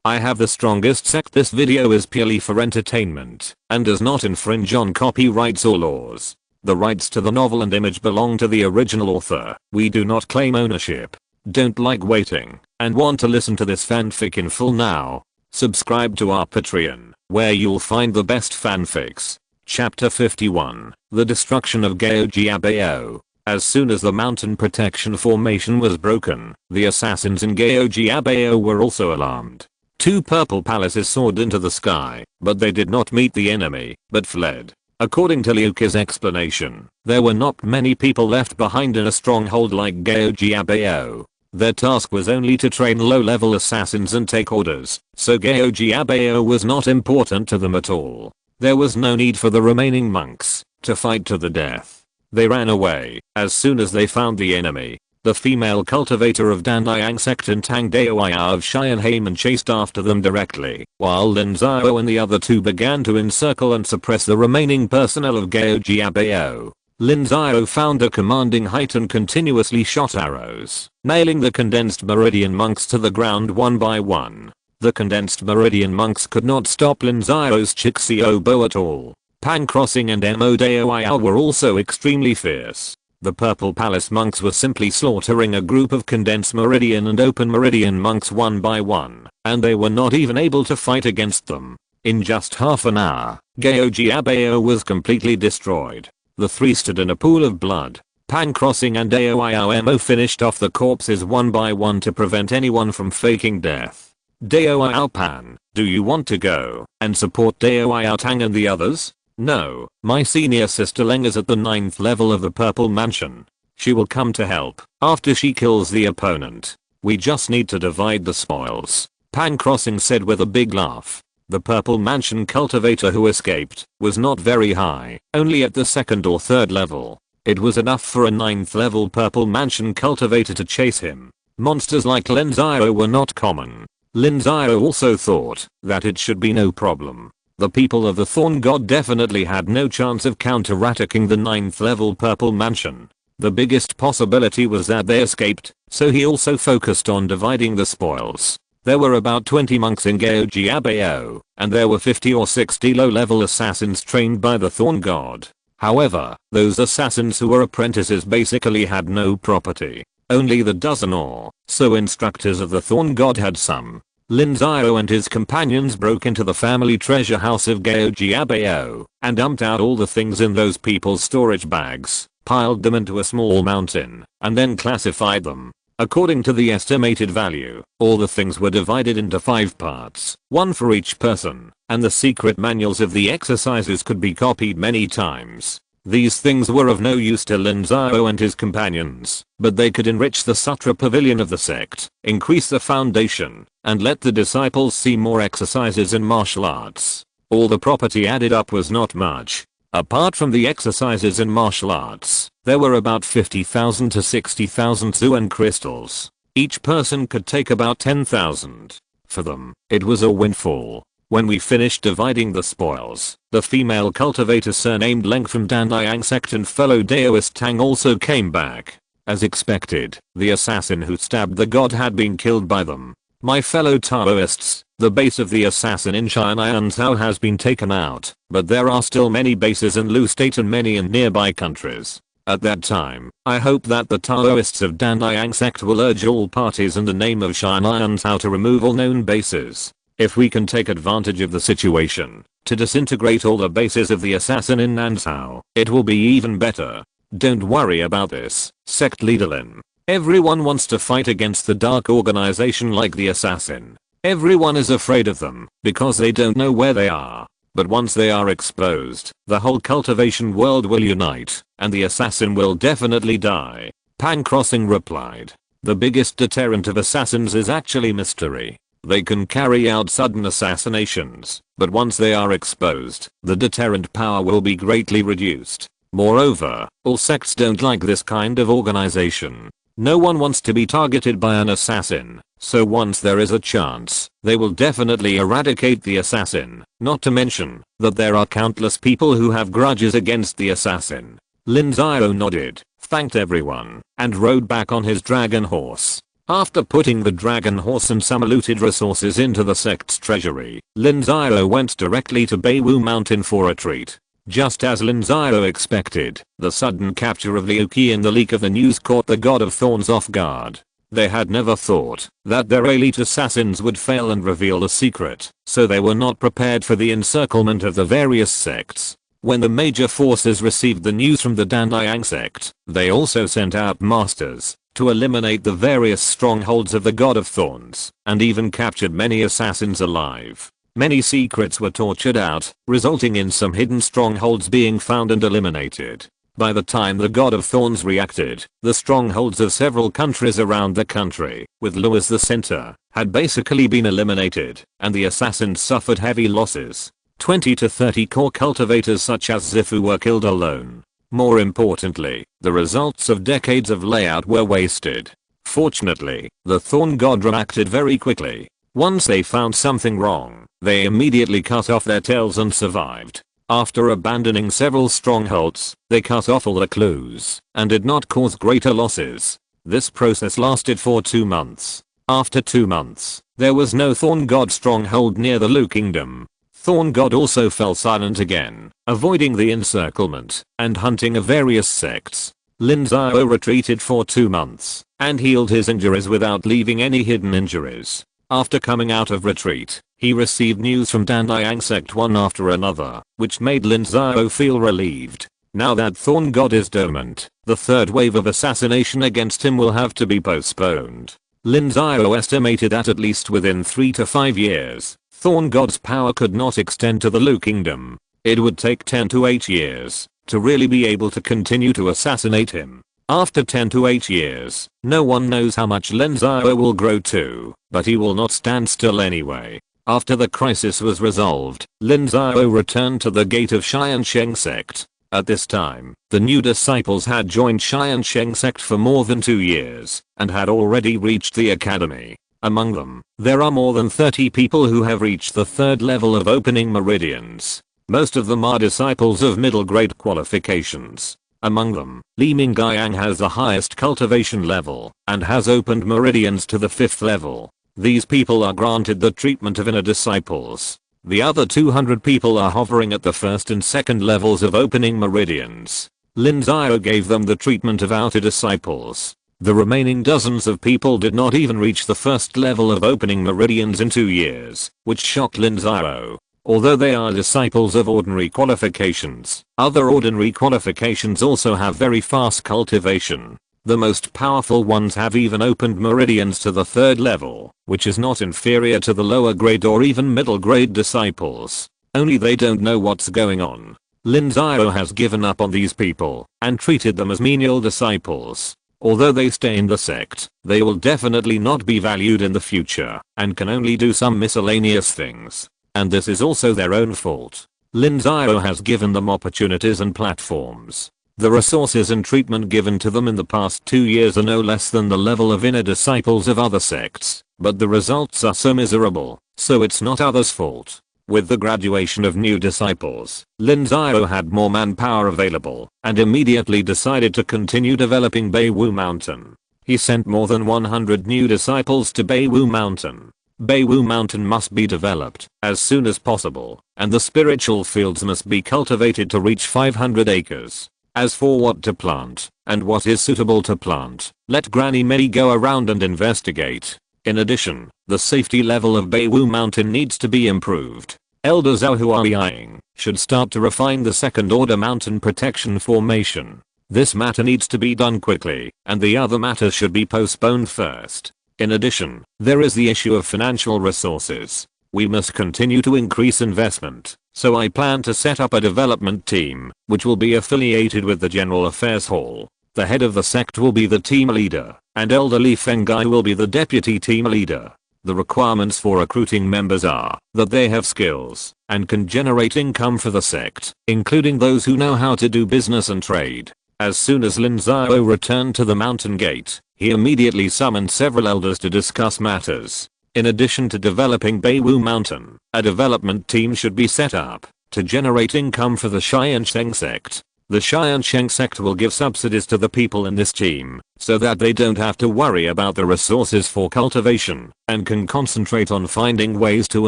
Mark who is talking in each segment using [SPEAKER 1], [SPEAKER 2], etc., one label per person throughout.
[SPEAKER 1] I have the strongest sect. This video is purely for entertainment and does not infringe on copyrights or laws. The rights to the novel and image belong to the original author. We do not claim ownership. Don't like waiting and want to listen to this fanfic in full now? Subscribe to our Patreon, where you'll find the best fanfics. Chapter 51, The Destruction of Gaojiabao. As soon as the mountain protection formation was broken, the assassins in Gaojiabao were also alarmed. 2 purple palaces soared into the sky, but they did not meet the enemy, but fled. According to Liu Ke's explanation, there were not many people left behind in a stronghold like Gaojiabao. Their task was only to train low-level assassins and take orders, so Gaojiabao was not important to them at all. There was no need for the remaining monks to fight to the death. They ran away as soon as they found the enemy. The female cultivator of Tiansheng Sect and Tang Daoya of Xianheimen chased after them directly, while Lin Xiao and the other 2 began to encircle and suppress the remaining personnel of Gaojiabao. Lin Xiao found a commanding height and continuously shot arrows, nailing the condensed meridian monks to the ground one by one. The condensed meridian monks could not stop Lin Xiao's Chixio bow at all. Pan Crossing and Mo Daoya were also extremely fierce. The Purple Palace monks were simply slaughtering a group of condensed meridian and open meridian monks one by one, and they were not even able to fight against them. In just half an hour, Gaojiabao was completely destroyed. The 3 stood in a pool of blood. Pan Crossing and Daoya Mo finished off the corpses one by one to prevent anyone from faking death. Daoya Pan, do you want to go and support Daoya Tang and the others? No, my senior sister Leng is at the 9th level of the Purple Mansion. She will come to help after she kills the opponent. We just need to divide the spoils, Pan Crossing said with a big laugh. The Purple Mansion cultivator who escaped was not very high, only at the 2nd or 3rd level. It was enough for a 9th level Purple Mansion cultivator to chase him. Monsters like Lin Xiao were not common. Lin Xiao also thought that it should be no problem. The people of the Thorn God definitely had no chance of counter-attacking the 9th level Purple Mansion. The biggest possibility was that they escaped, so he also focused on dividing the spoils. There were about 20 monks in Gaojiabao, and there were 50 or 60 low-level assassins trained by the Thorn God. However, those assassins who were apprentices basically had no property. Only the dozen or so instructors of the Thorn God had some. Lin Xiao and his companions broke into the family treasure house of Gaojiabao and dumped out all the things in those people's storage bags, piled them into a small mountain, and then classified them. According to the estimated value, all the things were divided into 5 parts, 1 for each person, and the secret manuals of the exercises could be copied many times. These things were of no use to Lin Xiao and his companions, but they could enrich the Sutra Pavilion of the sect, increase the foundation, and let the disciples see more exercises and martial arts. All the property added up was not much. Apart from the exercises and martial arts, there were about 50,000 to 60,000 Zuan crystals. Each person could take about 10,000. For them, it was a windfall. When we finished dividing the spoils, the female cultivator surnamed Leng from Tiansheng Sect and fellow Daoist Tang also came back. As expected, the assassin who stabbed the god had been killed by them. My fellow Taoists, the base of the assassin in Tiansheng has been taken out, but there are still many bases in Lu State and many in nearby countries. At that time, I hope that the Taoists of Tiansheng Sect will urge all parties in the name of Tiansheng to remove all known bases. If we can take advantage of the situation to disintegrate all the bases of the assassin in Nansao, it will be even better. Don't worry about this, sect leader Lin. Everyone wants to fight against the dark organization like the assassin. Everyone is afraid of them because they don't know where they are. But once they are exposed, the whole cultivation world will unite, and the assassin will definitely die. Pan Crossing replied. The biggest deterrent of assassins is actually mystery. They can carry out sudden assassinations, but once they are exposed, the deterrent power will be greatly reduced. Moreover, all sects don't like this kind of organization. No one wants to be targeted by an assassin, so once there is a chance, they will definitely eradicate the assassin, not to mention that there are countless people who have grudges against the assassin. Lin Xiao nodded, thanked everyone, and rode back on his dragon horse. After putting the dragon horse and some looted resources into the sect's treasury, Lin Xiao went directly to Beiwu Mountain for a treat. Just as Lin Xiao expected, the sudden capture of Liu Qi and the leak of the news caught the God of Thorns off guard. They had never thought that their elite assassins would fail and reveal the secret, so they were not prepared for the encirclement of the various sects. When the major forces received the news from the Tiansheng Sect, they also sent out masters to eliminate the various strongholds of the God of Thorns, and even captured many assassins alive. Many secrets were tortured out, resulting in some hidden strongholds being found and eliminated. By the time the God of Thorns reacted, the strongholds of several countries around the country, with Lu as the center, had basically been eliminated, and the assassins suffered heavy losses. 20 to 30 core cultivators such as Zifu were killed alone. More importantly, the results of decades of layout were wasted. Fortunately, the Thorn God reacted very quickly. Once they found something wrong, they immediately cut off their tails and survived. After abandoning several strongholds, they cut off all the clues and did not cause greater losses. This process lasted for 2 months. After 2 months, there was no Thorn God stronghold near the Lu Kingdom. Thorn God also fell silent again, avoiding the encirclement and hunting of various sects. Lin Xiao retreated for 2 months and healed his injuries without leaving any hidden injuries. After coming out of retreat, he received news from Tiansheng Sect one after another, which made Lin Xiao feel relieved. Now that Thorn God is dormant, the third wave of assassination against him will have to be postponed. Lin Xiao estimated that at least within 3 to 5 years, Thorn God's power could not extend to the Lu Kingdom. It would take 10 to 8 years to really be able to continue to assassinate him. After 10 to 8 years, no one knows how much Lin Xiao will grow to, but he will not stand still anyway. After the crisis was resolved, Lin Xiao returned to the gate of Tiansheng Sect. At this time, the new disciples had joined Tiansheng Sect for more than 2 years and had already reached the academy. Among them, there are more than 30 people who have reached the 3rd level of opening meridians. Most of them are disciples of middle grade qualifications. Among them, Li Mingyang has the highest cultivation level and has opened meridians to the 5th level. These people are granted the treatment of inner disciples. The other 200 people are hovering at the 1st and 2nd levels of opening meridians. Lin Xiao gave them the treatment of outer disciples. The remaining dozens of people did not even reach the 1st level of opening meridians in 2 years, which shocked Lin Xiao. Although they are disciples of ordinary qualifications, other ordinary qualifications also have very fast cultivation. The most powerful ones have even opened meridians to the 3rd level, which is not inferior to the lower grade or even middle grade disciples. Only they don't know what's going on. Lin Xiao has given up on these people and treated them as menial disciples. Although they stay in the sect, they will definitely not be valued in the future and can only do some miscellaneous things. And this is also their own fault. Lin Xiao has given them opportunities and platforms. The resources and treatment given to them in the past 2 years are no less than the level of inner disciples of other sects, but the results are so miserable, so it's not others' fault. With the graduation of new disciples, Lin Xiao had more manpower available and immediately decided to continue developing Beiwu Mountain. He sent more than 100 new disciples to Beiwu Mountain. Beiwu Mountain must be developed as soon as possible, and the spiritual fields must be cultivated to reach 500 acres. As for what to plant and what is suitable to plant, let Granny May go around and investigate. In addition, the safety level of Beiwu Mountain needs to be improved. Elder Zhao Huaiying should start to refine the 2nd order mountain protection formation. This matter needs to be done quickly, and the other matters should be postponed first. In addition, there is the issue of financial resources. We must continue to increase investment, so I plan to set up a development team, which will be affiliated with the General Affairs Hall. The head of the sect will be the team leader, and Elder Li Fengai will be the deputy team leader. The requirements for recruiting members are that they have skills and can generate income for the sect, including those who know how to do business and trade. As soon as Lin Xiao returned to the mountain gate, he immediately summoned several elders to discuss matters. In addition to developing Beiwu Mountain, a development team should be set up to generate income for the Tiansheng Sect. The Tiansheng Sect will give subsidies to the people in this team, so that they don't have to worry about the resources for cultivation, and can concentrate on finding ways to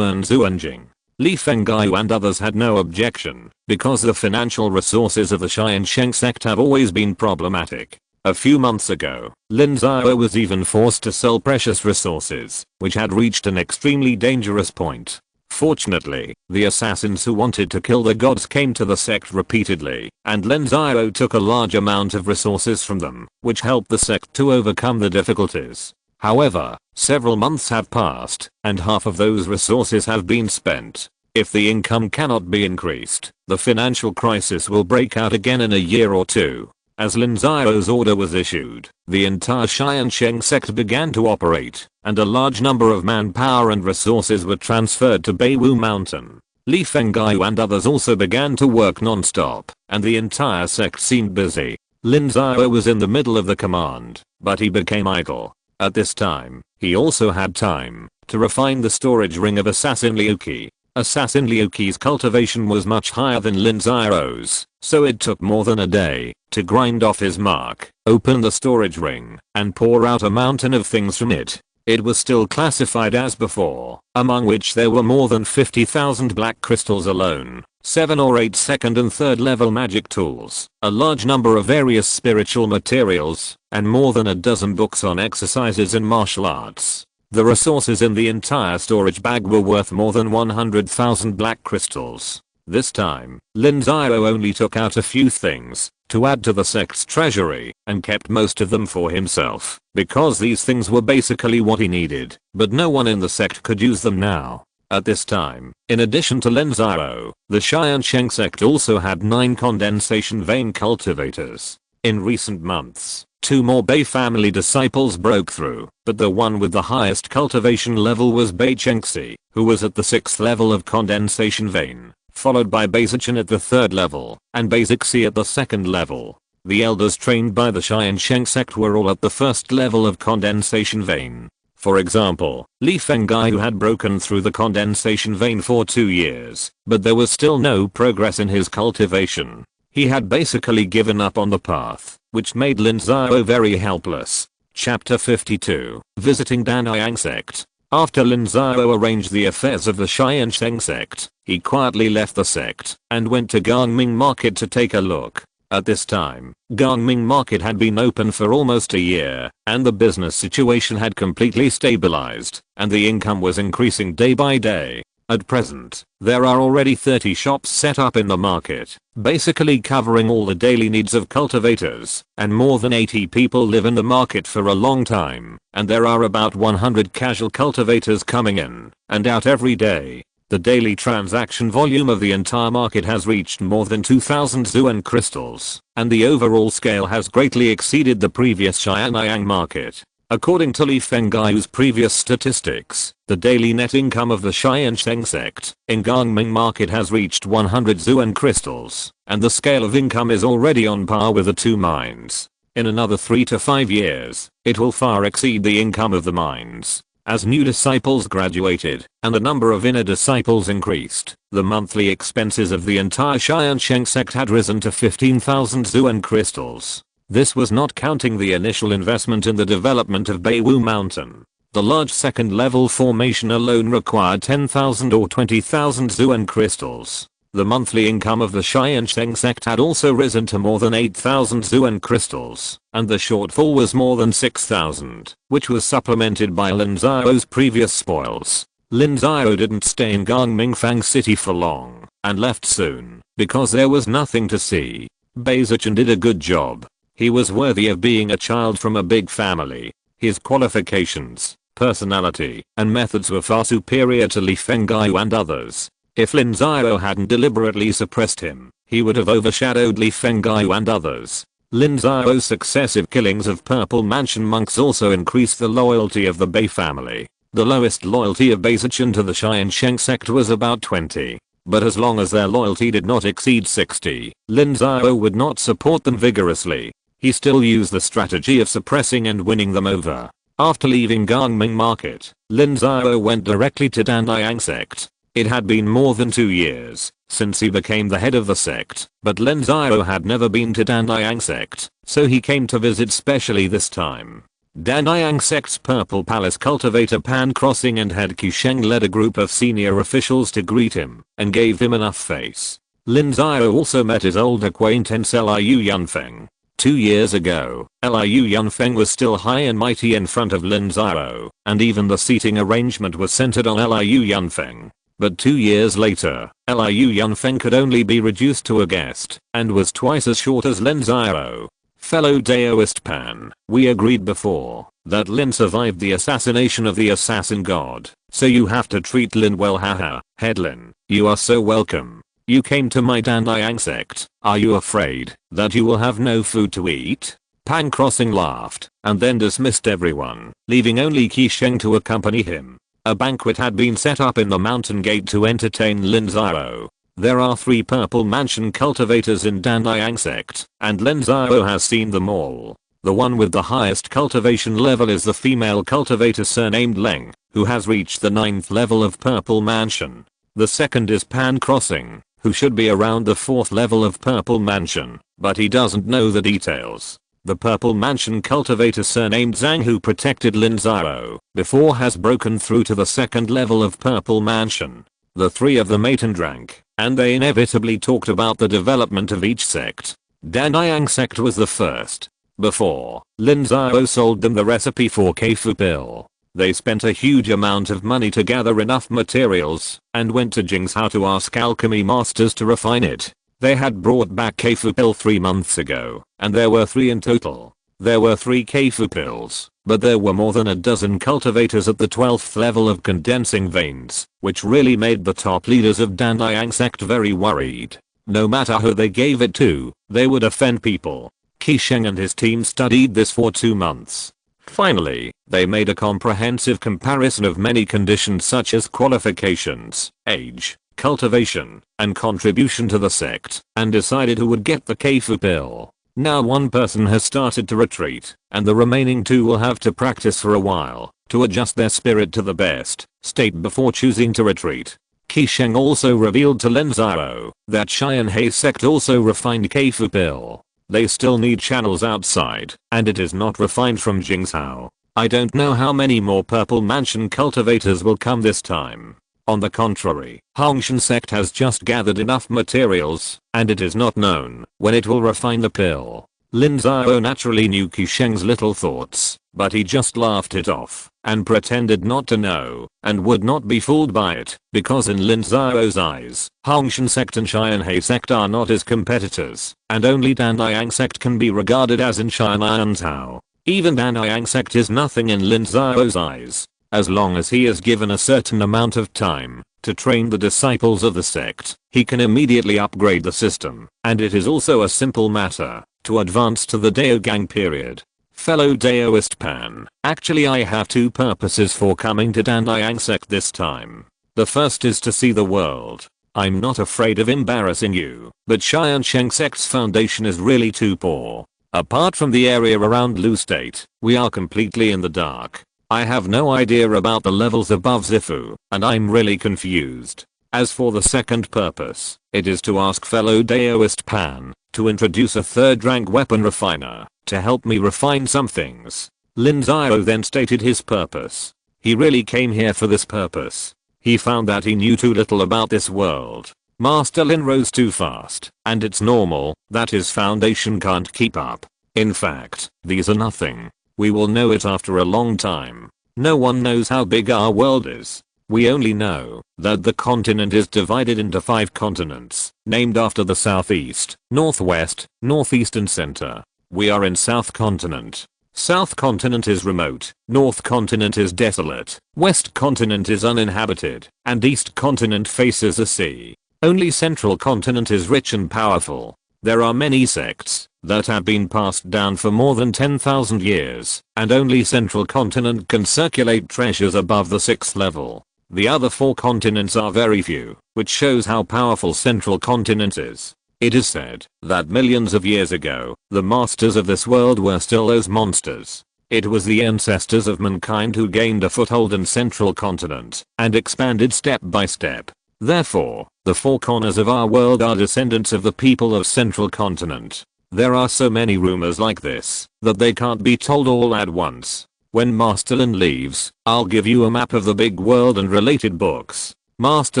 [SPEAKER 1] earn Zuanjing. Li Fenggai and others had no objection, because the financial resources of the Tiansheng Sect have always been problematic. A few months ago, Lin Xiao was even forced to sell precious resources, which had reached an extremely dangerous point. Fortunately, the assassins who wanted to kill the gods came to the sect repeatedly, and Lin Xiao took a large amount of resources from them, which helped the sect to overcome the difficulties. However, several months have passed, and half of those resources have been spent. If the income cannot be increased, the financial crisis will break out again in a year or two. As Lin Xiao's order was issued, the entire Tiansheng Sect began to operate, and a large number of manpower and resources were transferred to Beiwu Mountain. Li Fenggai and others also began to work non-stop, and the entire sect seemed busy. Lin Xiao was in the middle of the command, but he became idle. At this time, he also had time to refine the storage ring of Assassin Liuqi. Assassin Liuqi's cultivation was much higher than Lin Xiao's, so it took more than a day to grind off his mark, open the storage ring, and pour out a mountain of things from it. It was still classified as before, among which there were more than 50,000 black crystals alone, 7 or 8 second and third level magic tools, a large number of various spiritual materials, and more than a dozen books on exercises and martial arts. The resources in the entire storage bag were worth more than 100,000 black crystals. This time, Lin Xiao only took out a few things to add to the sect's treasury, and kept most of them for himself, because these things were basically what he needed, but no one in the sect could use them now. At this time, in addition to Lin Xiao, the Tiansheng Sect also had 9 condensation vein cultivators. In recent months, 2 more Bei family disciples broke through, but the one with the highest cultivation level was Bei Chengxi, who was at the 6th level of condensation vein, followed by Bei Zichen at the 3rd level, and Bei Zixi at the 2nd level. The elders trained by the Tiansheng Sect were all at the 1st level of condensation vein. For example, Li Fenggai, who had broken through the condensation vein for 2 years, but there was still no progress in his cultivation. He had basically given up on the path, which made Lin Xiao very helpless. Chapter 52, Visiting Tiansheng Sect. After Lin Xiao arranged the affairs of the Tiansheng Sect, he quietly left the sect and went to Gangming Market to take a look. At this time, Gangming Market had been open for almost a year, and the business situation had completely stabilized, and the income was increasing day by day. At present, there are already 30 shops set up in the market, basically covering all the daily needs of cultivators, and more than 80 people live in the market for a long time, and there are about 100 casual cultivators coming in and out every day. The daily transaction volume of the entire market has reached more than 2,000 Zuan crystals, and the overall scale has greatly exceeded the previous Tiansheng market. According to Li Fenggai's previous statistics, the daily net income of the Tiansheng Sect in Gangming Market has reached 100 Zuan crystals, and the scale of income is already on par with the 2 mines. In another 3 to 5 years, it will far exceed the income of the mines. As new disciples graduated, and the number of inner disciples increased, the monthly expenses of the entire Tiansheng Sect had risen to 15,000 Zuan crystals. This was not counting the initial investment in the development of Beiwu Mountain. The large second level formation alone required 10,000 or 20,000 Zuan crystals. The monthly income of the Tiansheng Sect had also risen to more than 8,000 Zuan crystals, and the shortfall was more than 6,000, which was supplemented by Lin Xiao's previous spoils. Lin Xiao didn't stay in Gangmingfang City for long, and left soon, because there was nothing to see. Bei Zichen did a good job. He was worthy of being a child from a big family. His qualifications, personality, and methods were far superior to Li Fenggai and others. If Lin Xiao hadn't deliberately suppressed him, he would have overshadowed Li Fenggai and others. Lin Xiao's successive killings of Purple Mansion monks also increased the loyalty of the Bei family. The lowest loyalty of Bei Zichen to the Tiansheng Sect was about 20. But as long as their loyalty did not exceed 60, Lin Xiao would not support them vigorously. He still used the strategy of suppressing and winning them over. After leaving Gangming Market, Lin Xiao went directly to Tiansheng Sect. It had been more than 2 years since he became the head of the sect, but Lin Xiao had never been to Tiansheng Sect, so he came to visit specially this time. Tiansheng Sect's Purple Palace cultivator Pan Crossing and head Qisheng led a group of senior officials to greet him and gave him enough face. Lin Xiao also met his old acquaintance Liu Yunfeng. 2 years ago, Liu Yunfeng was still high and mighty in front of Lin Xiao, and even the seating arrangement was centered on Liu Yunfeng. But 2 years later, Liu Yunfeng could only be reduced to a guest, and was twice as short as Lin Xiao. Fellow Daoist Pan, we agreed before that Lin survived the assassination of the assassin god, so you have to treat Lin well, haha. Head Lin, you are so welcome. You came to my Tiansheng Sect. Are you afraid that you will have no food to eat? Pan Crossing laughed and then dismissed everyone, leaving only Qisheng to accompany him. A banquet had been set up in the mountain gate to entertain Lin Xiao. There are 3 purple mansion cultivators in Tiansheng Sect, and Lin Xiao has seen them all. The one with the highest cultivation level is the female cultivator surnamed Leng, who has reached the 9th level of Purple Mansion. The second is Pan Crossing, who should be around the 4th level of Purple Mansion, but he doesn't know the details. The Purple Mansion cultivator surnamed Zhang, who protected Lin Xiao before, has broken through to the 2nd level of Purple Mansion. The 3 of them ate and drank, and they inevitably talked about the development of each sect. Tiansheng Sect was the first. Before, Lin Xiao sold them the recipe for Keifu pill. They spent a huge amount of money to gather enough materials, and went to Jingzhou to ask alchemy masters to refine it. They had brought back Keifu pill 3 months ago, and there were 3 in total. There were 3 Keifu pills, but there were more than a dozen cultivators at the 12th level of condensing veins, which really made the top leaders of Tiansheng Sect very worried. No matter who they gave it to, they would offend people. Qisheng and his team studied this for 2 months. Finally, they made a comprehensive comparison of many conditions such as qualifications, age, cultivation, and contribution to the sect, and decided who would get the Keifu pill. Now 1 person has started to retreat, and the remaining 2 will have to practice for a while to adjust their spirit to the best state before choosing to retreat. Qisheng also revealed to Lin Xiao that Tiansheng Sect also refined Keifu pill. They still need channels outside, and it is not refined from Jingzhou. I don't know how many more Purple Mansion cultivators will come this time. On the contrary, Tiansheng Sect has just gathered enough materials, and it is not known when it will refine the pill. Lin Xiao naturally knew Qisheng's little thoughts, but he just laughed it off and pretended not to know, and would not be fooled by it, because in Lin Xiao's eyes, Tiansheng Sect and Tiansheng Sect are not his competitors, and only Tiansheng Sect can be regarded as in Tiansheng. Even Tiansheng Sect is nothing in Lin Xiao's eyes. As long as he is given a certain amount of time to train the disciples of the sect, he can immediately upgrade the system, and it is also a simple matter to advance to the Daogang period. Fellow Daoist Pan, actually I have 2 purposes for coming to Tiansheng Sect this time. The first is to see the world. I'm not afraid of embarrassing you, but Tiansheng Sect's foundation is really too poor. Apart from the area around Lu State, we are completely in the dark. I have no idea about the levels above Zifu, and I'm really confused. As for the second purpose, it is to ask fellow Daoist Pan to introduce a 3rd rank weapon refiner to help me refine some things. Lin Xiao then stated his purpose. He really came here for this purpose. He found that he knew too little about this world. Master Lin rose too fast, and it's normal that his foundation can't keep up. In fact, these are nothing. We will know it after a long time. No one knows how big our world is. We only know that the continent is divided into 5 continents, named after the southeast, northwest, northeast and center. We are in South Continent. South Continent is remote, North Continent is desolate, West Continent is uninhabited, and East Continent faces a sea. Only Central Continent is rich and powerful. There are many sects that have been passed down for more than 10,000 years, and only Central Continent can circulate treasures above the 6th level. The other 4 continents are very few, which shows how powerful Central Continent is. It is said that millions of years ago, the masters of this world were still those monsters. It was the ancestors of mankind who gained a foothold in Central Continent and expanded step by step. Therefore, the four corners of our world are descendants of the people of Central Continent. There are so many rumors like this that they can't be told all at once. When Master Lin leaves, I'll give you a map of the big world and related books. Master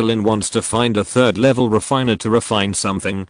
[SPEAKER 1] Lin wants to find a third level refiner to refine something.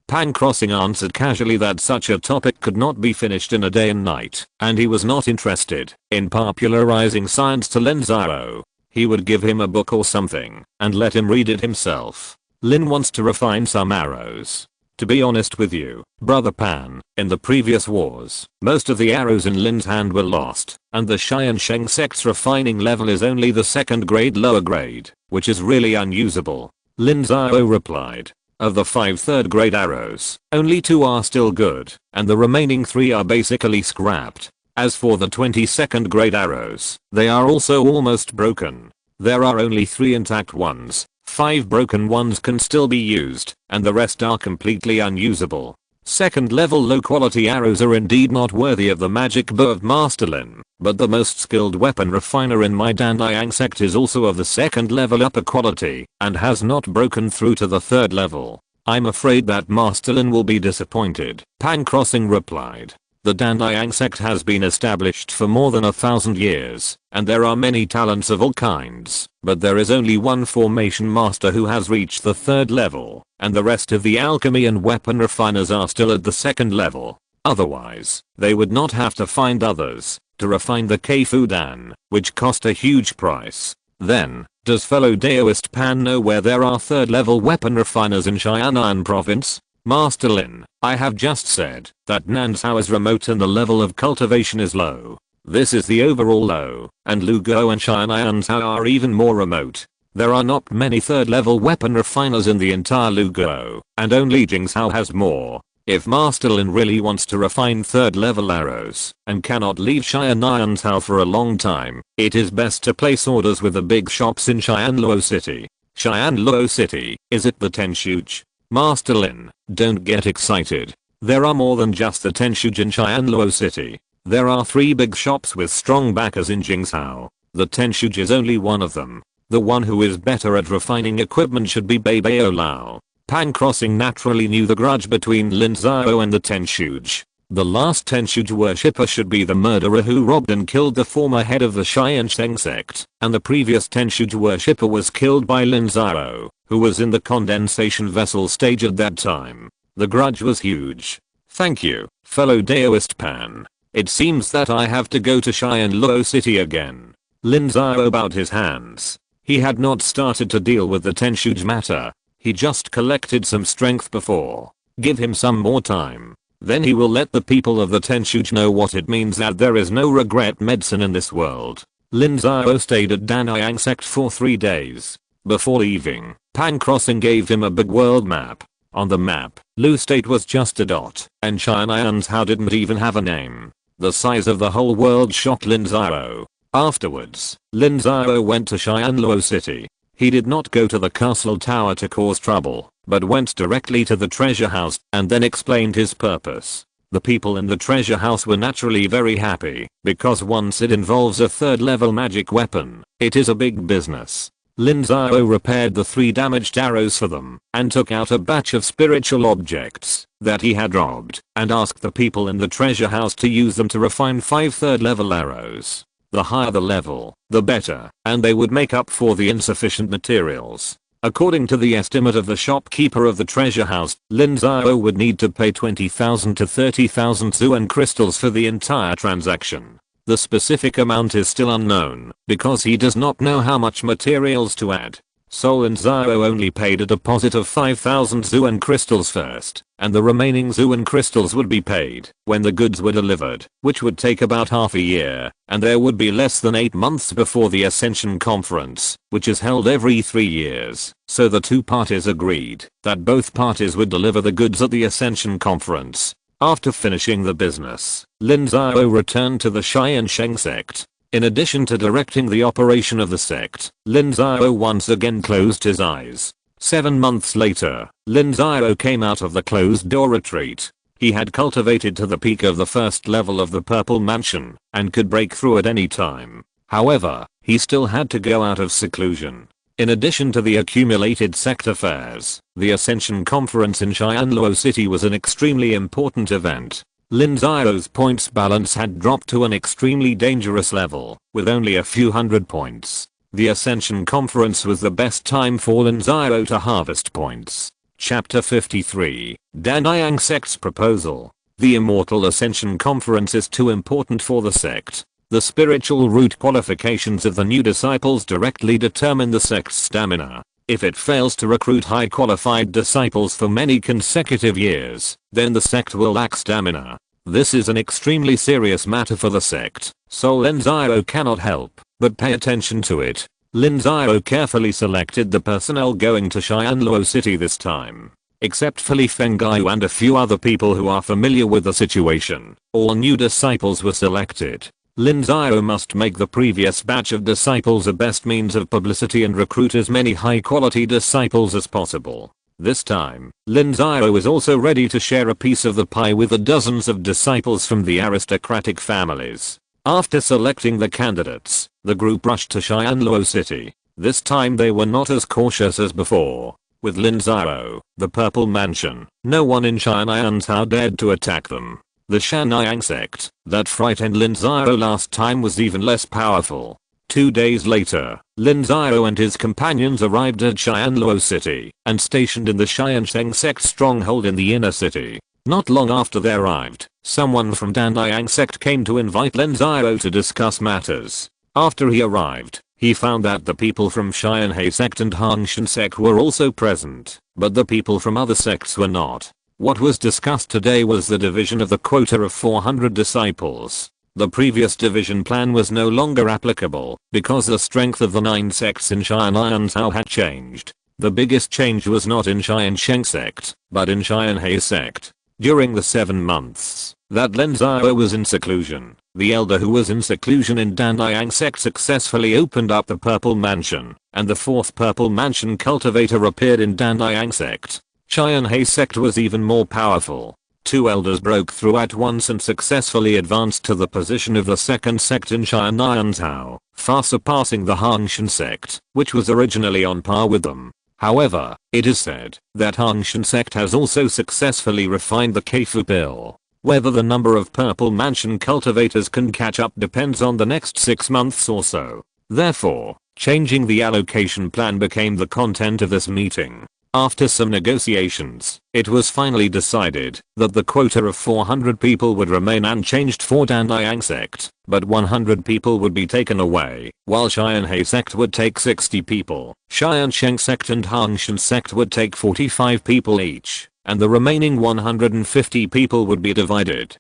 [SPEAKER 1] Pan Crossing answered casually that such a topic could not be finished in a day and night, and he was not interested in popularizing science to Lin Xiao. He would give him a book or something and let him read it himself. Lin wants to refine some arrows. To be honest with you, Brother Pan, in the previous wars, most of the arrows in Lin's hand were lost, and the Tiansheng Sect's refining level is only the second grade lower grade, which is really unusable. Lin Xiao replied. Of the 5 third grade arrows, only 2 are still good, and the remaining 3 are basically scrapped. As for the 22nd grade arrows, they are also almost broken. There are only 3 intact ones, 5 broken ones can still be used, and the rest are completely unusable. Second level low quality arrows are indeed not worthy of the magic bow of Master Lin, but the most skilled weapon refiner in my Tiansheng Sect is also of the second level upper quality, and has not broken through to the third level. I'm afraid that Master Lin will be disappointed, Pan Crossing replied. The Tiansheng Sect has been established for more than 1,000 years, and there are many talents of all kinds, but there is only one formation master who has reached the third level, and the rest of the alchemy and weapon refiners are still at the second level. Otherwise, they would not have to find others to refine the Keifudan, which cost a huge price. Then, does fellow Daoist Pan know where there are third level weapon refiners in Xianan province? Master Lin, I have just said that Nansao is remote and the level of cultivation is low. This is the overall low, and Lugo and Xianan are even more remote. There are not many third level weapon refiners in the entire Lugo, and only Jingzhou has more. If Master Lin really wants to refine third level arrows, and cannot leave Xianan for a long time, it is best to place orders with the big shops in Xianluo City. Xianluo City, is it the Tianshuj? Master Lin, don't get excited. There are more than just the Tianshuj in Xianluo City. There are 3 big shops with strong backers in Jingzhou. The Tianshuj is only one of them. The one who is better at refining equipment should be Beibao Lao. Pan Crossing naturally knew the grudge between Lin Xiao and the Tianshuj. The last Tianshuj worshipper should be the murderer who robbed and killed the former head of the Tiansheng Sect, and the previous Tianshuj worshipper was killed by Lin Xiao, who was in the condensation vessel stage at that time. The grudge was huge. Thank you, fellow Daoist Pan. It seems that I have to go to Xianluo City again. Lin Xiao bowed his hands. He had not started to deal with the Tianshuj matter. He just collected some strength before. Give him some more time. Then he will let the people of the Tianshuj know what it means that there is no regret medicine in this world. Lin Xiao stayed at Tiansheng Sect for 3 days. Before leaving, Pan Crossing gave him a big world map. On the map, Lu State was just a dot, and Xiananzhao didn't even have a name. The size of the whole world shocked Lin Xiao. Afterwards, Lin Xiao went to Xianluo City. He did not go to the castle tower to cause trouble, but went directly to the treasure house and then explained his purpose. The people in the treasure house were naturally very happy, because once it involves a third level magic weapon, it is a big business. Lin Xiao repaired the 3 damaged arrows for them, and took out a batch of spiritual objects that he had robbed, and asked the people in the treasure house to use them to refine 5 third level arrows. The higher the level, the better, and they would make up for the insufficient materials. According to the estimate of the shopkeeper of the treasure house, Lin Xiao would need to pay 20,000 to 30,000 Zuan crystals for the entire transaction. The specific amount is still unknown, because he does not know how much materials to add. So Lin Xiao only paid a deposit of 5,000 Zuan crystals first, and the remaining Zuan crystals would be paid when the goods were delivered, which would take about half a year, and there would be less than 8 months before the Ascension Conference, which is held every 3 years. So the 2 parties agreed that both parties would deliver the goods at the Ascension Conference. After finishing the business, Lin Xiao returned to the Tiansheng Sect. In addition to directing the operation of the sect, Lin Xiao once again closed his eyes. 7 months later, Lin Xiao came out of the closed door retreat. He had cultivated to the peak of the first level of the Purple Mansion, and could break through at any time. However, he still had to go out of seclusion. In addition to the accumulated sect affairs, the Ascension Conference in Xianluo City was an extremely important event. Lin Xiao's points balance had dropped to an extremely dangerous level, with only a few hundred points. The Ascension Conference was the best time for Lin Xiao to harvest points. Chapter 53, Tiansheng Sect's Proposal. The Immortal Ascension Conference is too important for the sect. The spiritual root qualifications of the new disciples directly determine the sect's stamina. If it fails to recruit high qualified disciples for many consecutive years, then the sect will lack stamina. This is an extremely serious matter for the sect, so Lin Xiao cannot help but pay attention to it. Lin Xiao carefully selected the personnel going to Xianluo City this time. Except for Li Fengyu and a few other people who are familiar with the situation, all new disciples were selected. Lin Xiao must make the previous batch of disciples a best means of publicity and recruit as many high quality disciples as possible. This time, Lin Xiao is also ready to share a piece of the pie with the dozens of disciples from the aristocratic families. After selecting the candidates, the group rushed to Xianluo City. This time they were not as cautious as before. With Lin Xiao, the Purple Mansion, no one in Tiansheng dared to attack them. The Tiansheng Sect that frightened Lin Xiao last time was even less powerful. 2 days later, Lin Xiao and his companions arrived at Xianluo City and stationed in the Tiansheng Sect stronghold in the inner city. Not long after they arrived, someone from Tiansheng Sect came to invite Lin Xiao to discuss matters. After he arrived, he found that the people from Tiansheng Sect and Tiansheng Sect were also present, but the people from other sects were not. What was discussed today was the division of the quota of 400 disciples. The previous division plan was no longer applicable because the strength of the 9 sects in Tiansheng had changed. The biggest change was not in Tiansheng Sect, but in Tiansheng Sect. During the 7 months that Lin Xiao was in seclusion, the elder who was in seclusion in Tiansheng Sect successfully opened up the Purple Mansion, and the 4th Purple Mansion cultivator appeared in Tiansheng Sect. Tiansheng Sect was even more powerful. 2 elders broke through at once and successfully advanced to the position of the 2nd sect in Tiansheng, far surpassing the Tiansheng Sect, which was originally on par with them. However, it is said that Tiansheng Sect has also successfully refined the Keifu pill. Whether the number of Purple Mansion cultivators can catch up depends on the next 6 months or so. Therefore, changing the allocation plan became the content of this meeting. After some negotiations, it was finally decided that the quota of 400 people would remain unchanged for Tiansheng Sect, but 100 people would be taken away, while Tiansheng Sect would take 60 people. Tiansheng Sect and Tiansheng Sect would take 45 people each, and the remaining 150 people would be divided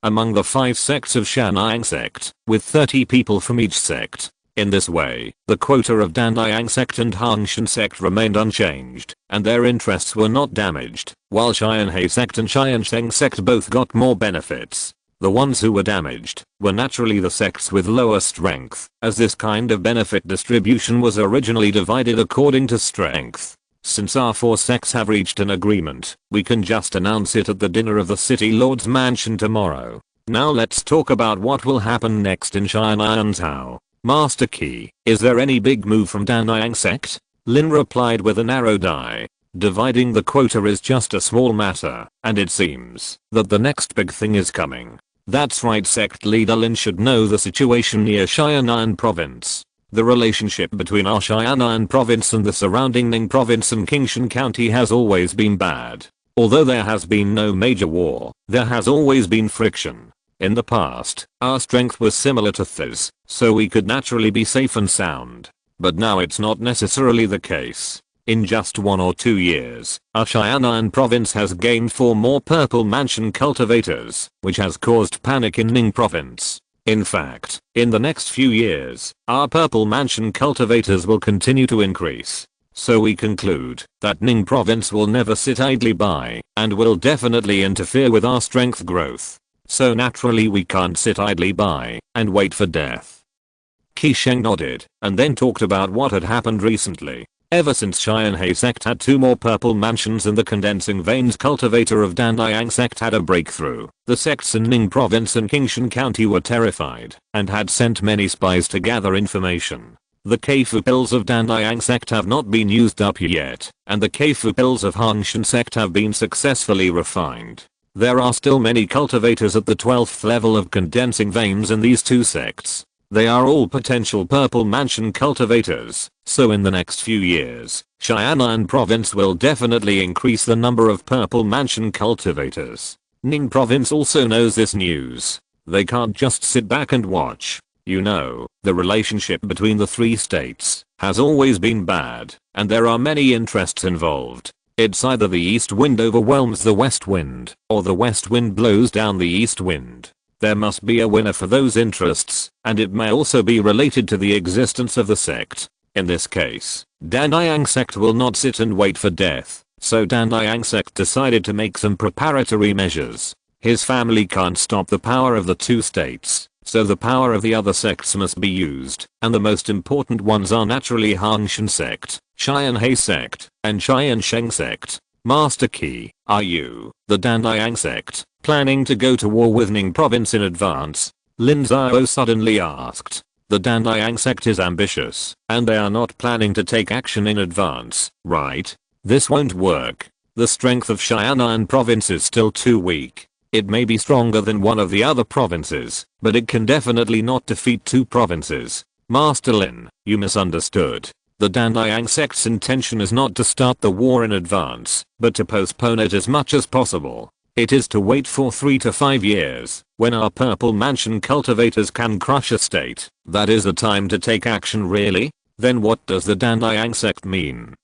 [SPEAKER 1] among the 5 sects of Tiansheng Sect, with 30 people from each sect. In this way, the quota of Tiansheng Sect and Tiansheng Sect remained unchanged, and their interests were not damaged, while Tiansheng Sect and Tiansheng Sect both got more benefits. The ones who were damaged were naturally the sects with lower strength, as this kind of benefit distribution was originally divided according to strength. Since our 4 sects have reached an agreement, we can just announce it at the dinner of the City Lord's Mansion tomorrow. Now let's talk about what will happen next in Tiansheng. Master Key, is there any big move from Tiansheng Sect? Lin replied with an arrowed eye. Dividing the quota is just a small matter, and it seems that the next big thing is coming. That's right, sect leader Lin should know the situation near Xianan province. The relationship between our Xianan province and the surrounding Ning province and Qingshan county has always been bad. Although there has been no major war, there has always been friction. In the past, our strength was similar to theirs, so we could naturally be safe and sound. But now it's not necessarily the case. In just 1 or 2 years, our Xianan province has gained 4 more Purple Mansion cultivators, which has caused panic in Ning province. In fact, in the next few years, our Purple Mansion cultivators will continue to increase. So we conclude that Ning province will never sit idly by, and will definitely interfere with our strength growth. So naturally we can't sit idly by and wait for death. Qisheng nodded and then talked about what had happened recently. Ever since Tiansheng Sect had 2 more Purple Mansions and the Condensing Veins cultivator of Tiansheng Sect had a breakthrough, the sects in Ning province and Qingshan county were terrified and had sent many spies to gather information. The Keifu pills of Danliang Sect have not been used up yet, and the Keifu pills of Tiansheng Sect have been successfully refined. There are still many cultivators at the 12th level of condensing veins in these two sects. They are all potential purple mansion cultivators, so in the next few years, Xianan province will definitely increase the number of purple mansion cultivators. Ning province also knows this news. They can't just sit back and watch. You know, the relationship between the three states has always been bad, and there are many interests involved. It's either the east wind overwhelms the west wind, or the west wind blows down the east wind. There must be a winner for those interests, and it may also be related to the existence of the sect. In this case, Danliang Sect will not sit and wait for death, so Danliang Sect decided to make some preparatory measures. His family can't stop the power of the two states, so the power of the other sects must be used, and the most important ones are naturally Tiansheng Sect, Tiansheng Sect, and Tiansheng Sect. Master Key, are you, the Danliang Sect, planning to go to war with Ning province in advance? Lin Xiao suddenly asked. The Danliang Sect is ambitious, and they are not planning to take action in advance, right? This won't work. The strength of Xianan province is still too weak. It may be stronger than one of the other provinces, but it can definitely not defeat two provinces. Master Lin, you misunderstood. The Danliang Sect's intention is not to start the war in advance, but to postpone it as much as possible. It is to wait for 3 to 5 years, when our purple mansion cultivators can crush a state. That is the time to take action, really? Then what does the Danliang Sect mean?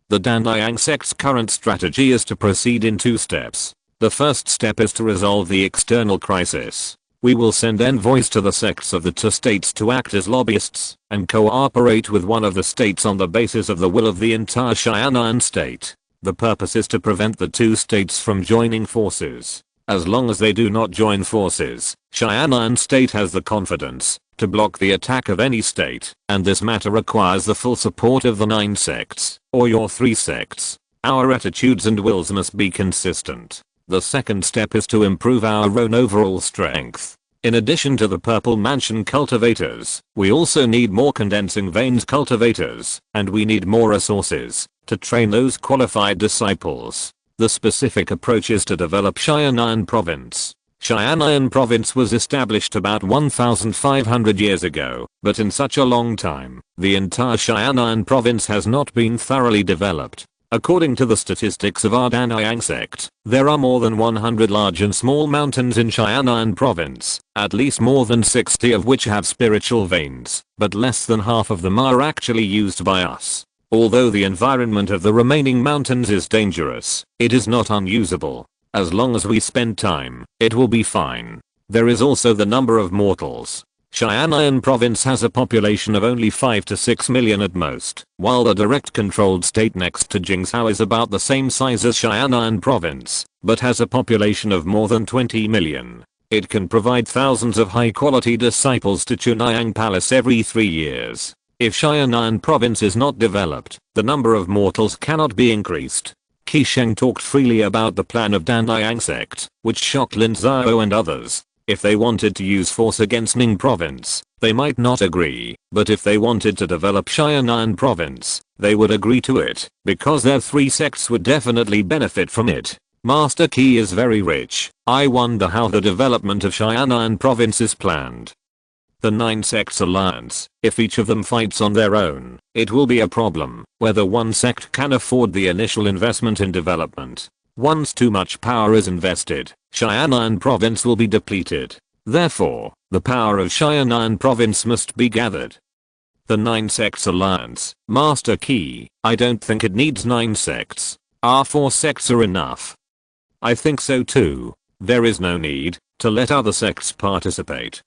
[SPEAKER 1] The Danliang Sect's current strategy is to proceed in 2 steps. The first step is to resolve the external crisis. We will send envoys to the sects of the 2 states to act as lobbyists and cooperate with one of the states on the basis of the will of the entire Xianan state. The purpose is to prevent the 2 states from joining forces. As long as they do not join forces, Xianan state has the confidence to block the attack of any state, and this matter requires the full support of the 9 sects, or your 3 sects. Our attitudes and wills must be consistent. The second step is to improve our own overall strength. In addition to the purple mansion cultivators, we also need more condensing veins cultivators, and we need more resources to train those qualified disciples. The specific approach is to develop Xianan province. Xianan province was established about 1,500 years ago, but in such a long time, the entire Xianan province has not been thoroughly developed. According to the statistics of our Danliang Sect, there are more than 100 large and small mountains in Xianan province, at least more than 60 of which have spiritual veins, but less than half of them are actually used by us. Although the environment of the remaining mountains is dangerous, it is not unusable. As long as we spend time, it will be fine. There is also the number of mortals. Xianan province has a population of only 5 to 6 million at most, while the direct controlled state next to Jingzhou is about the same size as Xianan province, but has a population of more than 20 million. It can provide thousands of high quality disciples to Chunayang Palace every 3 years. If Xianan province is not developed, the number of mortals cannot be increased. Qi Sheng talked freely about the plan of Danliang Sect, which shocked Lin Xiao and others. If they wanted to use force against Ning province, they might not agree, but if they wanted to develop Xianan province, they would agree to it, because their 3 sects would definitely benefit from it. Master Qi is very rich. I wonder how the development of Xianan province is planned. The 9 sects alliance, if each of them fights on their own, it will be a problem, whether one sect can afford the initial investment in development. Once too much power is invested, Xianan province will be depleted. Therefore, the power of Xianan province must be gathered. The 9 sects alliance, Master Qi, I don't think it needs 9 sects. Our 4 sects are enough. I think so too. There is no need to let other sects participate.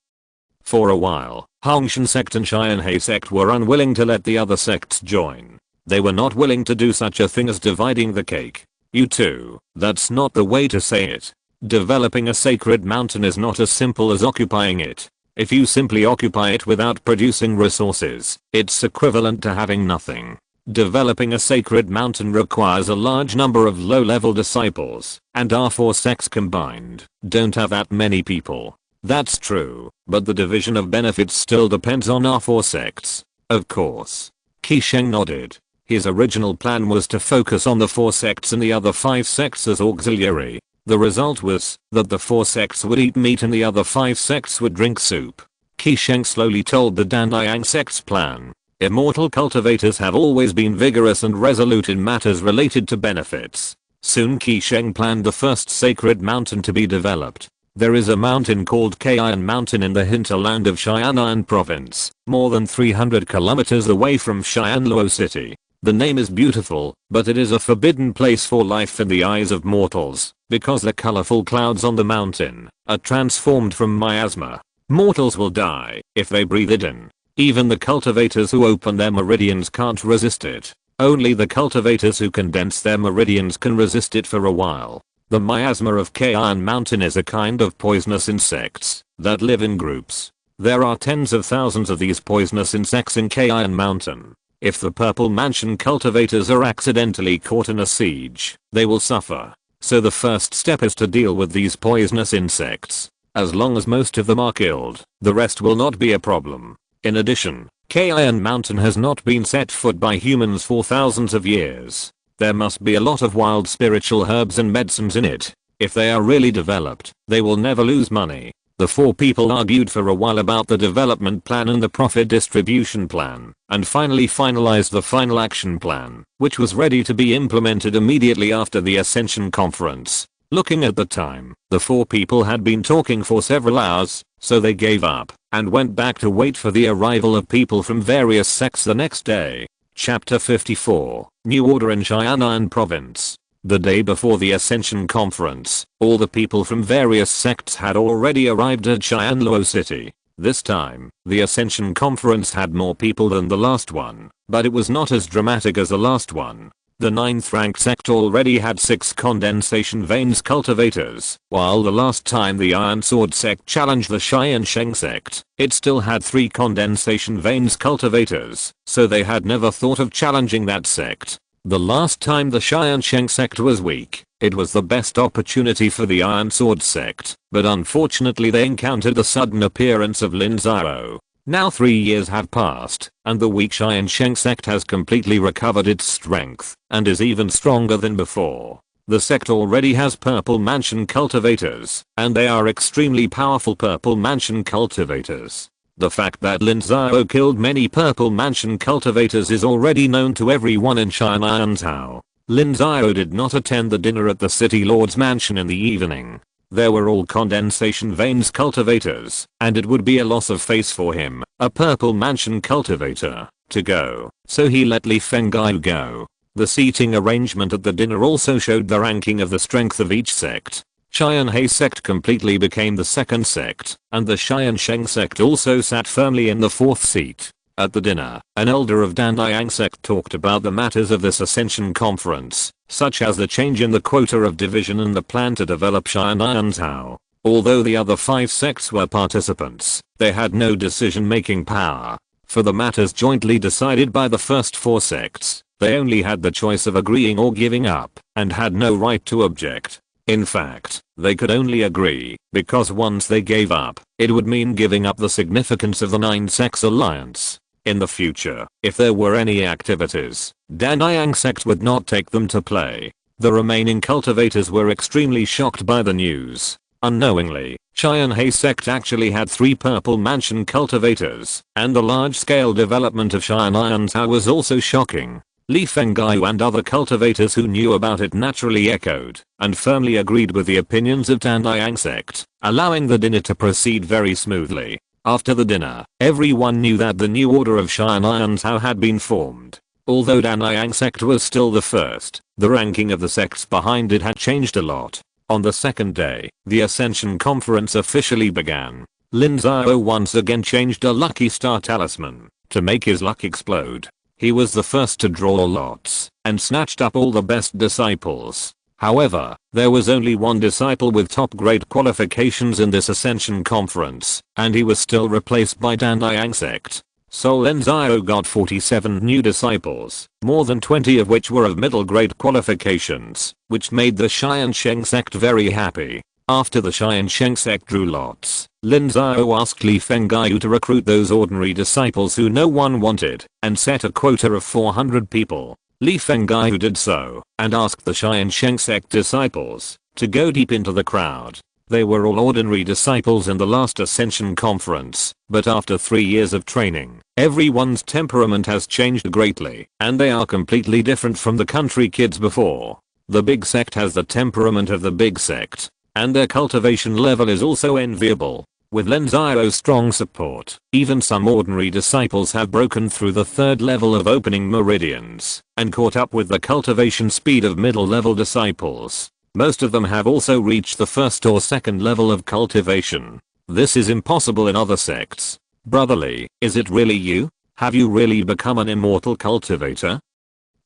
[SPEAKER 1] For a while, Tiansheng Sect and Tiansheng Sect were unwilling to let the other sects join. They were not willing to do such a thing as dividing the cake. You too, that's not the way to say it. Developing a sacred mountain is not as simple as occupying it. If you simply occupy it without producing resources, it's equivalent to having nothing. Developing a sacred mountain requires a large number of low-level disciples, and our 4 sects combined don't have that many people. That's true, but the division of benefits still depends on our 4 sects. Of course. Qisheng nodded. His original plan was to focus on the 4 sects and the other 5 sects as auxiliary. The result was that the 4 sects would eat meat and the other 5 sects would drink soup. Qisheng slowly told the Danliang sect's plan. Immortal cultivators have always been vigorous and resolute in matters related to benefits. Soon Qisheng planned the first sacred mountain to be developed. There is a mountain called Kayan Mountain in the hinterland of Xianan province, more than 300 kilometers away from Xianluo city. The name is beautiful, but it is a forbidden place for life in the eyes of mortals, because the colorful clouds on the mountain are transformed from miasma. Mortals will die if they breathe it in. Even the cultivators who open their meridians can't resist it. Only the cultivators who condense their meridians can resist it for a while. The miasma of Kayan Mountain is a kind of poisonous insects that live in groups. There are tens of thousands of these poisonous insects in Kayan Mountain. If the Purple Mansion cultivators are accidentally caught in a siege, they will suffer. So the first step is to deal with these poisonous insects. As long as most of them are killed, the rest will not be a problem. In addition, Kayan Mountain has not been set foot by humans for thousands of years. There must be a lot of wild spiritual herbs and medicines in it. If they are really developed, they will never lose money. The 4 people argued for a while about the development plan and the profit distribution plan, and finally finalized the final action plan, which was ready to be implemented immediately after the Ascension Conference. Looking at the time, the 4 people had been talking for several hours, so they gave up, and went back to wait for the arrival of people from various sects the next day. Chapter 54, New Order in Xianan Province. The day before the Ascension Conference, all the people from various sects had already arrived at Xianluo City. This time, the Ascension Conference had more people than the last one, but it was not as dramatic as the last one. The 9th rank sect already had 6 condensation veins cultivators, while the last time the Iron Sword sect challenged the Tiansheng Sect, it still had 3 condensation veins cultivators, so they had never thought of challenging that sect. The last time the Tiansheng Sect was weak, it was the best opportunity for the Iron Sword sect, but unfortunately they encountered the sudden appearance of Lin Xiao. Now 3 years have passed, and the weak Tiansheng Sect has completely recovered its strength, and is even stronger than before. The sect already has Purple Mansion cultivators, and they are extremely powerful Purple Mansion cultivators. The fact that Lin Xiao killed many Purple Mansion cultivators is already known to everyone in Xiananzhou. Lin Xiao did not attend the dinner at the City Lord's mansion in the evening. There were all condensation veins cultivators, and it would be a loss of face for him, a Purple Mansion cultivator, to go, so he let Li Fenggai go. The seating arrangement at the dinner also showed the ranking of the strength of each sect. Tianhe Sect completely became the 2nd sect, and the Tiansheng Sect also sat firmly in the 4th seat. At the dinner, an elder of Danliang Sect talked about the matters of this Ascension Conference, such as the change in the quota of division and the plan to develop Xiananzhou. Although the other 5 sects were participants, they had no decision-making power. For the matters jointly decided by the first 4 sects, they only had the choice of agreeing or giving up, and had no right to object. In fact, they could only agree, because once they gave up, it would mean giving up the significance of the 9 sects alliance. In the future, if there were any activities, Danliang Sect would not take them to play. The remaining cultivators were extremely shocked by the news. Unknowingly, Tianhe Sect actually had 3 Purple Mansion cultivators, and the large-scale development of Xiananzhou was also shocking. Li Fenggai and other cultivators who knew about it naturally echoed and firmly agreed with the opinions of Danliang Sect, allowing the dinner to proceed very smoothly. After the dinner, everyone knew that the new order of Xiananzhou had been formed. Although Danliang Sect was still the first, the ranking of the sects behind it had changed a lot. On the 2nd day, the Ascension Conference officially began. Lin Xiao once again changed a lucky star talisman to make his luck explode. He was the first to draw lots, and snatched up all the best disciples. However, there was only one disciple with top grade qualifications in this Ascension Conference, and he was still replaced by Danliang Sect. So Lin Xiao got 47 new disciples, more than 20 of which were of middle grade qualifications, which made the Tiansheng Sect very happy. After the Tiansheng Sect drew lots, Lin Xiao asked Li Fengyu to recruit those ordinary disciples who no one wanted and set a quota of 400 people. Li Fengyu did so and asked the Tiansheng Sect disciples to go deep into the crowd. They were all ordinary disciples in the last Ascension conference, but after 3 years of training, everyone's temperament has changed greatly, and they are completely different from the country kids before. The big sect has the temperament of the big sect, and their cultivation level is also enviable. With Lin Xiao's strong support, even some ordinary disciples have broken through the 3rd level of opening meridians and caught up with the cultivation speed of middle level disciples. Most of them have also reached the 1st or 2nd level of cultivation. This is impossible in other sects. Brotherly, is it really you? Have you really become an immortal cultivator?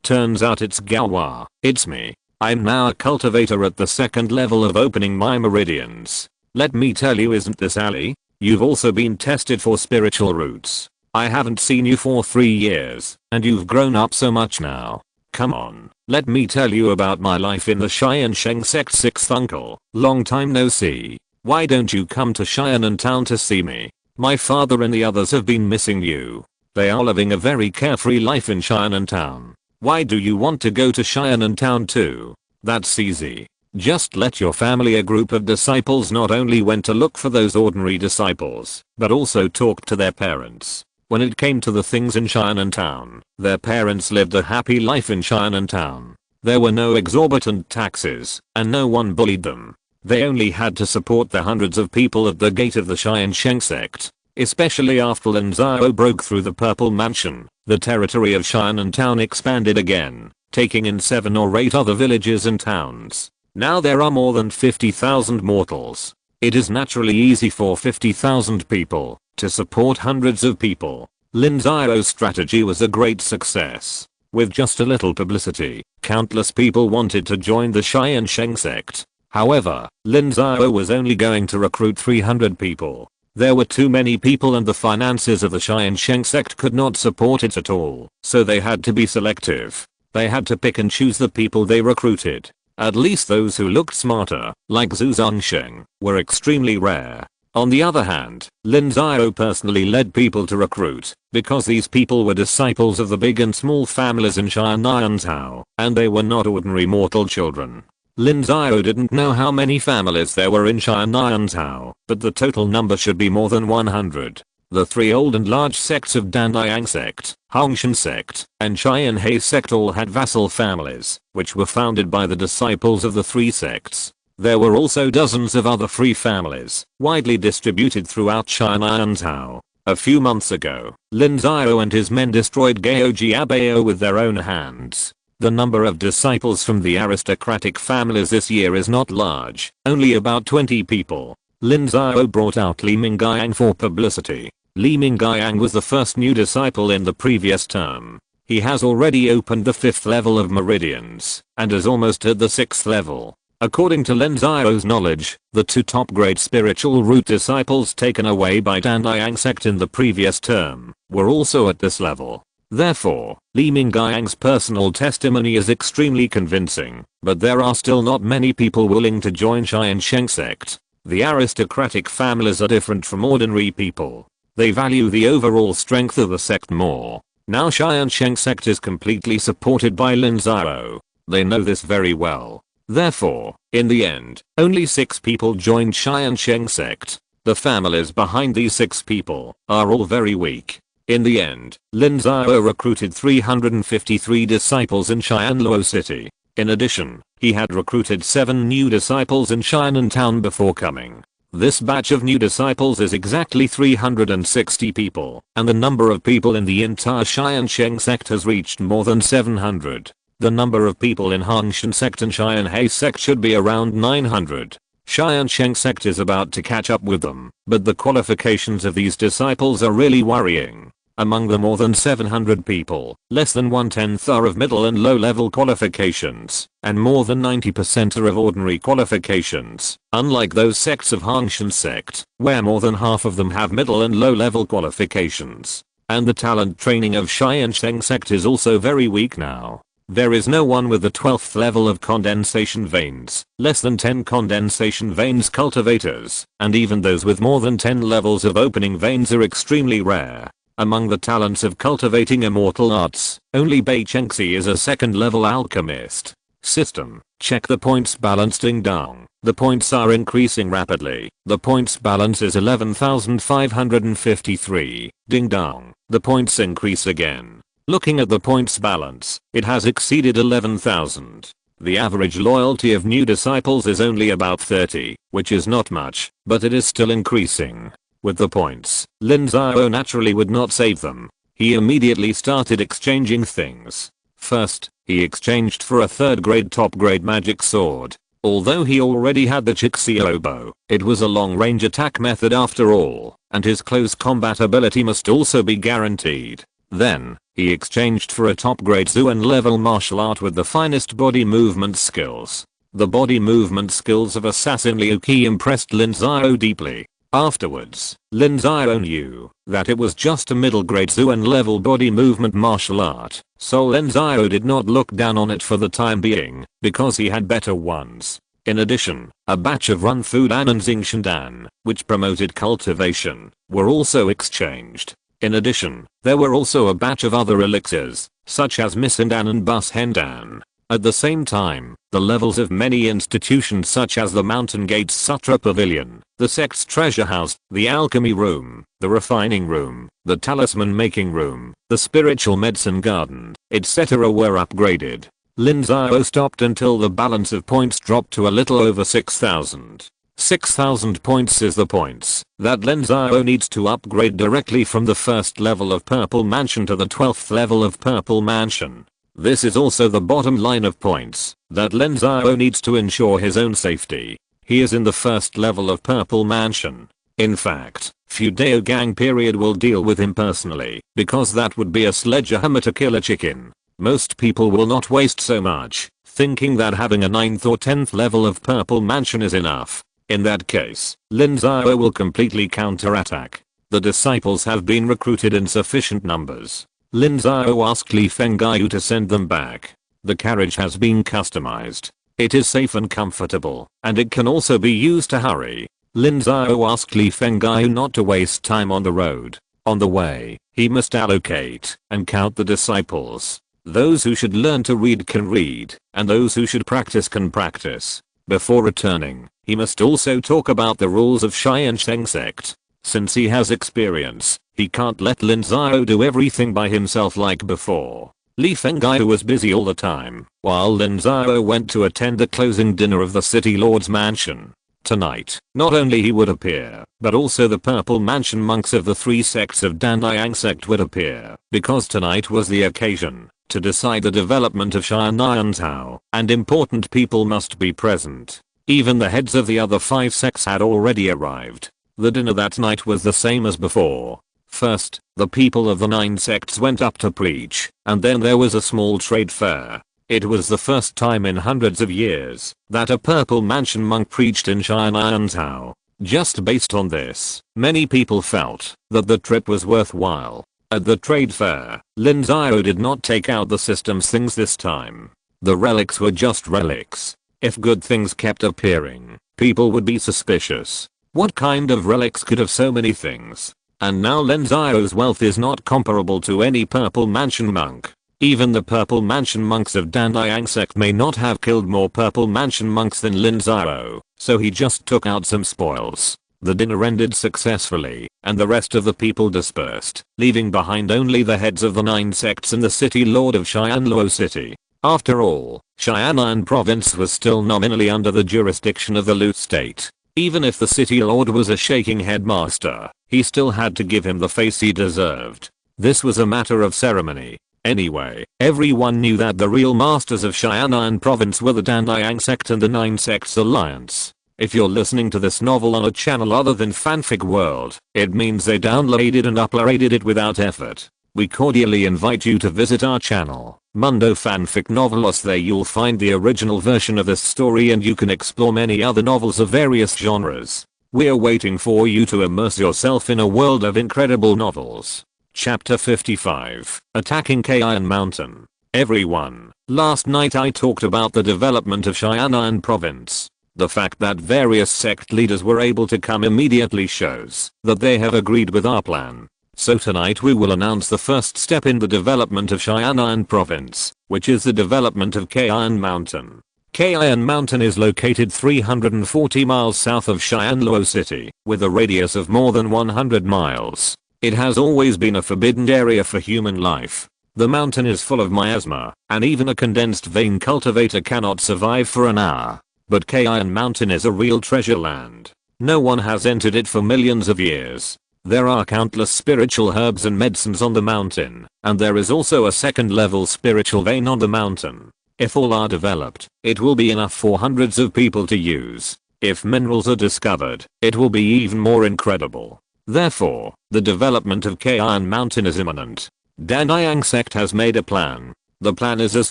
[SPEAKER 1] Turns out it's Gaohua, it's me. I'm now a cultivator at the 2nd level of opening my meridians. Let me tell you, isn't this Ali? You've also been tested for spiritual roots. I haven't seen you for 3 years, and you've grown up so much now. Come on, let me tell you about my life in the Tiansheng Sect. 6th uncle, long time no see. Why don't you come to Xianan town to see me? My father and the others have been missing you. They are living a very carefree life in Xianan town. Why do you want to go to Xianan town too? That's easy. Just let your family. A group of disciples not only went to look for those ordinary disciples, but also talked to their parents. When it came to the things in Xianan town, their parents lived a happy life in Xianan town. There were no exorbitant taxes, and no one bullied them. They only had to support the hundreds of people at the gate of the Tiansheng Sect. Especially after Lin Xiao broke through the Purple Mansion, the territory of Xianan town expanded again, taking in 7 or 8 other villages and towns. Now there are more than 50,000 mortals. It is naturally easy for 50,000 people to support hundreds of people. Lin Xiao's strategy was a great success. With just a little publicity, countless people wanted to join the Tiansheng Sect. However, Lin Xiao was only going to recruit 300 people. There were too many people and the finances of the Tiansheng Sect could not support it at all, so they had to be selective. They had to pick and choose the people they recruited. At least those who looked smarter, like Zhu Zongsheng, were extremely rare. On the other hand, Lin Xiao personally led people to recruit, because these people were disciples of the big and small families in Tiansheng, and they were not ordinary mortal children. Lin Xiao didn't know how many families there were in Tiansheng, but the total number should be more than 100. The 3 old and large sects of Tiansheng Sect, Hongshan Sect, and Tianhe Sect all had vassal families, which were founded by the disciples of the 3 sects. There were also dozens of other free families, widely distributed throughout Tiansheng. A few months ago, Lin Xiao and his men destroyed Gaojiabao with their own hands. The number of disciples from the aristocratic families this year is not large, only about 20 people. Lin Xiao brought out Li Mingyang for publicity. Li Mingyang was the first new disciple in the previous term. He has already opened the 5th level of meridians, and is almost at the 6th level. According to Lin Xiao's knowledge, the 2 top grade spiritual root disciples taken away by Tiansheng Sect in the previous term were also at this level. Therefore, Li Mingyang's personal testimony is extremely convincing, but there are still not many people willing to join Tiansheng Sect. The aristocratic families are different from ordinary people. They value the overall strength of the sect more. Now Tiansheng Sect is completely supported by Lin Xiao. They know this very well. Therefore, in the end, only 6 people joined Tiansheng Sect. The families behind these 6 people are all very weak. In the end, Lin Xiao recruited 353 disciples in Qianluo City. In addition, he had recruited 7 new disciples in Xianan town before coming. This batch of new disciples is exactly 360 people, and the number of people in the entire Tiansheng Sect has reached more than 700. The number of people in Hongshan Sect and Tianhe Sect should be around 900. Tiansheng Sect is about to catch up with them, but the qualifications of these disciples are really worrying. Among the more than 700 people, less than 1/10 are of middle and low level qualifications, and more than 90% are of ordinary qualifications, unlike those sects of Hongshan Sect, where more than half of them have middle and low level qualifications. And the talent training of Tiansheng Sect is also very weak now. There is no one with the 12th level of condensation veins, less than 10 condensation veins cultivators, and even those with more than 10 levels of opening veins are extremely rare. Among the talents of cultivating immortal arts, only Bei Chengxi is a 2nd level alchemist. System. Check the points balance. Ding dong. The points are increasing rapidly. The points balance is 11,553. Ding dong. The points increase again. Looking at the points balance, it has exceeded 11,000. The average loyalty of new disciples is only about 30, which is not much, but it is still increasing. With the points, Lin Xiao naturally would not save them. He immediately started exchanging things. First, he exchanged for a 3rd grade top grade magic sword. Although he already had the Chixio bow, it was a long range attack method after all, and his close combat ability must also be guaranteed. Then, he exchanged for a top grade Zuan level martial art with the finest body movement skills. The body movement skills of Assassin Liu Qi impressed Lin Xiao deeply. Afterwards, Lin Xiao knew that it was just a middle grade Zuan level body movement martial art, so Lin Xiao did not look down on it for the time being, because he had better ones. In addition, a batch of Run Fudan and Xing which promoted cultivation, were also exchanged. In addition, there were also a batch of other elixirs, such as Misindan and Bus Hendan. At the same time, the levels of many institutions such as the Mountain Gates Sutra Pavilion, the sect's treasure house, the alchemy room, the refining room, the talisman making room, the spiritual medicine garden, etc. were upgraded. Lin Xiao stopped until the balance of points dropped to a little over 6,000. 6,000 points is the points that Lin Xiao needs to upgrade directly from the 1st level of Purple Mansion to the 12th level of Purple Mansion. This is also the bottom line of points that Lin Xiao needs to ensure his own safety. He is in the 1st level of Purple Mansion. In fact, Fudeo Gang period will deal with him personally, because that would be a sledgehammer to kill a chicken. Most people will not waste so much, thinking that having a 9th or 10th level of Purple Mansion is enough. In that case, Lin Xiao will completely counterattack. The disciples have been recruited in sufficient numbers. Lin Xiao asked Li Fengyu to send them back. The carriage has been customized. It is safe and comfortable, and it can also be used to hurry. Lin Xiao asked Li Fengyu not to waste time on the road. On the way, he must allocate and count the disciples. Those who should learn to read can read, and those who should practice can practice. Before returning, he must also talk about the rules of Tiansheng Sect. Since he has experience, he can't let Lin Xiao do everything by himself like before. Li Fengyu was busy all the time, while Lin Xiao went to attend the closing dinner of the City Lord's mansion. Tonight, not only he would appear, but also the Purple Mansion monks of the 3 sects of Tiansheng Sect would appear, because tonight was the occasion to decide the development of Xian'an, and important people must be present. Even the heads of the other 5 sects had already arrived. The dinner that night was the same as before. First, the people of the 9 sects went up to preach, and then there was a small trade fair. It was the first time in hundreds of years that a Purple Mansion monk preached in Xian'an. Just based on this, many people felt that the trip was worthwhile. At the trade fair, Lin Xiao did not take out the system's things this time. The relics were just relics. If good things kept appearing, people would be suspicious. What kind of relics could have so many things? And now Lin Xiao's wealth is not comparable to any Purple Mansion monk. Even the Purple Mansion monks of Tiansheng Sect may not have killed more Purple Mansion monks than Lin Xiao, so he just took out some spoils. The dinner ended successfully, and the rest of the people dispersed, leaving behind only the heads of the 9 sects and the city lord of Xianluo City. After all, Xianan province was still nominally under the jurisdiction of the Lu state. Even if the city lord was a shaking headmaster, he still had to give him the face he deserved. This was a matter of ceremony. Anyway, everyone knew that the real masters of Xianan province were the Tiansheng Sect and the 9 Sects Alliance. If you're listening to this novel on a channel other than Fanfic World, it means they downloaded and uploaded it without effort. We cordially invite you to visit our channel, Mundo Fanfic Novelos. There you'll find the original version of this story and you can explore many other novels of various genres. We're waiting for you to immerse yourself in a world of incredible novels. Chapter 55, Attacking Kayan Mountain. Everyone, Last night I talked about the development of Xianan province. The fact that various sect leaders were able to come immediately shows that they have agreed with our plan. So tonight we will announce the first step in the development of Xianan province, which is the development of Qian Mountain. Qian Mountain is located 340 miles south of Xianluo City, with a radius of more than 100 miles. It has always been a forbidden area for human life. The mountain is full of miasma, and even a condensed vein cultivator cannot survive for an hour. But Qian Mountain is a real treasure land. No one has entered it for millions of years. There are countless spiritual herbs and medicines on the mountain, and there is also a second level spiritual vein on the mountain. If all are developed, it will be enough for hundreds of people to use. If minerals are discovered, it will be even more incredible. Therefore, the development of Qian Mountain is imminent. Tiansheng Sect has made a plan. The plan is as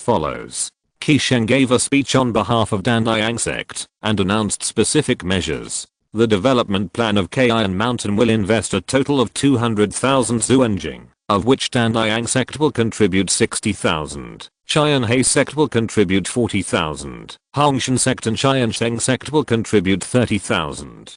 [SPEAKER 1] follows. Qisheng gave a speech on behalf of Tiansheng Sect and announced specific measures. The development plan of Qian Mountain will invest a total of 200,000 Zuanjing, of which Tiansheng Sect will contribute 60,000, Tianhe Sect will contribute 40,000, Hongshan Sect and Tiansheng Sect will contribute 30,000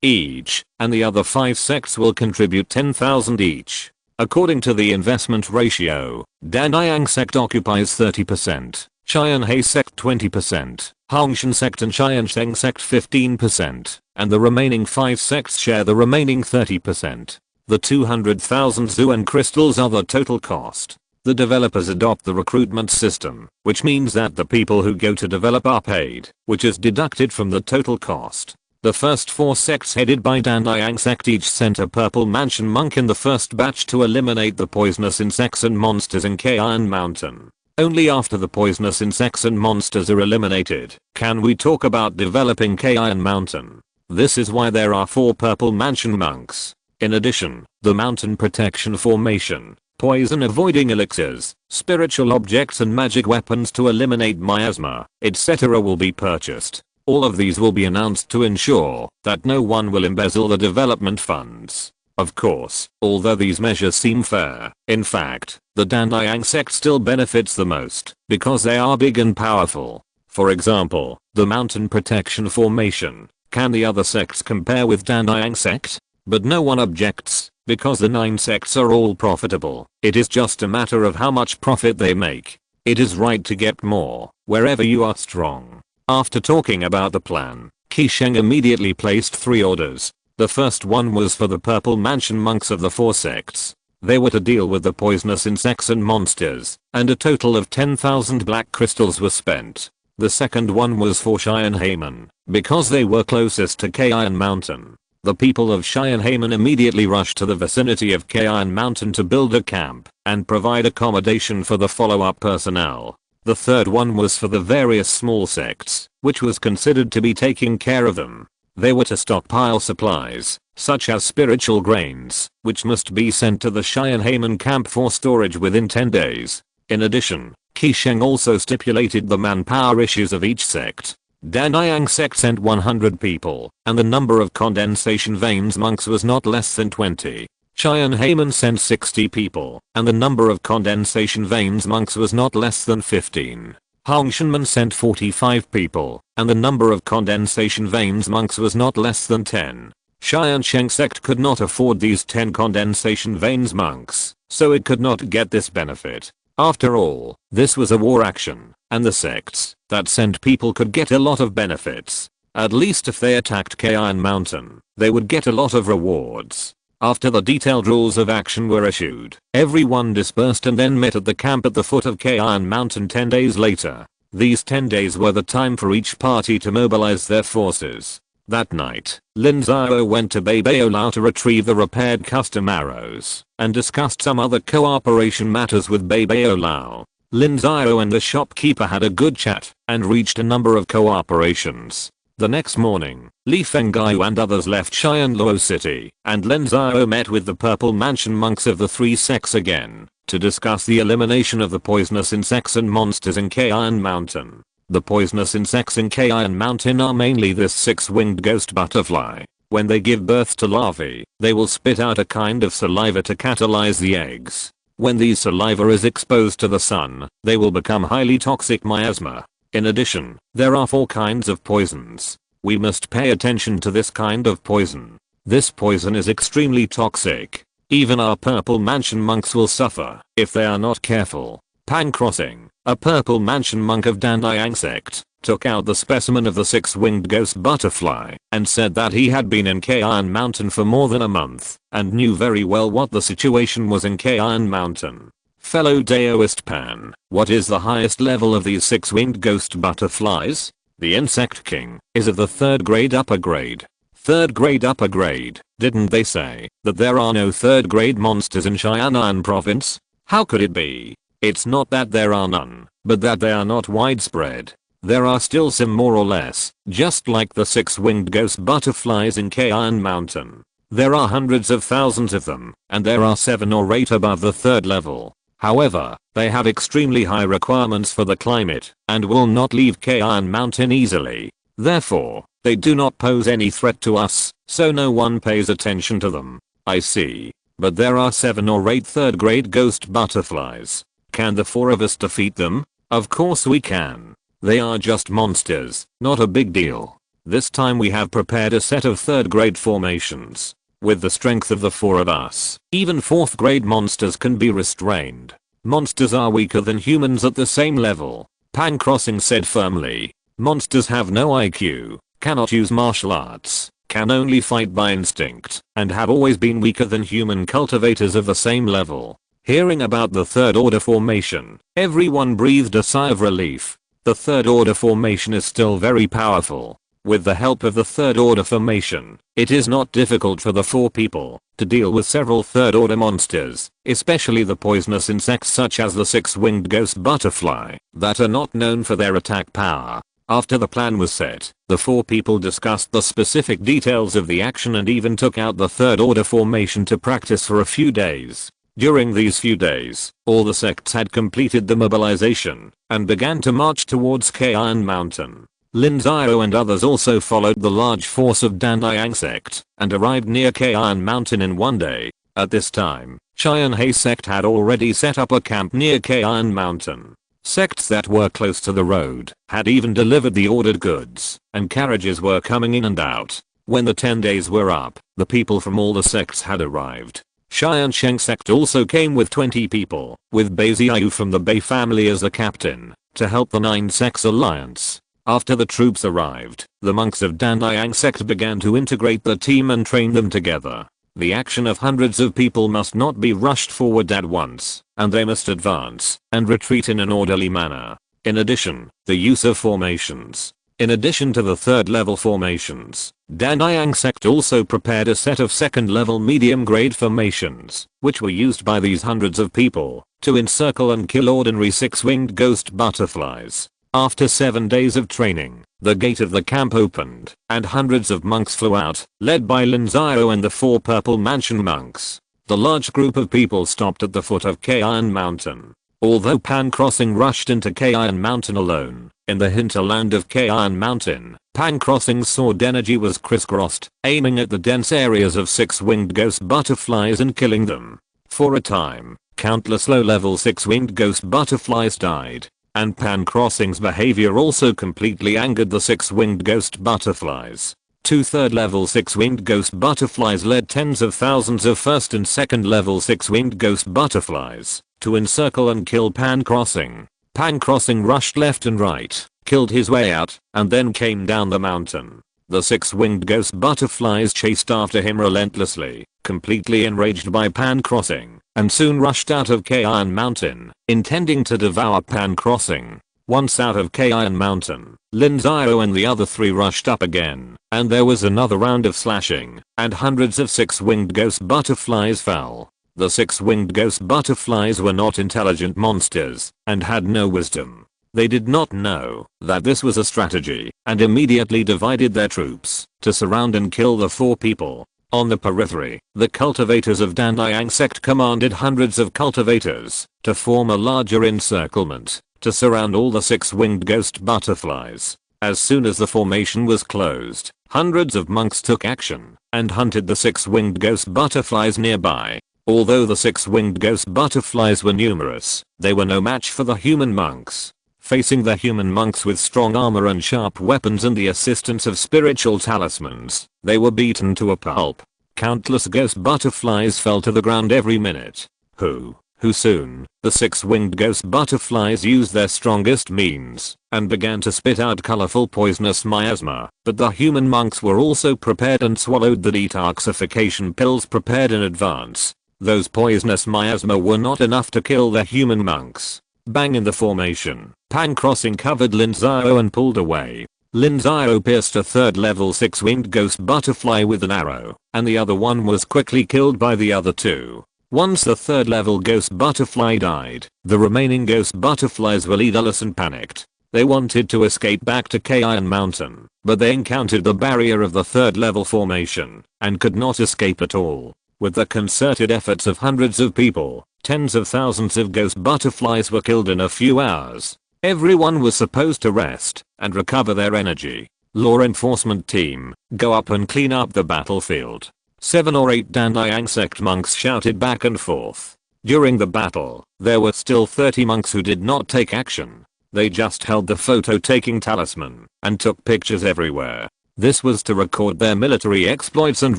[SPEAKER 1] each, and the other 5 sects will contribute 10,000 each. According to the investment ratio, Tiansheng Sect occupies 30%, Tianhe Sect 20%, Hongshan Sect and Tiansheng Sect 15%, and the remaining 5 sects share the remaining 30%. The 200,000 Zuan crystals are the total cost. The developers adopt the recruitment system, which means that the people who go to develop are paid, which is deducted from the total cost. The first 4 sects headed by Tiansheng Sect each sent a purple mansion monk in the first batch to eliminate the poisonous insects and monsters in Qian Mountain. Only after the poisonous insects and monsters are eliminated can we talk about developing Qian Mountain. This is why there are 4 purple mansion monks. In addition, the mountain protection formation, poison avoiding elixirs, spiritual objects and magic weapons to eliminate miasma, etc. will be purchased. All of these will be announced to ensure that no one will embezzle the development funds. Of course, although these measures seem fair, in fact, the Tiansheng Sect still benefits the most because they are big and powerful. For example, the mountain protection formation. Can the other sects compare with Tiansheng Sect? But no one objects, because the 9 sects are all profitable. It is just a matter of how much profit they make. It is right to get more, wherever you are strong. After talking about the plan, Qisheng immediately placed 3 orders. The first one was for the purple mansion monks of the 4 sects. They were to deal with the poisonous insects and monsters, and a total of 10,000 black crystals were spent. The second one was for Xianhamen, because they were closest to Qian Mountain. The people of Xianhamen immediately rushed to the vicinity of Qian Mountain to build a camp and provide accommodation for the follow-up personnel. The third one was for the various small sects, which was considered to be taking care of them. They were to stockpile supplies, such as spiritual grains, which must be sent to the Xianhamen camp for storage within 10 days. In addition, Qisheng also stipulated the manpower issues of each sect. Tiansheng Sect sent 100 people, and the number of condensation veins monks was not less than 20. Xianhamen sent 60 people, and the number of condensation veins monks was not less than 15. Hongshanmen sent 45 people, and the number of condensation veins monks was not less than 10. Tiansheng Sect could not afford these 10 condensation veins monks, so it could not get this benefit. After all, this was a war action, and the sects that sent people could get a lot of benefits. At least if they attacked Qian Mountain, they would get a lot of rewards. After the detailed rules of action were issued, everyone dispersed and then met at the camp at the foot of Qian Mountain 10 days later. These 10 days were the time for each party to mobilize their forces. That night, Lin Xiao went to Beibao to retrieve the repaired custom arrows and discussed some other cooperation matters with Beibao. Lin Xiao and the shopkeeper had a good chat and reached a number of cooperations. The next morning, Li Fenggai and others left Xianluo City, and Lin Xiao met with the purple mansion monks of the 3 sects again to discuss the elimination of the poisonous insects and monsters in Qian Mountain. The poisonous insects in Qian Mountain are mainly this 6-winged ghost butterfly. When they give birth to larvae, they will spit out a kind of saliva to catalyze the eggs. When these saliva is exposed to the sun, they will become highly toxic miasma. In addition, there are 4 kinds of poisons. We must pay attention to this kind of poison. This poison is extremely toxic. Even our purple mansion monks will suffer if they are not careful. Pan crossing, a purple mansion monk of Tiansheng Sect, took out the specimen of the 6-winged ghost butterfly and said that he had been in Tiansheng Mountain for more than a month and knew very well what the situation was in Tiansheng Mountain. Fellow Daoist Pan, what is the highest level of these 6-winged ghost butterflies? The insect king is of the 3rd grade upper grade. 3rd grade upper grade, didn't they say that there are no 3rd grade monsters in Xianan province? How could it be? It's not that there are none, but that they are not widespread. There are still some more or less, just like the 6-winged ghost butterflies in Tiansheng Mountain. There are hundreds of thousands of them, and there are 7 or 8 above the 3rd level. However, they have extremely high requirements for the climate and will not leave Tiansheng Mountain easily. Therefore, they do not pose any threat to us, so no one pays attention to them. I see. But there are 7 or 8 3rd grade ghost butterflies. Can the 4 of us defeat them? Of course we can. They are just monsters, not a big deal. This time we have prepared a set of 3rd grade formations. With the strength of the 4 of us, even 4th grade monsters can be restrained. Monsters are weaker than humans at the same level, Pan Crossing said firmly. Monsters have no IQ, cannot use martial arts, can only fight by instinct, and have always been weaker than human cultivators of the same level. Hearing about the 3rd order formation, everyone breathed a sigh of relief. The 3rd order formation is still very powerful. With the help of the 3rd order formation, it is not difficult for the 4 people to deal with several 3rd order monsters, especially the poisonous insects such as the 6-winged ghost butterfly, that are not known for their attack power. After the plan was set, the 4 people discussed the specific details of the action and even took out the 3rd order formation to practice for a few days. During these few days, all the sects had completed the mobilization and began to march towards Tiansheng Mountain. Lin Xiao and others also followed the large force of Tiansheng Sect and arrived near Tiansheng Mountain in one day. At this time, Tiansheng Sect had already set up a camp near Tiansheng Mountain. Sects that were close to the road had even delivered the ordered goods, and carriages were coming in and out. When the 10 days were up, the people from all the sects had arrived. Tiansheng Sect also came with 20 people, with Bai Xiao from the Bai family as the captain, to help the 9 sects alliance. After the troops arrived, the monks of Tiansheng Sect began to integrate the team and train them together. The action of hundreds of people must not be rushed forward at once, and they must advance and retreat in an orderly manner. In addition, the use of formations. In addition to the 3rd level formations, Tiansheng Sect also prepared a set of 2nd level medium grade formations, which were used by these hundreds of people to encircle and kill ordinary 6-winged ghost butterflies. After 7 days of training, the gate of the camp opened, and hundreds of monks flew out, led by Lin Xiao and the 4 purple mansion monks. The large group of people stopped at the foot of Tiansheng Mountain. Although Pan Crossing rushed into Tiansheng Mountain alone, in the hinterland of Tiansheng Mountain, Pan Crossing's sword energy was crisscrossed, aiming at the dense areas of 6-winged ghost butterflies and killing them. For a time, countless low-level 6-winged ghost butterflies died. And Pan Crossing's behavior also completely angered the 6-winged ghost butterflies. 2 3rd level 6-winged ghost butterflies led tens of thousands of 1st and 2nd level 6-winged ghost butterflies to encircle and kill Pan Crossing. Pan Crossing rushed left and right, killed his way out, and then came down the mountain. The 6-winged ghost butterflies chased after him relentlessly, completely enraged by Pan Crossing, and soon rushed out of Tiansheng Mountain, intending to devour Pan Crossing. Once out of Tiansheng Mountain, Lin Xiao and the other 3 rushed up again, and there was another round of slashing, and hundreds of 6-winged ghost butterflies fell. The 6-winged ghost butterflies were not intelligent monsters, and had no wisdom. They did not know that this was a strategy, and immediately divided their troops to surround and kill the 4 people. On the periphery, the cultivators of Tiansheng Sect commanded hundreds of cultivators to form a larger encirclement to surround all the 6-winged ghost butterflies. As soon as the formation was closed, hundreds of monks took action and hunted the 6-winged ghost butterflies nearby. Although the six-winged ghost butterflies were numerous, they were no match for the human monks. Facing the human monks with strong armor and sharp weapons and the assistance of spiritual talismans, they were beaten to a pulp. Countless ghost butterflies fell to the ground every minute. Who soon, the six-winged ghost butterflies used their strongest means and began to spit out colorful poisonous miasma, but the human monks were also prepared and swallowed the detoxification pills prepared in advance. Those poisonous miasma were not enough to kill the human monks. Bang in the formation, Pan Crossing covered Lin Xiao and pulled away. Lin Xiao pierced a third level six-winged ghost butterfly with an arrow, and the other one was quickly killed by the other two. Once the third level ghost butterfly died, the remaining ghost butterflies were leaderless and panicked. They wanted to escape back to Iron Mountain, but they encountered the barrier of the third level formation, and could not escape at all. With the concerted efforts of hundreds of people, tens of thousands of ghost butterflies were killed in a few hours. Everyone was supposed to rest and recover their energy. Law enforcement team, go up and clean up the battlefield. 7 or 8 Tiansheng Sect monks shouted back and forth. During the battle, there were still 30 monks who did not take action. They just held the photo-taking talisman and took pictures everywhere. This was to record their military exploits and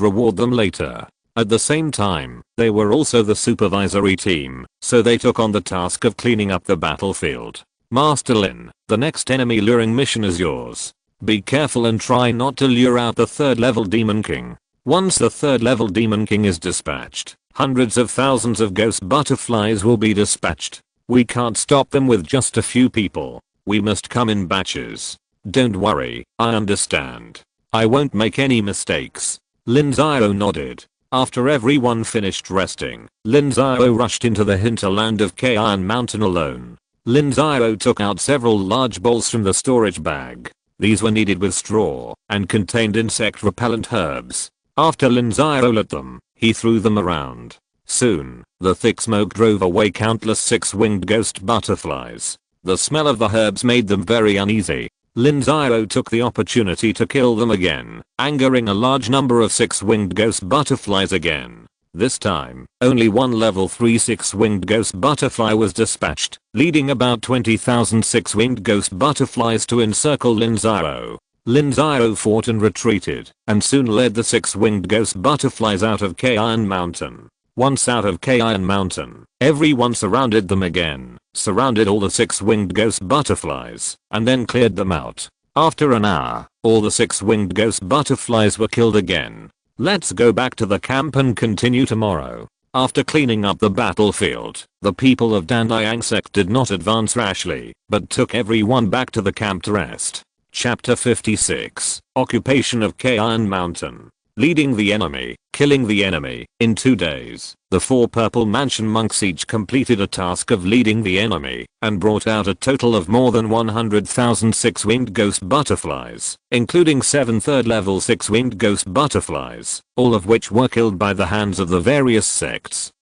[SPEAKER 1] reward them later. At the same time, they were also the supervisory team, so they took on the task of cleaning up the battlefield. Master Lin, the next enemy luring mission is yours. Be careful and try not to lure out the third level Demon King. Once the third level Demon King is dispatched, hundreds of thousands of ghost butterflies will be dispatched. We can't stop them with just a few people. We must come in batches. Don't worry, I understand. I won't make any mistakes. Lin Xiao nodded. After everyone finished resting, Lin Xiao rushed into the hinterland of Iron Mountain alone. Lin Xiao took out several large bowls from the storage bag. These were kneaded with straw and contained insect repellent herbs. After Lin Xiao lit them, he threw them around. Soon, the thick smoke drove away countless six-winged ghost butterflies. The smell of the herbs made them very uneasy. Lin Xiao took the opportunity to kill them again, angering a large number of six-winged ghost butterflies again. This time, only one level 3 six-winged ghost butterfly was dispatched, leading about 20,000 six-winged ghost butterflies to encircle Lin Xiao. Lin Xiao fought and retreated, and soon led the six-winged ghost butterflies out of Iron Mountain. Once out of Iron Mountain, everyone surrounded them again, surrounded all the six-winged ghost butterflies, and then cleared them out. After an hour, all the six-winged ghost butterflies were killed again. Let's go back to the camp and continue tomorrow. After cleaning up the battlefield, the people of Tiansheng Sect did not advance rashly, but took everyone back to the camp to rest. Chapter 56, Occupation of Iron Mountain. Leading the enemy, killing the enemy. In 2 days, the 4 Purple Mansion monks each completed a task of leading the enemy and brought out a total of more than 100,000 six-winged ghost butterflies, including 7 third-level six-winged ghost butterflies, all of which were killed by the hands of the various sects.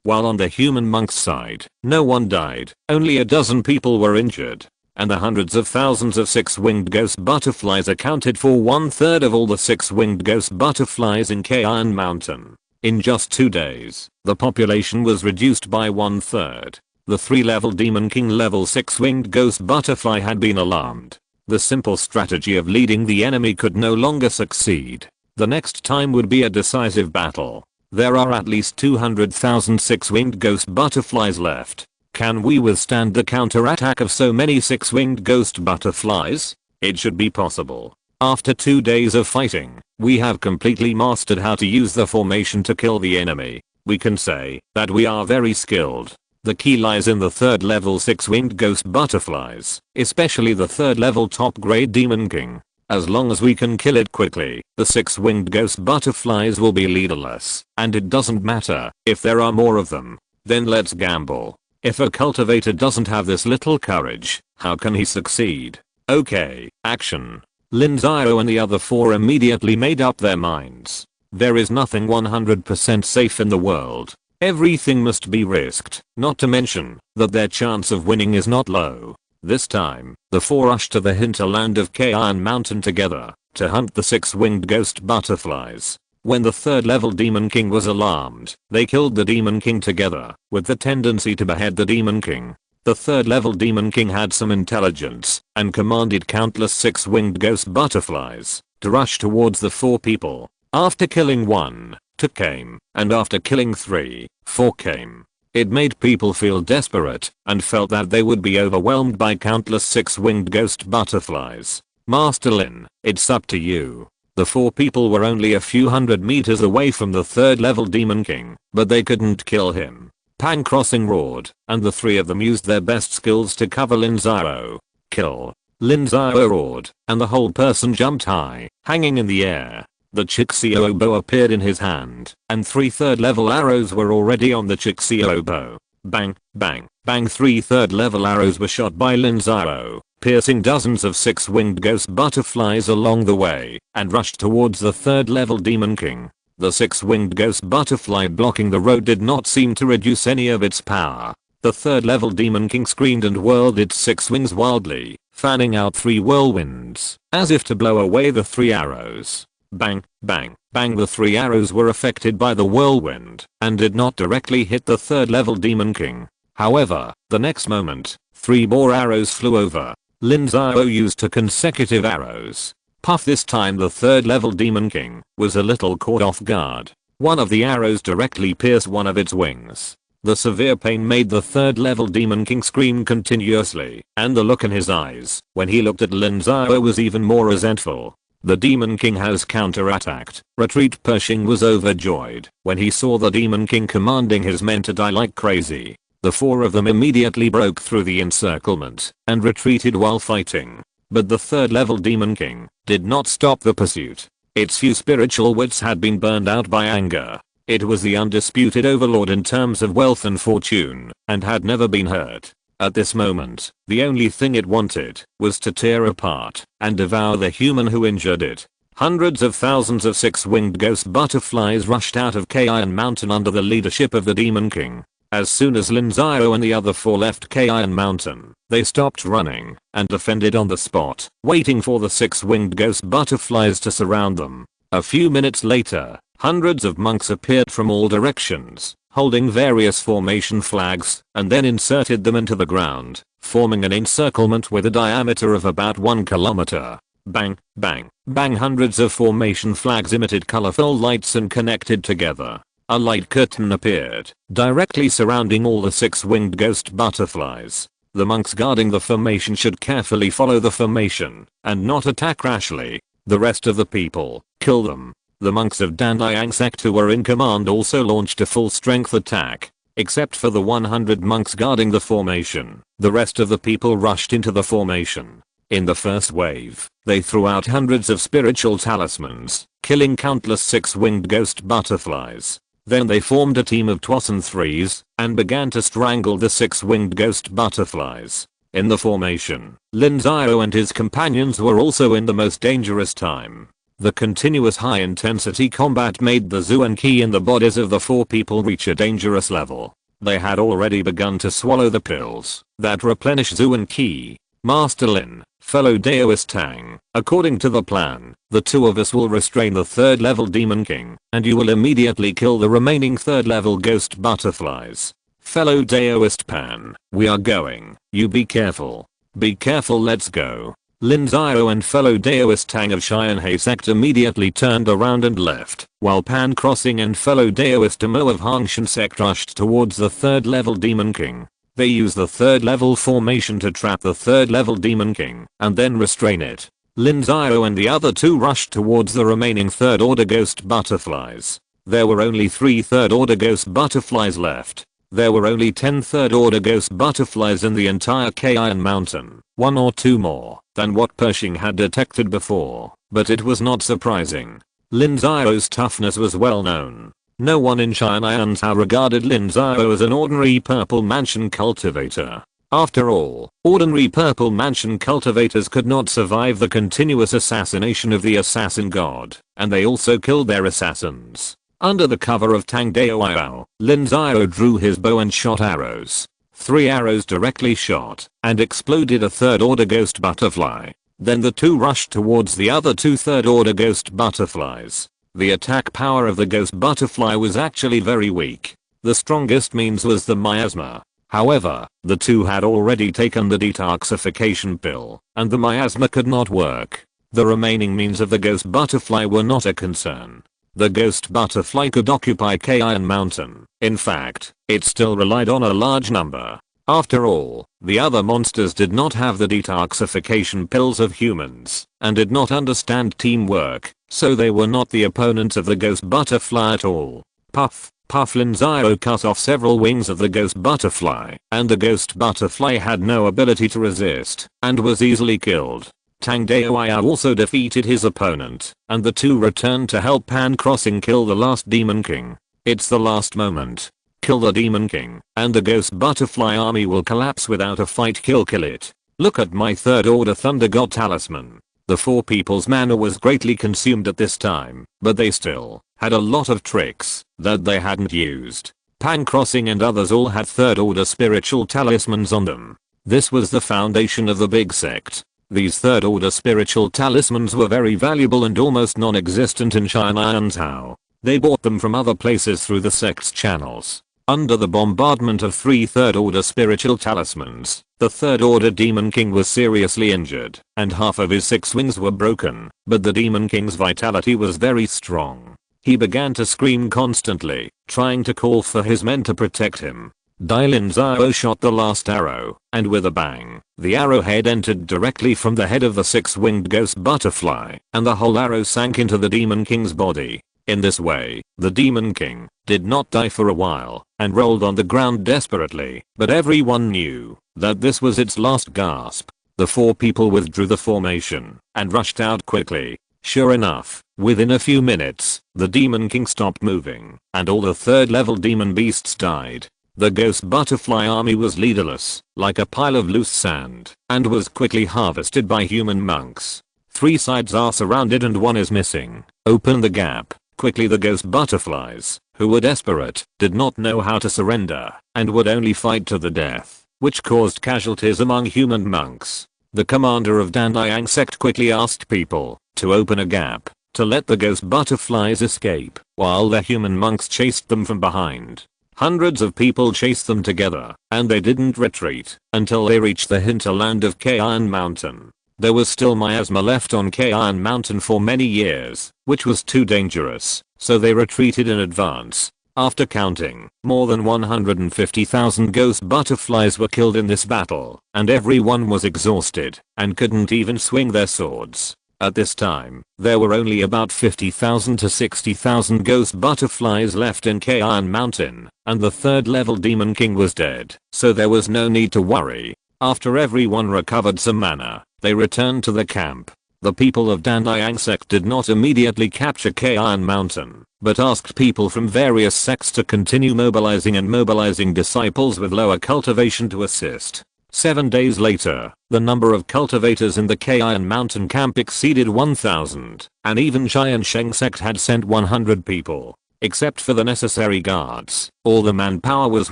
[SPEAKER 1] While on the human monks' side, no one died, only a dozen people were injured. And the hundreds of thousands of six-winged ghost butterflies accounted for 1/3 of all the six-winged ghost butterflies in Iron Mountain. In just 2 days, the population was reduced by 1/3. The 3-level Demon King level 6-winged ghost butterfly had been alarmed. The simple strategy of leading the enemy could no longer succeed. The next time would be a decisive battle. There are at least 200,000 six-winged ghost butterflies left. Can we withstand the counterattack of so many six-winged ghost butterflies? It should be possible. After 2 days of fighting, we have completely mastered how to use the formation to kill the enemy. We can say that we are very skilled. The key lies in the 3rd level six-winged ghost butterflies, especially the 3rd level top grade Demon King. As long as we can kill it quickly, the six-winged ghost butterflies will be leaderless, and it doesn't matter if there are more of them. Then let's gamble. If a cultivator doesn't have this little courage, how can he succeed? Okay, action. Lin Xiao and the other 4 immediately made up their minds. There is nothing 100% safe in the world. Everything must be risked, not to mention that their chance of winning is not low. This time, the 4 rushed to the hinterland of Iron Mountain together to hunt the 6-winged ghost butterflies. When the third level Demon King was alarmed, they killed the Demon King together, with the tendency to behead the Demon King. The third level Demon King had some intelligence, and commanded countless six-winged ghost butterflies to rush towards the 4 people. After killing 1, 2 came, and after killing 3, 4 came. It made people feel desperate, and felt that they would be overwhelmed by countless six-winged ghost butterflies. Master Lin, it's up to you. The 4 people were only a few hundred meters away from the third level Demon King, but they couldn't kill him. Pan Crossing roared, and the 3 of them used their best skills to cover Lin Xiao. Kill. Lin Xiao roared, and the whole person jumped high, hanging in the air. The Chixiao bow appeared in his hand, and 3 third level arrows were already on the Chixiao bow. Bang, bang, bang. 3 third level arrows were shot by Lin Xiao, piercing dozens of six-winged ghost butterflies along the way, and rushed towards the third level Demon King. The six-winged ghost butterfly blocking the road did not seem to reduce any of its power. The third level Demon King screamed and whirled its 6 wings wildly, fanning out 3 whirlwinds, as if to blow away the 3 arrows. Bang, bang, bang. The 3 arrows were affected by the whirlwind, and did not directly hit the third level Demon King. However, the next moment, 3 more arrows flew over. Lin Xiao used 2 consecutive arrows. Puff. This time the third level Demon King was a little caught off guard. One of the arrows directly pierced one of its wings. The severe pain made the third level Demon King scream continuously, and the look in his eyes when he looked at Lin Xiao was even more resentful. The Demon King has counterattacked. Retreat. Pershing was overjoyed when he saw the Demon King commanding his men to die like crazy. The 4 of them immediately broke through the encirclement and retreated while fighting. But the third level Demon King did not stop the pursuit. Its few spiritual wits had been burned out by anger. It was the undisputed overlord in terms of wealth and fortune, and had never been hurt. At this moment, the only thing it wanted was to tear apart and devour the human who injured it. Hundreds of thousands of 6-winged ghost butterflies rushed out of Kian Mountain under the leadership of the Demon King. As soon as Lin Xiao and the other 4 left Kian Mountain, they stopped running and defended on the spot, waiting for the 6-winged ghost butterflies to surround them. A few minutes later, hundreds of monks appeared from all directions, holding various formation flags, and then inserted them into the ground, forming an encirclement with a diameter of about 1 kilometer. Bang, bang, bang. Hundreds of formation flags emitted colorful lights and connected together. A light curtain appeared, directly surrounding all the 6-winged ghost butterflies. The monks guarding the formation should carefully follow the formation, and not attack rashly. The rest of the people, kill them. The monks of Tiansheng Sect who were in command also launched a full-strength attack. Except for the 100 monks guarding the formation, the rest of the people rushed into the formation. In the first wave, they threw out hundreds of spiritual talismans, killing countless 6-winged ghost butterflies. Then they formed a team of 2s and 3s, and began to strangle the 6-winged ghost butterflies. In the formation, Lin Xiao and his companions were also in the most dangerous time. The continuous high-intensity combat made the Zuan Qi in the bodies of the 4 people reach a dangerous level. They had already begun to swallow the pills that replenish Zuan Qi. Master Lin, fellow Daoist Tang, according to the plan, the 2 of us will restrain the third level Demon King, and you will immediately kill the remaining third level ghost butterflies. Fellow Daoist Pan, we are going. You be careful. Be careful. Let's go. Lin Xiao and fellow Daoist Tang of Tiansheng Sect immediately turned around and left, while Pan Crossing and fellow Daoist Amo of Tiansheng Sect rushed towards the third level Demon King. They used the third level formation to trap the third level Demon King, and then restrain it. Lin Xiao and the other 2 rushed towards the remaining third order ghost butterflies. There were only 3 third order ghost butterflies left. There were only 10 third order ghost butterflies in the entire Kian Mountain, 1 or 2 more than what Pershing had detected before, but it was not surprising. Lin Xiao's toughness was well known. No one in Tiansheng regarded Lin Xiao as an ordinary purple mansion cultivator. After all, ordinary purple mansion cultivators could not survive the continuous assassination of the assassin god, and they also killed their assassins. Under the cover of Tang Dao, Lin Xiao drew his bow and shot arrows. 3 arrows directly shot and exploded a third order ghost butterfly. Then the 2 rushed towards the other 2 third order ghost butterflies. The attack power of the ghost butterfly was actually very weak. The strongest means was the miasma. However, the two had already taken the detoxification pill, and the miasma could not work. The remaining means of the ghost butterfly were not a concern. The ghost butterfly could occupy Iron Mountain. In fact, it still relied on a large number. After all, the other monsters did not have the detoxification pills of humans, and did not understand teamwork, so they were not the opponents of the ghost butterfly at all. Puff, puff. Lin Xiao cut off several wings of the ghost butterfly, and the ghost butterfly had no ability to resist, and was easily killed. Tang Daoyao also defeated his opponent, and the two returned to help Pan Crossing kill the last Demon King. It's the last moment. Kill the Demon King, and the ghost butterfly army will collapse without a fight. Kill it. Look at my third order Thunder God talisman. The four people's mana was greatly consumed at this time, but they still had a lot of tricks that they hadn't used. Pan Crossing and others all had third order spiritual talismans on them. This was the foundation of the big sect. These third order spiritual talismans were very valuable and almost non-existent in Tiansheng. They bought them from other places through the sect's channels. Under the bombardment of 3 third order spiritual talismans, the third order Demon King was seriously injured, and half of his 6 wings were broken, but the Demon King's vitality was very strong. He began to scream constantly, trying to call for his men to protect him. Lin Xiao shot the last arrow, and with a bang, the arrowhead entered directly from the head of the 6-winged ghost butterfly, and the whole arrow sank into the Demon King's body. In this way, the Demon King did not die for a while, and rolled on the ground desperately, but everyone knew that this was its last gasp. The 4 people withdrew the formation, and rushed out quickly. Sure enough, within a few minutes, the Demon King stopped moving, and all the 3rd level demon beasts died. The ghost butterfly army was leaderless, like a pile of loose sand, and was quickly harvested by human monks. 3 sides are surrounded and 1 is missing. Open the gap. Quickly. The ghost butterflies, who were desperate, did not know how to surrender, and would only fight to the death, which caused casualties among human monks. The commander of Tiansheng Sect quickly asked people to open a gap, to let the ghost butterflies escape, while the human monks chased them from behind. Hundreds of people chased them together, and they didn't retreat until they reached the hinterland of Iron Mountain. There was still miasma left on Iron Mountain for many years, which was too dangerous, so they retreated in advance. After counting, more than 150,000 ghost butterflies were killed in this battle, and everyone was exhausted, and couldn't even swing their swords. At this time, there were only about 50,000 to 60,000 ghost butterflies left in Iron Mountain, and the 3rd level Demon King was dead, so there was no need to worry. After everyone recovered some mana, they returned to the camp. The people of Tiansheng Sect did not immediately capture Iron Mountain, but asked people from various sects to continue mobilizing disciples with lower cultivation to assist. 7 days later, the number of cultivators in the Iron Mountain camp exceeded 1,000, and even Tiansheng Sect had sent 100 people. Except for the necessary guards, all the manpower was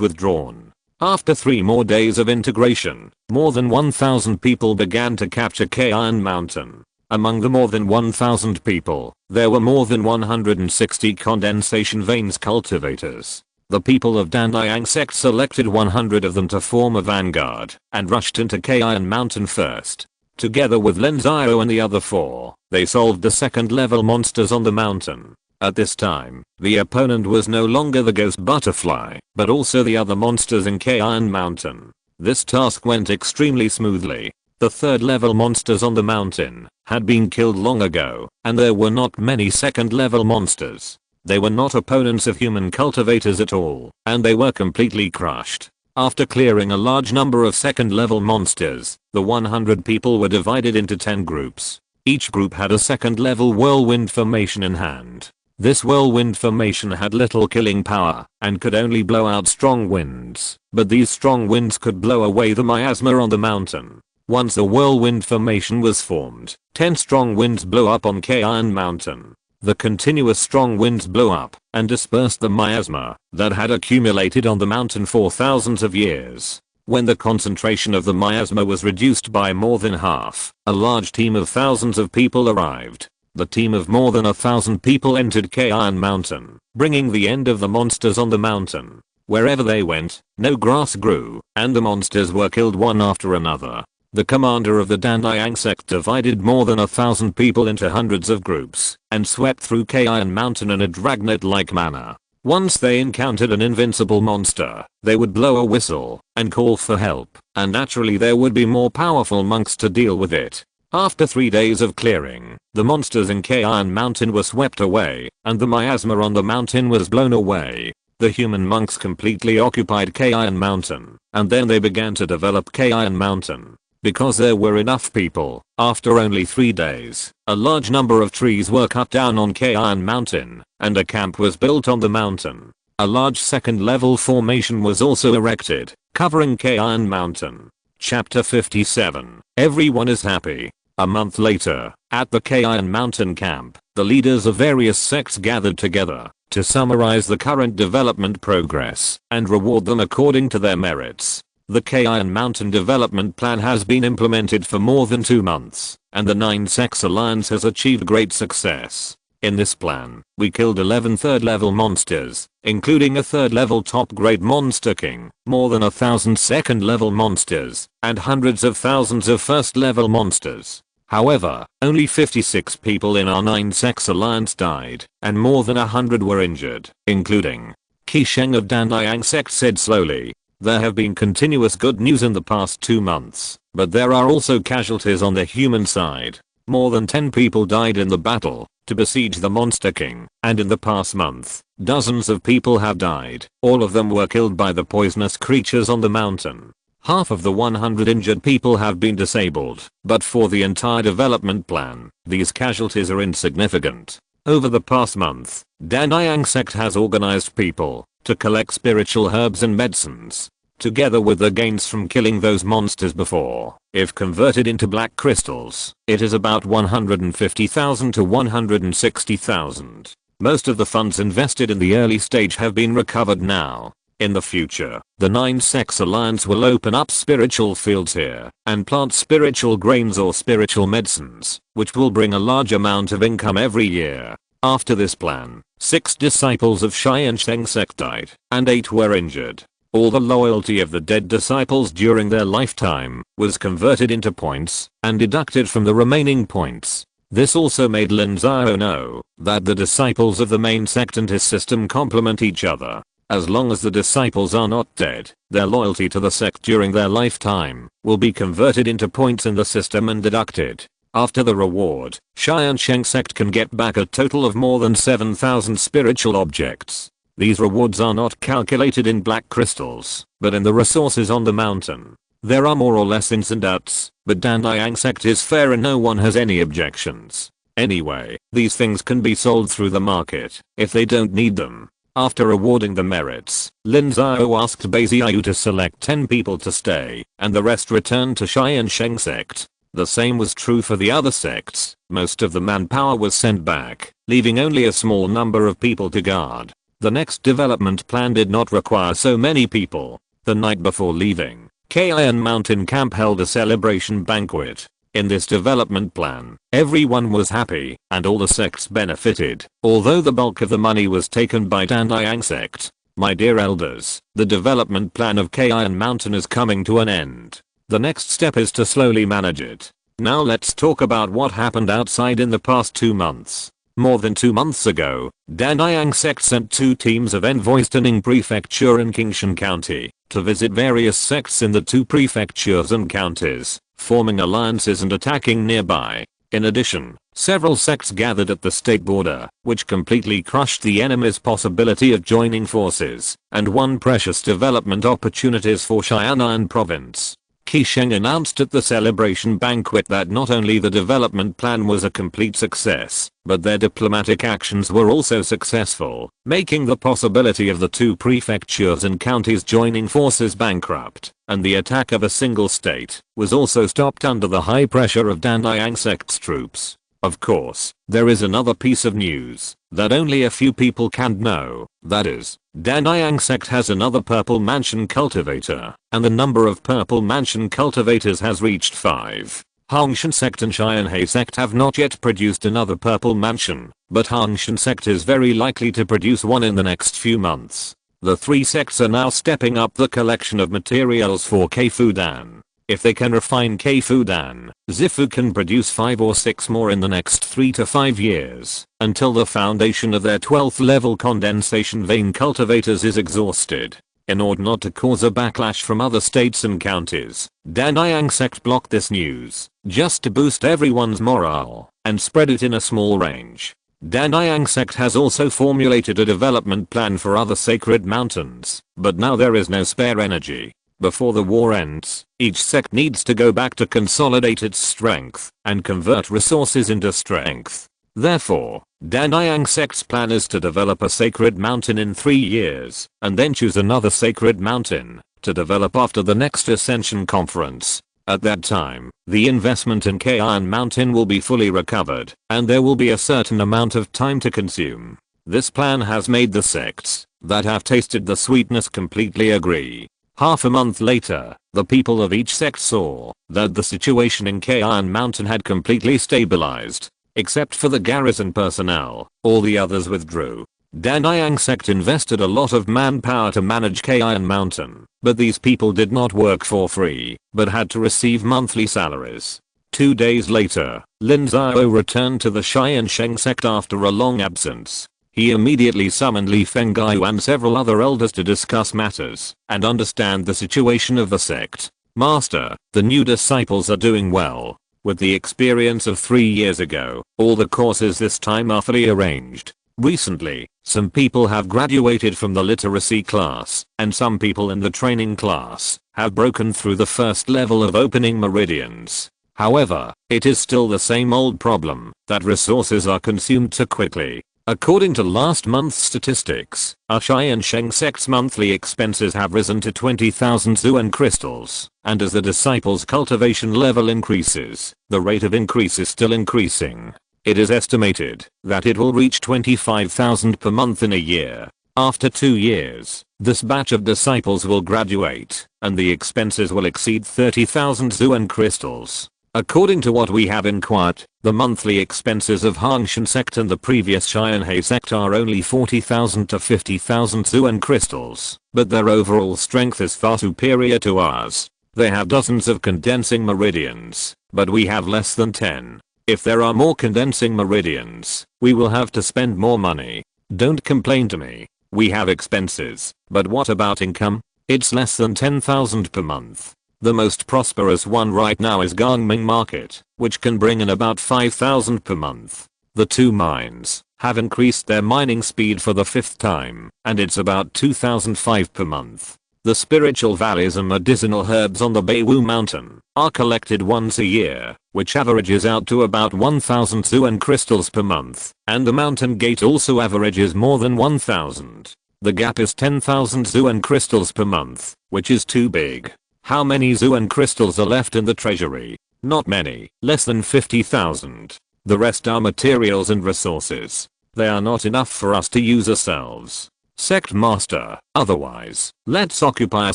[SPEAKER 1] withdrawn. After 3 more days of integration, more than 1,000 people began to capture Iron Mountain. Among the more than 1,000 people, there were more than 160 condensation veins cultivators. The people of Tiansheng Sect selected 100 of them to form a vanguard, and rushed into Iron Mountain first. Together with Lin Xiao and the other 4, they solved the 2nd level monsters on the mountain. At this time, the opponent was no longer the ghost butterfly, but also the other monsters in Iron Mountain. This task went extremely smoothly. The 3rd level monsters on the mountain had been killed long ago, and there were not many 2nd level monsters. They were not opponents of human cultivators at all, and they were completely crushed. After clearing a large number of 2nd level monsters, the 100 people were divided into 10 groups. Each group had a 2nd level whirlwind formation in hand. This whirlwind formation had little killing power, and could only blow out strong winds, but these strong winds could blow away the miasma on the mountain. Once the whirlwind formation was formed, 10 strong winds blew up on Iron Mountain. The continuous strong winds blew up and dispersed the miasma that had accumulated on the mountain for thousands of years. When the concentration of the miasma was reduced by more than half, a large team of thousands of people arrived. the team of more than 1,000 people entered Kian Mountain, bringing the end of the monsters on the mountain. Wherever they went, no grass grew, and the monsters were killed one after another. The commander of the Tiansheng Sect divided more than 1,000 people into hundreds of groups, and swept through Kian Mountain in a dragnet-like manner. Once they encountered an invincible monster, they would blow a whistle and call for help, and naturally there would be more powerful monks to deal with it. After 3 days of clearing, the monsters in Kian Mountain were swept away, and the miasma on the mountain was blown away. The human monks completely occupied Kian Mountain, and then they began to develop Kian Mountain. Because there were enough people, after only 3 days, a large number of trees were cut down on Kian Mountain, and a camp was built on the mountain. A large second-level formation was also erected, covering Kian Mountain. Chapter 57. Everyone is happy. A month later, at the Kian Mountain camp, the leaders of various sects gathered together to summarize the current development progress and reward them according to their merits. The Kian Mountain Development Plan has been implemented for more than 2 months, and the 9 Sects Alliance has achieved great success. In this plan, we killed 11 third-level monsters, including a third-level top-grade monster king, more than 1,000 second-level monsters, and hundreds of thousands of first-level monsters. However, only 56 people in our 9 Sects Alliance died, and more than 100 were injured, including Tiansheng of Tiansheng Sect said slowly. There have been continuous good news in the past 2 months, but there are also casualties on the human side. More than 10 people died in the battle to besiege the Monster King, and in the past month, dozens of people have died. All of them were killed by the poisonous creatures on the mountain. Half of the 100 injured people have been disabled, but for the entire development plan, these casualties are insignificant. Over the past month, Tiansheng Sect has organized people to collect spiritual herbs and medicines, together with the gains from killing those monsters before. If converted into black crystals, it is about 150,000 to 160,000. Most of the funds invested in the early stage have been recovered now. In the future, the 9 Sects Alliance will open up spiritual fields here and plant spiritual grains or spiritual medicines, which will bring a large amount of income every year. After this plan, 6 disciples of Tiansheng Sect died, and 8 were injured. All the loyalty of the dead disciples during their lifetime was converted into points and deducted from the remaining points. This also made Lin Xiao know that the disciples of the main sect and his system complement each other. As long as the disciples are not dead, their loyalty to the sect during their lifetime will be converted into points in the system and deducted. After the reward, Tiansheng Sect can get back a total of more than 7,000 spiritual objects. These rewards are not calculated in black crystals, but in the resources on the mountain. There are more or less ins and outs, but Tiansheng Sect is fair and no one has any objections. Anyway, these things can be sold through the market if they don't need them. After awarding the merits, Lin Xiao asked Beiziu to select 10 people to stay, and the rest returned to Tiansheng Sect. The same was true for the other sects. Most of the manpower was sent back, leaving only a small number of people to guard. The next development plan did not require so many people. The night before leaving, Kian Mountain Camp held a celebration banquet. In this development plan, everyone was happy, and all the sects benefited, although the bulk of the money was taken by Tiansheng Sect. My dear elders, the development plan of Kian Mountain is coming to an end. The next step is to slowly manage it. Now let's talk about what happened outside in the past 2 months. More than 2 months ago, Tiansheng Sect sent 2 teams of envoys to Ning Prefecture and Qingshan County to visit various sects in the 2 prefectures and counties, forming alliances and attacking nearby. In addition, several sects gathered at the state border, which completely crushed the enemy's possibility of joining forces and won precious development opportunities for Xianan province. Qisheng announced at the celebration banquet that not only the development plan was a complete success, but their diplomatic actions were also successful, making the possibility of the 2 prefectures and counties joining forces bankrupt, and the attack of a single state was also stopped under the high pressure of Tiansheng Sect's troops. Of course, there is another piece of news that only a few people can know, that is, Tiansheng Sect has another purple mansion cultivator, and the number of purple mansion cultivators has reached 5. Tiansheng Sect and Tiansheng Sect have not yet produced another purple mansion, but Tiansheng Sect is very likely to produce one in the next few months. The three sects are now stepping up the collection of materials for Keifudan. If they can refine Keifudan, Zifu can produce 5 or 6 more in the next 3 to 5 years, until the foundation of their 12th level condensation vein cultivators is exhausted. In order not to cause a backlash from other states and counties, Tiansheng Sect blocked this news, just to boost everyone's morale, and spread it in a small range. Tiansheng Sect has also formulated a development plan for other sacred mountains, but now there is no spare energy. Before the war ends, each sect needs to go back to consolidate its strength, and convert resources into strength. Therefore, Tiansheng Sect's plan is to develop a sacred mountain in 3 years, and then choose another sacred mountain to develop after the next Ascension Conference. At that time, the investment in Kayan Mountain will be fully recovered, and there will be a certain amount of time to consume. This plan has made the sects that have tasted the sweetness completely agree. Half a month later, the people of each sect saw that the situation in Kayan Mountain had completely stabilized. Except for the garrison personnel, all the others withdrew. Tiansheng Sect invested a lot of manpower to manage Kayan Mountain, but these people did not work for free, but had to receive monthly salaries. 2 days later, Lin Xiao returned to the Tiansheng Sect after a long absence. He immediately summoned Li Fengyu and several other elders to discuss matters and understand the situation of the sect. Master, the new disciples are doing well. With the experience of 3 years ago, all the courses this time are fully arranged. Recently, some people have graduated from the literacy class, and some people in the training class have broken through the first level of opening meridians. However, it is still the same old problem that resources are consumed too quickly. According to last month's statistics, our Tiansheng Sect's monthly expenses have risen to 20,000 Zuan crystals, and as the disciples' cultivation level increases, the rate of increase is still increasing. It is estimated that it will reach 25,000 per month in a year. After 2 years, this batch of disciples will graduate, and the expenses will exceed 30,000 Zuan crystals. According to what we have inquired, the monthly expenses of Tiansheng Sect and the previous Tiansheng Sect are only 40,000 to 50,000 Zuan crystals, but their overall strength is far superior to ours. They have dozens of condensing meridians, but we have less than 10. If there are more condensing meridians, we will have to spend more money. Don't complain to me. We have expenses, but what about income? It's less than 10,000 per month. The most prosperous one right now is Gangming Market, which can bring in about 5,000 per month. The 2 mines have increased their mining speed for the 5th time, and it's about 2,005 per month. The spiritual valleys and medicinal herbs on the Beiwu Mountain are collected once a year, which averages out to about 1,000 Zuan crystals per month, and the mountain gate also averages more than 1,000. The gap is 10,000 Zuan crystals per month, which is too big. How many Zuan crystals are left in the treasury? Not many, less than 50,000. The rest are materials and resources. They are not enough for us to use ourselves. Sect Master, otherwise, let's occupy a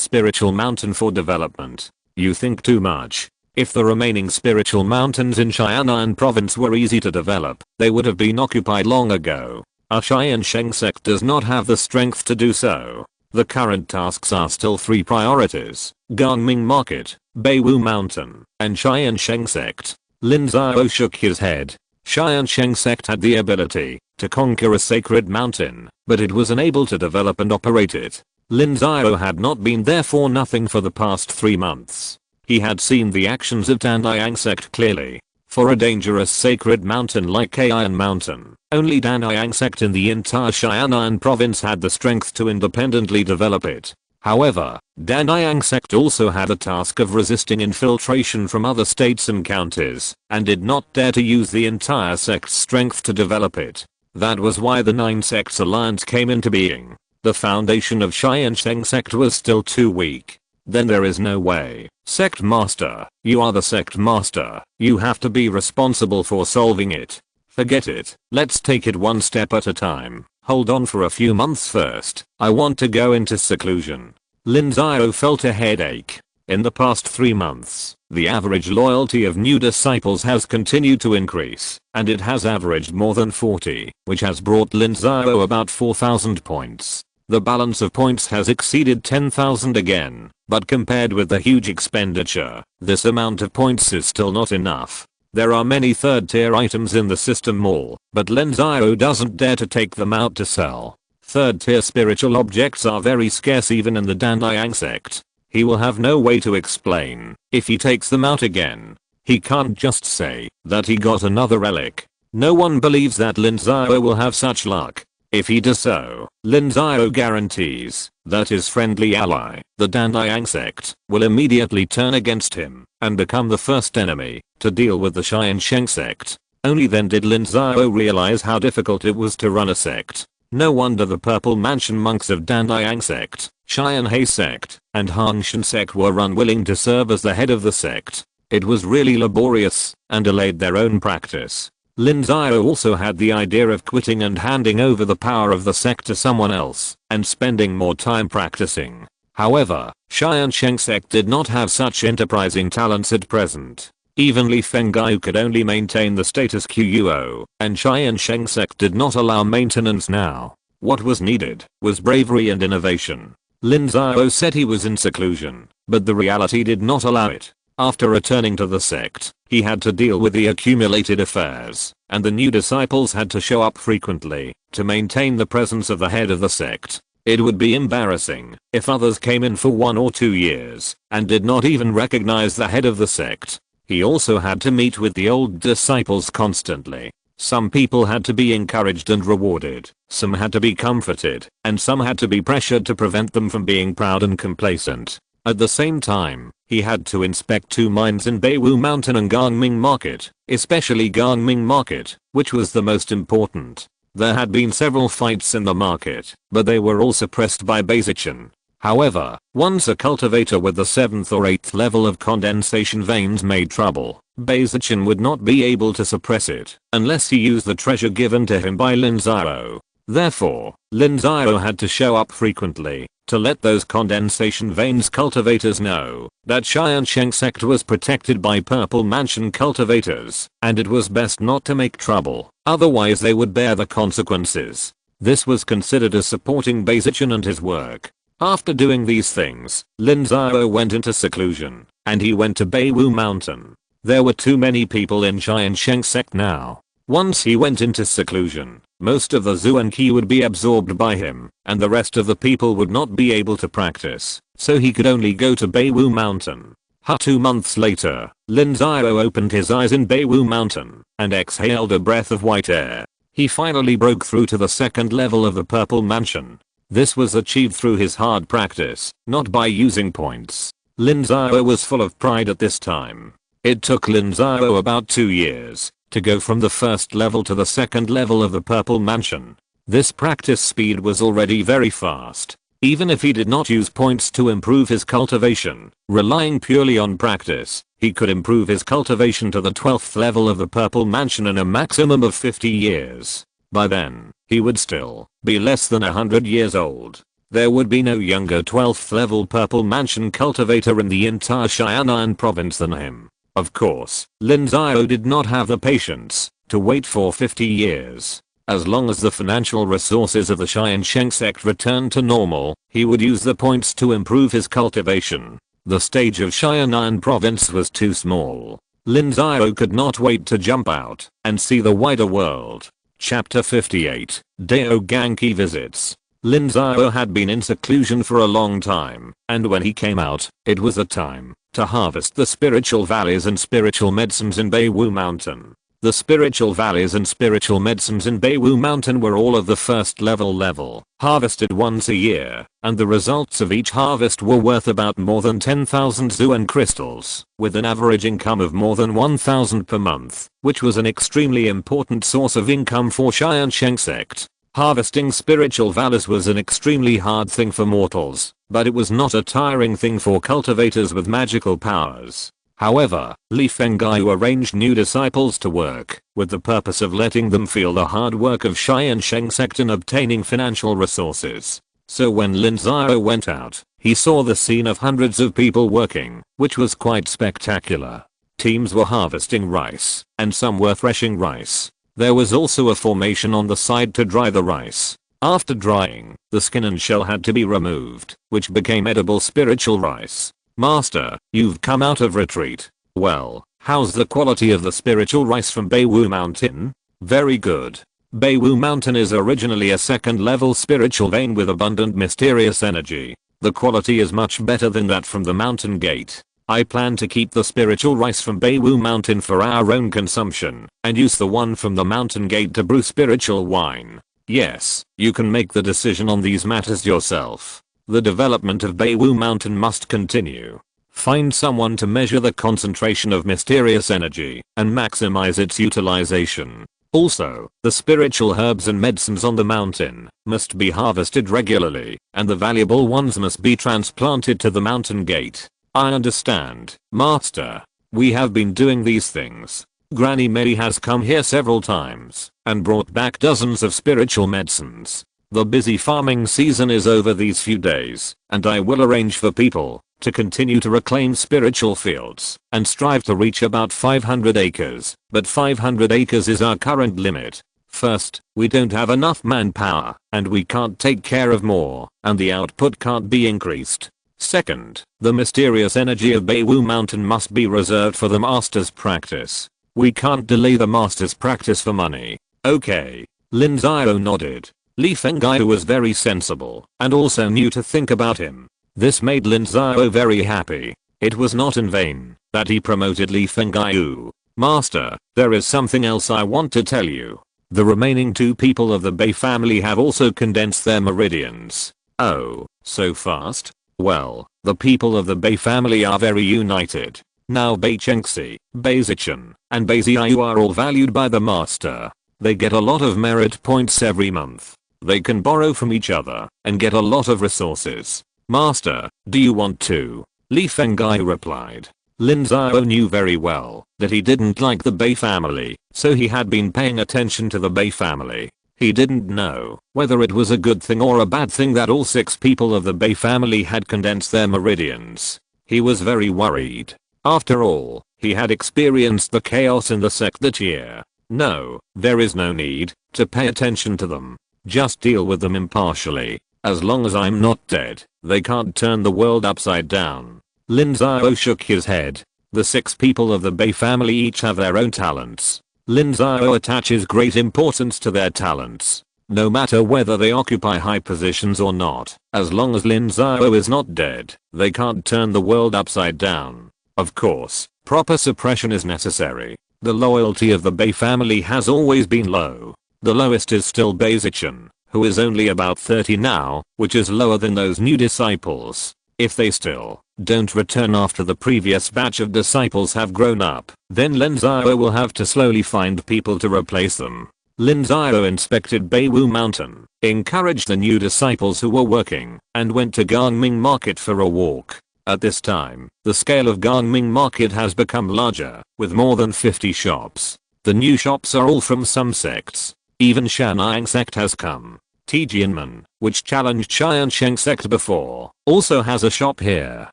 [SPEAKER 1] spiritual mountain for development. You think too much. If the remaining spiritual mountains in Tianjin province were easy to develop, they would have been occupied long ago. Our Tiansheng Sect does not have the strength to do so. The current tasks are still 3 priorities: Gangming Market, Beiwu Mountain, and Tiansheng Sect. Lin Xiao shook his head. Tiansheng Sect had the ability to conquer a sacred mountain, but it was unable to develop and operate it. Lin Xiao had not been there for nothing for the past 3 months. He had seen the actions of Tiansheng Sect clearly. For a dangerous sacred mountain like Kayan Mountain, only Tiansheng Sect in the entire Tianjin province had the strength to independently develop it. However, Tiansheng Sect also had the task of resisting infiltration from other states and counties, and did not dare to use the entire sect's strength to develop it. That was why the 9 sects alliance came into being. The foundation of Tiansheng Sect was still too weak. Then there is no way. Sect Master, you are the Sect Master. You have to be responsible for solving it. Forget it. Let's take it one step at a time. Hold on for a few months first. I want to go into seclusion. Lin Xiao felt a headache. In the past 3 months, The average loyalty of new disciples has continued to increase, and it has averaged more than 40, which has brought Lin Xiao about 4,000 points. The balance of points has exceeded 10,000 again, but compared with the huge expenditure, this amount of points is still not enough. There are many third-tier items in the system mall, but Lin Xiao doesn't dare to take them out to sell. Third-tier spiritual objects are very scarce even in the Tiansheng Sect. He will have no way to explain if he takes them out again. He can't just say that he got another relic. No one believes that Lin Xiao will have such luck. If he does so, Lin Xiao guarantees that his friendly ally, the Tiansheng Sect, will immediately turn against him and become the first enemy to deal with the Tiansheng Sect. Only then did Lin Xiao realize how difficult it was to run a sect. No wonder the Purple Mansion monks of Tiansheng Sect, Tiansheng Sect, and Tiansheng Sect were unwilling to serve as the head of the sect. It was really laborious and delayed their own practice. Lin Xiao also had the idea of quitting and handing over the power of the sect to someone else and spending more time practicing. However, Tiansheng Sect did not have such enterprising talents at present. Even Li Fenggai could only maintain the status quo, and Tiansheng Sect did not allow maintenance now. What was needed was bravery and innovation. Lin Xiao said he was in seclusion, but the reality did not allow it. After returning to the sect, he had to deal with the accumulated affairs, and the new disciples had to show up frequently to maintain the presence of the head of the sect. It would be embarrassing if others came in for 1 or 2 years and did not even recognize the head of the sect. He also had to meet with the old disciples constantly. Some people had to be encouraged and rewarded, some had to be comforted, and some had to be pressured to prevent them from being proud and complacent. At the same time, he had to inspect 2 mines in Beiwu Mountain and Gangming Market, especially Gangming Market, which was the most important. There had been several fights in the market, but they were all suppressed by Basichin. However, once a cultivator with the 7th or 8th level of condensation veins made trouble, Basichin would not be able to suppress it unless he used the treasure given to him by Lin Xiao. Therefore, Lin Xiao had to show up frequently to let those condensation veins cultivators know that Tiansheng Sect was protected by Purple Mansion cultivators, and it was best not to make trouble, otherwise they would bear the consequences. This was considered as supporting Basichin and his work. After doing these things, Lin Xiao went into seclusion, and he went to Beiwu Mountain. There were too many people in Tiansheng Sect now. Once he went into seclusion, most of the Zuan Qi would be absorbed by him, and the rest of the people would not be able to practice, so he could only go to Beiwu Mountain. 2 months later, Lin Xiao opened his eyes in Beiwu Mountain and exhaled a breath of white air. He finally broke through to the 2nd level of the Purple Mansion. This was achieved through his hard practice, not by using points. Lin Xiao was full of pride at this time. It took Lin Xiao about 2 years to go from the 1st level to the 2nd level of the Purple Mansion. This practice speed was already very fast. Even if he did not use points to improve his cultivation, relying purely on practice, he could improve his cultivation to the 12th level of the Purple Mansion in a maximum of 50 years. By then, he would still be less than 100 years old. There would be no younger 12th level Purple Mansion cultivator in the entire Xianan province than him. Of course, Lin Xiao did not have the patience to wait for 50 years. As long as the financial resources of the Tiansheng Sect returned to normal, he would use the points to improve his cultivation. The stage of Xianan province was too small. Lin Xiao could not wait to jump out and see the wider world. Chapter 58, Dao Gangqi visits. Lin Xiao had been in seclusion for a long time, and when he came out, it was a time to harvest the spiritual valleys and spiritual medicines in Beiwu Mountain. The spiritual valleys and spiritual medicines in Beiwu Mountain were all of the 1st level, harvested once a year, and the results of each harvest were worth about more than 10,000 Zuan crystals, with an average income of more than 1,000 per month, which was an extremely important source of income for Tiansheng Sect. Harvesting spiritual valleys was an extremely hard thing for mortals, but it was not a tiring thing for cultivators with magical powers. However, Li Fenggai arranged new disciples to work, with the purpose of letting them feel the hard work of Tiansheng Sect in obtaining financial resources. So when Lin Xiao went out, He saw the scene of hundreds of people working, which was quite spectacular. Teams were harvesting rice, and some were threshing rice. There was also a formation on the side to dry the rice. After drying, the skin and shell had to be removed, which became edible spiritual rice. Master, you've come out of retreat. Well, how's the quality of the spiritual rice from Beiwu Mountain? Very good. Beiwu Mountain is originally a second level spiritual vein with abundant mysterious energy. The quality is much better than that from the mountain gate. I plan to keep the spiritual rice from Beiwu Mountain for our own consumption, and use the one from the mountain gate to brew spiritual wine. Yes, you can make the decision on these matters yourself. The development of Beiwu Mountain must continue. Find someone to measure the concentration of mysterious energy and maximize its utilization. Also, the spiritual herbs and medicines on the mountain must be harvested regularly, and the valuable ones must be transplanted to the mountain gate. I understand, Master. We have been doing these things. Granny Mary has come here several times and brought back dozens of spiritual medicines. The busy farming season is over these few days, and I will arrange for people to continue to reclaim spiritual fields and strive to reach about 500 acres, but 500 acres is our current limit. First, we don't have enough manpower, and we can't take care of more, and the output can't be increased. Second, the mysterious energy of Beiwu Mountain must be reserved for the master's practice. We can't delay the master's practice for money. Okay. Lin Xiao nodded. Li Fenggai was very sensible and also knew to think about him. This made Lin Xiao very happy. It was not in vain that he promoted Li Fenggai. Master, there is something else I want to tell you. The remaining 2 people of the Bei family have also condensed their meridians. Oh, so fast? Well, the people of the Bei family are very united. Now Bei Chengxi, Bei Zichen, and Bei Ziyu are all valued by the master. They get a lot of merit points every month. They can borrow from each other and get a lot of resources. Master, do you want to? Li Fenggai replied. Lin Xiao knew very well that he didn't like the Bei family, so he had been paying attention to the Bei family. He didn't know whether it was a good thing or a bad thing that all 6 people of the Bei family had condensed their meridians. He was very worried. After all, he had experienced the chaos in the sect that year. No, there is no need to pay attention to them. Just deal with them impartially. As long as I'm not dead, they can't turn the world upside down. Lin Xiao shook his head. The 6 people of the Bei family each have their own talents. Lin Xiao attaches great importance to their talents. No matter whether they occupy high positions or not, as long as Lin Xiao is not dead, they can't turn the world upside down. Of course, proper suppression is necessary. The loyalty of the Bei family has always been low. The lowest is still Bei Zichen, who is only about 30 now, which is lower than those new disciples. If they still don't return after the previous batch of disciples have grown up, then Lin Xiao will have to slowly find people to replace them. Lin Xiao inspected Beiwu Mountain, encouraged the new disciples who were working, and went to Gangming Market for a walk. At this time, the scale of Gangming Market has become larger, with more than 50 shops. The new shops are all from some sects. Even Tiansheng Sect has come. Tianmen, which challenged Tiansheng Sect before, also has a shop here.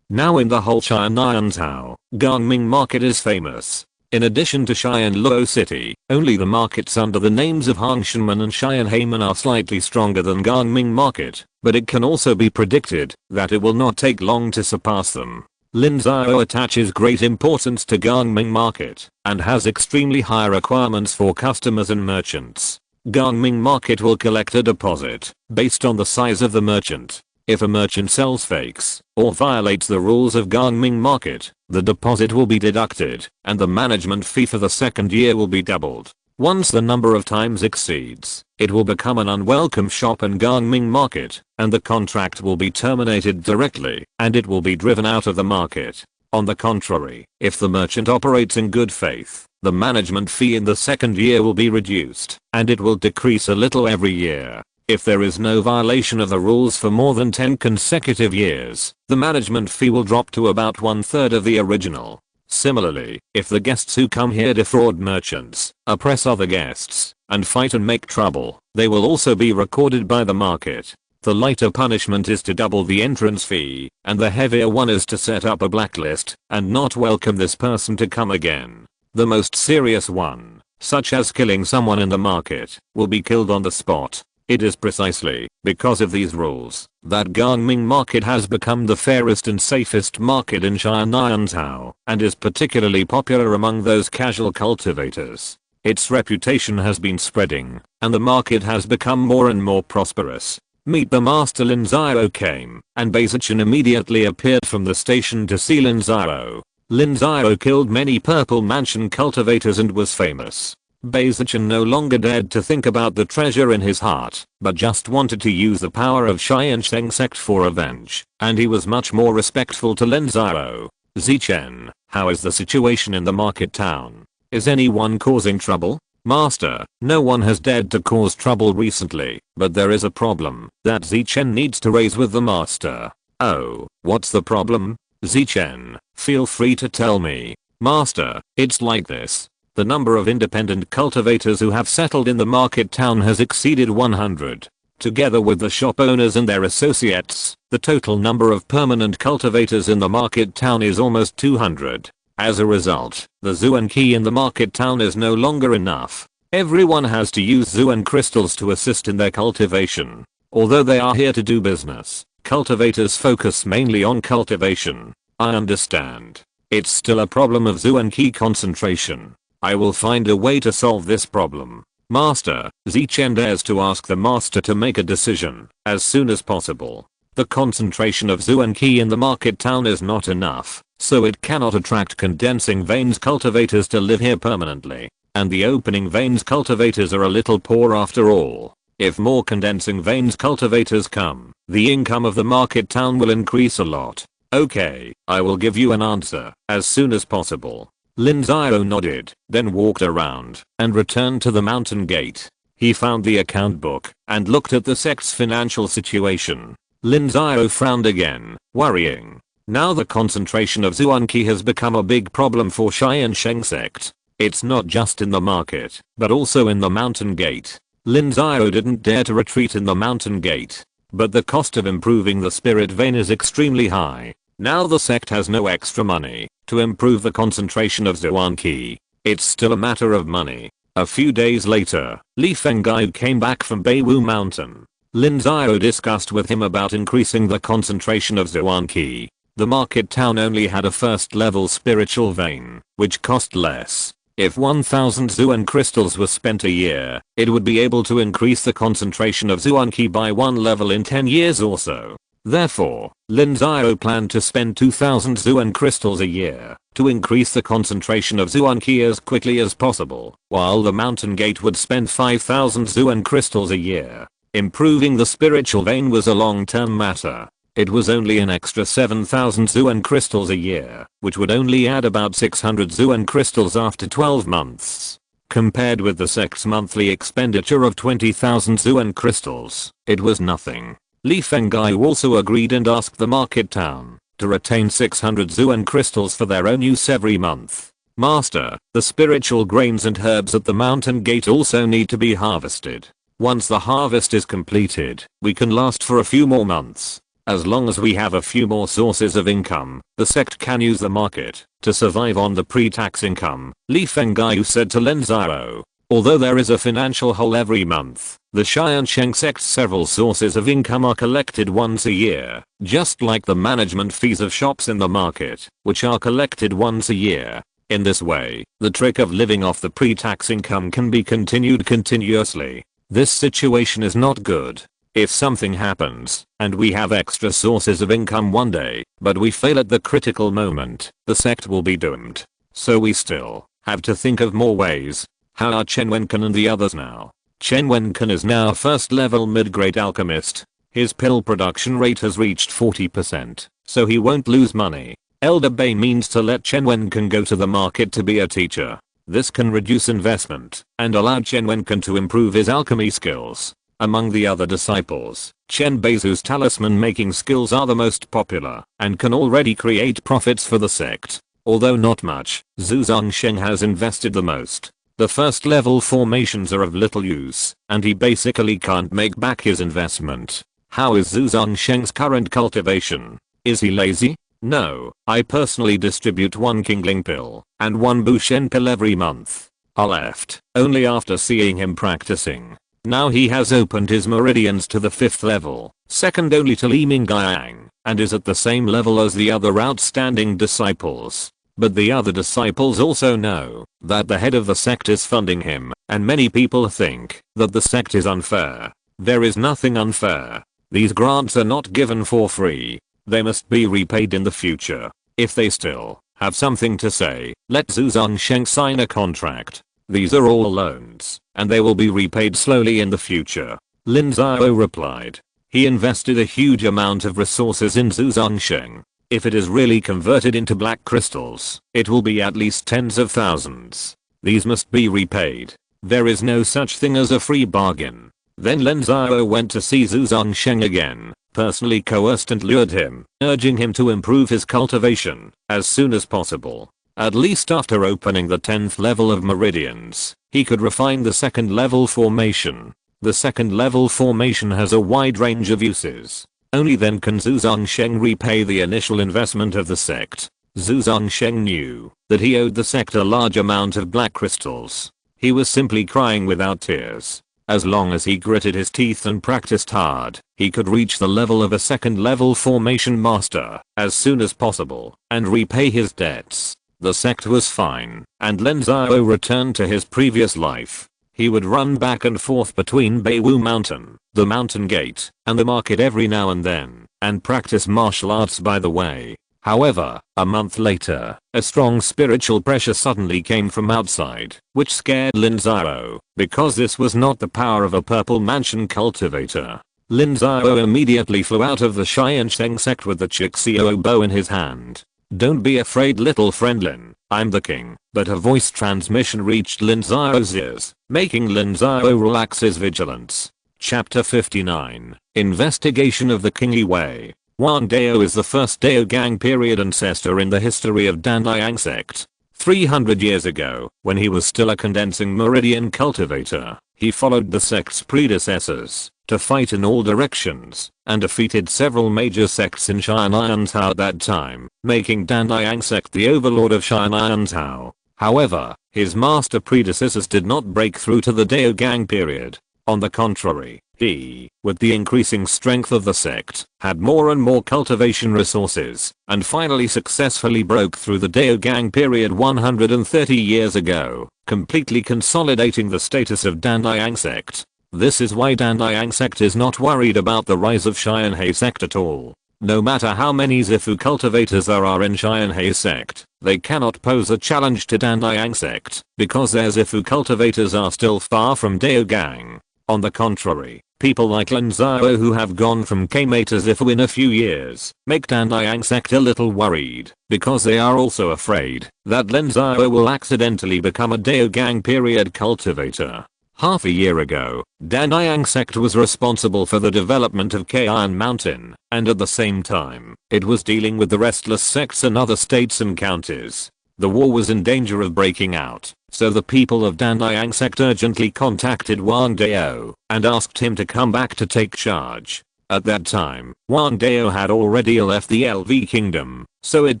[SPEAKER 1] Now in the whole Tianantao, Gangming Market is famous. In addition to Xianluo City, only the markets under the names of Hongshanmen and Xianheimen are slightly stronger than Gangming Market, but it can also be predicted that it will not take long to surpass them. Lin Xiao attaches great importance to Gangming Market and has extremely high requirements for customers and merchants. Gangming Market will collect a deposit based on the size of the merchant. If a merchant sells fakes or violates the rules of Gangming Market, the deposit will be deducted and the management fee for the second year will be doubled. Once the number of times exceeds, it will become an unwelcome shop in Gangming Market and the contract will be terminated directly and it will be driven out of the market. On the contrary, if the merchant operates in good faith, the management fee in the second year will be reduced and it will decrease a little every year. If there is no violation of the rules for more than 10 consecutive years, the management fee will drop to about 1/3 of the original. Similarly, if the guests who come here defraud merchants, oppress other guests, and fight and make trouble, they will also be recorded by the market. The lighter punishment is to double the entrance fee, and the heavier one is to set up a blacklist and not welcome this person to come again. The most serious one, such as killing someone in the market, will be killed on the spot. It is precisely because of these rules that Gangming Market has become the fairest and safest market in Tiansheng, and is particularly popular among those casual cultivators. Its reputation has been spreading, and the market has become more and more prosperous. Meet the master. Lin Xiao came, and Baizichen immediately appeared from the station to see Lin Xiao. Lin Xiao killed many Purple Mansion cultivators and was famous. Baizichen no longer dared to think about the treasure in his heart, but just wanted to use the power of Tiansheng Sect for revenge, and he was much more respectful to Lin Xiao. Zichen, how is the situation in the market town? Is anyone causing trouble? Master, no one has dared to cause trouble recently, but there is a problem that Zichen needs to raise with the master. Oh, what's the problem? Zichen, feel free to tell me. Master, it's like this. The number of independent cultivators who have settled in the market town has exceeded 100. Together with the shop owners and their associates, the total number of permanent cultivators in the market town is almost 200. As a result, the Zuan key in the market town is no longer enough. Everyone has to use Zuan crystals to assist in their cultivation. Although they are here to do business, cultivators focus mainly on cultivation. I understand. It's still a problem of Zuan key concentration. I will find a way to solve this problem. Master, Zichen dares to ask the master to make a decision as soon as possible. The concentration of Zuan key in the market town is not enough, so it cannot attract condensing veins cultivators to live here permanently. And the opening veins cultivators are a little poor after all. If more condensing veins cultivators come, the income of the market town will increase a lot. Okay, I will give you an answer as soon as possible. Lin Xiao nodded, then walked around and returned to the mountain gate. He found the account book and looked at the sect's financial situation. Lin Xiao frowned again, worrying. Now the concentration of Zuan Qi has become a big problem for Tiansheng Sect. It's not just in the market, but also in the mountain gate. Lin Xiao didn't dare to retreat in the mountain gate. But the cost of improving the spirit vein is extremely high. Now the sect has no extra money to improve the concentration of Zuan Qi. It's still a matter of money. A few days later, Li Fenggai came back from Beiwu Mountain. Lin Xiao discussed with him about increasing the concentration of Zuan Qi. The market town only had a first level spiritual vein, which cost less. If 1000 Zuan crystals were spent a year, it would be able to increase the concentration of Zuan Qi by 1 level in 10 years or so. Therefore, Lin Xiao planned to spend 2000 Zuan crystals a year to increase the concentration of Zuan Qi as quickly as possible, while the mountain gate would spend 5000 Zuan crystals a year. Improving the spiritual vein was a long-term matter. It was only an extra 7000 Zuan crystals a year, which would only add about 600 Zuan crystals after 12 months. Compared with the sect's monthly expenditure of 20,000 Zuan crystals, it was nothing. Li Fenggai also agreed and asked the market town to retain 600 Zuan crystals for their own use every month. Master, the spiritual grains and herbs at the mountain gate also need to be harvested. Once the harvest is completed, we can last for a few more months. As long as we have a few more sources of income, the sect can use the market to survive on the pre-tax income, Li Fenggai said to Lin Xiao. Although there is a financial hole every month, the Tiansheng Sect's several sources of income are collected once a year, just like the management fees of shops in the market, which are collected once a year. In this way, the trick of living off the pre-tax income can be continued continuously. This situation is not good. If something happens, and we have extra sources of income one day, but we fail at the critical moment, the sect will be doomed. So we still have to think of more ways. How are Chen Wenkan and the others now? Chen Wenkan is now a first level mid-grade alchemist. His pill production rate has reached 40%, so he won't lose money. Elder Bei means to let Chen Wenkan go to the market to be a teacher. This can reduce investment and allow Chen Wenkan to improve his alchemy skills. Among the other disciples, Chen Beizu's talisman making skills are the most popular and can already create profits for the sect. Although not much, Zhu Zongsheng has invested the most. The first level formations are of little use, and he basically can't make back his investment. How is Zhu Zongsheng's current cultivation? Is he lazy? No, I personally distribute one Kingling pill and one Bushen pill every month. I left only after seeing him practicing. Now he has opened his meridians to the 5th level, second only to Li Mingyang, and is at the same level as the other outstanding disciples. But the other disciples also know that the head of the sect is funding him, and many people think that the sect is unfair. There is nothing unfair. These grants are not given for free. They must be repaid in the future. If they still have something to say, let Zhu Zongsheng sign a contract. These are all loans, and they will be repaid slowly in the future. Lin Xiao replied. He invested a huge amount of resources in Zhu Zongsheng. If it is really converted into black crystals, it will be at least tens of thousands. These must be repaid. There is no such thing as a free bargain. Then Lin Xiao went to see Zhu Zongsheng again, personally coerced and lured him, urging him to improve his cultivation as soon as possible. At least after opening the 10th level of meridians, he could refine the 2nd level formation. The 2nd level formation has a wide range of uses. Only then can Zhu Zongsheng repay the initial investment of the sect. Zhu Zongsheng knew that he owed the sect a large amount of black crystals. He was simply crying without tears. As long as he gritted his teeth and practiced hard, he could reach the level of a 2nd level formation master as soon as possible and repay his debts. The sect was fine, and Lin Xiao returned to his previous life. He would run back and forth between Beiwu Mountain, the mountain gate, and the market every now and then, and practice martial arts by the way. However, a month later, a strong spiritual pressure suddenly came from outside, which scared Lin Xiao, because this was not the power of a purple mansion cultivator. Lin Xiao immediately flew out of the Tiansheng Sect with the Chixio bow in his hand. Don't be afraid little friend Lin, I'm the king. But a voice transmission reached Lin Xiao's ears, making Lin Xiao relax his vigilance. Chapter 59. Investigation of the Kingly Way. Wang Dao is the first Daogang period ancestor in the history of Tiansheng Sect. 300 years ago, when he was still a condensing meridian cultivator, he followed the sect's predecessors to fight in all directions and defeated several major sects in Tiansheng at that time, making Tiansheng Sect the overlord of Tiansheng. However, his master predecessors did not break through to the Daogang period. On the contrary, he, with the increasing strength of the sect, had more and more cultivation resources, and finally successfully broke through the Daogang period 130 years ago, completely consolidating the status of Tiansheng Sect. This is why Tiansheng Sect is not worried about the rise of Tiansheng Sect at all. No matter how many Zifu cultivators there are in Tiansheng Sect, they cannot pose a challenge to Tiansheng Sect, because their Zifu cultivators are still far from Daogang. On the contrary, people like Lin Xiao who have gone from Kame to Zifu in a few years, make Tiansheng Sect a little worried, because they are also afraid that Lin Xiao will accidentally become a Daogang period cultivator. Half a year ago, Tiansheng Sect was responsible for the development of Kayan Mountain, and at the same time, it was dealing with the restless sects in other states and counties. The war was in danger of breaking out, so the people of Tiansheng Sect urgently contacted Wang Dao and asked him to come back to take charge. At that time, Wang Dao had already left the LV kingdom, so it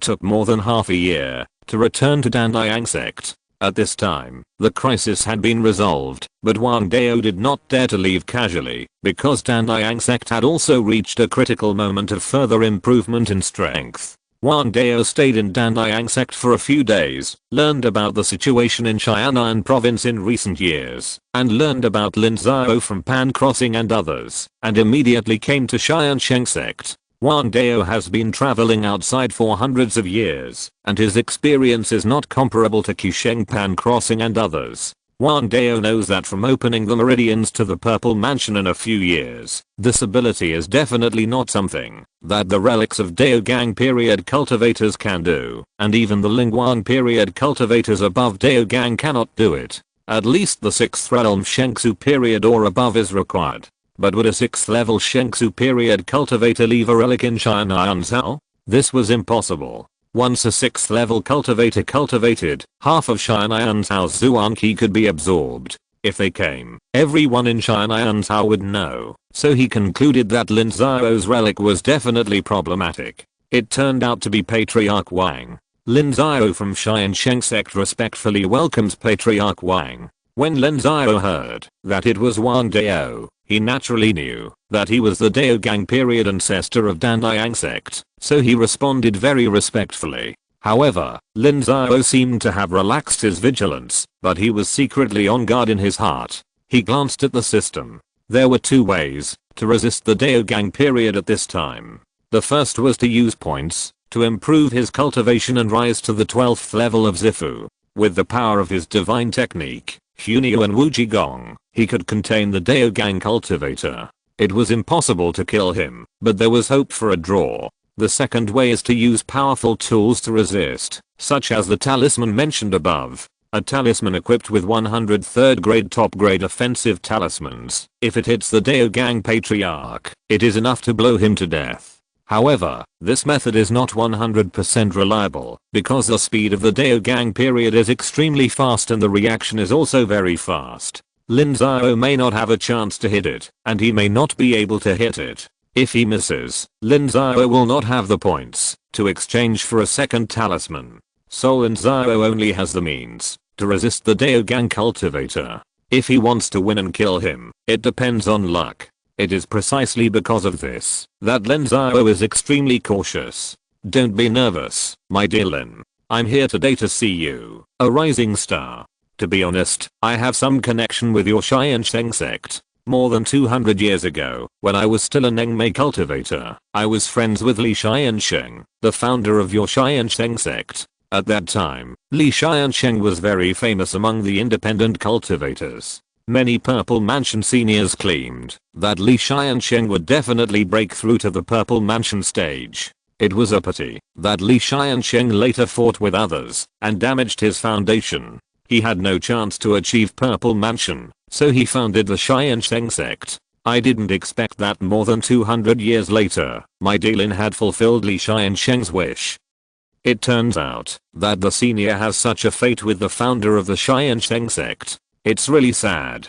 [SPEAKER 1] took more than half a year to return to Tiansheng Sect. At this time, the crisis had been resolved, but Wang Dao did not dare to leave casually, because Tiansheng Sect had also reached a critical moment of further improvement in strength. Wang Dao stayed in Tiansheng Sect for a few days, learned about the situation in Xianan province in recent years, and learned about Lin Xiao from Pan Crossing and others, and immediately came to Tiansheng Sect. Wang Dao has been traveling outside for hundreds of years, and his experience is not comparable to Qisheng Pan Crossing and others. Wang Dao knows that from opening the meridians to the Purple Mansion in a few years, this ability is definitely not something that the relics of Daogang period cultivators can do, and even the Lingguang period cultivators above Daogang cannot do it. At least the 6th realm Shengsu period or above is required. But would a 6th level Shengsu period cultivator leave a relic in Xian'an? This was impossible. Once a 6th level cultivator cultivated, half of Xian'an's Zuan Qi could be absorbed. If they came, everyone in Tiansheng would know, so he concluded that Lin Xiao's relic was definitely problematic. It turned out to be Patriarch Wang. Lin Xiao from Tiansheng Sect respectfully welcomes Patriarch Wang. When Lin Xiao heard that it was Wang Dao, he naturally knew that he was the Daogang period ancestor of Tiansheng Sect, so he responded very respectfully. However, Lin Xiao seemed to have relaxed his vigilance, but he was secretly on guard in his heart. He glanced at the system. There were two ways to resist the Daogang period at this time. The first was to use points to improve his cultivation and rise to the 12th level of Zifu. With the power of his divine technique, Hunio and Wuji Gong, he could contain the Daogang cultivator. It was impossible to kill him, but there was hope for a draw. The second way is to use powerful tools to resist, such as the talisman mentioned above. A talisman equipped with 100 3rd-grade top-grade offensive talismans. If it hits the Daogang Patriarch, it is enough to blow him to death. However, this method is not 100% reliable, because the speed of the Daogang period is extremely fast and the reaction is also very fast. Lin Xiao may not have a chance to hit it, and he may not be able to hit it. If he misses, Lin Xiao will not have the points to exchange for a second talisman. So Lin Xiao only has the means to resist the Daogang cultivator. If he wants to win and kill him, it depends on luck. It is precisely because of this that Lin Xiao is extremely cautious. Don't be nervous, my dear Lin. I'm here today to see you, a rising star. To be honest, I have some connection with your Tiansheng Sect. More than 200 years ago, when I was still a Nengmei cultivator, I was friends with Li Xiansheng, the founder of your Tiansheng Sect. At that time, Li Xiansheng was very famous among the independent cultivators. Many Purple Mansion seniors claimed that Li Xiansheng would definitely break through to the Purple Mansion stage. It was a pity that Li Xiansheng later fought with others and damaged his foundation. He had no chance to achieve Purple Mansion, so he founded the Tiansheng Sect. I didn't expect that more than 200 years later, my Lin had fulfilled Li Xiansheng's wish. It turns out that the senior has such a fate with the founder of the Tiansheng Sect. It's really sad.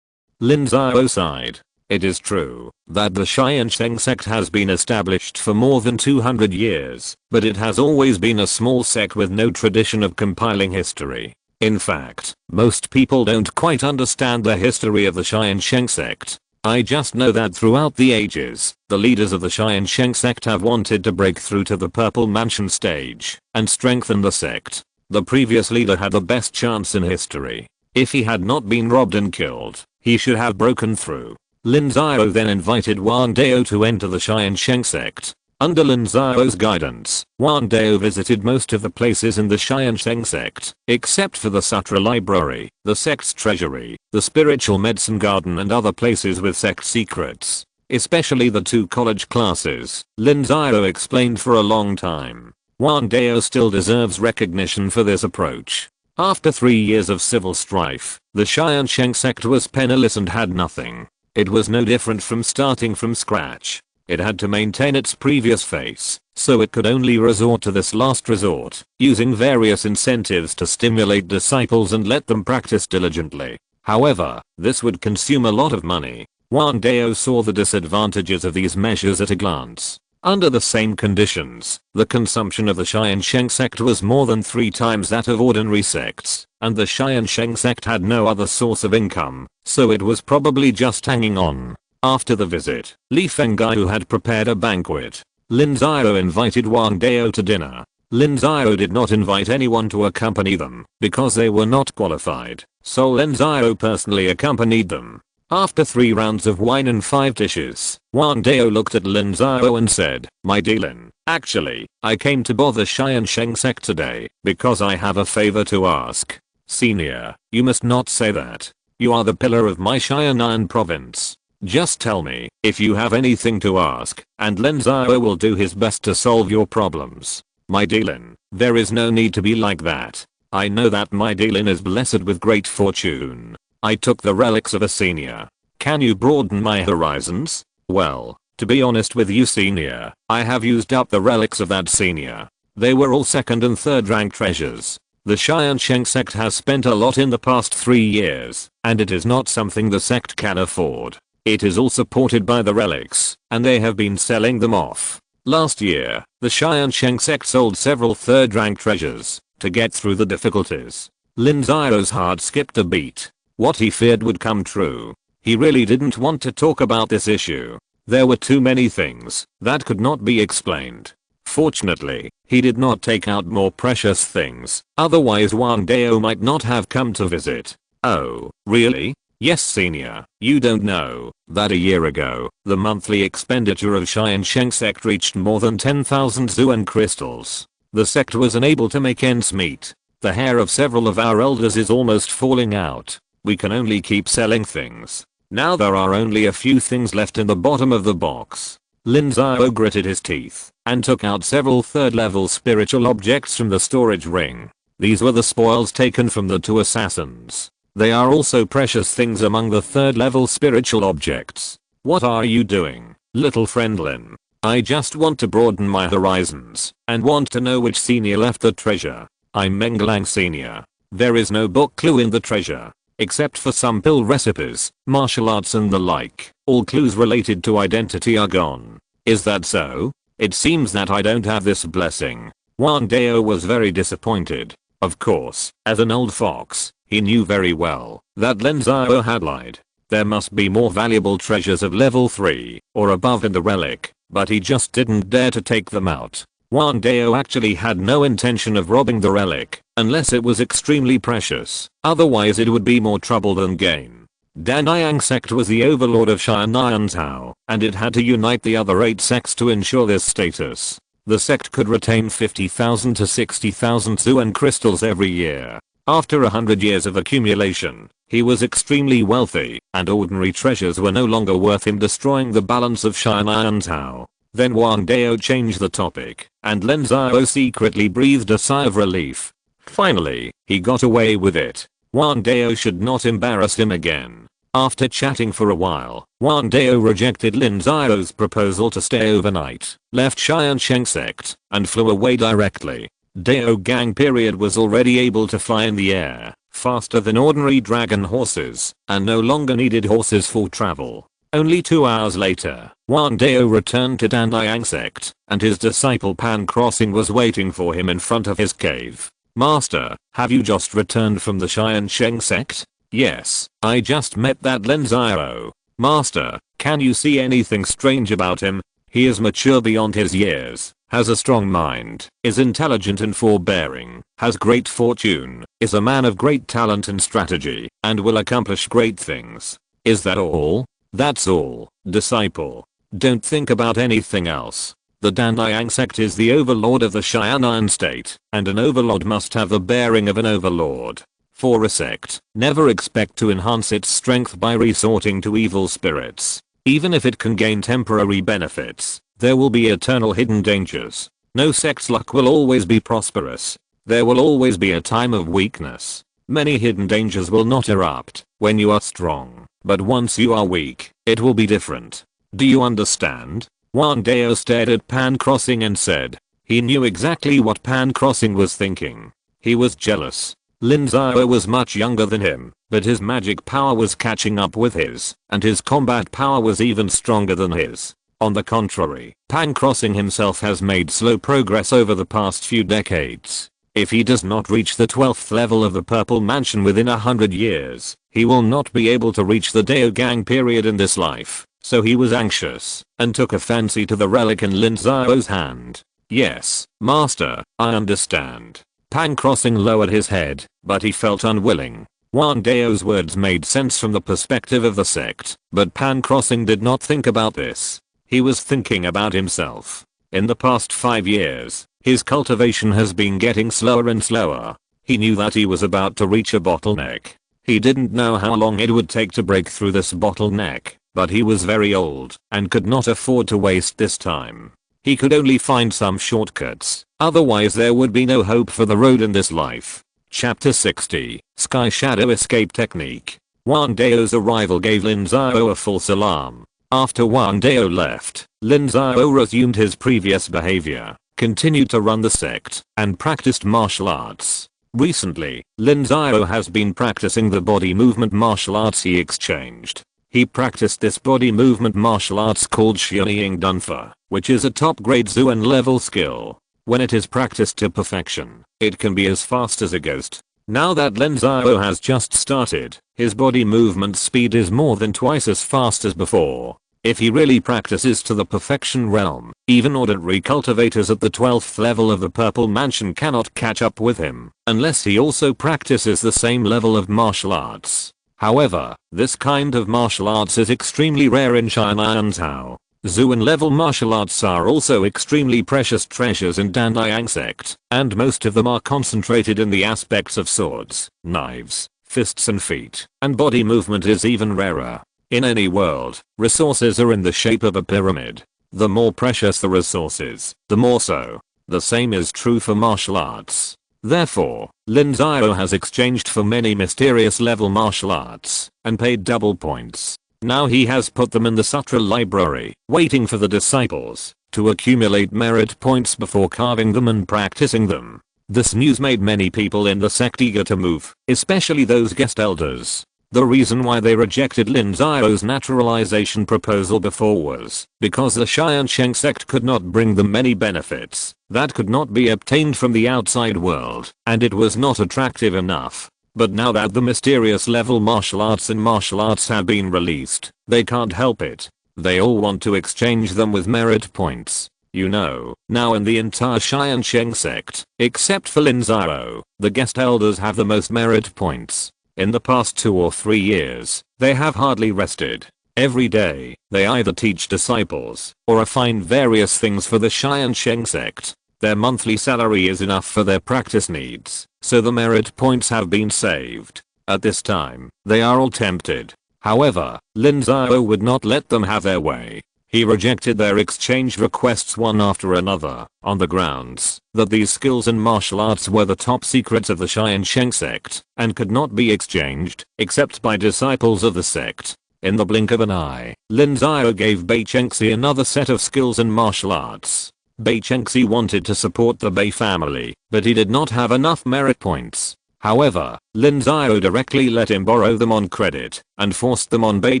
[SPEAKER 1] Lin Xiao sighed. It is true that the Tiansheng Sect has been established for more than 200 years, but it has always been a small sect with no tradition of compiling history. In fact, most people don't quite understand the history of the Tiansheng Sect. I just know that throughout the ages, the leaders of the Tiansheng Sect have wanted to break through to the Purple Mansion stage and strengthen the sect. The previous leader had the best chance in history. If he had not been robbed and killed, he should have broken through. Lin Xiao then invited Wang Dao to enter the Tiansheng Sect. Under Lin Xiao's guidance, Wang Dao visited most of the places in the Tiansheng Sect, except for the Sutra Library, the sect's treasury, the spiritual medicine garden and other places with sect secrets. Especially the two college classes, Lin Xiao explained for a long time. Wang Dao still deserves recognition for this approach. After 3 years of civil strife, the Tiansheng Sect was penniless and had nothing. It was no different from starting from scratch. It had to maintain its previous face, so it could only resort to this last resort, using various incentives to stimulate disciples and let them practice diligently. However, this would consume a lot of money. Wang Dao saw the disadvantages of these measures at a glance. Under the same conditions, the consumption of the Tiansheng Sect was more than 3 times that of ordinary sects, and the Tiansheng Sect had no other source of income, so it was probably just hanging on. After the visit, Li Fengaiu had prepared a banquet. Lin Xiao invited Wang Dao to dinner. Lin Xiao did not invite anyone to accompany them, because they were not qualified, so Lin Xiao personally accompanied them. After 3 rounds of wine and 5 dishes, Wang Dao looked at Lin Xiao and said, "My dear Lin, actually, I came to bother Tiansheng Sect today, because I have a favor to ask." "Senior, you must not say that. You are the pillar of my Xianan province. Just tell me if you have anything to ask, and Lin Xiao will do his best to solve your problems." "My dear Lin, there is no need to be like that. I know that my dear Lin is blessed with great fortune. I took the relics of a senior. Can you broaden my horizons?" "Well, to be honest with you senior, I have used up the relics of that senior. They were all 2nd and 3rd rank treasures. The Tiansheng Sect has spent a lot in the past 3 years, and it is not something the sect can afford. It is all supported by the relics, and they have been selling them off. Last year, the Tiansheng Sect sold several third-rank treasures to get through the difficulties. Lin Xiao's heart skipped a beat. What he feared would come true. He really didn't want to talk about this issue. There were too many things that could not be explained. Fortunately, he did not take out more precious things, otherwise Wang Dao might not have come to visit. Oh, really? Yes, senior, you don't know that a year ago, the monthly expenditure of Tiansheng Sect reached more than 10,000 Zuan crystals. The sect was unable to make ends meet. The hair of several of our elders is almost falling out. We can only keep selling things. Now there are only a few things left in the bottom of the box. Lin Xiao gritted his teeth and took out several third-level spiritual objects from the storage ring. These were the spoils taken from the 2 assassins. They are also precious things among the third-level spiritual objects. What are you doing, little friend Lin? I just want to broaden my horizons and want to know which senior left the treasure. I'm Menglang Senior. There is no book clue in the treasure. Except for some pill recipes, martial arts and the like, all clues related to identity are gone. Is that so? It seems that I don't have this blessing. Wang Dao was very disappointed. Of course, as an old fox, he knew very well that Lin Xiao had lied. There must be more valuable treasures of level 3 or above in the relic, but he just didn't dare to take them out. Wang Dao actually had no intention of robbing the relic, unless it was extremely precious, otherwise it would be more trouble than gain. Tiansheng Sect was the overlord of Tiansheng, and it had to unite the other 8 sects to ensure this status. The sect could retain 50,000 to 60,000 Zuan crystals every year. After 100 years of accumulation, he was extremely wealthy, and ordinary treasures were no longer worth him destroying the balance of Tiansheng. Then Wang Dao changed the topic, and Lin Xiao secretly breathed a sigh of relief. Finally, he got away with it. Wang Dao should not embarrass him again. After chatting for a while, Wang Dao rejected Lin Xiao's proposal to stay overnight, left Tiansheng Sect, and flew away directly. Dao Gang period was already able to fly in the air, faster than ordinary dragon horses, and no longer needed horses for travel. Only 2 hours later, Wang Dao returned to Tiansheng Sect, and his disciple Pan Crossing was waiting for him in front of his cave. Master, have you just returned from the Tiansheng Sect? Yes, I just met that Lin Xiao. Master, can you see anything strange about him? He is mature beyond his years, has a strong mind, is intelligent and forbearing, has great fortune, is a man of great talent and strategy, and will accomplish great things. Is that all? That's all, disciple. Don't think about anything else. The Tiansheng Sect is the overlord of the Tiansheng state, and an overlord must have the bearing of an overlord. For a sect, never expect to enhance its strength by resorting to evil spirits. Even if it can gain temporary benefits, there will be eternal hidden dangers. No sect's luck will always be prosperous. There will always be a time of weakness. Many hidden dangers will not erupt when you are strong, but once you are weak, it will be different. Do you understand? Wang Dao stared at Pan Crossing and said. He knew exactly what Pan Crossing was thinking. He was jealous. Lin Xiao was much younger than him, but his magic power was catching up with his, and his combat power was even stronger than his. On the contrary, Pan Crossing himself has made slow progress over the past few decades. If he does not reach the 12th level of the Purple Mansion within 100 years, he will not be able to reach the Dao Gang period in this life. So he was anxious, and took a fancy to the relic in Lin Xiao's hand. Yes, master, I understand. Pan Crossing lowered his head, but he felt unwilling. Wang Dao's words made sense from the perspective of the sect, but Pan Crossing did not think about this. He was thinking about himself. In the past 5 years, his cultivation has been getting slower and slower. He knew that he was about to reach a bottleneck. He didn't know how long it would take to break through this bottleneck, but he was very old and could not afford to waste this time. He could only find some shortcuts, otherwise there would be no hope for the road in this life. Chapter 60, Sky Shadow Escape Technique. Wang Dao's arrival gave Lin Xiao a false alarm. After Wang Dao left, Lin Xiao resumed his previous behavior, continued to run the sect, and practiced martial arts. Recently, Lin Xiao has been practicing the body movement martial arts he exchanged. He practiced this body movement martial arts called Xianying Dunfa, which is a top grade Zuan level skill. When it is practiced to perfection, it can be as fast as a ghost. Now that Lin Xiao has just started, his body movement speed is more than twice as fast as before. If he really practices to the perfection realm, even ordinary cultivators at the 12th level of the Purple Mansion cannot catch up with him, unless he also practices the same level of martial arts. However, this kind of martial arts is extremely rare in Tiansheng. Zuan level martial arts are also extremely precious treasures in Tiansheng Sect, and most of them are concentrated in the aspects of swords, knives, fists and feet, and body movement is even rarer. In any world, resources are in the shape of a pyramid. The more precious the resources, the more so. The same is true for martial arts. Therefore, Lin Xiao has exchanged for many mysterious level martial arts, and paid double points. Now he has put them in the sutra library, waiting for the disciples to accumulate merit points before carving them and practicing them. This news made many people in the sect eager to move, especially those guest elders. The reason why they rejected Lin Xiao's naturalization proposal before was because the Tiansheng Sect could not bring them many benefits that could not be obtained from the outside world, and it was not attractive enough. But now that the mysterious level martial arts and martial arts have been released, they can't help it. They all want to exchange them with merit points. You know, now in the entire Tiansheng Sect, except for Lin Xiao, the guest elders have the most merit points. In the past 2 or 3 years, they have hardly rested. Every day, they either teach disciples, or find various things for the Tiansheng Sect. Their monthly salary is enough for their practice needs, so the merit points have been saved. At this time, they are all tempted. However, Lin Xiao would not let them have their way. He rejected their exchange requests one after another, on the grounds that these skills and martial arts were the top secrets of the Tiansheng Sect, and could not be exchanged, except by disciples of the sect. In the blink of an eye, Lin Xiao gave Bei Chengxi another set of skills and martial arts. Bei Chengxi wanted to support the Bei family, but he did not have enough merit points. However, Lin Xiao directly let him borrow them on credit, and forced them on Bei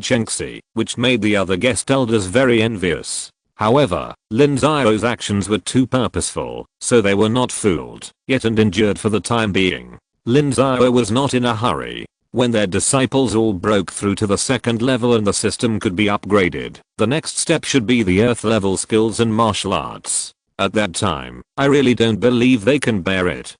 [SPEAKER 1] Chengxi, which made the other guest elders very envious. However, Lin Xiao's actions were too purposeful, so they were not fooled, yet and endured for the time being. Lin Xiao was not in a hurry. When their disciples all broke through to the 2nd level and the system could be upgraded, the next step should be the earth level skills and martial arts. At that time, I really don't believe they can bear it.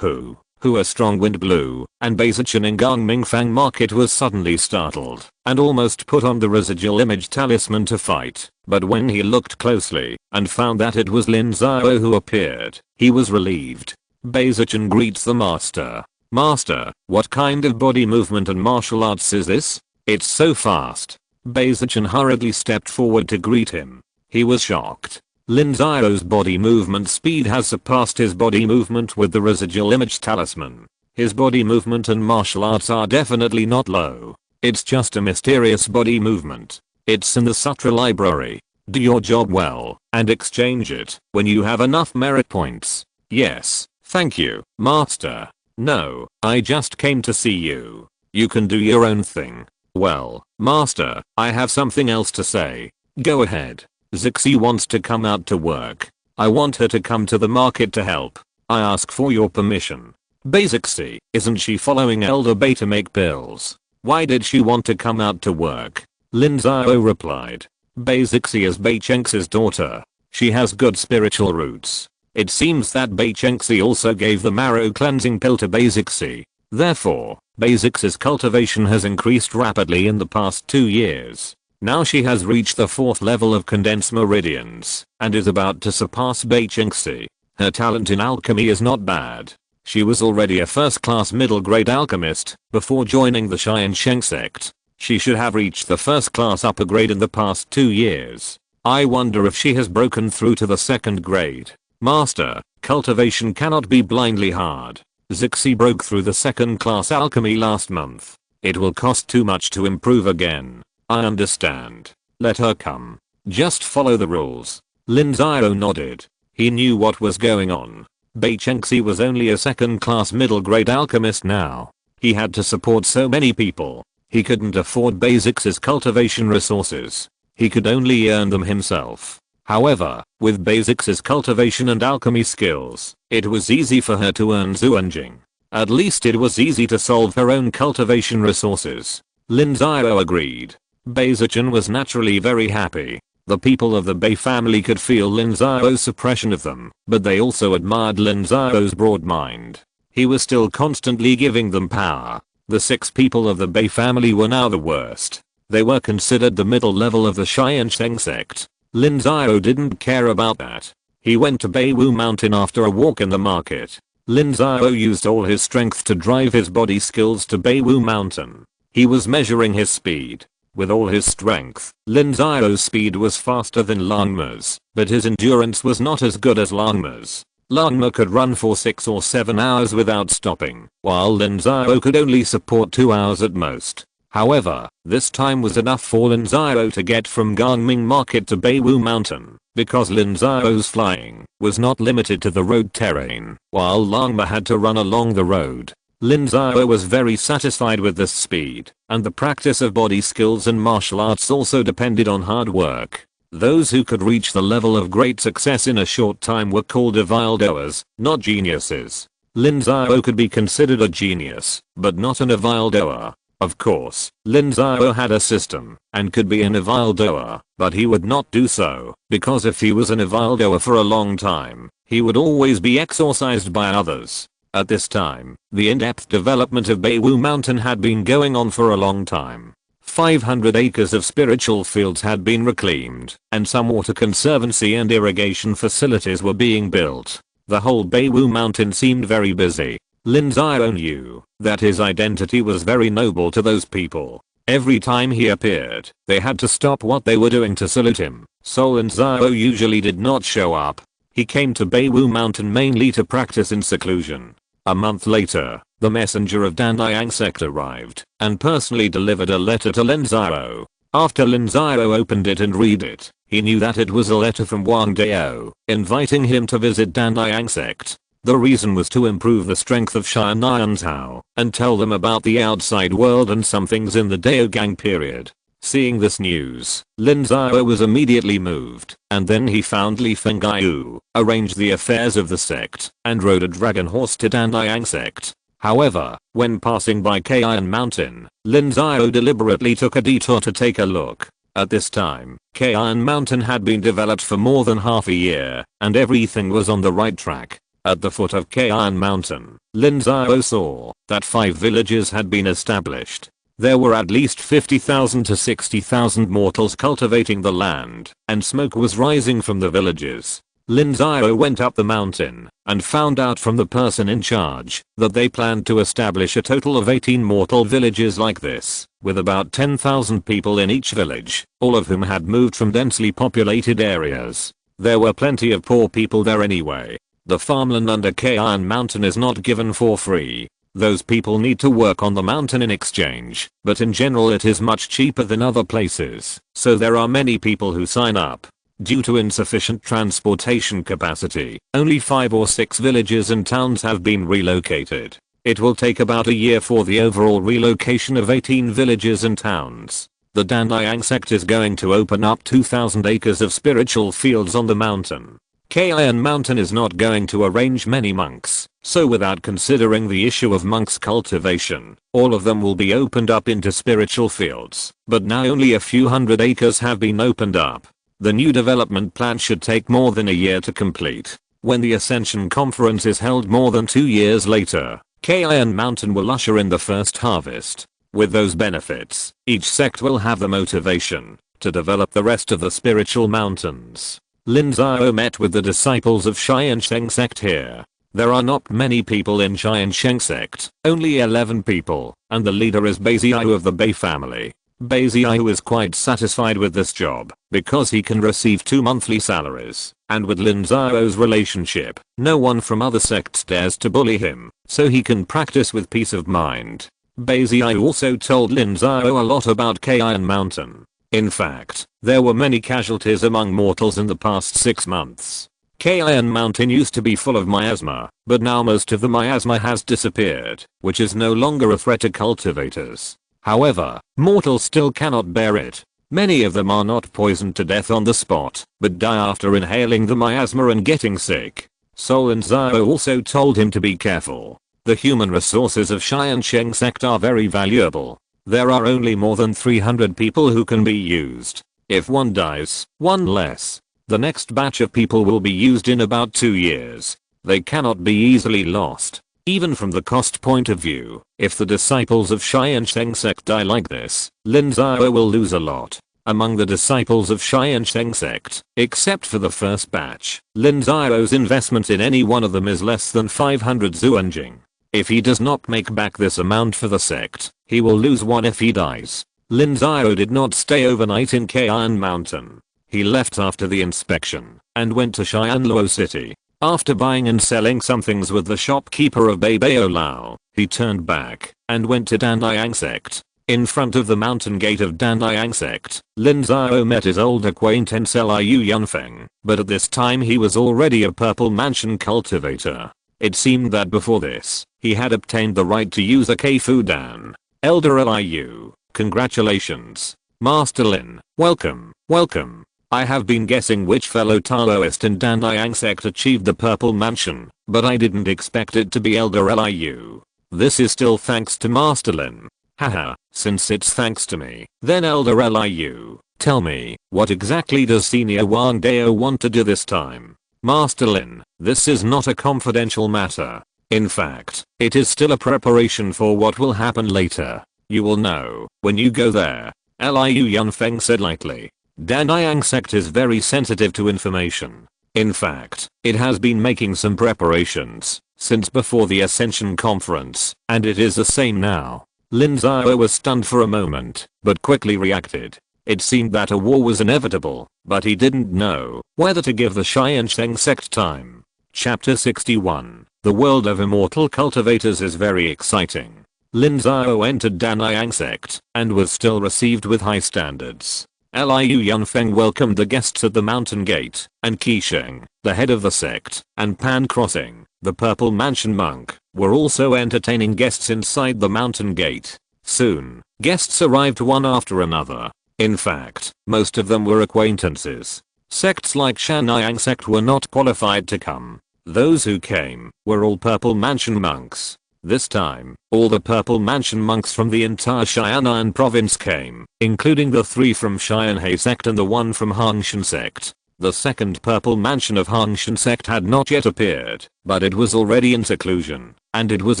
[SPEAKER 1] Who a strong wind blew, and Beizichan in Gongmingfang Market was suddenly startled, and almost put on the residual image talisman to fight, but when he looked closely, and found that it was Lin Xiao who appeared, he was relieved. Beizichan greets the master. Master, what kind of body movement and martial arts is this? It's so fast. Beizichan hurriedly stepped forward to greet him. He was shocked. Lin Xiao's body movement speed has surpassed his body movement with the residual image talisman. His body movement and martial arts are definitely not low. It's just a mysterious body movement. It's in the sutra library. Do your job well, and exchange it when you have enough merit points. Yes, thank you, master. No, I just came to see you. You can do your own thing. Well, master, I have something else to say. Go ahead. Zixi wants to come out to work. I want her to come to the market to help. I ask for your permission. Zixi, isn't she following Elder Bei to make pills? Why did she want to come out to work? Lin Xiao replied. Zixi is Bei Chengxi's daughter. She has good spiritual roots. It seems that Bei Chengxi also gave the marrow cleansing pill to Zixi. Therefore, Zixi's cultivation has increased rapidly in the past 2 years. Now she has reached the 4th level of condensed meridians, and is about to surpass Bei Chengxi. Her talent in alchemy is not bad. She was already a first-class middle-grade alchemist before joining the Tiansheng Sect. She should have reached the first-class upper grade in the past 2 years. I wonder if she has broken through to the 2nd grade. Master, cultivation cannot be blindly hard. Zixi broke through the 2nd class alchemy last month. It will cost too much to improve again. I understand. Let her come. Just follow the rules. Lin Xiao nodded. He knew what was going on. Bei Chengxi was only a second-class middle-grade alchemist now. He had to support so many people. He couldn't afford Beizix's cultivation resources. He could only earn them himself. However, with Beizix's cultivation and alchemy skills, it was easy for her to earn Zuanjing. At least it was easy to solve her own cultivation resources. Lin Xiao agreed. Bei Zichen was naturally very happy. The people of the Bei family could feel Lin Xiao's suppression of them, but they also admired Lin Xiao's broad mind. He was still constantly giving them power. The 6 people of the Bei family were now the worst. They were considered the middle level of the Tiansheng Sect. Lin Xiao didn't care about that. He went to Beiwu Mountain after a walk in the market. Lin Xiao used all his strength to drive his body skills to Beiwu Mountain. He was measuring his speed. With all his strength, Lin Xiao's speed was faster than Langma's, but his endurance was not as good as Langma's. Langma could run for 6 or 7 hours without stopping, while Lin Xiao could only support 2 hours at most. However, this time was enough for Lin Xiao to get from Gangming Market to Beiwu Mountain, because Lin Xiao's flying was not limited to the road terrain, while Langma had to run along the road. Lin Xiao was very satisfied with this speed, and the practice of body skills and martial arts also depended on hard work. Those who could reach the level of great success in a short time were called Avildoers, not geniuses. Lin Xiao could be considered a genius, but not an Avildoer. Of course, Lin Xiao had a system, and could be an Avildoer, but he would not do so, because if he was an Avildoer for a long time, he would always be exorcised by others. At this time, the in-depth development of Beiwu Mountain had been going on for a long time. 500 acres of spiritual fields had been reclaimed, and some water conservancy and irrigation facilities were being built. The whole Beiwu Mountain seemed very busy. Lin Xiao knew that his identity was very noble to those people. Every time he appeared, they had to stop what they were doing to salute him, so Lin Xiao usually did not show up. He came to Beiwu Mountain mainly to practice in seclusion. A month later, the messenger of Tiansheng Sect arrived and personally delivered a letter to Lin Xiao. After Lin Xiao opened it and read it, he knew that it was a letter from Wang Dao, inviting him to visit Tiansheng Sect. The reason was to improve the strength of Xian'an Tao and tell them about the outside world and some things in the Daogang period. Seeing this news, Lin Xiao was immediately moved, and then he found Li Fengaiyu, arranged the affairs of the sect, and rode a dragon horse to Tiansheng Sect. However, when passing by Kayan Mountain, Lin Xiao deliberately took a detour to take a look. At this time, Kayan Mountain had been developed for more than half a year, and everything was on the right track. At the foot of Kayan Mountain, Lin Xiao saw that 5 villages had been established. There were at least 50,000 to 60,000 mortals cultivating the land, and smoke was rising from the villages. Lin Xiao went up the mountain and found out from the person in charge that they planned to establish a total of 18 mortal villages like this, with about 10,000 people in each village, all of whom had moved from densely populated areas. There were plenty of poor people there anyway. The farmland under Kayan Mountain is not given for free. Those people need to work on the mountain in exchange, but in general it is much cheaper than other places, so there are many people who sign up. Due to insufficient transportation capacity, only 5 or 6 villages and towns have been relocated. It will take about a year for the overall relocation of 18 villages and towns. The Tiansheng Sect is going to open up 2,000 acres of spiritual fields on the mountain. Kayan Mountain is not going to arrange many monks, so without considering the issue of monks cultivation, all of them will be opened up into spiritual fields, but now only a few hundred acres have been opened up. The new development plan should take more than a year to complete. When the Ascension Conference is held more than 2 years later, Kayan Mountain will usher in the first harvest. With those benefits, each sect will have the motivation to develop the rest of the spiritual mountains. Lin Xiao met with the disciples of Tiansheng Sect here. There are not many people in Tiansheng Sect, only 11 people, and the leader is Bei Xiao of the Bei family. Bei Xiao is quite satisfied with this job, because he can receive 2 monthly salaries, and with Lin Xiao's relationship, no one from other sects dares to bully him, so he can practice with peace of mind. Bei Xiao also told Lin Xiao a lot about Kayan Mountain. In fact, there were many casualties among mortals in the past 6 months. Kayan Mountain used to be full of miasma, but now most of the miasma has disappeared, which is no longer a threat to cultivators. However, mortals still cannot bear it. Many of them are not poisoned to death on the spot, but die after inhaling the miasma and getting sick. So Lin Xiao also told him to be careful. The human resources of Tiansheng Sect are very valuable. There are only more than 300 people who can be used. If one dies, one less. The next batch of people will be used in about 2 years. They cannot be easily lost. Even from the cost point of view, if the disciples of Tiansheng Sect die like this, Lin Xiao will lose a lot. Among the disciples of Tiansheng Sect, except for the first batch, Lin Xiao's investment in any one of them is less than 500 zuanjing. If he does not make back this amount for the sect, he will lose one if he dies. Lin Xiao did not stay overnight in Kayan Mountain. He left after the inspection and went to Xianluo City. After buying and selling some things with the shopkeeper of Beibao Lao, he turned back and went to Danliang Sect. In front of the mountain gate of Danliang Sect, Lin Xiao met his old acquaintance Liu Yunfeng, but at this time he was already a purple mansion cultivator. It seemed that before this, he had obtained the right to use a Keifudan. Elder Liu, congratulations. Master Lin, welcome, welcome. I have been guessing which fellow Taoist in Danliang Sect achieved the purple mansion, but I didn't expect it to be Elder Liu. This is still thanks to Master Lin. Haha, since it's thanks to me, then Elder Liu, tell me, what exactly does Senior Wang Dao want to do this time? Master Lin, this is not a confidential matter. In fact, it is still a preparation for what will happen later. You will know when you go there. Liu Yunfeng said lightly. Danliang Sect is very sensitive to information. In fact, it has been making some preparations since before the Ascension Conference, and it is the same now. Lin Xiao was stunned for a moment, but quickly reacted. It seemed that a war was inevitable, but he didn't know whether to give the Tiansheng Sect time. Chapter 61. The world of immortal cultivators is very exciting. Lin Xiao entered Danliang Sect and was still received with high standards. Liu Yunfeng welcomed the guests at the mountain gate, and Qisheng, the head of the sect, and Pan Crossing, the purple mansion monk, were also entertaining guests inside the mountain gate. Soon, guests arrived one after another. In fact, most of them were acquaintances. Sects like Shanliang Sect were not qualified to come. Those who came were all purple mansion monks. This time, all the purple mansion monks from the entire Xianan province came, including the 3 from Tiansheng Sect and the 1 from Hongshan Sect. The second purple mansion of Hongshan Sect had not yet appeared, but it was already in seclusion, and it was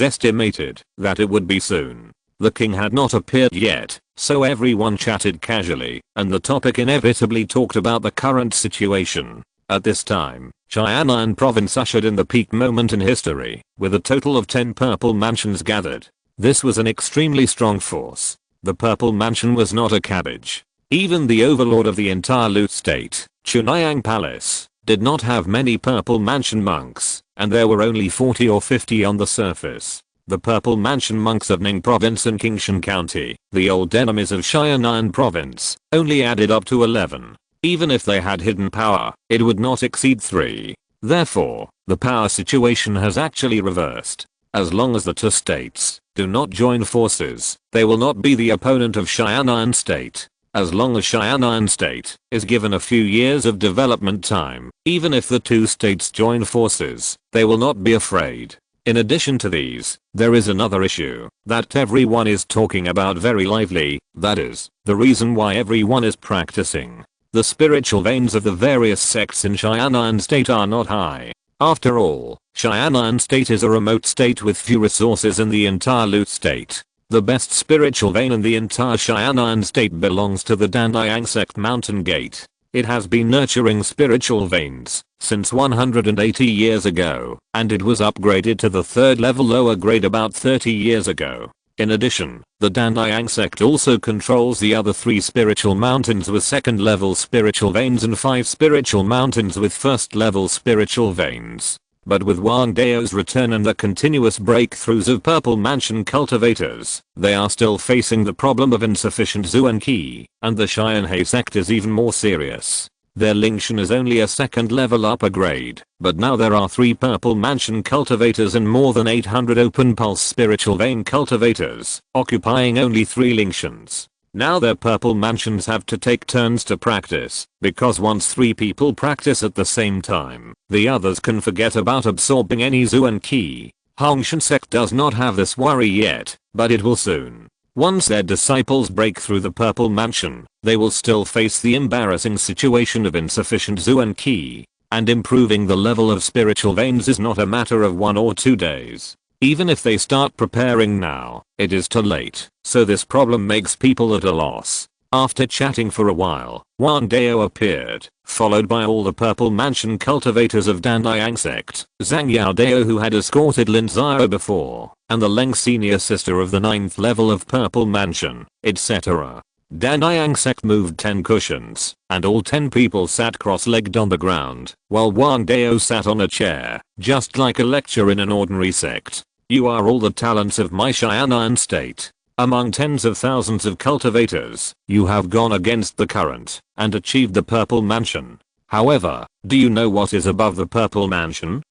[SPEAKER 1] estimated that it would be soon. The king had not appeared yet, so everyone chatted casually, and the topic inevitably talked about the current situation. At this time, Xianan province ushered in the peak moment in history, with a total of 10 purple mansions gathered. This was an extremely strong force. The purple mansion was not a cabbage. Even the overlord of the entire loot state, Chunayang Palace, did not have many purple mansion monks, and there were only 40 or 50 on the surface. The purple mansion monks of Ning province and Qingshan county, the old enemies of Xianan province, only added up to 11. Even if they had hidden power, it would not exceed 3. Therefore, the power situation has actually reversed. As long as the 2 states do not join forces, they will not be the opponent of Xianan state. As long as Xianan state is given a few years of development time, even if the 2 states join forces, they will not be afraid. In addition to these, there is another issue that everyone is talking about very lively, that is, the reason why everyone is practicing. The spiritual veins of the various sects in Xianan state are not high. After all, Xianan state is a remote state with few resources in the entire loot state. The best spiritual vein in the entire Xianan state belongs to the Danliang Sect Mountain Gate. It has been nurturing spiritual veins since 180 years ago, and it was upgraded to the 3rd level lower grade about 30 years ago. In addition, the Danliang Sect also controls the other 3 spiritual mountains with 2nd level spiritual veins and 5 spiritual mountains with 1st level spiritual veins. But with Wang Dao's return and the continuous breakthroughs of purple mansion cultivators, they are still facing the problem of insufficient Zuan Qi, and the Tiansheng Sect is even more serious. Their Lin Xiao is only a second level upper grade, but now there are 3 purple mansion cultivators and more than 800 open pulse spiritual vein cultivators, occupying only 3 Lin Xians. Now their purple mansions have to take turns to practice, because once 3 people practice at the same time, the others can forget about absorbing any Zuan Qi. Tiansheng Sect does not have this worry yet, but it will soon. Once their disciples break through the purple mansion, they will still face the embarrassing situation of insufficient Zuan Qi, and improving the level of spiritual veins is not a matter of 1 or 2 days. Even if they start preparing now, it is too late, so this problem makes people at a loss. After chatting for a while, Wang Dao appeared, followed by all the purple mansion cultivators of Tiansheng Sect, Zhang Yao Dao who had escorted Lin Xiao before, and the Leng senior sister of the 9th level of purple mansion, etc. Tiansheng Sect moved 10 cushions, and all 10 people sat cross-legged on the ground, while Wang Dao sat on a chair, just like a lecture in an ordinary sect. You are all the talents of my Xianan state. Among tens of thousands of cultivators, you have gone against the current, and achieved the purple mansion. However, do you know what is above the purple mansion?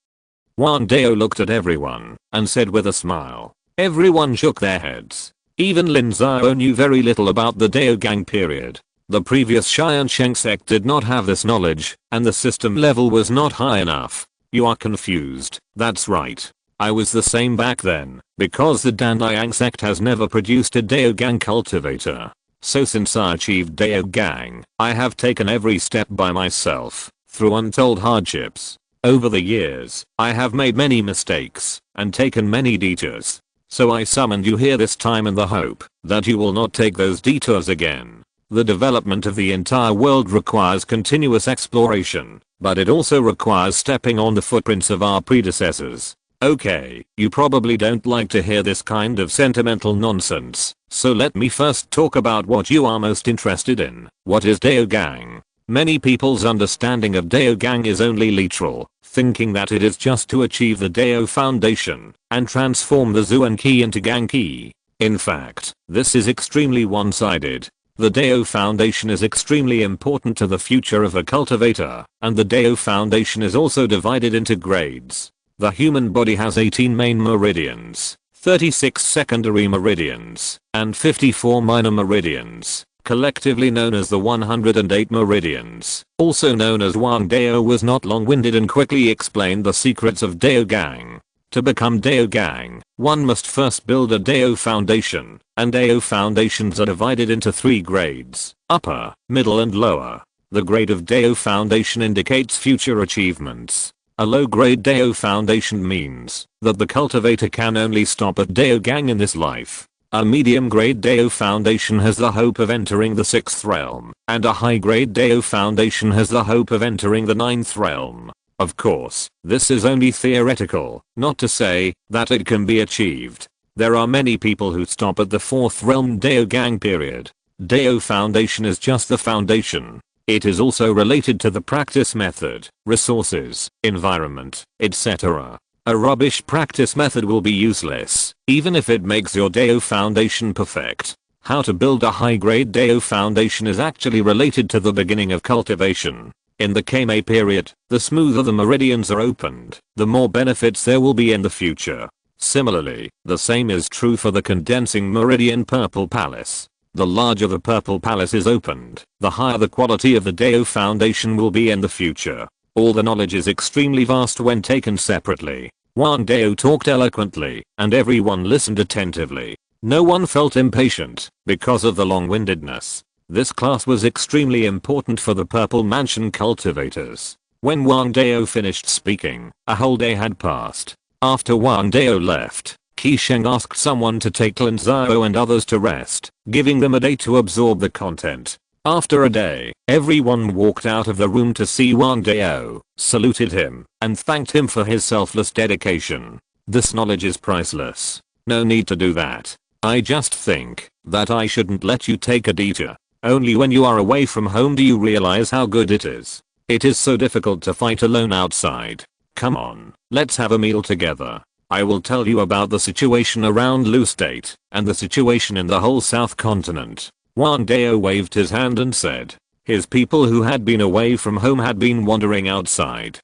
[SPEAKER 1] Wang Dao looked at everyone, and said with a smile. Everyone shook their heads. Even Lin Xiao knew very little about the Dao Gang period. The previous Tiansheng Sect did not have this knowledge, and the system level was not high enough. You are confused. That's right. I was the same back then, because the Tiansheng Sect has never produced a Dao Gang cultivator. So since I achieved Dao Gang, I have taken every step by myself, through untold hardships. Over the years, I have made many mistakes, and taken many detours. So I summoned you here this time in the hope that you will not take those detours again. The development of the entire world requires continuous exploration, but it also requires stepping on the footprints of our predecessors. Okay, you probably don't like to hear this kind of sentimental nonsense, so let me first talk about what you are most interested in. What is Dao Gang? Many people's understanding of Dao Gang is only literal, thinking that it is just to achieve the Dao Foundation and transform the Zuan Qi into Gang Qi. In fact, this is extremely one-sided. The Dao Foundation is extremely important to the future of a cultivator, and the Dao Foundation is also divided into grades. The human body has 18 main meridians, 36 secondary meridians, and 54 minor meridians, collectively known as the 108 meridians. Also known as Wang Dao was not long-winded and quickly explained the secrets of Dao Gang. To become Dao Gang, one must first build a Dao Foundation, and Dao Foundations are divided into 3 grades, upper, middle and lower. The grade of Dao Foundation indicates future achievements. A low-grade Dao Foundation means that the cultivator can only stop at Dao Gang in this life. A medium-grade Dao Foundation has the hope of entering the 6th realm, and a high-grade Dao Foundation has the hope of entering the 9th realm. Of course, this is only theoretical, not to say that it can be achieved. There are many people who stop at the 4th realm Dao Gang period. Dao Foundation is just the foundation. It is also related to the practice method, resources, environment, etc. A rubbish practice method will be useless, even if it makes your Dao Foundation perfect. How to build a high-grade Dao Foundation is actually related to the beginning of cultivation. In the Kame period, the smoother the meridians are opened, the more benefits there will be in the future. Similarly, the same is true for the condensing meridian Purple Palace. The larger the Purple Palace is opened, the higher the quality of the Dao Foundation will be in the future. All the knowledge is extremely vast when taken separately. Wang Dao talked eloquently, and everyone listened attentively. No one felt impatient, because of the long-windedness. This class was extremely important for the Purple Mansion cultivators. When Wang Dao finished speaking, a whole day had passed. After Wang Dao left, Qi Sheng asked someone to take Lin Xiao and others to rest, giving them a day to absorb the content. After a day, everyone walked out of the room to see Wang Dao, saluted him, and thanked him for his selfless dedication. This knowledge is priceless. No need to do that. I just think that I shouldn't let you take a detour. Only when you are away from home do you realize how good it is. It is so difficult to fight alone outside. Come on, let's have a meal together. I will tell you about the situation around Lu State, and the situation in the whole South Continent. Wang Dao waved his hand and said, His people who had been away from home had been wandering outside.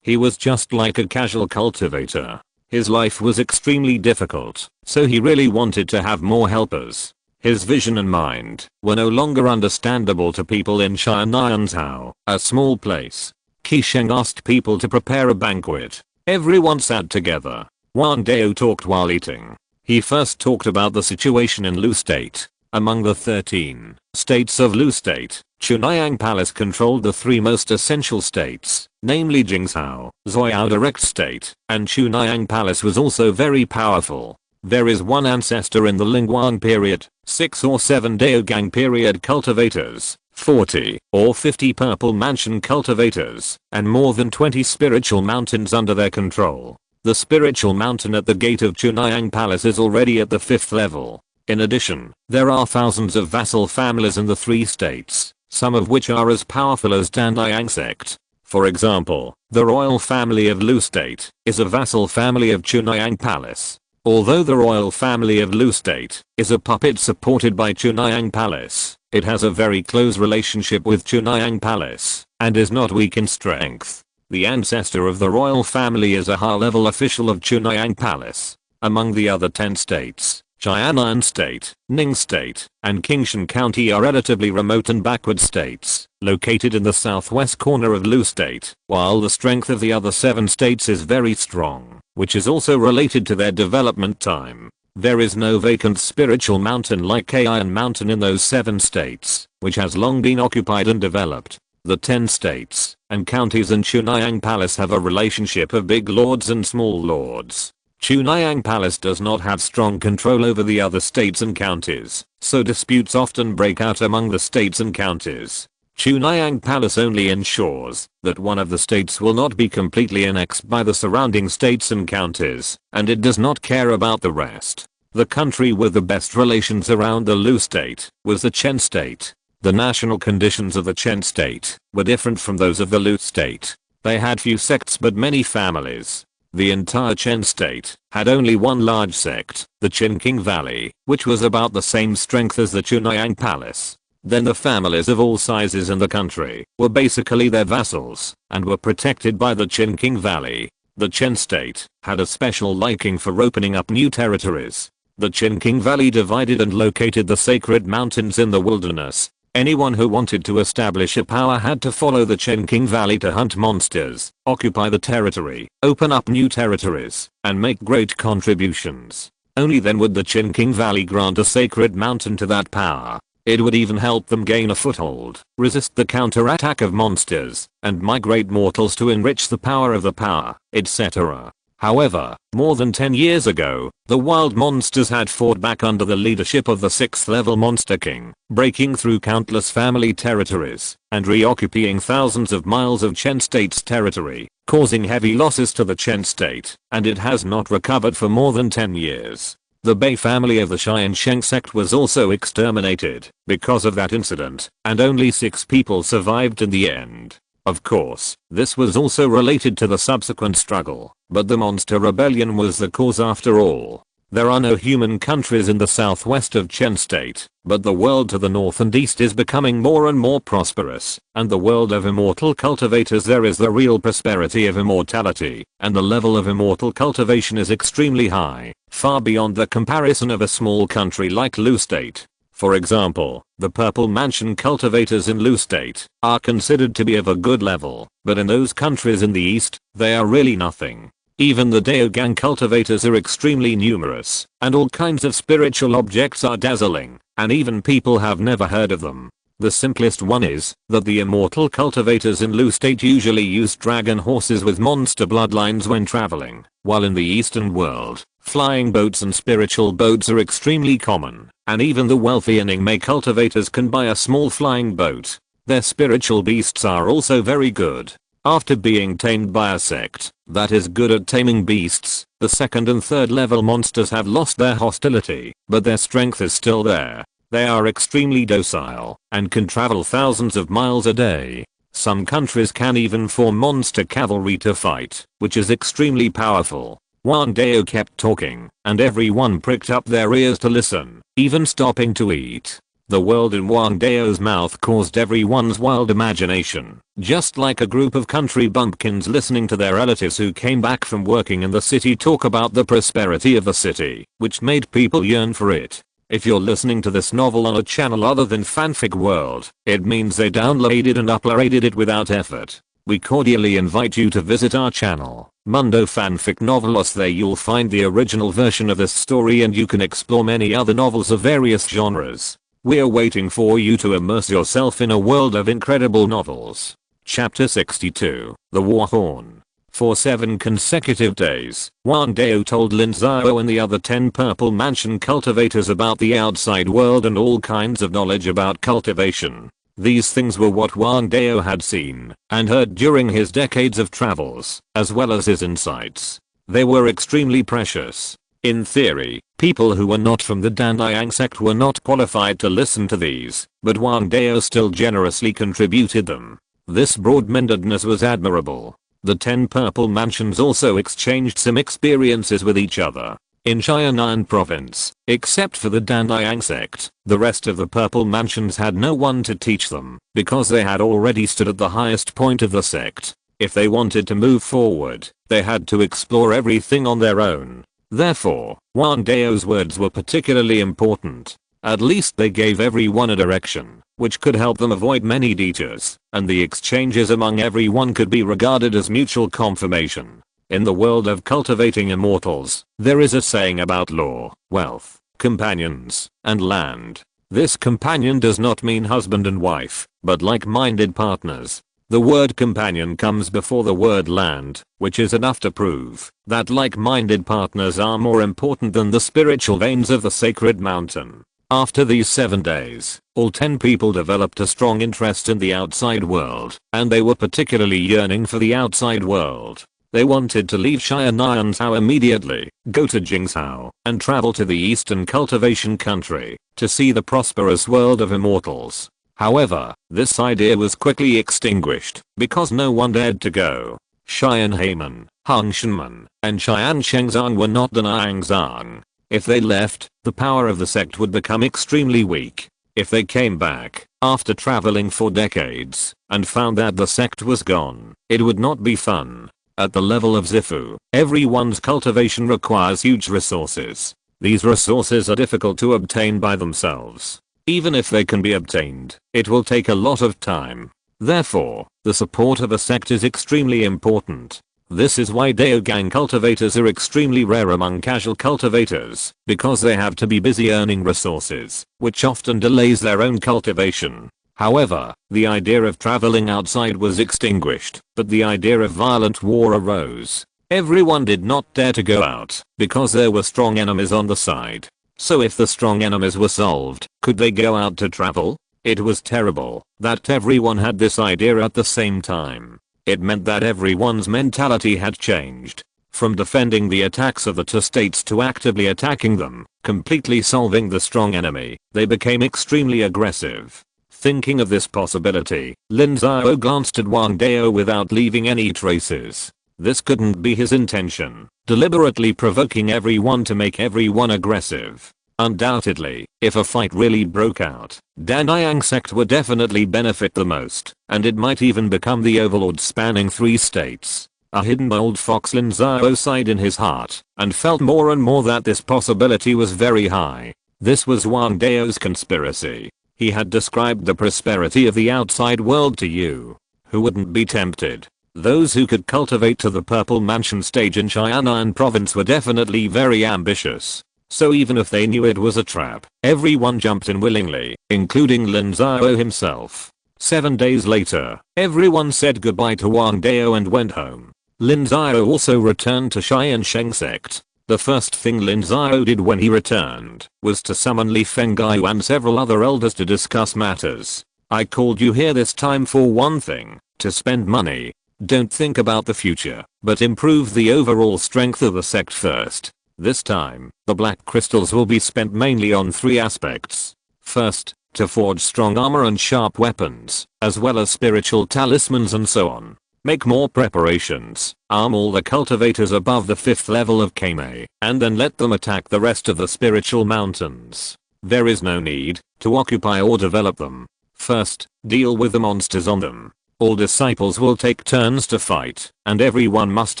[SPEAKER 1] He was just like a casual cultivator. His life was extremely difficult, so he really wanted to have more helpers. His vision and mind were no longer understandable to people in Tiansheng, a small place. Qisheng asked people to prepare a banquet. Everyone sat together. Wang Dao talked while eating. He first talked about the situation in Lu State. Among the 13 states of Lu State, Chunhyang Palace controlled the three most essential states, namely Jingzhou, Zoyao Direct State, and Chunhyang Palace was also very powerful. There is one ancestor in the Lingguang period, 6 or 7 Daogang period cultivators, 40 or 50 purple mansion cultivators, and more than 20 spiritual mountains under their control. The spiritual mountain at the gate of Chunhyang Palace is already at the 5th level. In addition, there are thousands of vassal families in the 3 states, some of which are as powerful as Tiansheng Sect. For example, the royal family of Lu State is a vassal family of Chunhyang Palace. Although the royal family of Lu State is a puppet supported by Chunhyang Palace, it has a very close relationship with Chunhyang Palace and is not weak in strength. The ancestor of the royal family is a high-level official of Chunhyang Palace. Among the other 10 states, Jianan State, Ning State, and Qingshan County are relatively remote and backward states, located in the southwest corner of Lu State, while the strength of the other 7 states is very strong, which is also related to their development time. There is no vacant spiritual mountain like Kayan Mountain in those 7 states, which has long been occupied and developed. The 10 states and counties in Chunhyang Palace have a relationship of big lords and small lords. Chunhyang Palace does not have strong control over the other states and counties, so disputes often break out among the states and counties. Chunhyang Palace only ensures that one of the states will not be completely annexed by the surrounding states and counties, and it does not care about the rest. The country with the best relations around the Lu State was the Chen State. The national conditions of the Chen State were different from those of the Lu State. They had few sects but many families. The entire Chen State had only one large sect, the Qingqing Valley, which was about the same strength as the Chunhyang Palace. Then the families of all sizes in the country were basically their vassals and were protected by the Qingqing Valley. The Chen State had a special liking for opening up new territories. The Qingqing Valley divided and located the sacred mountains in the wilderness. Anyone who wanted to establish a power had to follow the Qingqing Valley to hunt monsters, occupy the territory, open up new territories, and make great contributions. Only then would the Qingqing Valley grant a sacred mountain to that power. It would even help them gain a foothold, resist the counterattack of monsters, and migrate mortals to enrich the power of the power, etc. However, more than 10 years ago, the wild monsters had fought back under the leadership of the 6th level Monster King, breaking through countless family territories, and reoccupying thousands of miles of Chen State's territory, causing heavy losses to the Chen State, and it has not recovered for more than 10 years. The Bei family of the Tiansheng Sect was also exterminated because of that incident, and only 6 people survived in the end. Of course, this was also related to the subsequent struggle, but the monster rebellion was the cause after all. There are no human countries in the southwest of Chen State, but the world to the north and east is becoming more and more prosperous, and the world of immortal cultivators there is the real prosperity of immortality, and the level of immortal cultivation is extremely high, far beyond the comparison of a small country like Lu State. For example, the purple mansion cultivators in Lu State are considered to be of a good level, but in those countries in the east, they are really nothing. Even the Daogang cultivators are extremely numerous, and all kinds of spiritual objects are dazzling, and even people have never heard of them. The simplest one is that the immortal cultivators in Lu State usually use dragon horses with monster bloodlines when traveling, while in the eastern world, flying boats and spiritual boats are extremely common, and even the wealthy and Ningmei cultivators can buy a small flying boat. Their spiritual beasts are also very good. After being tamed by a sect that is good at taming beasts, the 2nd and 3rd level monsters have lost their hostility, but their strength is still there. They are extremely docile and can travel thousands of miles a day. Some countries can even form monster cavalry to fight, which is extremely powerful. Wang Dao kept talking, and everyone pricked up their ears to listen, even stopping to eat. The world in Wang Dao's mouth caused everyone's wild imagination, just like a group of country bumpkins listening to their relatives who came back from working in the city talk about the prosperity of the city, which made people yearn for it. If you're listening to this novel on a channel other than Fanfic World, it means they downloaded and uploaded it without effort. We cordially invite you to visit our channel, Mundo Fanfic Novelos. There you'll find the original version of this story and you can explore many other novels of various genres. We're waiting for you to immerse yourself in a world of incredible novels. Chapter 62, The War Horn. For 7 consecutive days, Wang Dao told Lin Xiao and the other 10 Purple Mansion cultivators about the outside world and all kinds of knowledge about cultivation. These things were what Wang Dao had seen and heard during his decades of travels, as well as his insights. They were extremely precious. In theory, people who were not from the Tiansheng Sect were not qualified to listen to these, but Wang Dao still generously contributed them. This broad-mindedness was admirable. The 10 Purple Mansions also exchanged some experiences with each other. In Tiansheng Province, except for the Tiansheng Sect, the rest of the Purple Mansions had no one to teach them, because they had already stood at the highest point of the sect. If they wanted to move forward, they had to explore everything on their own. Therefore, Wang Dao's words were particularly important. At least they gave everyone a direction, which could help them avoid many detours, and the exchanges among everyone could be regarded as mutual confirmation. In the world of cultivating immortals, there is a saying about law, wealth, companions, and land. This companion does not mean husband and wife, but like-minded partners. The word companion comes before the word land, which is enough to prove that like-minded partners are more important than the spiritual veins of the sacred mountain. After these 7 days, all 10 people developed a strong interest in the outside world, and they were particularly yearning for the outside world. They wanted to leave Tiansheng immediately, go to Jingzhou, and travel to the eastern cultivation country to see the prosperous world of immortals. However, this idea was quickly extinguished because no one dared to go. Xian Heiman, Hung Shenman, and Tiansheng Sect were not Danzang. If they left, the power of the sect would become extremely weak. If they came back, after traveling for decades, and found that the sect was gone, it would not be fun. At the level of Zifu, everyone's cultivation requires huge resources. These resources are difficult to obtain by themselves. Even if they can be obtained, it will take a lot of time. Therefore, the support of a sect is extremely important. This is why Daogang cultivators are extremely rare among casual cultivators, because they have to be busy earning resources, which often delays their own cultivation. However, the idea of traveling outside was extinguished, but the idea of violent war arose. Everyone did not dare to go out, because there were strong enemies on the side. So if the strong enemies were solved, could they go out to travel? It was terrible that everyone had this idea at the same time. It meant that everyone's mentality had changed. From defending the attacks of the two states to actively attacking them, completely solving the strong enemy, they became extremely aggressive. Thinking of this possibility, Lin Xiao glanced at Wang Dao without leaving any traces. This couldn't be his intention, deliberately provoking everyone to make everyone aggressive. Undoubtedly, if a fight really broke out, Tiansheng Sect would definitely benefit the most, and it might even become the overlord spanning 3 states. A hidden old fox Lin Xiao sighed in his heart, and felt more and more that this possibility was very high. This was Wang Dao's conspiracy. He had described the prosperity of the outside world to you. Who wouldn't be tempted? Those who could cultivate to the Purple Mansion stage in Tiansheng Province were definitely very ambitious. So even if they knew it was a trap, everyone jumped in willingly, including Lin Xiao himself. 7 days later, everyone said goodbye to Wang Dao and went home. Lin Xiao also returned to Tiansheng Sect. The first thing Lin Xiao did when he returned was to summon Li Fenggai and several other elders to discuss matters. I called you here this time for one thing, to spend money. Don't think about the future, but improve the overall strength of the sect first. This time, the black crystals will be spent mainly on 3 aspects. First, to forge strong armor and sharp weapons, as well as spiritual talismans and so on. Make more preparations, arm all the cultivators above the 5th level of Kame, and then let them attack the rest of the spiritual mountains. There is no need to occupy or develop them. First, deal with the monsters on them. All disciples will take turns to fight, and everyone must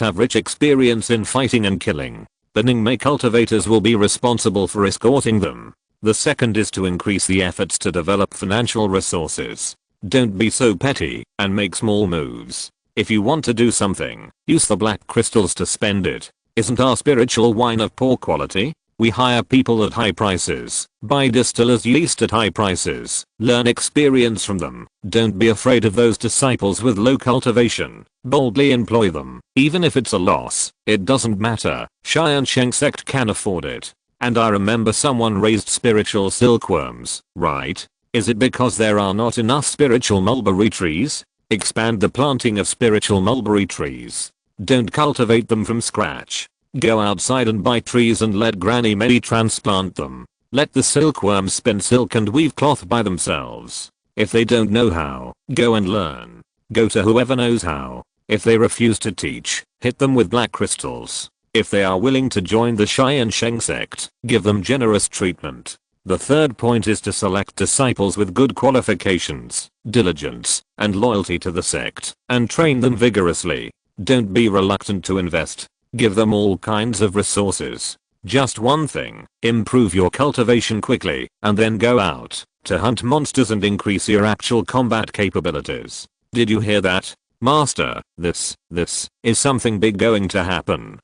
[SPEAKER 1] have rich experience in fighting and killing. The Ningmei cultivators will be responsible for escorting them. The second is to increase the efforts to develop financial resources. Don't be so petty and make small moves. If you want to do something, use the black crystals to spend it. Isn't our spiritual wine of poor quality? We hire people at high prices, buy distillers' yeast at high prices, learn experience from them. Don't be afraid of those disciples with low cultivation. Boldly employ them. Even if it's a loss, it doesn't matter. Tiansheng Sect can afford it. And I remember someone raised spiritual silkworms, right? Is it because there are not enough spiritual mulberry trees? Expand the planting of spiritual mulberry trees. Don't cultivate them from scratch. Go outside and buy trees and let Granny May transplant them. Let the silkworms spin silk and weave cloth by themselves. If they don't know how, go and learn. Go to whoever knows how. If they refuse to teach, hit them with black crystals. If they are willing to join the Tiansheng Sect, give them generous treatment. The third point is to select disciples with good qualifications, diligence, and loyalty to the sect, and train them vigorously. Don't be reluctant to invest. Give them all kinds of resources. Just one thing, improve your cultivation quickly, and then go out to hunt monsters and increase your actual combat capabilities. Did you hear that? Master, this is something big going to happen.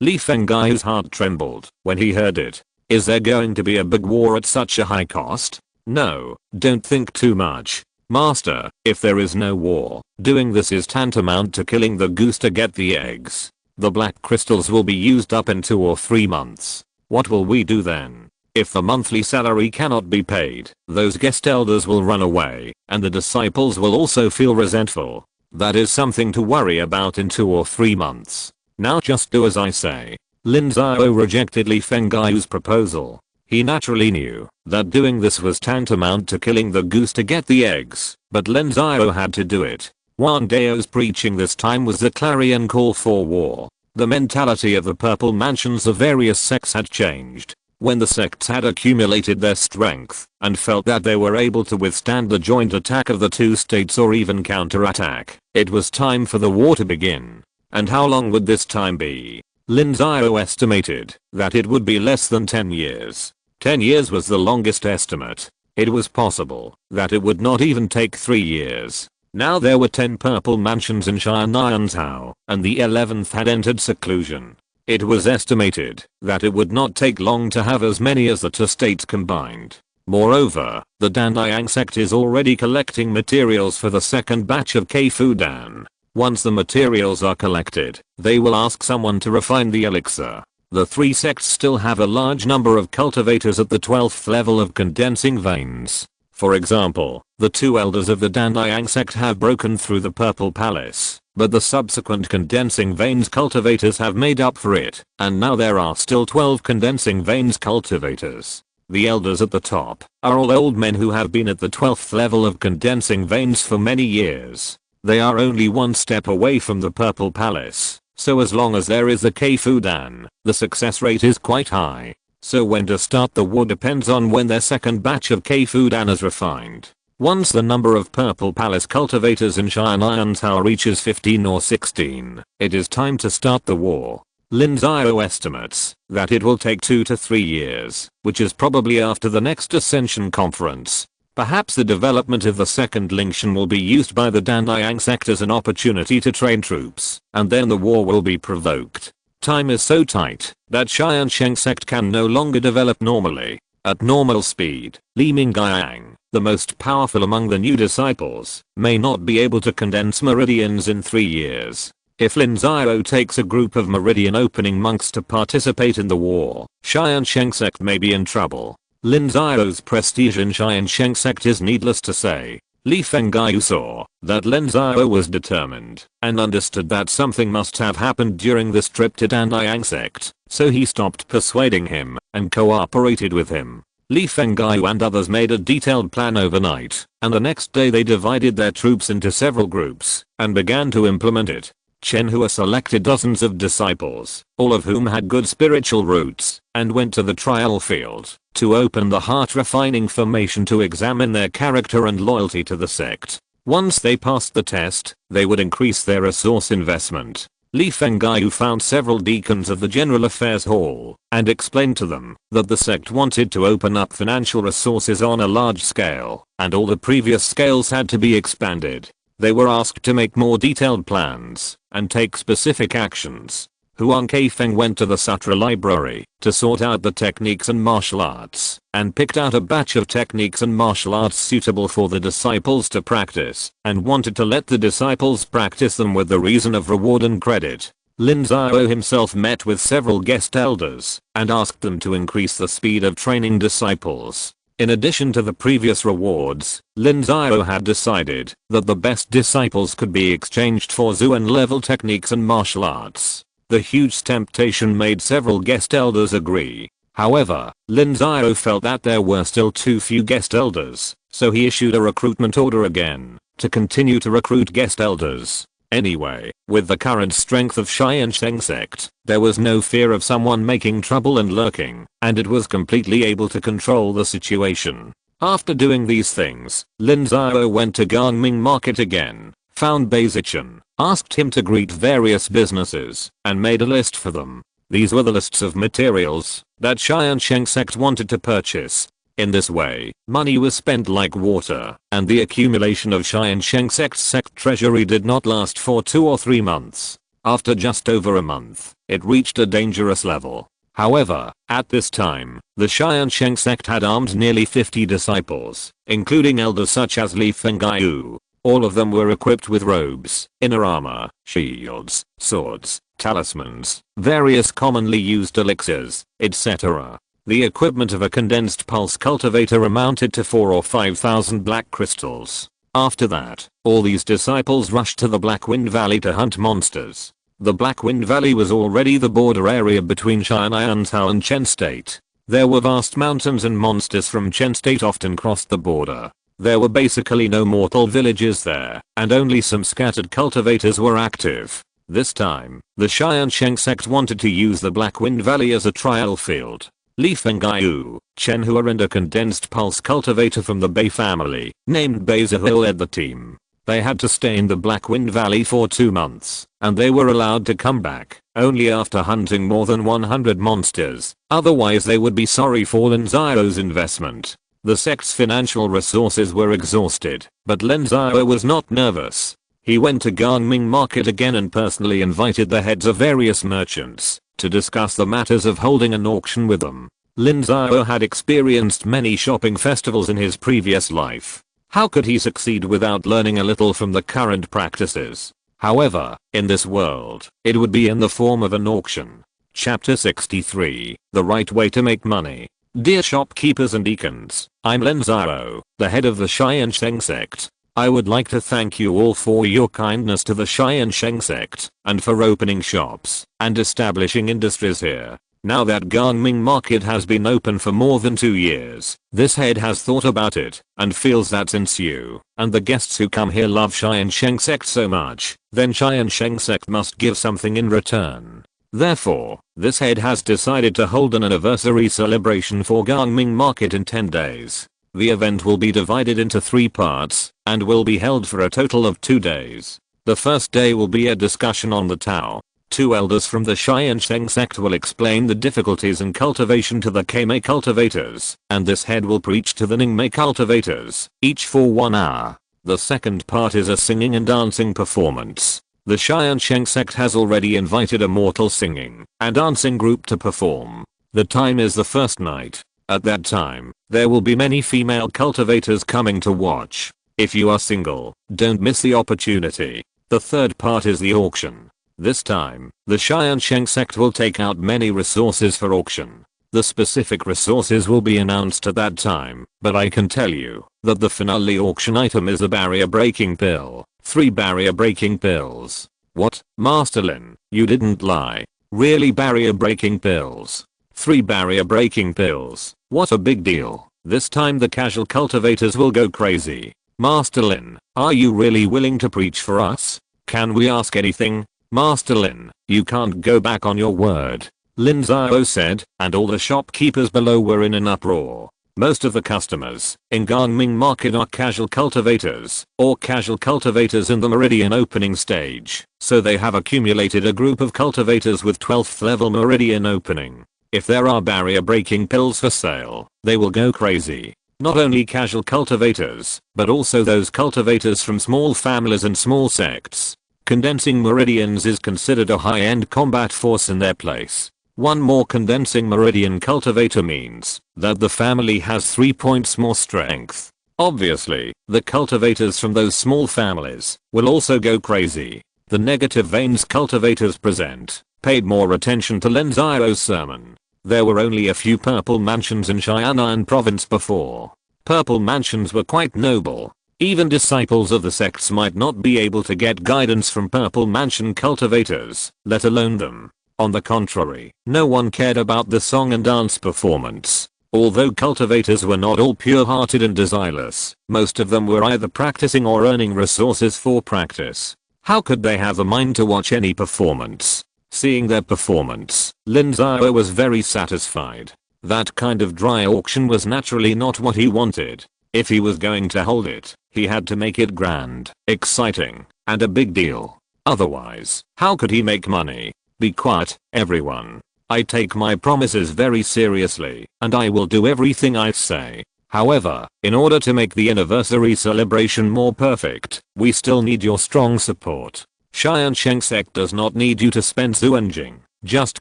[SPEAKER 1] Li Fenggai's heart trembled when he heard it. Is there going to be a big war at such a high cost? No, don't think too much. Master, if there is no war, doing this is tantamount to killing the goose to get the eggs. The black crystals will be used up in 2 or 3 months. What will we do then? If the monthly salary cannot be paid, those guest elders will run away, and the disciples will also feel resentful. That is something to worry about in 2 or 3 months. Now just do as I say. Lin Xiao rejected Li Fenggai's proposal. He naturally knew that doing this was tantamount to killing the goose to get the eggs, but Lin Xiao had to do it. Wang Dao's preaching this time was the clarion call for war. The mentality of the purple mansions of various sects had changed. When the sects had accumulated their strength and felt that they were able to withstand the joint attack of the 2 states or even counterattack, it was time for the war to begin. And how long would this time be? Lin Xiao estimated that it would be less than 10 years. 10 years was the longest estimate. It was possible that it would not even take 3 years. Now there were 10 purple mansions in Tiansheng, and the 11th had entered seclusion. It was estimated that it would not take long to have as many as the 2 states combined. Moreover, the Tiansheng Sect is already collecting materials for the second batch of Keifudan. Once the materials are collected, they will ask someone to refine the elixir. The 3 sects still have a large number of cultivators at the 12th level of condensing veins. For example, the 2 elders of the Tiansheng Sect have broken through the Purple Palace, but the subsequent condensing veins cultivators have made up for it, and now there are still 12 condensing veins cultivators. The elders at the top are all old men who have been at the 12th level of condensing veins for many years. They are only 1 step away from the Purple Palace, so as long as there is a Keifudan, the success rate is quite high. So when to start the war depends on when their second batch of Keifudan is refined. Once the number of Purple Palace cultivators in Tiansheng reaches 15 or 16, it is time to start the war. Lin Xiao estimates that it will take 2 to 3 years, which is probably after the next Ascension Conference. Perhaps the development of the second Lingshan will be used by the Tiansheng Sect as an opportunity to train troops, and then the war will be provoked. Time is so tight that Tiansheng Sect can no longer develop normally. At normal speed, Li Mingyang, the most powerful among the new disciples, may not be able to condense meridians in 3 years. If Lin Xiao takes a group of meridian opening monks to participate in the war, Tiansheng Sect may be in trouble. Lin Xiao's prestige in Tiansheng Sect is needless to say. Li Fenggai saw that Lin Xiao was determined and understood that something must have happened during this trip to Tiansheng Sect, so he stopped persuading him and cooperated with him. Li Fenggai and others made a detailed plan overnight, and the next day they divided their troops into several groups and began to implement it. Chen Hua selected dozens of disciples, all of whom had good spiritual roots, and went to the trial field to open the heart refining formation to examine their character and loyalty to the sect. Once they passed the test, they would increase their resource investment. Li Fengyu found several deacons of the General Affairs Hall and explained to them that the sect wanted to open up financial resources on a large scale, and all the previous scales had to be expanded. They were asked to make more detailed plans and take specific actions. Huang Keifeng went to the Sutra library to sort out the techniques and martial arts and picked out a batch of techniques and martial arts suitable for the disciples to practice and wanted to let the disciples practice them with the reason of reward and credit. Lin Xiao himself met with several guest elders and asked them to increase the speed of training disciples. In addition to the previous rewards, Lin Xiao had decided that the best disciples could be exchanged for Zuan level techniques and martial arts. The huge temptation made several guest elders agree. However, Lin Xiao felt that there were still too few guest elders, so he issued a recruitment order again to continue to recruit guest elders. Anyway, with the current strength of Tiansheng Sect, there was no fear of someone making trouble and lurking, and it was completely able to control the situation. After doing these things, Lin Xiao went to Gangming Market again, found Bai Zichen, asked him to greet various businesses, and made a list for them. These were the lists of materials that Tiansheng Sect wanted to purchase. In this way, money was spent like water, and the accumulation of Tiansheng Sect's sect treasury did not last for 2 or 3 months. After just over a month, it reached a dangerous level. However, at this time, the Tiansheng Sect had armed nearly 50 disciples, including elders such as Li Fengyu. All of them were equipped with robes, inner armor, shields, swords, talismans, various commonly used elixirs, etc. The equipment of a condensed pulse cultivator amounted to 4 or 5,000 black crystals. After that, all these disciples rushed to the Black Wind Valley to hunt monsters. The Black Wind Valley was already the border area between Xianyantao and Chen State. There were vast mountains and monsters from Chen State often crossed the border. There were basically no mortal villages there, and only some scattered cultivators were active. This time, the Tiansheng Sect wanted to use the Black Wind Valley as a trial field. Li Fengyu, Chen Hua and a condensed pulse cultivator from the Bei family, named Bai Zichen, led the team. They had to stay in the Black Wind Valley for 2 months, and they were allowed to come back only after hunting more than 100 monsters, otherwise they would be sorry for Lin Xiao's investment. The sect's financial resources were exhausted, but Lin Xiao was not nervous. He went to Gangming Market again and personally invited the heads of various merchants to discuss the matters of holding an auction with them. Lin Xiao had experienced many shopping festivals in his previous life. How could he succeed without learning a little from the current practices? However, in this world, it would be in the form of an auction. Chapter 63, The Right Way to Make Money. Dear shopkeepers and deacons, I'm Lin Xiao, the head of the Tiansheng Sect. I would like to thank you all for your kindness to the Tiansheng Sect and for opening shops and establishing industries here. Now that Gangming Market has been open for more than 2 years, this head has thought about it and feels that since you and the guests who come here love Tiansheng Sect so much, then Tiansheng Sect must give something in return. Therefore, this head has decided to hold an anniversary celebration for Gangming Market in 10 days. The event will be divided into 3 parts and will be held for a total of 2 days. The first day will be a discussion on the Tao. 2 elders from the Tiansheng Sect will explain the difficulties in cultivation to the Keimei cultivators, and this head will preach to the Ningmei cultivators, each for 1 hour. The second part is a singing and dancing performance. The Tiansheng Sect has already invited a mortal singing and dancing group to perform. The time is the first night. At that time, there will be many female cultivators coming to watch. If you are single, don't miss the opportunity. The third part is the auction. This time, the Tiansheng Sect will take out many resources for auction. The specific resources will be announced at that time, but I can tell you that the finale auction item is a barrier breaking pill. 3 barrier breaking pills. What, Master Lin, you didn't lie. Really, barrier breaking pills? 3 barrier breaking pills, what a big deal. This time the casual cultivators will go crazy. Master Lin, are you really willing to preach for us? Can we ask anything? Master Lin, you can't go back on your word, Lin Xiao said, and all the shopkeepers below were in an uproar. Most of the customers in Gangming Market are casual cultivators or casual cultivators in the Meridian opening stage, so they have accumulated a group of cultivators with 12th level Meridian opening. If there are barrier breaking pills for sale, they will go crazy. Not only casual cultivators, but also those cultivators from small families and small sects. Condensing meridians is considered a high-end combat force in their place. One more condensing meridian cultivator means that the family has 3 points more strength. Obviously, the cultivators from those small families will also go crazy. The negative veins cultivators present paid more attention to Lin Xiao's sermon. There were only a few purple mansions in Xianan province before. Purple mansions were quite noble. Even disciples of the sects might not be able to get guidance from purple mansion cultivators, let alone them. On the contrary, no one cared about the song and dance performance. Although cultivators were not all pure-hearted and desireless, most of them were either practicing or earning resources for practice. How could they have the mind to watch any performance? Seeing their performance, Lin Xiao was very satisfied. That kind of dry auction was naturally not what he wanted. If he was going to hold it, he had to make it grand, exciting, and a big deal. Otherwise, how could he make money? Be quiet, everyone. I take my promises very seriously, and I will do everything I say. However, in order to make the anniversary celebration more perfect, we still need your strong support. Tiansheng Sect does not need you to spend Zuanjing, just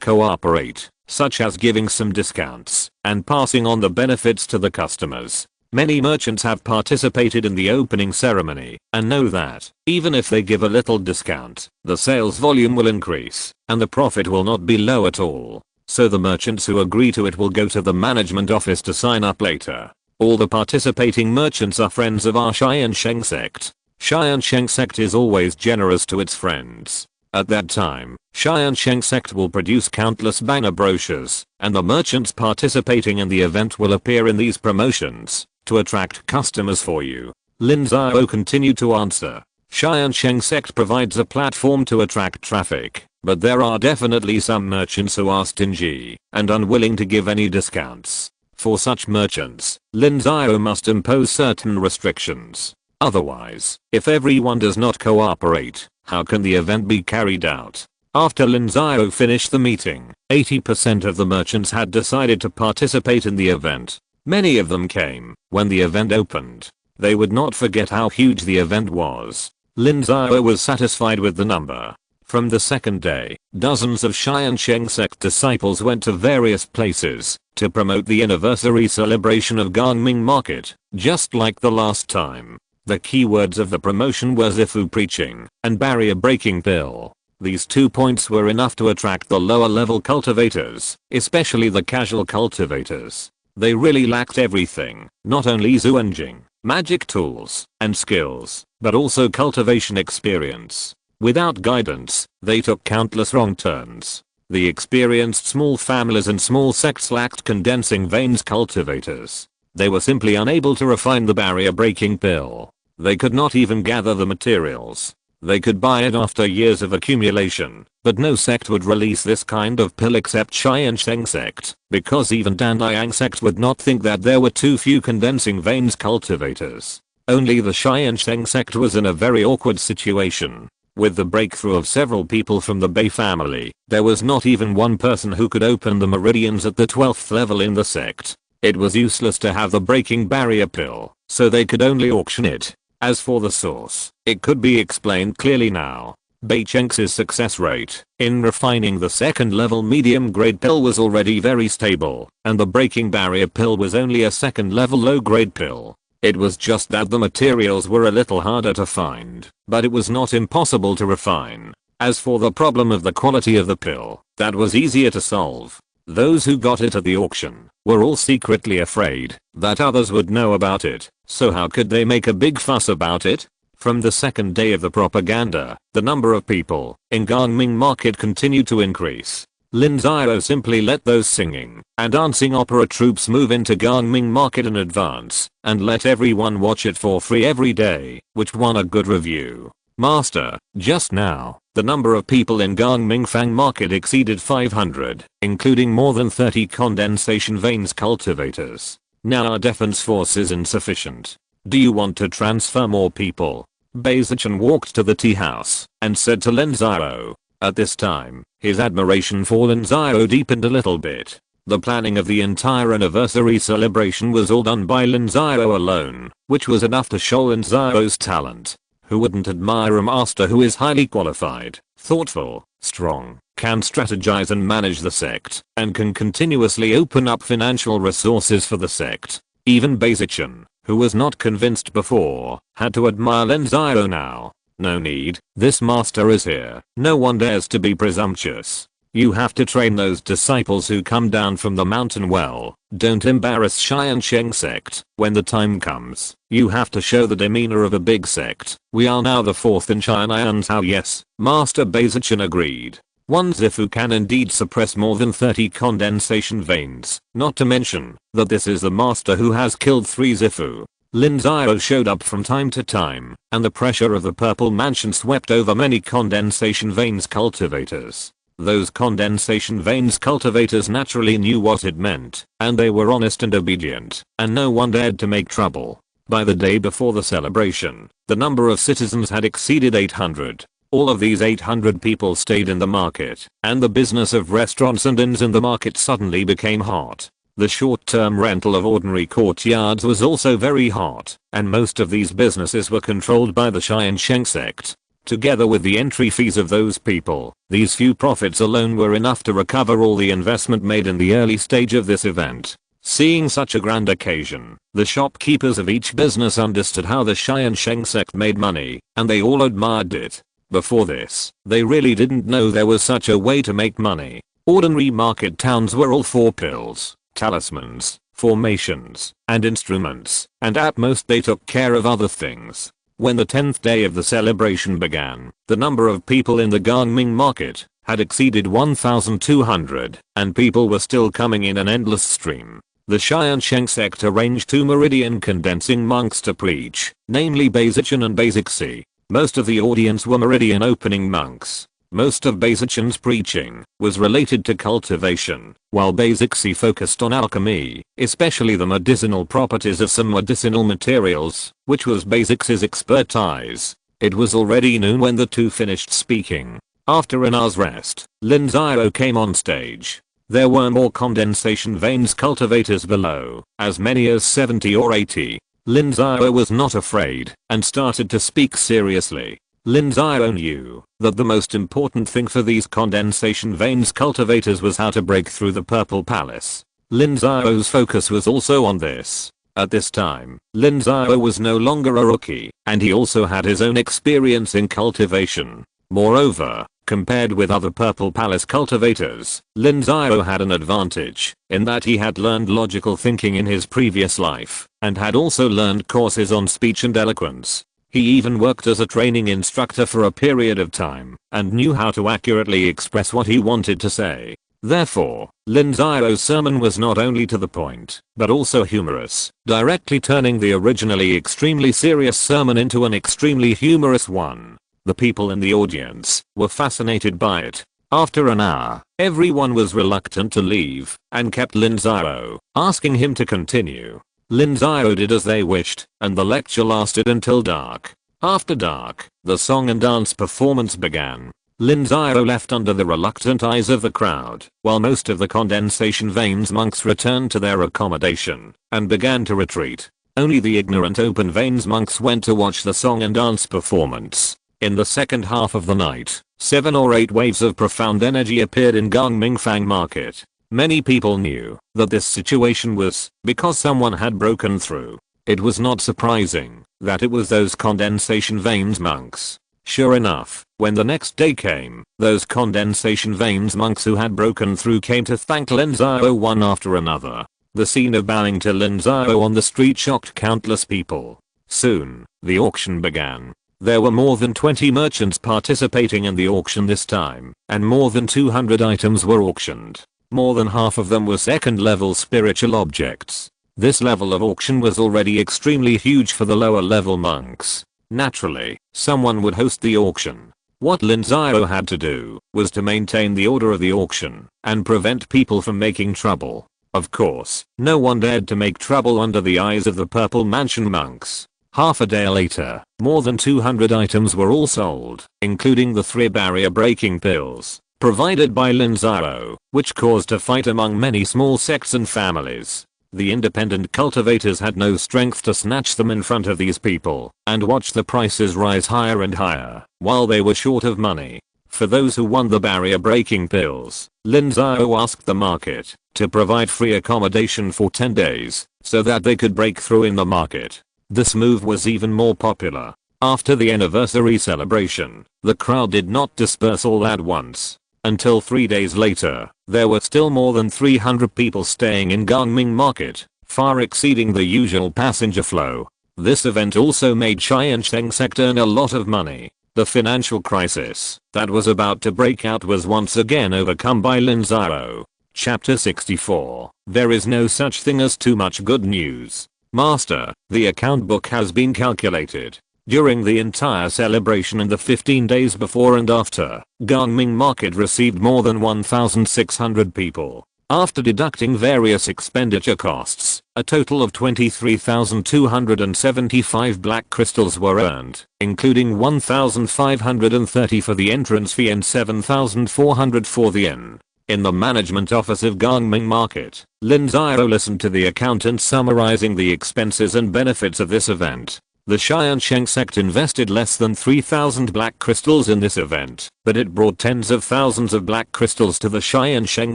[SPEAKER 1] cooperate, such as giving some discounts and passing on the benefits to the customers. Many merchants have participated in the opening ceremony and know that, even if they give a little discount, the sales volume will increase and the profit will not be low at all. So the merchants who agree to it will go to the management office to sign up later. All the participating merchants are friends of our Tiansheng Sect. Tiansheng Sect is always generous to its friends. At that time, Tiansheng Sect will produce countless banner brochures, and the merchants participating in the event will appear in these promotions to attract customers for you. Lin Xiao continued to answer. Tiansheng Sect provides a platform to attract traffic, but there are definitely some merchants who are stingy and unwilling to give any discounts. For such merchants, Lin Xiao must impose certain restrictions. Otherwise, if everyone does not cooperate, how can the event be carried out? After Lin Xiao finished the meeting, 80% of the merchants had decided to participate in the event. Many of them came when the event opened. They would not forget how huge the event was. Lin Xiao was satisfied with the number. From the second day, dozens of Tiansheng Sect disciples went to various places to promote the anniversary celebration of Gangming Market, just like the last time. The keywords of the promotion were Zifu preaching and barrier breaking pill. These 2 points were enough to attract the lower level cultivators, especially the casual cultivators. They really lacked everything, not only Zuanjing, magic tools, and skills, but also cultivation experience. Without guidance, they took countless wrong turns. The experienced small families and small sects lacked condensing veins cultivators. They were simply unable to refine the barrier breaking pill. They could not even gather the materials. They could buy it after years of accumulation, but no sect would release this kind of pill except Tiansheng Sect, because even Danliang Sect would not think that there were too few condensing veins cultivators. Only the Tiansheng Sect was in a very awkward situation. With the breakthrough of several people from the Bei family, there was not even one person who could open the meridians at the 12th level in the sect. It was useless to have the breaking barrier pill, so they could only auction it. As for the source, it could be explained clearly now. Bei Cheng's success rate in refining the second level medium grade pill was already very stable, and the breaking barrier pill was only a second level low grade pill. It was just that the materials were a little harder to find, but it was not impossible to refine. As for the problem of the quality of the pill, that was easier to solve. Those who got it at the auction were all secretly afraid that others would know about it, so how could they make a big fuss about it? From the second day of the propaganda, the number of people in Gangming Market continued to increase. Lin Xiao simply let those singing and dancing opera troupes move into Gangming Market in advance and let everyone watch it for free every day, which won a good review. Master, just now, The number of people in Gangmingfang market exceeded 500, including more than 30 condensation veins cultivators. Now our defense force is insufficient. Do you want to transfer more people? Baizichan walked to the tea house and said to Lin Xiao. At this time, his admiration for Lin Xiao deepened a little bit. The planning of the entire anniversary celebration was all done by Lin Xiao alone, which was enough to show Lin Xiao's talent. Who wouldn't admire a master who is highly qualified, thoughtful, strong, can strategize and manage the sect, and can continuously open up financial resources for the sect? Even Baizichan, who was not convinced before, had to admire Lin Xiao now. No need, this master is here, no one dares to be presumptuous. You have to train those disciples who come down from the mountain well. Don't embarrass Tiansheng Sect. When the time comes, you have to show the demeanor of a big sect. We are now the fourth in China and how yes, Master Baizichan agreed. One Zifu can indeed suppress more than 30 condensation veins, not to mention that this is the master who has killed 3 Zifu. Lin Xiao showed up from time to time, and the pressure of the purple mansion swept over many condensation veins cultivators. Those condensation veins cultivators naturally knew what it meant, and they were honest and obedient, and no one dared to make trouble. By the day before the celebration, the number of citizens had exceeded 800. All of these 800 people stayed in the market, and the business of restaurants and inns in the market suddenly became hot. The short-term rental of ordinary courtyards was also very hot, and most of these businesses were controlled by the Tiansheng Sect. Together with the entry fees of those people, these few profits alone were enough to recover all the investment made in the early stage of this event. Seeing such a grand occasion, the shopkeepers of each business understood how the Tiansheng Sect made money, and they all admired it. Before this, they really didn't know there was such a way to make money. Ordinary market towns were all for pills, talismans, formations, and instruments, and at most they took care of other things. When the 10th day of the celebration began, the number of people in the Gangming market had exceeded 1,200, and people were still coming in an endless stream. The Tiansheng Sect arranged 2 meridian condensing monks to preach, namely Baizichan and Baizixi. Most of the audience were meridian opening monks. Most of Baizichan's preaching was related to cultivation, while Baizixi focused on alchemy, especially the medicinal properties of some medicinal materials, which was Baizixi's expertise. It was already noon when the two finished speaking. After an hour's rest, Lin Xiao came on stage. There were more condensation veins cultivators below, as many as 70 or 80. Lin Xiao was not afraid, and started to speak seriously. Lin Xiao knew that the most important thing for these condensation veins cultivators was how to break through the Purple Palace. Lin Xiao's focus was also on this. At this time, Lin Xiao was no longer a rookie, and he also had his own experience in cultivation. Moreover, compared with other Purple Palace cultivators, Lin Xiao had an advantage, in that he had learned logical thinking in his previous life, and had also learned courses on speech and eloquence. He even worked as a training instructor for a period of time, and knew how to accurately express what he wanted to say. Therefore, Lin Xiao's sermon was not only to the point, but also humorous, directly turning the originally extremely serious sermon into an extremely humorous one. The people in the audience were fascinated by it. After an hour, everyone was reluctant to leave, and kept Lin Xiao, asking him to continue. Lin Xiao did as they wished, and the lecture lasted until dark. After dark, the song and dance performance began. Lin Xiao left under the reluctant eyes of the crowd, while most of the condensation veins monks returned to their accommodation, and began to retreat. Only the ignorant open veins monks went to watch the song and dance performance. In the second half of the night, 7 or 8 waves of profound energy appeared in Gangmingfang market. Many people knew that this situation was because someone had broken through. It was not surprising that it was those condensation veins monks. Sure enough, when the next day came, those condensation veins monks who had broken through came to thank Lin Xiao one after another. The scene of bowing to Lin Xiao on the street shocked countless people. Soon, the auction began. There were more than 20 merchants participating in the auction this time, and more than 200 items were auctioned. More than half of them were second-level spiritual objects. This level of auction was already extremely huge for the lower-level monks. Naturally, someone would host the auction. What Lin Xiao had to do was to maintain the order of the auction and prevent people from making trouble. Of course, no one dared to make trouble under the eyes of the Purple Mansion monks. Half a day later, more than 200 items were all sold, including the 3 barrier-breaking pills provided by Lin Xiao, which caused a fight among many small sects and families. The independent cultivators had no strength to snatch them in front of these people and watch the prices rise higher and higher while they were short of money. For those who won the barrier-breaking pills, Lin Xiao asked the market to provide free accommodation for 10 days so that they could break through in the market. This move was even more popular. After the anniversary celebration, the crowd did not disperse all at once. Until 3 days later, there were still more than 300 people staying in Gangming Market, far exceeding the usual passenger flow. This event also made Tiansheng Sect earn a lot of money. The financial crisis that was about to break out was once again overcome by Lin Xiao. Chapter 64. There is no such thing as too much good news. Master, the account book has been calculated. During the entire celebration and the 15 days before and after, Gangming Market received more than 1,600 people. After deducting various expenditure costs, a total of 23,275 black crystals were earned, including 1,530 for the entrance fee and 7,400 for the inn. In the management office of Gangming Market, Lin Xiao listened to the accountant summarizing the expenses and benefits of this event. The Tiansheng Sect invested less than 3,000 black crystals in this event, but it brought tens of thousands of black crystals to the Tiansheng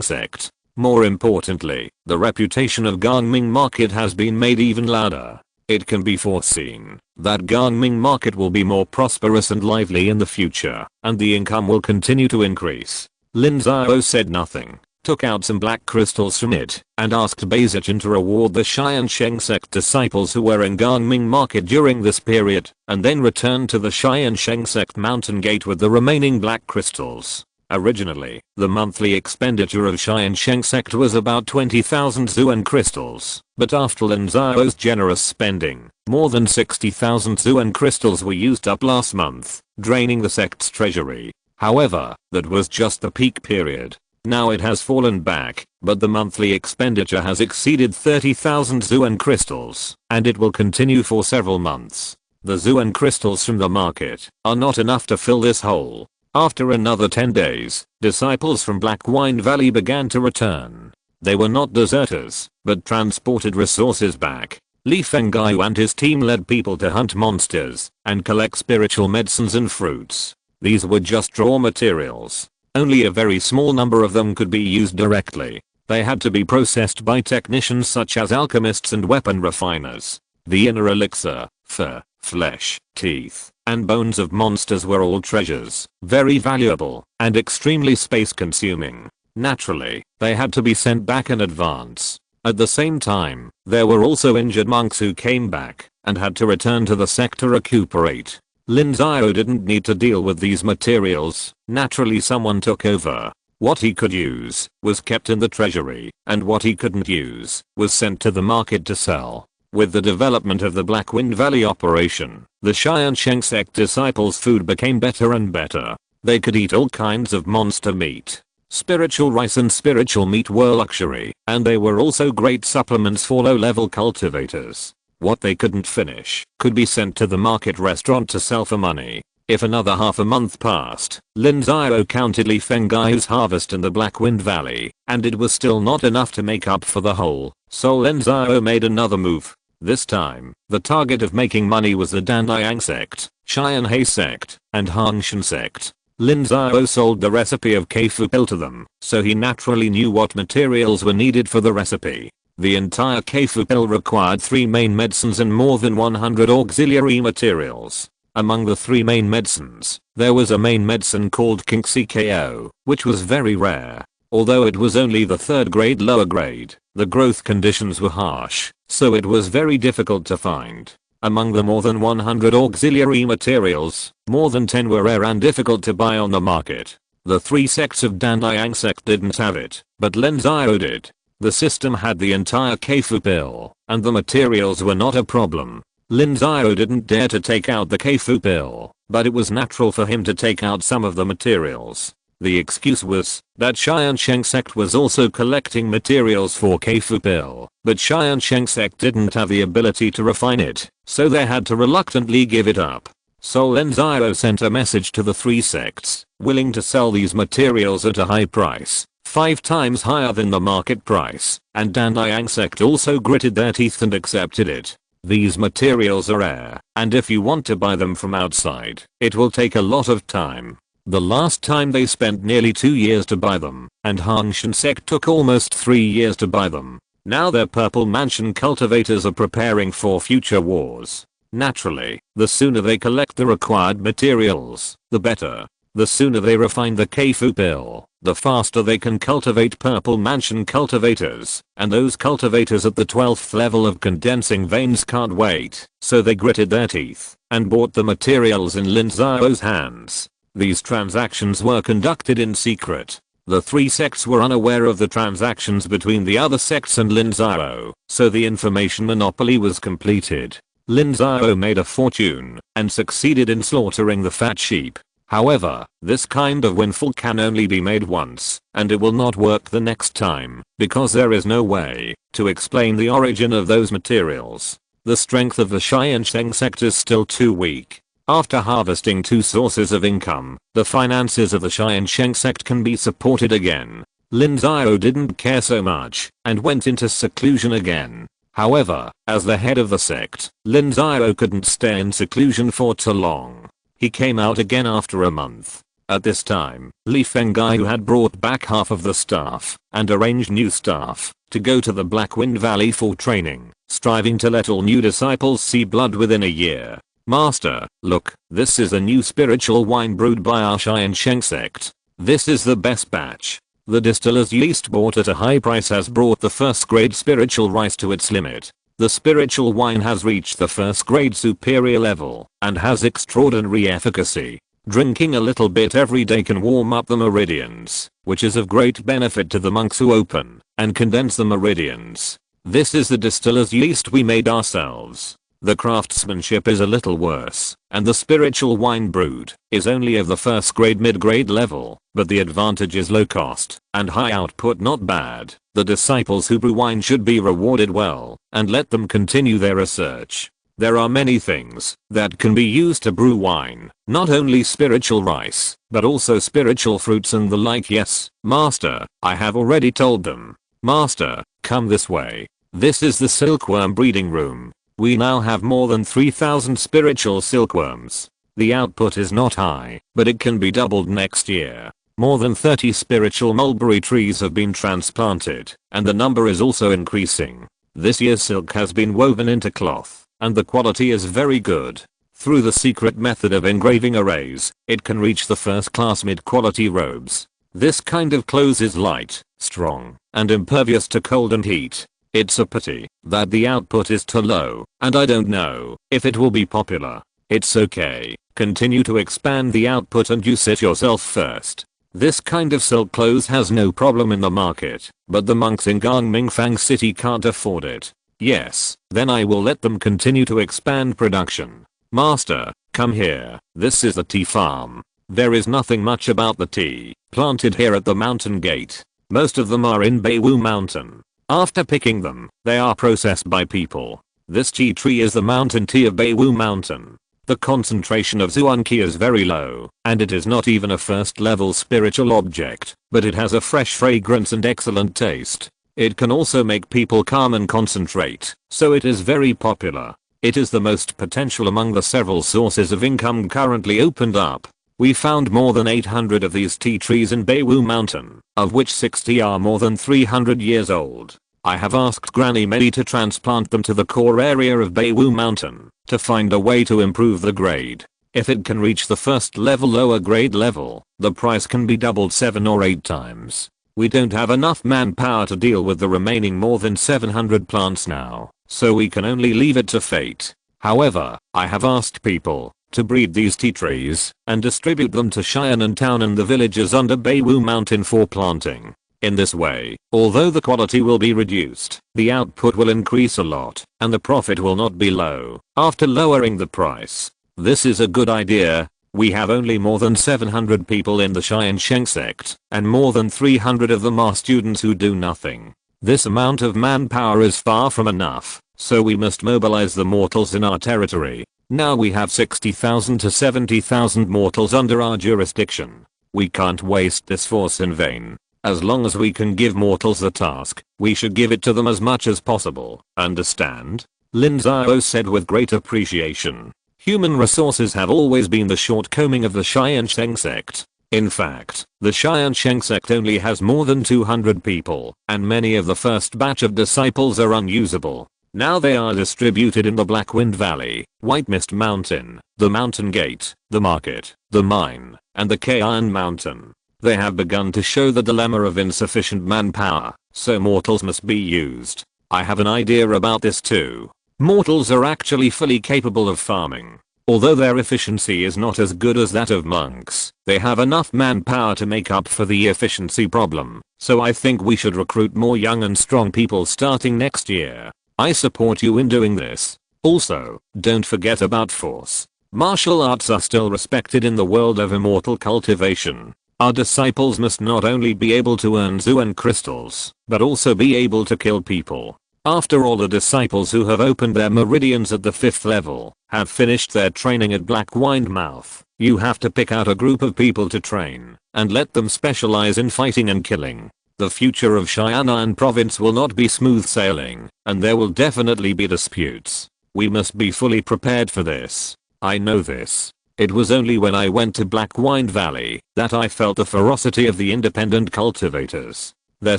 [SPEAKER 1] Sect. More importantly, the reputation of Gangming Market has been made even louder. It can be foreseen that Gangming Market will be more prosperous and lively in the future, and the income will continue to increase. Lin Xiao said nothing, took out some black crystals from it, and asked Baizichan to reward the Tiansheng Sect disciples who were in Gangming Market during this period, and then returned to the Tiansheng Sect mountain gate with the remaining black crystals. Originally, the monthly expenditure of Tiansheng Sect was about 20,000 Zuan crystals, but after Lin Xiao's generous spending, more than 60,000 Zuan crystals were used up last month, draining the sect's treasury. However, that was just the peak period. Now it has fallen back, but the monthly expenditure has exceeded 30,000 Zuan crystals, and it will continue for several months. The Zuan crystals from the market are not enough to fill this hole. After another 10 days, disciples from Black Wine Valley began to return. They were not deserters, but transported resources back. Li Fenggai and his team led people to hunt monsters and collect spiritual medicines and fruits. These were just raw materials. Only a very small number of them could be used directly. They had to be processed by technicians such as alchemists and weapon refiners. The inner elixir, fur, flesh, teeth, and bones of monsters were all treasures, very valuable, and extremely space consuming. Naturally, they had to be sent back in advance. At the same time, there were also injured monks who came back and had to return to the sect to recuperate. Lin Xiao didn't need to deal with these materials. Naturally someone took over. What he could use was kept in the treasury, and what he couldn't use was sent to the market to sell. With the development of the Black Wind Valley operation, the Tiansheng Sect disciples' food became better and better. They could eat all kinds of monster meat. Spiritual rice and spiritual meat were luxury, and they were also great supplements for low-level cultivators. What they couldn't finish could be sent to the market restaurant to sell for money. If another half a month passed, Lin Xiao counted Li Fenggai's harvest in the Black Wind Valley, and it was still not enough to make up for the hole, so Lin Xiao made another move. This time, the target of making money was the Danliang Sect, Tianhe Sect, and Hangshan Sect. Lin Xiao sold the recipe of Keifu pill to them, so he naturally knew what materials were needed for the recipe. The entire Keifu pill required 3 main medicines and more than 100 auxiliary materials. Among the 3 main medicines, there was a main medicine called Kinksikao, which was very rare. Although it was only the 3rd grade lower grade, the growth conditions were harsh, so it was very difficult to find. Among the more than 100 auxiliary materials, more than 10 were rare and difficult to buy on the market. The 3 sects of Danliang Sect didn't have it, but Lin Xiao did. The system had the entire Keifu pill, and the materials were not a problem. Lin Xiao didn't dare to take out the Keifu pill, but it was natural for him to take out some of the materials. The excuse was that Tiansheng Sect was also collecting materials for Keifu pill, but Tiansheng Sect didn't have the ability to refine it, so they had to reluctantly give it up. So Lin Xiao sent a message to the three sects, willing to sell these materials at a high price, 5 times higher than the market price, and Danliang Sect also gritted their teeth and accepted it. These materials are rare, and if you want to buy them from outside, it will take a lot of time. The last time they spent nearly 2 years to buy them, and Tiansheng Sect took almost 3 years to buy them. Now their Purple Mansion cultivators are preparing for future wars. Naturally, the sooner they collect the required materials, the better. The sooner they refine the Keifu pill, the faster they can cultivate Purple Mansion cultivators, and those cultivators at the 12th level of condensing veins can't wait, so they gritted their teeth and bought the materials in Lin Xiao's hands. These transactions were conducted in secret. The three sects were unaware of the transactions between the other sects and Lin Xiao, so the information monopoly was completed. Lin Xiao made a fortune and succeeded in slaughtering the fat sheep. However, this kind of windfall can only be made once, and it will not work the next time, because there is no way to explain the origin of those materials. The strength of the Tiansheng Sect is still too weak. After harvesting 2 sources of income, the finances of the Tiansheng Sect can be supported again. Lin Xiao didn't care so much and went into seclusion again. However, as the head of the sect, Lin Xiao couldn't stay in seclusion for too long. He came out again after a month. At this time, Li Fengai, who had brought back half of the staff and arranged new staff to go to the Black Wind Valley for training, striving to let all new disciples see blood within a year. Master, look, this is a new spiritual wine brewed by our Tiansheng Sect. This is the best batch. The distiller's yeast bought at a high price has brought the first grade spiritual rice to its limit. The spiritual wine has reached the first grade superior level and has extraordinary efficacy. Drinking a little bit every day can warm up the meridians, which is of great benefit to the monks who open and condense the meridians. This is the distiller's yeast we made ourselves. The craftsmanship is a little worse, and the spiritual wine brewed is only of the first grade mid-grade level, but the advantage is low cost and high output not bad. The disciples who brew wine should be rewarded well, and let them continue their research. There are many things that can be used to brew wine, not only spiritual rice, but also spiritual fruits and the like. Yes, Master, I have already told them. Master, come this way. This is the silkworm breeding room. We now have more than 3,000 spiritual silkworms. The output is not high, but it can be doubled next year. More than 30 spiritual mulberry trees have been transplanted, and the number is also increasing. This year's silk has been woven into cloth, and the quality is very good. Through the secret method of engraving arrays, it can reach the first-class mid-quality robes. This kind of clothes is light, strong, and impervious to cold and heat. It's a pity that the output is too low, and I don't know if it will be popular. It's okay, continue to expand the output and use it yourself first. This kind of silk clothes has no problem in the market, but the monks in Gongmingfang City can't afford it. Yes, then I will let them continue to expand production. Master, come here, this is the tea farm. There is nothing much about the tea planted here at the mountain gate. Most of them are in Beiwu Mountain. After picking them, they are processed by people. This tea tree is the mountain tea of Beiwu Mountain. The concentration of Zuanqi is very low, and it is not even a first level spiritual object, but it has a fresh fragrance and excellent taste. It can also make people calm and concentrate, so it is very popular. It is the most potential among the several sources of income currently opened up. We found more than 800 of these tea trees in Beiwu Mountain, of which 60 are more than 300 years old. I have asked Granny Mei to transplant them to the core area of Beiwu Mountain, to find a way to improve the grade. If it can reach the first level lower grade level, the price can be doubled 7 or 8 times. We don't have enough manpower to deal with the remaining more than 700 plants now, so we can only leave it to fate. However, I have asked people to breed these tea trees and distribute them to Xianan town and the villages under Beiwu Mountain for planting. In this way, although the quality will be reduced, the output will increase a lot, and the profit will not be low after lowering the price. This is a good idea. We have only more than 700 people in the Tiansheng Sect, and more than 300 of them are students who do nothing. This amount of manpower is far from enough, so we must mobilize the mortals in our territory. Now we have 60,000 to 70,000 mortals under our jurisdiction. We can't waste this force in vain. As long as we can give mortals the task, we should give it to them as much as possible. Understand? Lin Xiao said with great appreciation. Human resources have always been the shortcoming of the Tiansheng Sect. In fact, the Tiansheng Sect only has more than 200 people, and many of the first batch of disciples are unusable. Now they are distributed in the Black Wind Valley, White Mist Mountain, the Mountain Gate, the Market, the Mine, and the Iron Mountain. They have begun to show the dilemma of insufficient manpower, so mortals must be used. I have an idea about this too. Mortals are actually fully capable of farming. Although their efficiency is not as good as that of monks, they have enough manpower to make up for the efficiency problem, so I think we should recruit more young and strong people starting next year. I support you in doing this. Also, don't forget about force. Martial arts are still respected in the world of immortal cultivation. Our disciples must not only be able to earn Zhuan crystals, but also be able to kill people. After all, the disciples who have opened their meridians at the 5th level have finished their training at Black Wind Mouth. You have to pick out a group of people to train and let them specialize in fighting and killing. The future of Xianan province will not be smooth sailing, and there will definitely be disputes. We must be fully prepared for this. I know this. It was only when I went to Black Wind Valley that I felt the ferocity of the independent cultivators. Their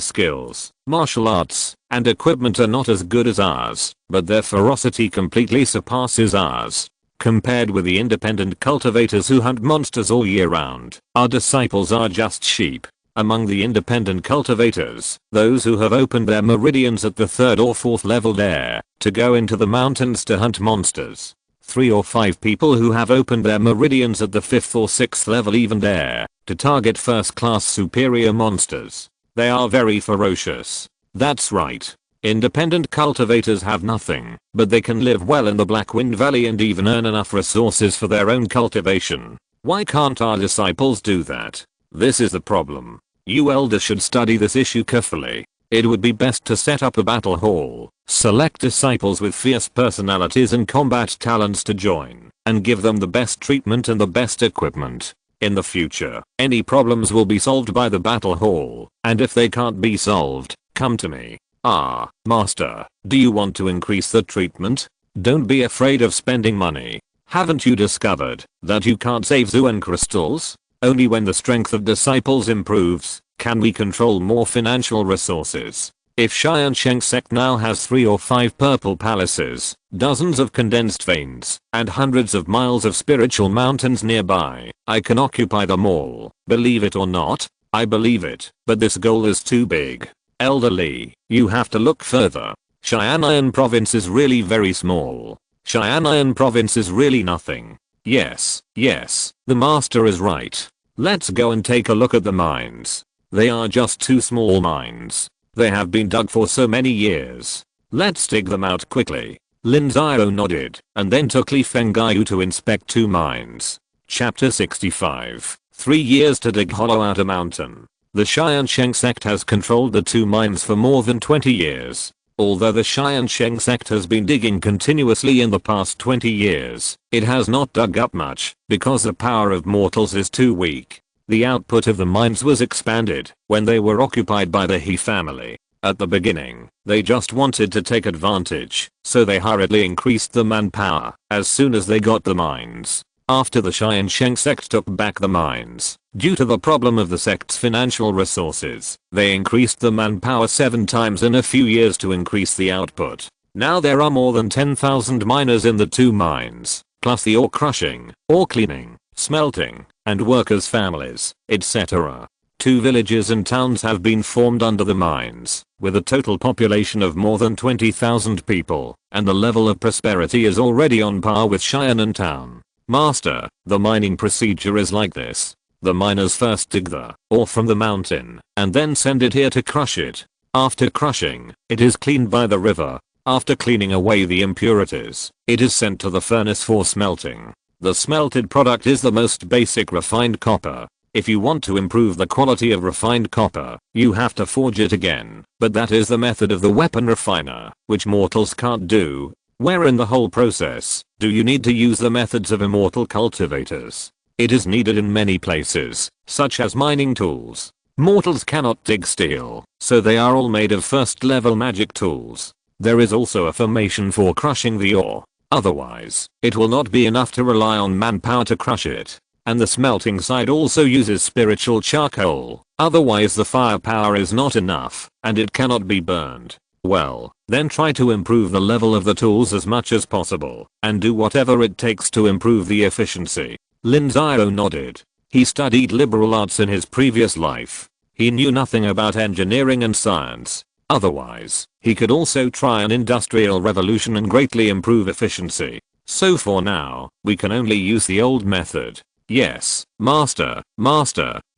[SPEAKER 1] skills, martial arts, and equipment are not as good as ours, but their ferocity completely surpasses ours. Compared with the independent cultivators who hunt monsters all year round, our disciples are just sheep. Among the independent cultivators, those who have opened their meridians at the 3rd or 4th level dare to go into the mountains to hunt monsters. 3 or 5 people who have opened their meridians at the 5th or 6th level even dare to target first-class superior monsters. They are very ferocious. That's right. Independent cultivators have nothing, but they can live well in the Black Wind Valley and even earn enough resources for their own cultivation. Why can't our disciples do that? This is the problem. You elders should study this issue carefully. It would be best to set up a battle hall, select disciples with fierce personalities and combat talents to join, and give them the best treatment and the best equipment. In the future, any problems will be solved by the battle hall, and if they can't be solved, come to me. Ah, master, do you want to increase the treatment? Don't be afraid of spending money. Haven't you discovered that you can't save Zhuan crystals? Only when the strength of disciples improves, can we control more financial resources. If Tiansheng Sect now has 3 or 5 purple palaces, dozens of condensed veins, and hundreds of miles of spiritual mountains nearby, I can occupy them all. Believe it or not, I believe it, but this goal is too big. Elder Li, you have to look further. Xianan province is really very small. Xianan province is really nothing. Yes, the master is right. Let's go and take a look at the mines. They are just 2 small mines. They have been dug for so many years. Let's dig them out quickly. Lin Xiao nodded, and then took Li Fengyu to inspect 2 mines. Chapter 65. 3 years to dig hollow out a mountain. The Tiansheng Sect has controlled the 2 mines for more than 20 years. Although the Tiansheng Sect has been digging continuously in the past 20 years, it has not dug up much, because the power of mortals is too weak. The output of the mines was expanded when they were occupied by the He family. At the beginning, they just wanted to take advantage, so they hurriedly increased the manpower as soon as they got the mines. After the Tiansheng Sect took back the mines, due to the problem of the sect's financial resources, they increased the manpower 7 times in a few years to increase the output. Now there are more than 10,000 miners in the 2 mines, plus the ore crushing, ore cleaning, smelting, and workers' families, etc. 2 villages and towns have been formed under the mines, with a total population of more than 20,000 people, and the level of prosperity is already on par with Xianan town. Master, the mining procedure is like this. The miners first dig the ore from the mountain, and then send it here to crush it. After crushing, it is cleaned by the river. After cleaning away the impurities, it is sent to the furnace for smelting. The smelted product is the most basic refined copper. If you want to improve the quality of refined copper, you have to forge it again, but that is the method of the weapon refiner, which mortals can't do. Where in the whole process do you need to use the methods of immortal cultivators? It is needed in many places, such as mining tools. Mortals cannot dig steel, so they are all made of first level magic tools. There is also a formation for crushing the ore. Otherwise, it will not be enough to rely on manpower to crush it. And the smelting side also uses spiritual charcoal, otherwise the firepower is not enough, and it cannot be burned. Well, then try to improve the level of the tools as much as possible, and do whatever it takes to improve the efficiency. Lin Xiao nodded. He studied liberal arts in his previous life. He knew nothing about engineering and science. Otherwise, he could also try an industrial revolution and greatly improve efficiency. So for now, we can only use the old method. Yes, master,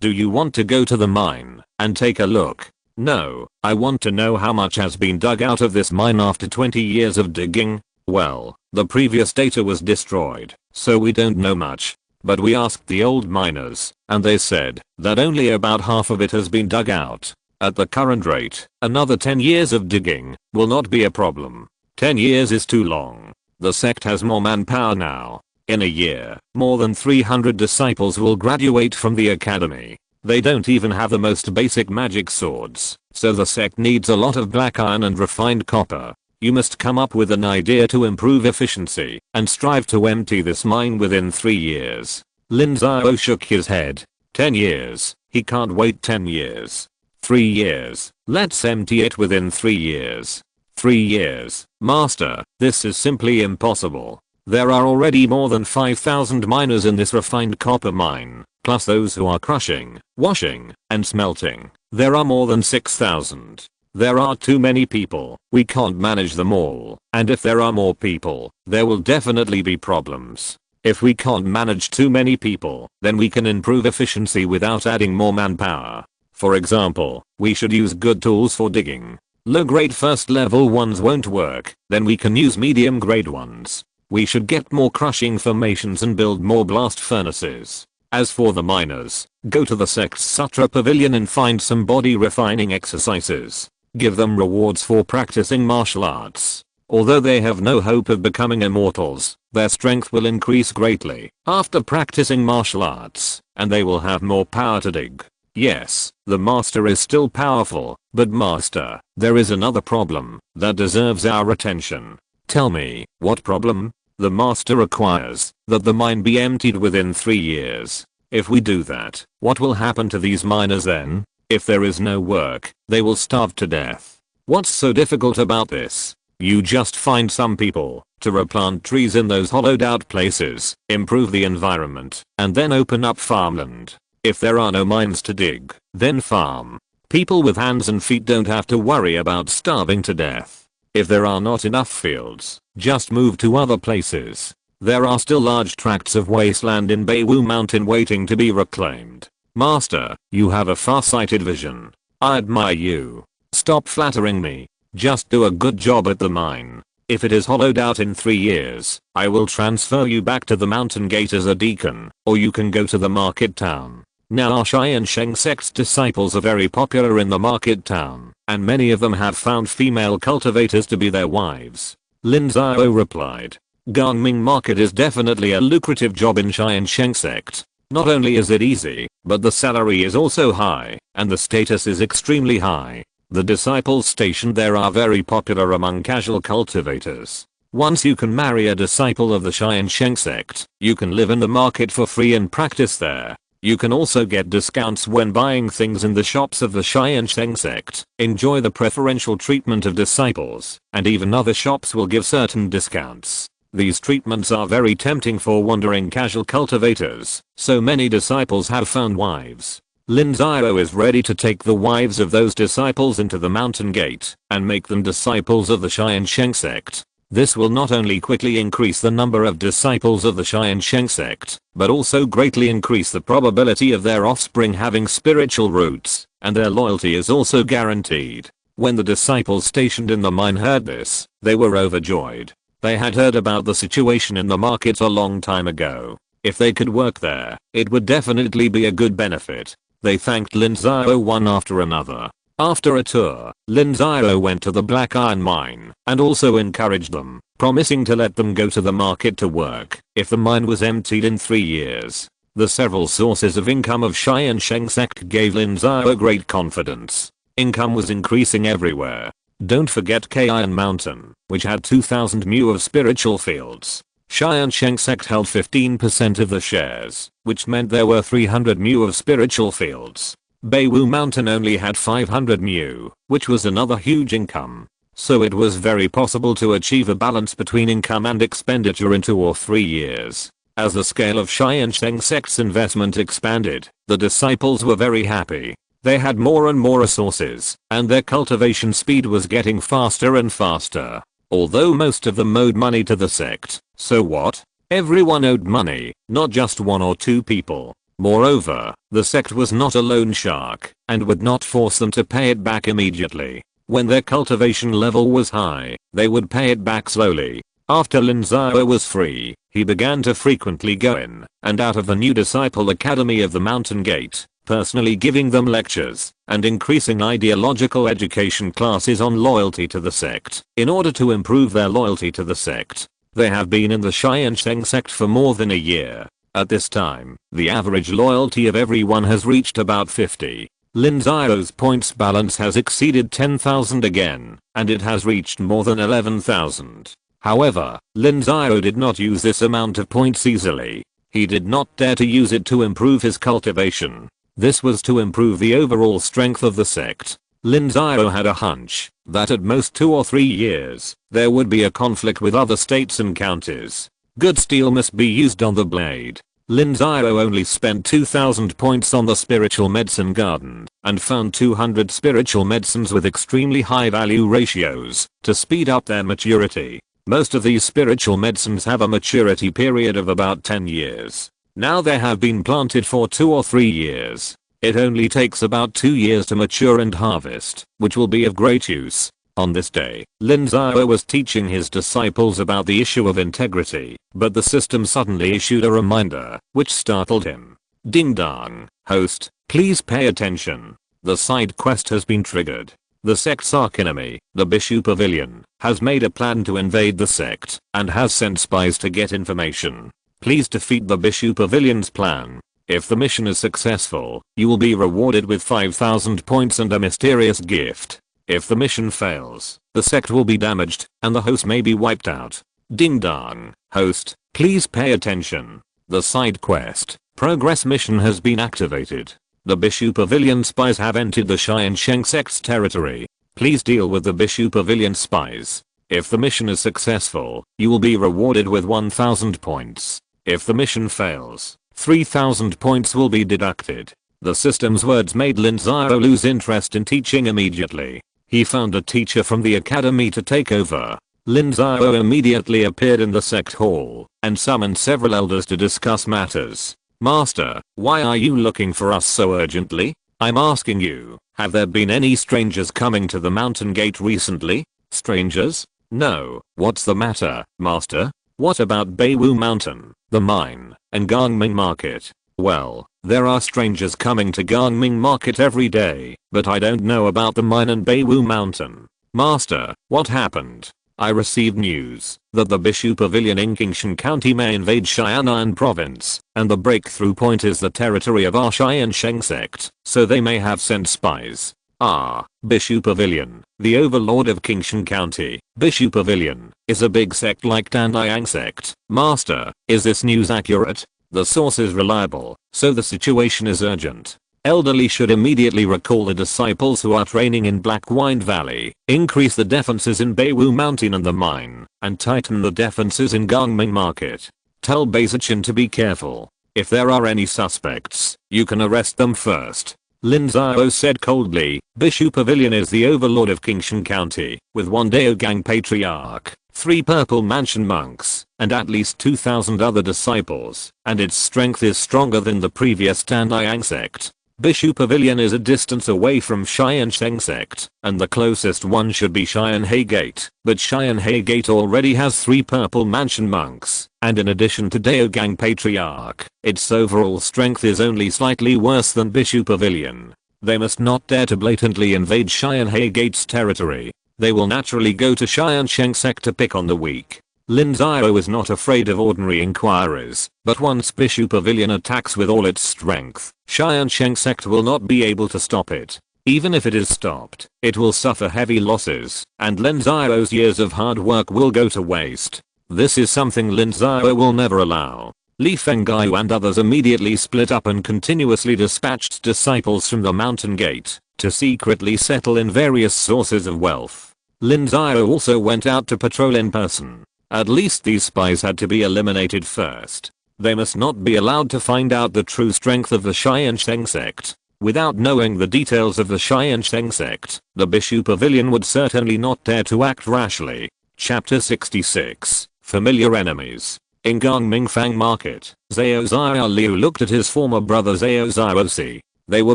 [SPEAKER 1] do you want to go to the mine and take a look? No, I want to know how much has been dug out of this mine after 20 years of digging. Well, the previous data was destroyed, so we don't know much. But we asked the old miners, and they said that only about half of it has been dug out. At the current rate, another 10 years of digging will not be a problem. 10 years is too long. The sect has more manpower now. In a year, more than 300 disciples will graduate from the academy. They don't even have the most basic magic swords, so the sect needs a lot of black iron and refined copper. You must come up with an idea to improve efficiency and strive to empty this mine within 3 years. Lin Xiao shook his head. 10 years, he can't wait 10 years. 3 years, let's empty it within 3 years. 3 years, master, this is simply impossible. There are already more than 5,000 miners in this refined copper mine, plus those who are crushing, washing, and smelting. There are more than 6,000. There are too many people, we can't manage them all, and if there are more people, there will definitely be problems. If we can't manage too many people, then we can improve efficiency without adding more manpower. For example, we should use good tools for digging. Low-grade first-level ones won't work, then we can use medium-grade ones. We should get more crushing formations and build more blast furnaces. As for the miners, go to the sect's Sutra Pavilion and find some body refining exercises. Give them rewards for practicing martial arts. Although they have no hope of becoming immortals, their strength will increase greatly after practicing martial arts, and they will have more power to dig. Yes, the master is still powerful, but master, there is another problem that deserves our attention. Tell me, what problem? The master requires that the mine be emptied within 3 years. If we do that, what will happen to these miners then? If there is no work, they will starve to death. What's so difficult about this? You just find some people to replant trees in those hollowed out places, improve the environment, and then open up farmland. If there are no mines to dig, then farm. People with hands and feet don't have to worry about starving to death. If there are not enough fields, just move to other places. There are still large tracts of wasteland in Beiwu Mountain waiting to be reclaimed. Master, you have a far-sighted vision. I admire you. Stop flattering me. Just do a good job at the mine. If it is hollowed out in 3 years, I will transfer you back to the mountain gate as a deacon, or you can go to the market town. Now our Tiansheng Sect's disciples are very popular in the market town, and many of them have found female cultivators to be their wives. Lin Xiao replied. Gangming market is definitely a lucrative job in Tiansheng Sect. Not only is it easy, but the salary is also high, and the status is extremely high. The disciples stationed there are very popular among casual cultivators. Once you can marry a disciple of the Tiansheng Sect, you can live in the market for free and practice there. You can also get discounts when buying things in the shops of the Tiansheng Sect, enjoy the preferential treatment of disciples, and even other shops will give certain discounts. These treatments are very tempting for wandering casual cultivators, so many disciples have found wives. Lin Xiao is ready to take the wives of those disciples into the mountain gate and make them disciples of the Tiansheng Sect. This will not only quickly increase the number of disciples of the Tiansheng Sect, but also greatly increase the probability of their offspring having spiritual roots, and their loyalty is also guaranteed. When the disciples stationed in the mine heard this, they were overjoyed. They had heard about the situation in the market a long time ago. If they could work there, it would definitely be a good benefit. They thanked Lin Xiao one after another. After a tour, Lin Xiao went to the black iron mine and also encouraged them, promising to let them go to the market to work if the mine was emptied in 3 years. The several sources of income of Tiansheng Sect gave Lin Xiao great confidence. Income was increasing everywhere. Don't forget Iron Mountain, which had 2000 mu of spiritual fields. Tiansheng Sect held 15% of the shares, which meant there were 300 mu of spiritual fields. Beiwu Mountain only had 500 mu, which was another huge income. So it was very possible to achieve a balance between income and expenditure in 2 or 3 years. As the scale of Tiansheng Sect's investment expanded, the disciples were very happy. They had more and more resources, and their cultivation speed was getting faster and faster. Although most of them owed money to the sect, so what? Everyone owed money, not just 1 or 2 people. Moreover, the sect was not a loan shark and would not force them to pay it back immediately. When their cultivation level was high, they would pay it back slowly. After Lin Xiao was free, he began to frequently go in and out of the new disciple academy of the Mountain Gate, personally giving them lectures and increasing ideological education classes on loyalty to the sect in order to improve their loyalty to the sect. They have been in the Tiansheng Sect for more than a year. At this time, the average loyalty of everyone has reached about 50. Lin Xiao's points balance has exceeded 10,000 again, and it has reached more than 11,000. However, Lin Xiao did not use this amount of points easily. He did not dare to use it to improve his cultivation. This was to improve the overall strength of the sect. Lin Xiao had a hunch that at most 2 or 3 years, there would be a conflict with other states and counties. Good steel must be used on the blade. Lin Xiao only spent 2000 points on the spiritual medicine garden and found 200 spiritual medicines with extremely high value ratios to speed up their maturity. Most of these spiritual medicines have a maturity period of about 10 years. Now they have been planted for 2 or 3 years. It only takes about 2 years to mature and harvest, which will be of great use. On this day, Lin Xiao was teaching his disciples about the issue of integrity, but the system suddenly issued a reminder, which startled him. Ding dong, host, please pay attention. The side quest has been triggered. The sect's archenemy, the Bishu Pavilion, has made a plan to invade the sect and has sent spies to get information. Please defeat the Bishu Pavilion's plan. If the mission is successful, you will be rewarded with 5,000 points and a mysterious gift. If the mission fails, the sect will be damaged and the host may be wiped out. Ding dong, host, please pay attention. The side quest, progress mission has been activated. The Bishu Pavilion spies have entered the Tiansheng Sect's territory. Please deal with the Bishu Pavilion spies. If the mission is successful, you will be rewarded with 1000 points. If the mission fails, 3000 points will be deducted. The system's words made Lin Xiao lose interest in teaching immediately. He found a teacher from the academy to take over. Lin Xiao immediately appeared in the sect hall and summoned several elders to discuss matters. Master, why are you looking for us so urgently? I'm asking you, have there been any strangers coming to the mountain gate recently? Strangers? No. What's the matter, master? What about Beiwu Mountain, the mine, and Gangming Market? Well, there are strangers coming to Gangming Market every day, but I don't know about the mine and Beiwu Mountain. Master, what happened? I received news that the Bishu Pavilion in Tiansheng County may invade Xianan Province, and the breakthrough point is the territory of our Tiansheng Sect, so they may have sent spies. Ah, Bishu Pavilion, the overlord of Tiansheng County. Bishu Pavilion is a big sect like Tiansheng Sect. Master, is this news accurate? The source is reliable, so the situation is urgent. Elderly should immediately recall the disciples who are training in Black Wine Valley, increase the defenses in Beiwu Mountain and the mine, and tighten the defenses in Gangming Market. Tell Baizichin to be careful. If there are any suspects, you can arrest them first. Lin Xiao said coldly. Bishu Pavilion is the overlord of Tiansheng County, with one Daogang Patriarch, 3 Purple Mansion monks, and at least 2000 other disciples, and its strength is stronger than the previous Tiansheng Sect. Bishu Pavilion is a distance away from Tiansheng Sect, and the closest one should be Xianhe Gate, but Xianhe Gate already has 3 purple mansion monks, and in addition to Daogang Patriarch, its overall strength is only slightly worse than Bishu Pavilion. They must not dare to blatantly invade Xianhe Gate's territory. They will naturally go to Tiansheng Sect to pick on the weak. Lin Xiao is not afraid of ordinary inquiries, but once Bishu Pavilion attacks with all its strength, Tiansheng Sect will not be able to stop it. Even if it is stopped, it will suffer heavy losses, and Lin Xiao's years of hard work will go to waste. This is something Lin Xiao will never allow. Li Fengyu and others immediately split up and continuously dispatched disciples from the mountain gate to secretly settle in various sources of wealth. Lin Xiao also went out to patrol in person. At least these spies had to be eliminated first. They must not be allowed to find out the true strength of the Tiansheng Sect. Without knowing the details of the Tiansheng Sect, the Bishu Pavilion would certainly not dare to act rashly. Chapter 66. Familiar Enemies. In Gongmingfang Market, Zhao Xiaoliu looked at his former brother Zhao Xiaosi. They were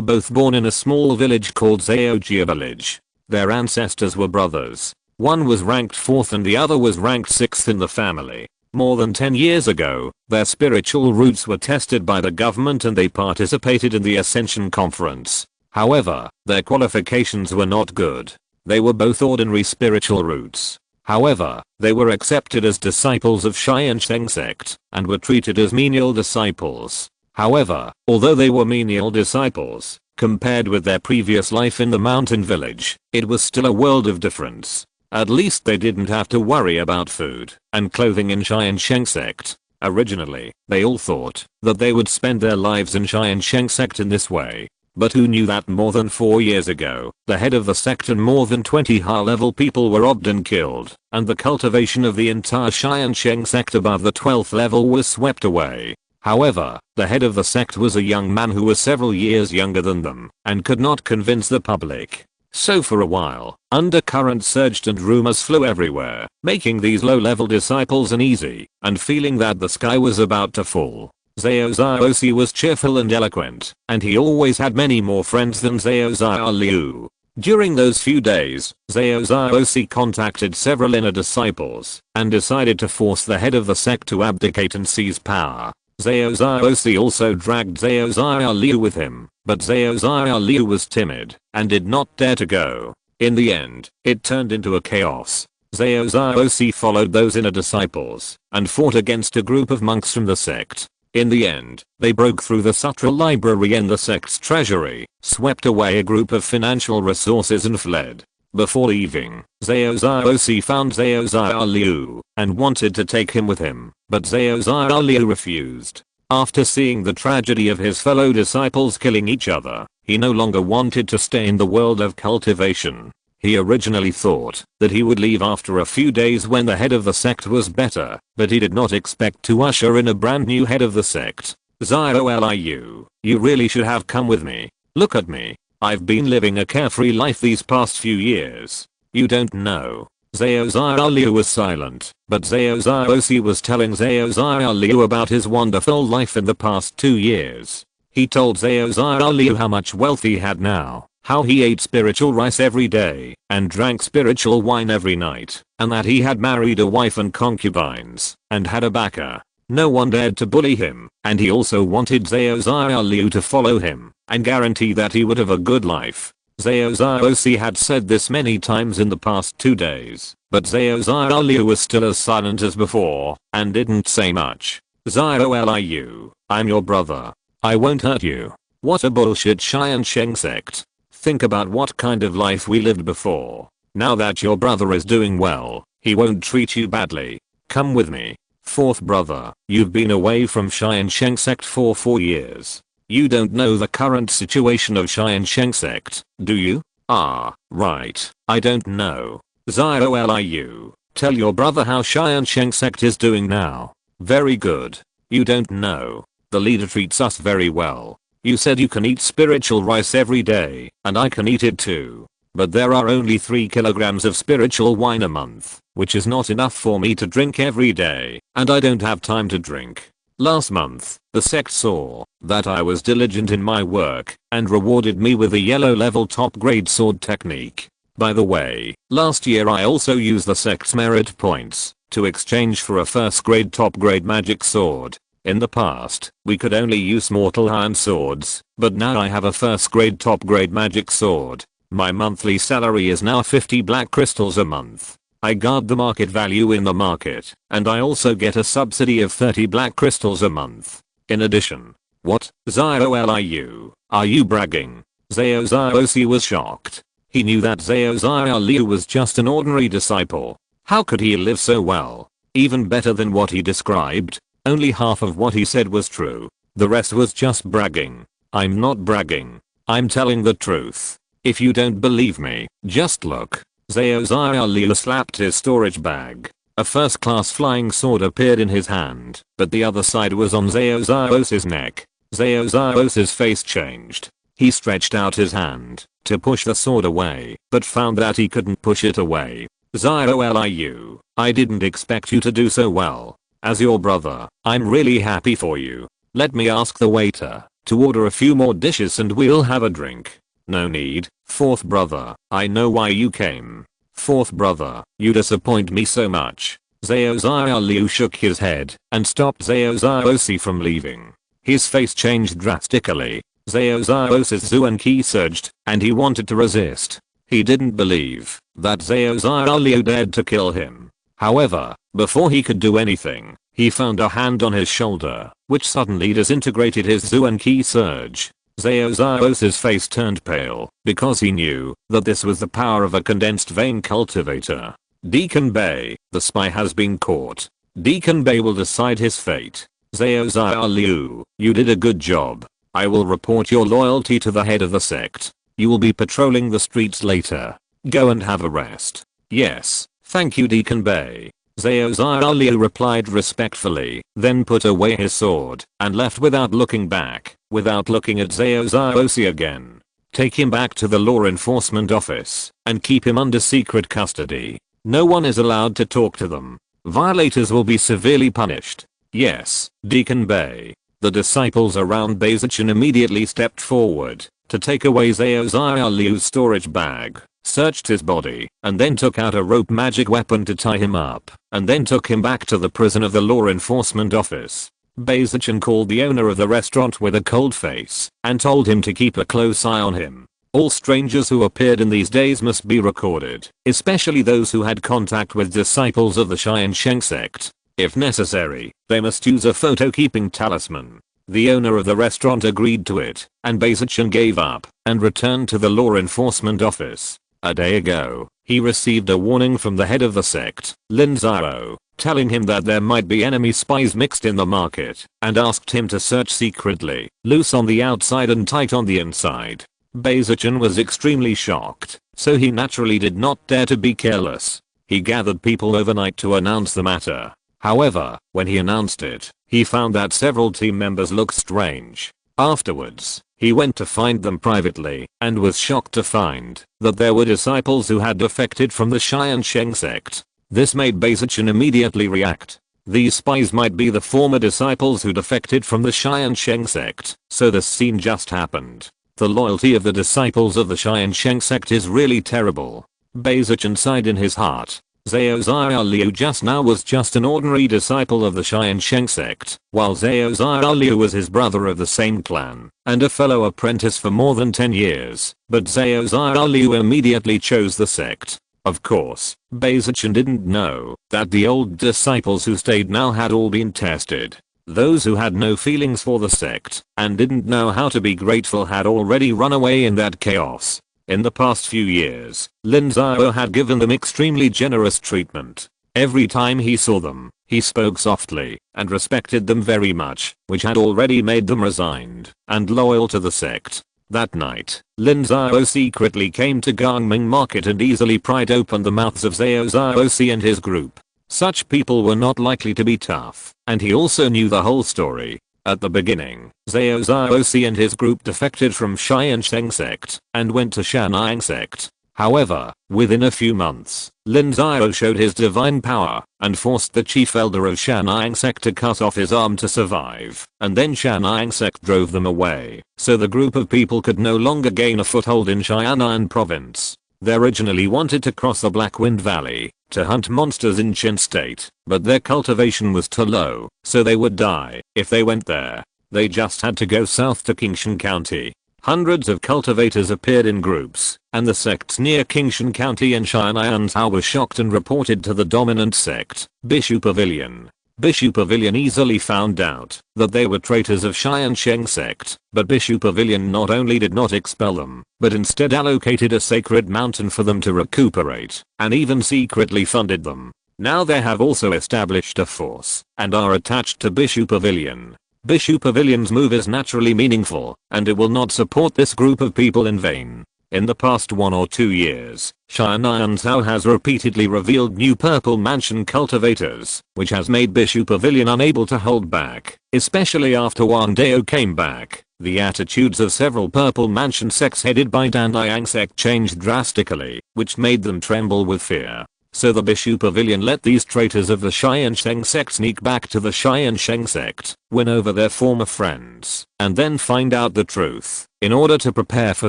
[SPEAKER 1] both born in a small village called Zhaojia Village. Their ancestors were brothers. One was ranked 4th and the other was ranked 6th in the family. More than 10 years ago, their spiritual roots were tested by the government and they participated in the Ascension Conference. However, their qualifications were not good. They were both ordinary spiritual roots. However, they were accepted as disciples of Tiansheng Sect and were treated as menial disciples. However, although they were menial disciples, compared with their previous life in the mountain village, it was still a world of difference. At least they didn't have to worry about food and clothing in Tiansheng Sect. Originally, they all thought that they would spend their lives in Tiansheng Sect in this way. But who knew that more than 4 years ago, the head of the sect and more than 20 high-level people were robbed and killed, and the cultivation of the entire Tiansheng Sect above the 12th level was swept away. However, the head of the sect was a young man who was several years younger than them, and could not convince the public. So for a while, undercurrents surged and rumors flew everywhere, making these low-level disciples uneasy, and feeling that the sky was about to fall. Zhao Xiaosi was cheerful and eloquent, and he always had many more friends than Zhao Xiaoliu. During those few days, Zhao Xiaosi contacted several inner disciples, and decided to force the head of the sect to abdicate and seize power. Zhao Xiaosi also dragged Zhao Xiaoliu with him, but Zhao Xiaoliu was timid, and did not dare to go. In the end, it turned into a chaos. Zhao Xiaosi followed those inner disciples, and fought against a group of monks from the sect. In the end, they broke through the sutra library and the sect's treasury, swept away a group of financial resources and fled. Before leaving, Zhao Xiaosi found Zhao Xiaoliu, and wanted to take him with him, but Zhao Xiaoliu refused. After seeing the tragedy of his fellow disciples killing each other, he no longer wanted to stay in the world of cultivation. He originally thought that he would leave after a few days when the head of the sect was better, but he did not expect to usher in a brand new head of the sect. Xiaoliu, you really should have come with me. Look at me. I've been living a carefree life these past few years. You don't know. Zhao Xiaoliu was silent, but Zhao Xiaosi was telling Zhao Xiaoliu about his wonderful life in the past 2 years. He told Zhao Xiaoliu how much wealth he had now, how he ate spiritual rice every day, and drank spiritual wine every night, and that he had married a wife and concubines, and had a backer. No one dared to bully him, and he also wanted Zhao Xiaoliu to follow him, and guarantee that he would have a good life. Zhao Xiaosi had said this many times in the past 2 days, but Zhao Xiaoliu was still as silent as before, and didn't say much. Xiaoliu, I'm your brother. I won't hurt you. What a bullshit Tiansheng Sect. Think about what kind of life we lived before. Now that your brother is doing well, he won't treat you badly. Come with me. Fourth brother, you've been away from Tiansheng Sect for 4 years. You don't know the current situation of Tiansheng Sect, do you? Ah, right, I don't know. Xiaoliu, tell your brother how Tiansheng Sect is doing now. Very good. You don't know. The leader treats us very well. You said you can eat spiritual rice every day, and I can eat it too. But there are only 3 kilograms of spiritual wine a month, which is not enough for me to drink every day, and I don't have time to drink. Last month, the sect saw that I was diligent in my work and rewarded me with a yellow level top grade sword technique. By the way, last year I also used the sect's merit points to exchange for a first grade top grade magic sword. In the past, we could only use mortal iron swords, but now I have a first grade top grade magic sword. My monthly salary is now 50 black crystals a month. I guard the market value in the market, and I also get a subsidy of 30 black crystals a month. In addition. What, Xiao, are you bragging? Xiao was shocked. He knew that Xiao was just an ordinary disciple. How could he live so well? Even better than what he described. Only half of what he said was true. The rest was just bragging. I'm not bragging. I'm telling the truth. If you don't believe me, just look. Xiao slapped his storage bag. A first-class flying sword appeared in his hand, but the other side was on Xiao's neck. Xiao's face changed. He stretched out his hand to push the sword away, but found that he couldn't push it away. Xiao, I didn't expect you to do so well. As your brother, I'm really happy for you. Let me ask the waiter to order a few more dishes and we'll have a drink. No need, fourth brother, I know why you came. Fourth brother, you disappoint me so much. Xiao shook his head and stopped Xiao from leaving. His face changed drastically. Xiao's Zuan Qi surged, and he wanted to resist. He didn't believe that Xiao dared to kill him. However, before he could do anything, he found a hand on his shoulder, which suddenly disintegrated his Zuan Qi surge. Xiao's face turned pale, because he knew that this was the power of a condensed vein cultivator. Deacon Bei, the spy has been caught. Deacon Bei will decide his fate. Xiao, you did a good job. I will report your loyalty to the head of the sect. You will be patrolling the streets later. Go and have a rest. Yes, thank you Deacon Bei. Xiao replied respectfully, then put away his sword and left without looking back, without looking at Xiao again. Take him back to the law enforcement office and keep him under secret custody. No one is allowed to talk to them. Violators will be severely punished. Yes, Deacon Bei. The disciples around Beizichin immediately stepped forward to take away Xiao's storage bag, searched his body, and then took out a rope magic weapon to tie him up, and then took him back to the prison of the law enforcement office. Beizichin called the owner of the restaurant with a cold face and told him to keep a close eye on him. All strangers who appeared in these days must be recorded, especially those who had contact with disciples of the Tiansheng Sect. If necessary, they must use a photo-keeping talisman. The owner of the restaurant agreed to it, and Beizichin gave up and returned to the law enforcement office. A day ago, he received a warning from the head of the sect, Lin Xiao, telling him that there might be enemy spies mixed in the market, and asked him to search secretly, loose on the outside and tight on the inside. Beizichin was extremely shocked, so he naturally did not dare to be careless. He gathered people overnight to announce the matter. However, when he announced it, he found that several team members looked strange. Afterwards, he went to find them privately and was shocked to find that there were disciples who had defected from the Tiansheng Sect. This made Beizichin immediately react. These spies might be the former disciples who defected from the Tiansheng Sect, so the scene just happened. The loyalty of the disciples of the Tiansheng Sect is really terrible. Beizichin sighed in his heart. Xiao just now was just an ordinary disciple of the Tiansheng Sect, while Xiao was his brother of the same clan and a fellow apprentice for more than 10 years, but Xiao immediately chose the sect. Of course, Beizichin didn't know that the old disciples who stayed now had all been tested. Those who had no feelings for the sect and didn't know how to be grateful had already run away in that chaos. In the past few years, Lin Xiao had given them extremely generous treatment. Every time he saw them, he spoke softly and respected them very much, which had already made them resigned and loyal to the sect. That night, Lin Xiao secretly came to Gangming Market and easily pried open the mouths of Xiao and his group. Such people were not likely to be tough, and he also knew the whole story. At the beginning, Xiao and his group defected from Tiansheng Sect and went to Shannyang Sect. However, within a few months, Lin Xiao showed his divine power and forced the chief elder of Tiansheng Sect to cut off his arm to survive, and then Tiansheng Sect drove them away, so the group of people could no longer gain a foothold in Tianjin province. They originally wanted to cross the Black Wind Valley to hunt monsters in Qin State, but their cultivation was too low, so they would die if they went there. They just had to go south to Qingshan County. Hundreds of cultivators appeared in groups, and the sects near Qingshan County and Tianjin were shocked and reported to the dominant sect, Bishu Pavilion. Bishu Pavilion easily found out that they were traitors of Tiansheng Sect, but Bishu Pavilion not only did not expel them, but instead allocated a sacred mountain for them to recuperate, and even secretly funded them. Now they have also established a force, and are attached to Bishu Pavilion. Bishu Pavilion's move is naturally meaningful, and it will not support this group of people in vain. In the past 1 or 2 years, Tiansheng has repeatedly revealed new Purple Mansion cultivators, which has made Bishu Pavilion unable to hold back, especially after Wang Dao came back. The attitudes of several Purple Mansion sects headed by Tiansheng Sect changed drastically, which made them tremble with fear. So the Bishu Pavilion let these traitors of the Tiansheng Sect sneak back to the Tiansheng Sect, win over their former friends, and then find out the truth, in order to prepare for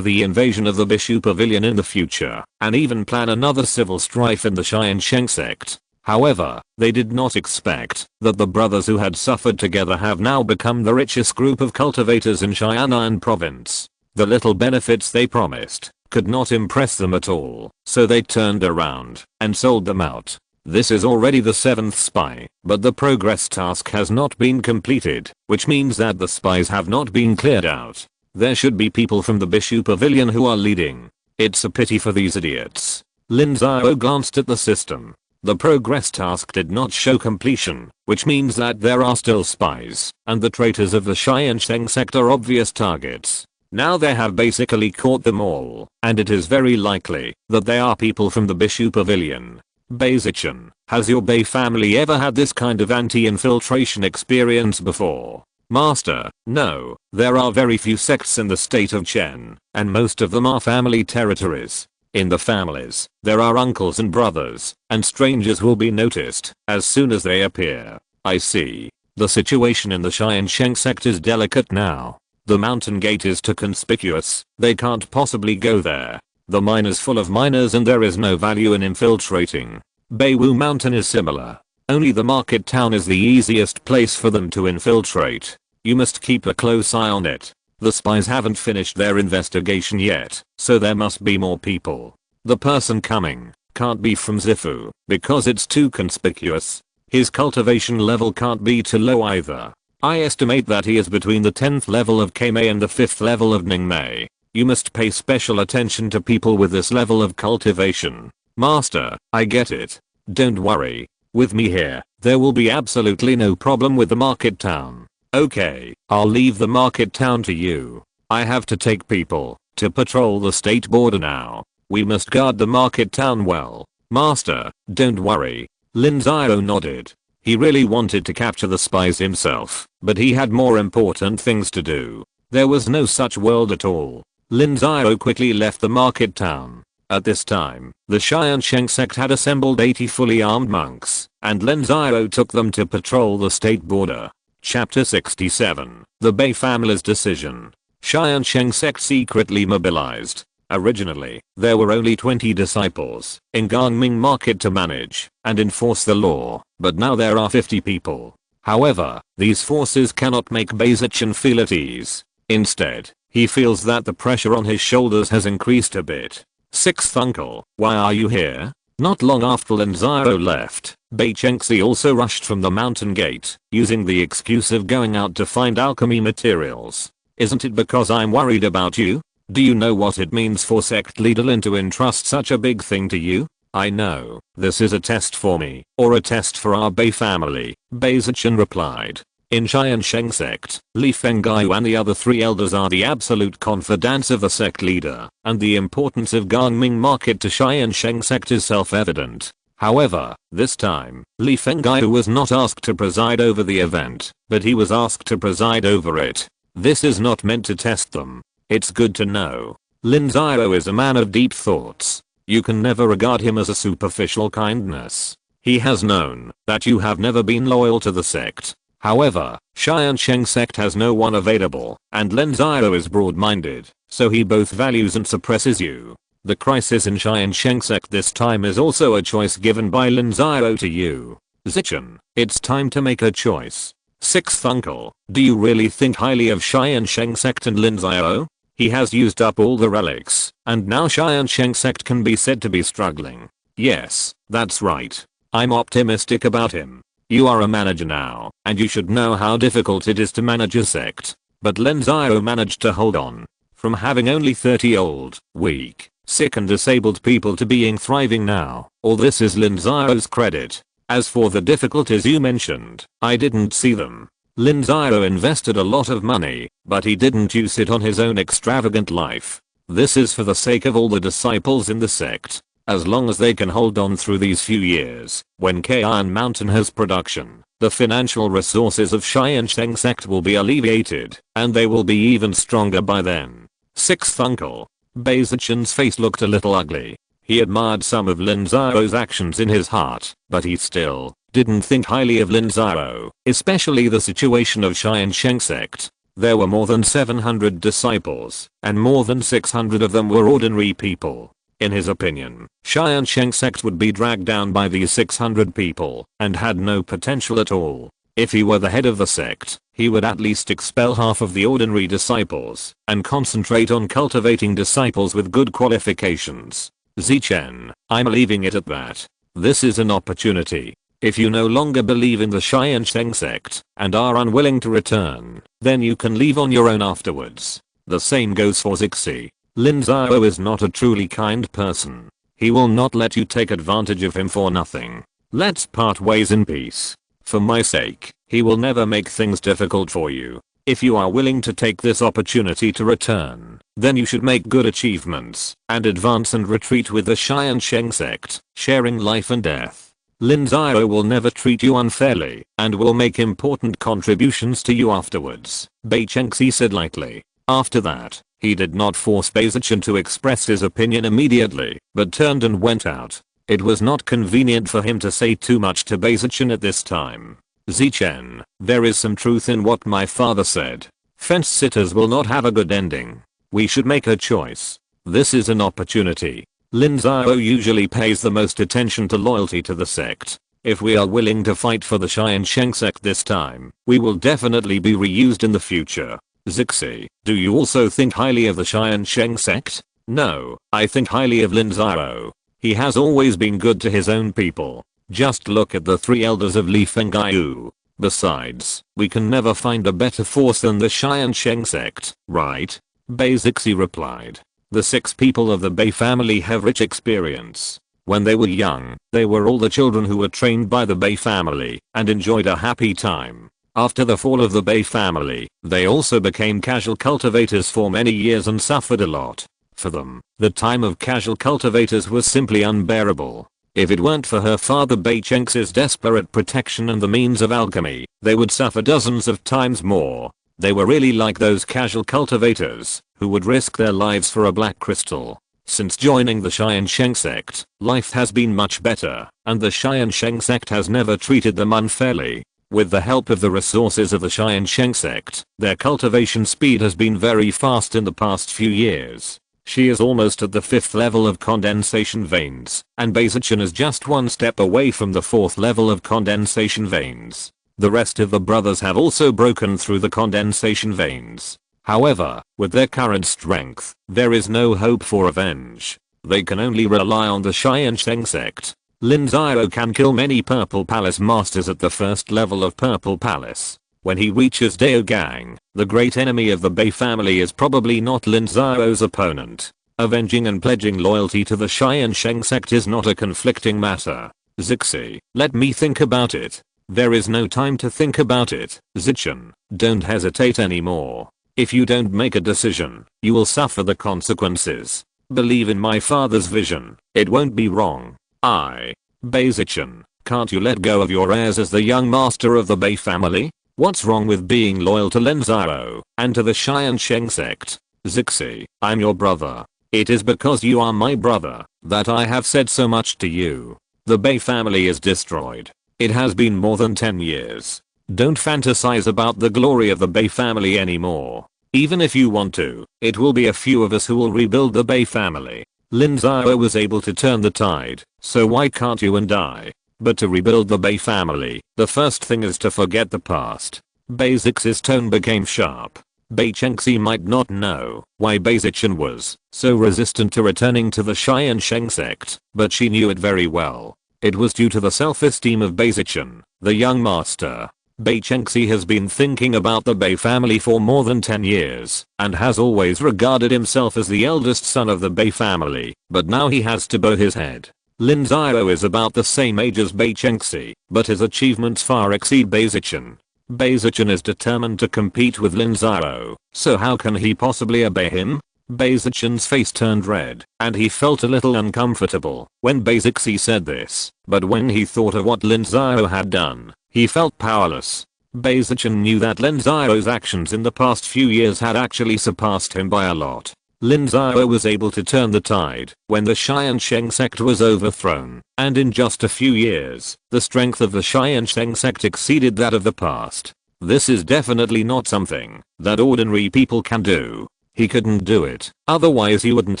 [SPEAKER 1] the invasion of the Bishu Pavilion in the future, and even plan another civil strife in the Tiansheng Sect. However, they did not expect that the brothers who had suffered together have now become the richest group of cultivators in Tianjin province. The little benefits they promised could not impress them at all, so they turned around and sold them out. This is already the 7th spy, but the progress task has not been completed, which means that the spies have not been cleared out. There should be people from the Bishu Pavilion who are leading. It's a pity for these idiots. Lin Xiao glanced at the system. The progress task did not show completion, which means that there are still spies, and the traitors of the Tiansheng Sect are obvious targets. Now they have basically caught them all, and it is very likely that they are people from the Bishu Pavilion. Beizichan, has your Bei family ever had this kind of anti-infiltration experience before? Master, no, there are very few sects in the state of Chen, and most of them are family territories. In the families, there are uncles and brothers, and strangers will be noticed as soon as they appear. I see. The situation in the Tiansheng Sect is delicate now. The mountain gate is too conspicuous, they can't possibly go there. The mine is full of miners and there is no value in infiltrating. Beiwu Mountain is similar. Only the market town is the easiest place for them to infiltrate. You must keep a close eye on it. The spies haven't finished their investigation yet, so there must be more people. The person coming can't be from Zifu, because it's too conspicuous. His cultivation level can't be too low either. I estimate that he is between the 10th level of Keimei and the 5th level of Ningmei. You must pay special attention to people with this level of cultivation. Master, I get it. Don't worry. With me here, there will be absolutely no problem with the market town. Okay, I'll leave the market town to you. I have to take people to patrol the state border now. We must guard the market town well. Master, don't worry. Lin Xiao nodded. He really wanted to capture the spies himself, but he had more important things to do. There was no such world at all. Lin Xiao quickly left the market town. At this time, the Tiansheng Sect had assembled 80 fully armed monks, and Lin Xiao took them to patrol the state border. Chapter 67. The Bei family's decision. Tiansheng Sect secretly mobilized. Originally, there were only 20 disciples in Gangming Market to manage and enforce the law, but now there are 50 people. However, these forces cannot make Beizichan feel at ease. Instead, he feels that the pressure on his shoulders has increased a bit. 6th uncle, why are you here? Not long after Lin Xiao left, Bei Chengxi also rushed from the mountain gate, using the excuse of going out to find alchemy materials. Isn't it because I'm worried about you? Do you know what it means for sect leader Lin to entrust such a big thing to you? I know, this is a test for me, or a test for our Bei family, Beizichan replied. In Tiansheng Sect, Li Fengaiyu and the other 3 elders are the absolute confidants of the sect leader, and the importance of Gangming Market to Tiansheng Sect is self-evident. However, this time, Li Fengaiyu was not asked to preside over the event, but he was asked to preside over it. This is not meant to test them. It's good to know. Lin Xiao is a man of deep thoughts. You can never regard him as a superficial kindness. He has known that you have never been loyal to the sect. However, Tiansheng Sect has no one available, and Lin Xiao is broad-minded, so he both values and suppresses you. The crisis in Tiansheng Sect this time is also a choice given by Lin Xiao to you. Zichen, it's time to make a choice. 6th uncle, do you really think highly of Tiansheng Sect and Lin Xiao? He has used up all the relics, and now Tiansheng Sect can be said to be struggling. Yes, that's right. I'm optimistic about him. You are a manager now, and you should know how difficult it is to manage a sect. But Lin Xiao managed to hold on. From having only 30 old, weak, sick and disabled people to being thriving now. All this is Lin Xiao's credit. As for the difficulties you mentioned, I didn't see them. Lin Xiao invested a lot of money, but he didn't use it on his own extravagant life. This is for the sake of all the disciples in the sect. As long as they can hold on through these few years, when Iron Mountain has production, the financial resources of Tiansheng Sect will be alleviated, and they will be even stronger by then. 6th uncle. Bai Zichen's face looked a little ugly. He admired some of Lin Xiao's actions in his heart, but he still didn't think highly of Lin Xiao, especially the situation of Tiansheng Sect. There were more than 700 disciples, and more than 600 of them were ordinary people. In his opinion, Tiansheng Sect would be dragged down by these 600 people, and had no potential at all. If he were the head of the sect, he would at least expel half of the ordinary disciples, and concentrate on cultivating disciples with good qualifications. Zichen, I'm leaving it at that. This is an opportunity. If you no longer believe in the Tiansheng Sect, and are unwilling to return, then you can leave on your own afterwards. The same goes for Zixi. Lin Xiao is not a truly kind person. He will not let you take advantage of him for nothing. Let's part ways in peace. For my sake, he will never make things difficult for you. If you are willing to take this opportunity to return, then you should make good achievements, and advance and retreat with the Tiansheng Sect, sharing life and death. Lin Xiao will never treat you unfairly, and will make important contributions to you afterwards, Bai Chengxi said lightly. After that, he did not force Bai Zichen to express his opinion immediately, but turned and went out. It was not convenient for him to say too much to Bai Zichen at this time. Zichen, there is some truth in what my father said. Fence sitters will not have a good ending. We should make a choice. This is an opportunity. Lin Xiao usually pays the most attention to loyalty to the sect. If we are willing to fight for the Tiansheng Sect this time, we will definitely be reused in the future. Zixi, do you also think highly of the Tiansheng Sect? No, I think highly of Lin Xiao. He has always been good to his own people. Just look at the 3 elders of Li Fengaiyu. Besides, we can never find a better force than the Tiansheng Sect, right? Bai Zixi replied. The 6 people of the Bai family have rich experience. When they were young, they were all the children who were trained by the Bai family and enjoyed a happy time. After the fall of the Bai family, they also became casual cultivators for many years and suffered a lot. For them, the time of casual cultivators was simply unbearable. If it weren't for her father Bai Chengxi's desperate protection and the means of alchemy, they would suffer dozens of times more. They were really like those casual cultivators, who would risk their lives for a black crystal. Since joining the Tiansheng Sect, life has been much better, and the Tiansheng Sect has never treated them unfairly. With the help of the resources of the Tiansheng Sect, their cultivation speed has been very fast in the past few years. She is almost at the 5th level of condensation veins, and Bai Zichen is just 1 step away from the 4th level of condensation veins. The rest of the brothers have also broken through the condensation veins. However, with their current strength, there is no hope for revenge. They can only rely on the Tiansheng Sect. Lin Xiao can kill many Purple Palace masters at the 1st level of Purple Palace. When he reaches Daogang, the great enemy of the Bai family is probably not Lin Xiao's opponent. Avenging and pledging loyalty to the Tiansheng Sect is not a conflicting matter. Zixi, let me think about it. There is no time to think about it, Zichen. Don't hesitate anymore. If you don't make a decision, you will suffer the consequences. Believe in my father's vision. It won't be wrong. Bai Zichen, can't you let go of your heirs as the young master of the Bai family? What's wrong with being loyal to Lin Xiao and to the Tiansheng Sect? Zixi, I'm your brother. It is because you are my brother that I have said so much to you. The Bei family is destroyed. It has been more than 10 years. Don't fantasize about the glory of the Bei family anymore. Even if you want to, it will be a few of us who will rebuild the Bei family. Lin Xiao was able to turn the tide, so why can't you and I? But to rebuild the Bei family, the first thing is to forget the past. Bei Zix's tone became sharp. Bei Chengxi might not know why Bei Zichen was so resistant to returning to the Tiansheng Sect, but she knew it very well. It was due to the self-esteem of Bei Zichen, the young master. Bei Chengxi has been thinking about the Bei family for more than 10 years, and has always regarded himself as the eldest son of the Bei family, but now he has to bow his head. Lin Xiao is about the same age as Bei Chengxi, but his achievements far exceed Bei Zichen. Bei Zichen is determined to compete with Lin Xiao, so how can he possibly obey him? Bei Zichen's face turned red, and he felt a little uncomfortable when Bei Zixi said this, but when he thought of what Lin Xiao had done, he felt powerless. Bei Zichen knew that Lin Xiao's actions in the past few years had actually surpassed him by a lot. Lin Xiao was able to turn the tide when the Tiansheng Sect was overthrown, and in just a few years, the strength of the Tiansheng Sect exceeded that of the past. This is definitely not something that ordinary people can do. He couldn't do it, otherwise he wouldn't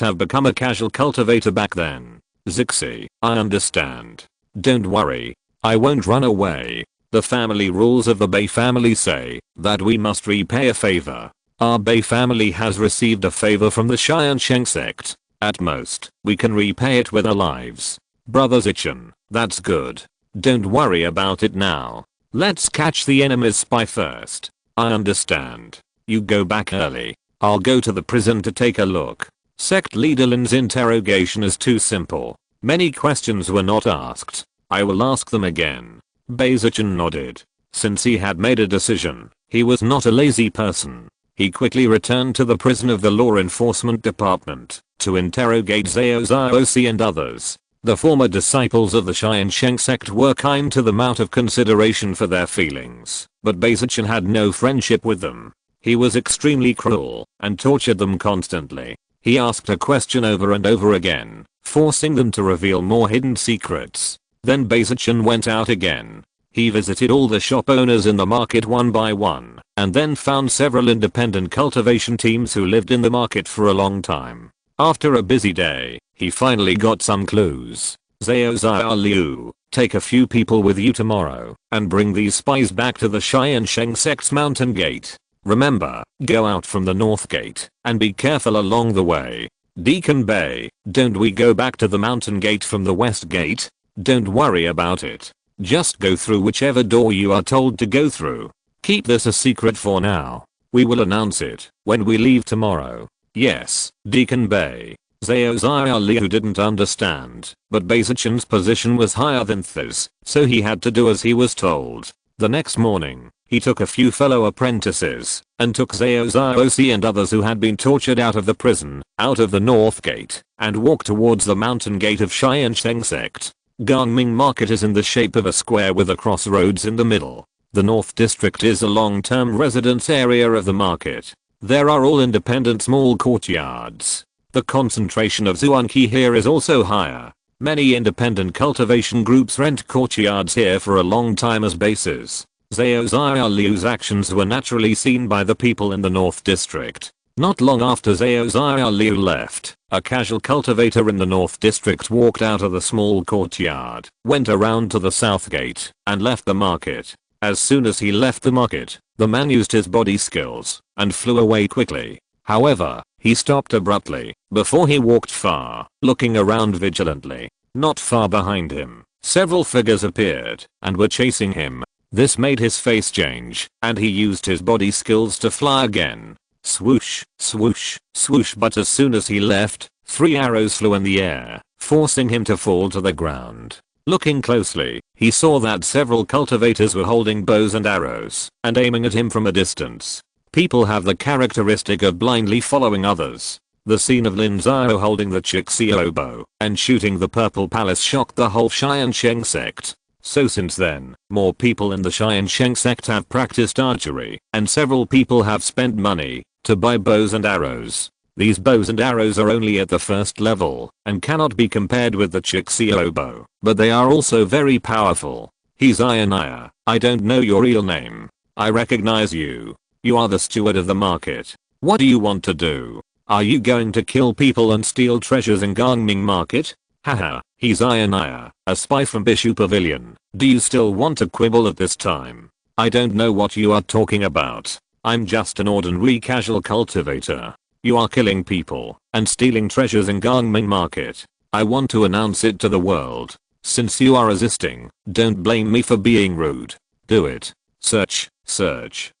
[SPEAKER 1] have become a casual cultivator back then. Zixi, I understand. Don't worry. I won't run away. The family rules of the Bei family say that we must repay a favor. Our Bei family has received a favor from the Tiansheng Sect. At most, we can repay it with our lives. Brother Zichen, that's good. Don't worry about it now. Let's catch the enemy's spy first. I understand. You go back early. I'll go to the prison to take a look. Sect leader Lin's interrogation is too simple. Many questions were not asked. I will ask them again. Bei Zichen nodded. Since he had made a decision, he was not a lazy person. He quickly returned to the prison of the law enforcement department to interrogate Zhao Zhaoxi and others. The former disciples of the Tiansheng Sect were kind to them out of consideration for their feelings, but Bei Zichen had no friendship with them. He was extremely cruel and tortured them constantly. He asked a question over and over again, forcing them to reveal more hidden secrets. Then Bei Zichen went out again. He visited all the shop owners in the market one by one, and then found several independent cultivation teams who lived in the market for a long time. After a busy day, he finally got some clues. Zhao Liu, take a few people with you tomorrow, and bring these spies back to the Tiansheng Sect's mountain gate. Remember, go out from the north gate, and be careful along the way. Deacon Bei, don't we go back to the mountain gate from the west gate? Don't worry about it. Just go through whichever door you are told to go through. Keep this a secret for now. We will announce it when we leave tomorrow. Yes, Deacon Bei. Zhao Liu didn't understand, but Bei Zichen's position was higher than Th's, so he had to do as he was told. The next morning, he took a few fellow apprentices and took Zhao Zhaoxi and others who had been tortured out of the prison, out of the north gate, and walked towards the mountain gate of Tiansheng Sect. Gangming Market is in the shape of a square with a crossroads in the middle. The North District is a long-term residence area of the market. There are all independent small courtyards. The concentration of Zuanqi here is also higher. Many independent cultivation groups rent courtyards here for a long time as bases. Zhao Liu's actions were naturally seen by the people in the North District. Not long after Zhao Liu left, a casual cultivator in the North District walked out of the small courtyard, went around to the South Gate, and left the market. As soon as he left the market, the man used his body skills and flew away quickly. However, he stopped abruptly before he walked far, looking around vigilantly. Not far behind him, several figures appeared and were chasing him. This made his face change, and he used his body skills to fly again. Swoosh, swoosh, swoosh, but as soon as he left, 3 arrows flew in the air, forcing him to fall to the ground. Looking closely, he saw that several cultivators were holding bows and arrows and aiming at him from a distance. People have the characteristic of blindly following others. The scene of Lin Xiao holding the Chixio bow and shooting the purple palace shocked the whole Tiansheng Sect. So since then, more people in the Tiansheng Sect have practiced archery, and several people have spent money to buy bows and arrows. These bows and arrows are only at the first level and cannot be compared with the Xiao bow, but they are also very powerful. He's Ironaya. I don't know your real name. I recognize you. You are the steward of the market. What do you want to do? Are you going to kill people and steal treasures in Gangming market? Haha, he's Ironaya, a spy from Bishu Pavilion. Do you still want to quibble at this time? I don't know what you are talking about. I'm just an ordinary casual cultivator. You are killing people and stealing treasures in Gangming market. I want to announce it to the world. Since you are resisting, don't blame me for being rude. Do it. Search,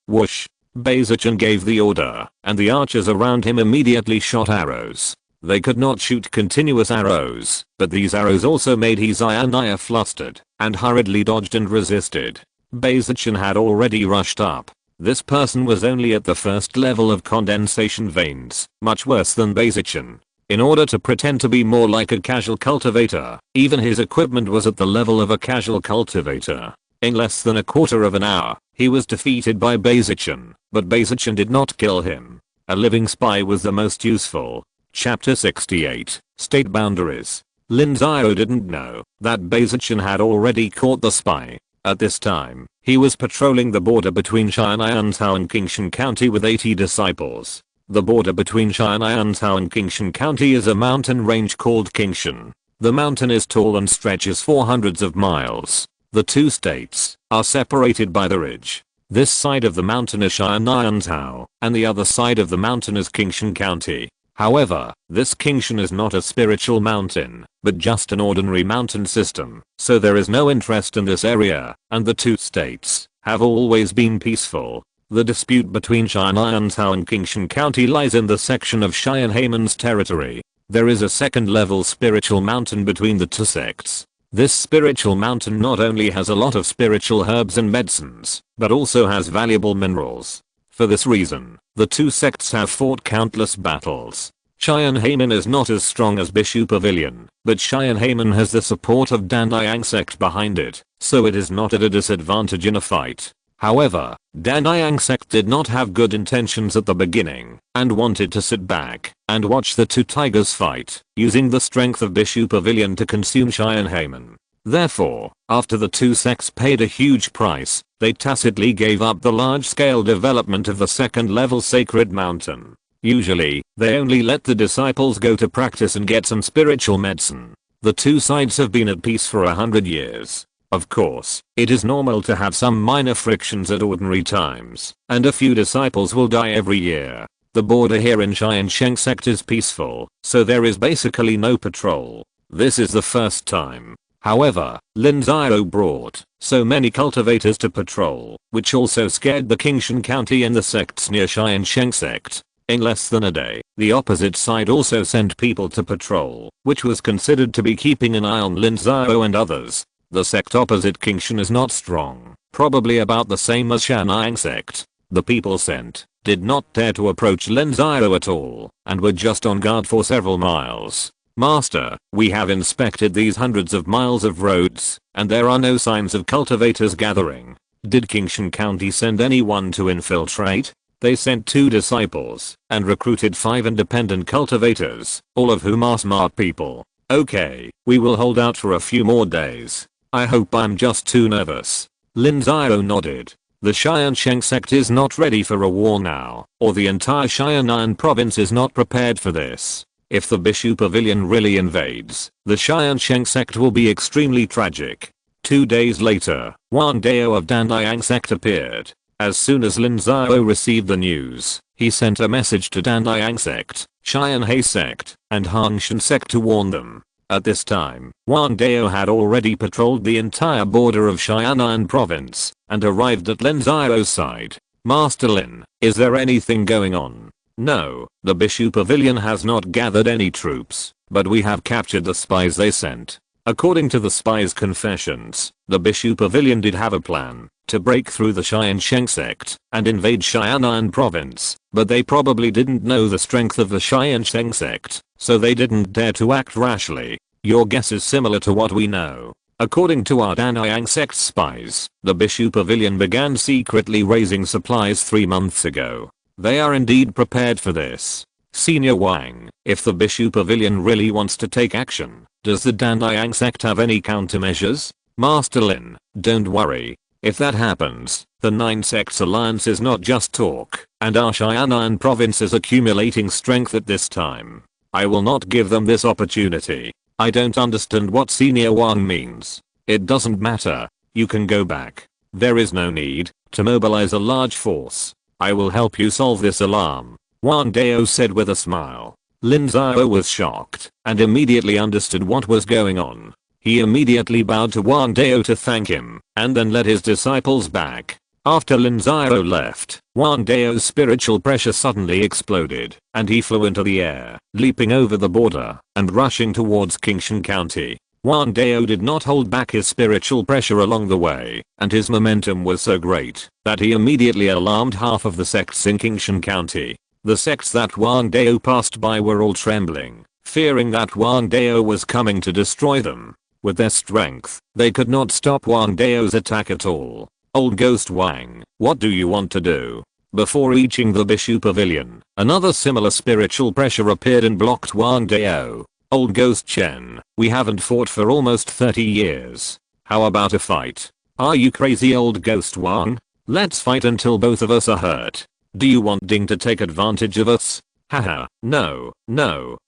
[SPEAKER 1] whoosh. Beizichan gave the order, and the archers around him immediately shot arrows. They could not shoot continuous arrows, but these arrows also made his Ironaya flustered, and hurriedly dodged and resisted. Beizichan had already rushed up. This person was only at the first level of condensation veins, much worse than Beizichan. In order to pretend to be more like a casual cultivator, even his equipment was at the level of a casual cultivator. In less than a quarter of an hour, he was defeated by Beizichan, but Beizichan did not kill him. A living spy was the most useful. Chapter 68, State Boundaries. Lin Xiao didn't know that Beizichan had already caught the spy. At this time, he was patrolling the border between Tiansheng and Qingshan County with 80 disciples. The border between Tiansheng and Qingshan County is a mountain range called Qingshan. The mountain is tall and stretches for hundreds of miles. The two states are separated by the ridge. This side of the mountain is Tiansheng, and the other side of the mountain is Qingshan County. However, this Qingshan is not a spiritual mountain, but just an ordinary mountain system, so there is no interest in this area, and the two states have always been peaceful. The dispute between Tiansheng and Qingshan County lies in the section of Shianheimen's territory. There is a second level spiritual mountain between the two sects. This spiritual mountain not only has a lot of spiritual herbs and medicines, but also has valuable minerals. For this reason, the two sects have fought countless battles. Shianheimen is not as strong as Bishu Pavilion, but Shianheimen has the support of Tiansheng Sect behind it, so it is not at a disadvantage in a fight. However, Tiansheng Sect did not have good intentions at the beginning, and wanted to sit back and watch the two tigers fight, using the strength of Bishu Pavilion to consume Shianheimen. Therefore, after the two sects paid a huge price, they tacitly gave up the large-scale development of the second-level sacred mountain. Usually, they only let the disciples go to practice and get some spiritual medicine. The two sides have been at peace for 100 years. Of course, it is normal to have some minor frictions at ordinary times, and a few disciples will die every year. The border here in Tiansheng Sect is peaceful, so there is basically no patrol. This is the first time. However, Lin Xiao brought so many cultivators to patrol, which also scared the Qingshan County and the sects near Tiansheng Sect. In less than a day, the opposite side also sent people to patrol, which was considered to be keeping an eye on Lin Xiao and others. The sect opposite Qingshan is not strong, probably about the same as Tiansheng Sect. The people sent did not dare to approach Lin Xiao at all, and were just on guard for several miles. Master, we have inspected these hundreds of miles of roads, and there are no signs of cultivators gathering. Did Qingshan County send anyone to infiltrate? They sent 2 disciples, and recruited 5 independent cultivators, all of whom are smart people. Okay, we will hold out for a few more days. I hope I'm just too nervous. Lin Xiao nodded. The Tiansheng Sect is not ready for a war now, or the entire Shiannan province is not prepared for this. If the Bishu Pavilion really invades, the Tiansheng Sect will be extremely tragic. 2 days later, Wang Dao of Tiansheng Sect appeared. As soon as Lin Xiao received the news, he sent a message to Tiansheng Sect, Tianhe Sect, and Hangshan Sect to warn them. At this time, Wang Dao had already patrolled the entire border of Shiannan province, and arrived at Lin Xiao's side. Master Lin, is there anything going on? No, the Bishu Pavilion has not gathered any troops, but we have captured the spies they sent. According to the spies' confessions, the Bishu Pavilion did have a plan to break through the Tiansheng Sect and invade Shiannan province, but they probably didn't know the strength of the Tiansheng Sect, so they didn't dare to act rashly. Your guess is similar to what we know. According to our Tiansheng Sect spies, the Bishu Pavilion began secretly raising supplies 3 months ago. They are indeed prepared for this. Senior Wang, if the Bishu Pavilion really wants to take action, does the Danliang sect have any countermeasures? Master Lin, don't worry. If that happens, the 9 sects alliance is not just talk, and our Xianan province is accumulating strength at this time. I will not give them this opportunity. I don't understand what Senior Wang means. It doesn't matter. You can go back. There is no need to mobilize a large force. I will help you solve this alarm, Wang Dao said with a smile. Lin Xiao was shocked and immediately understood what was going on. He immediately bowed to Wang Dao to thank him and then led his disciples back. After Lin Xiao left, Wang Dao's spiritual pressure suddenly exploded and he flew into the air, leaping over the border and rushing towards Tiansheng County. Wang Dao did not hold back his spiritual pressure along the way, and his momentum was so great that he immediately alarmed half of the sects in Tiansheng County. The sects that Wang Dao passed by were all trembling, fearing that Wang Dao was coming to destroy them. With their strength, they could not stop Wang Dao's attack at all. Old Ghost Wang, what do you want to do? Before reaching the Bishu Pavilion, another similar spiritual pressure appeared and blocked Wang Dao. Old Ghost Chen, we haven't fought for almost 30 years. How about a fight? Are you crazy, Old Ghost Wang? Let's fight until both of us are hurt. Do you want Ding to take advantage of us? Haha, no,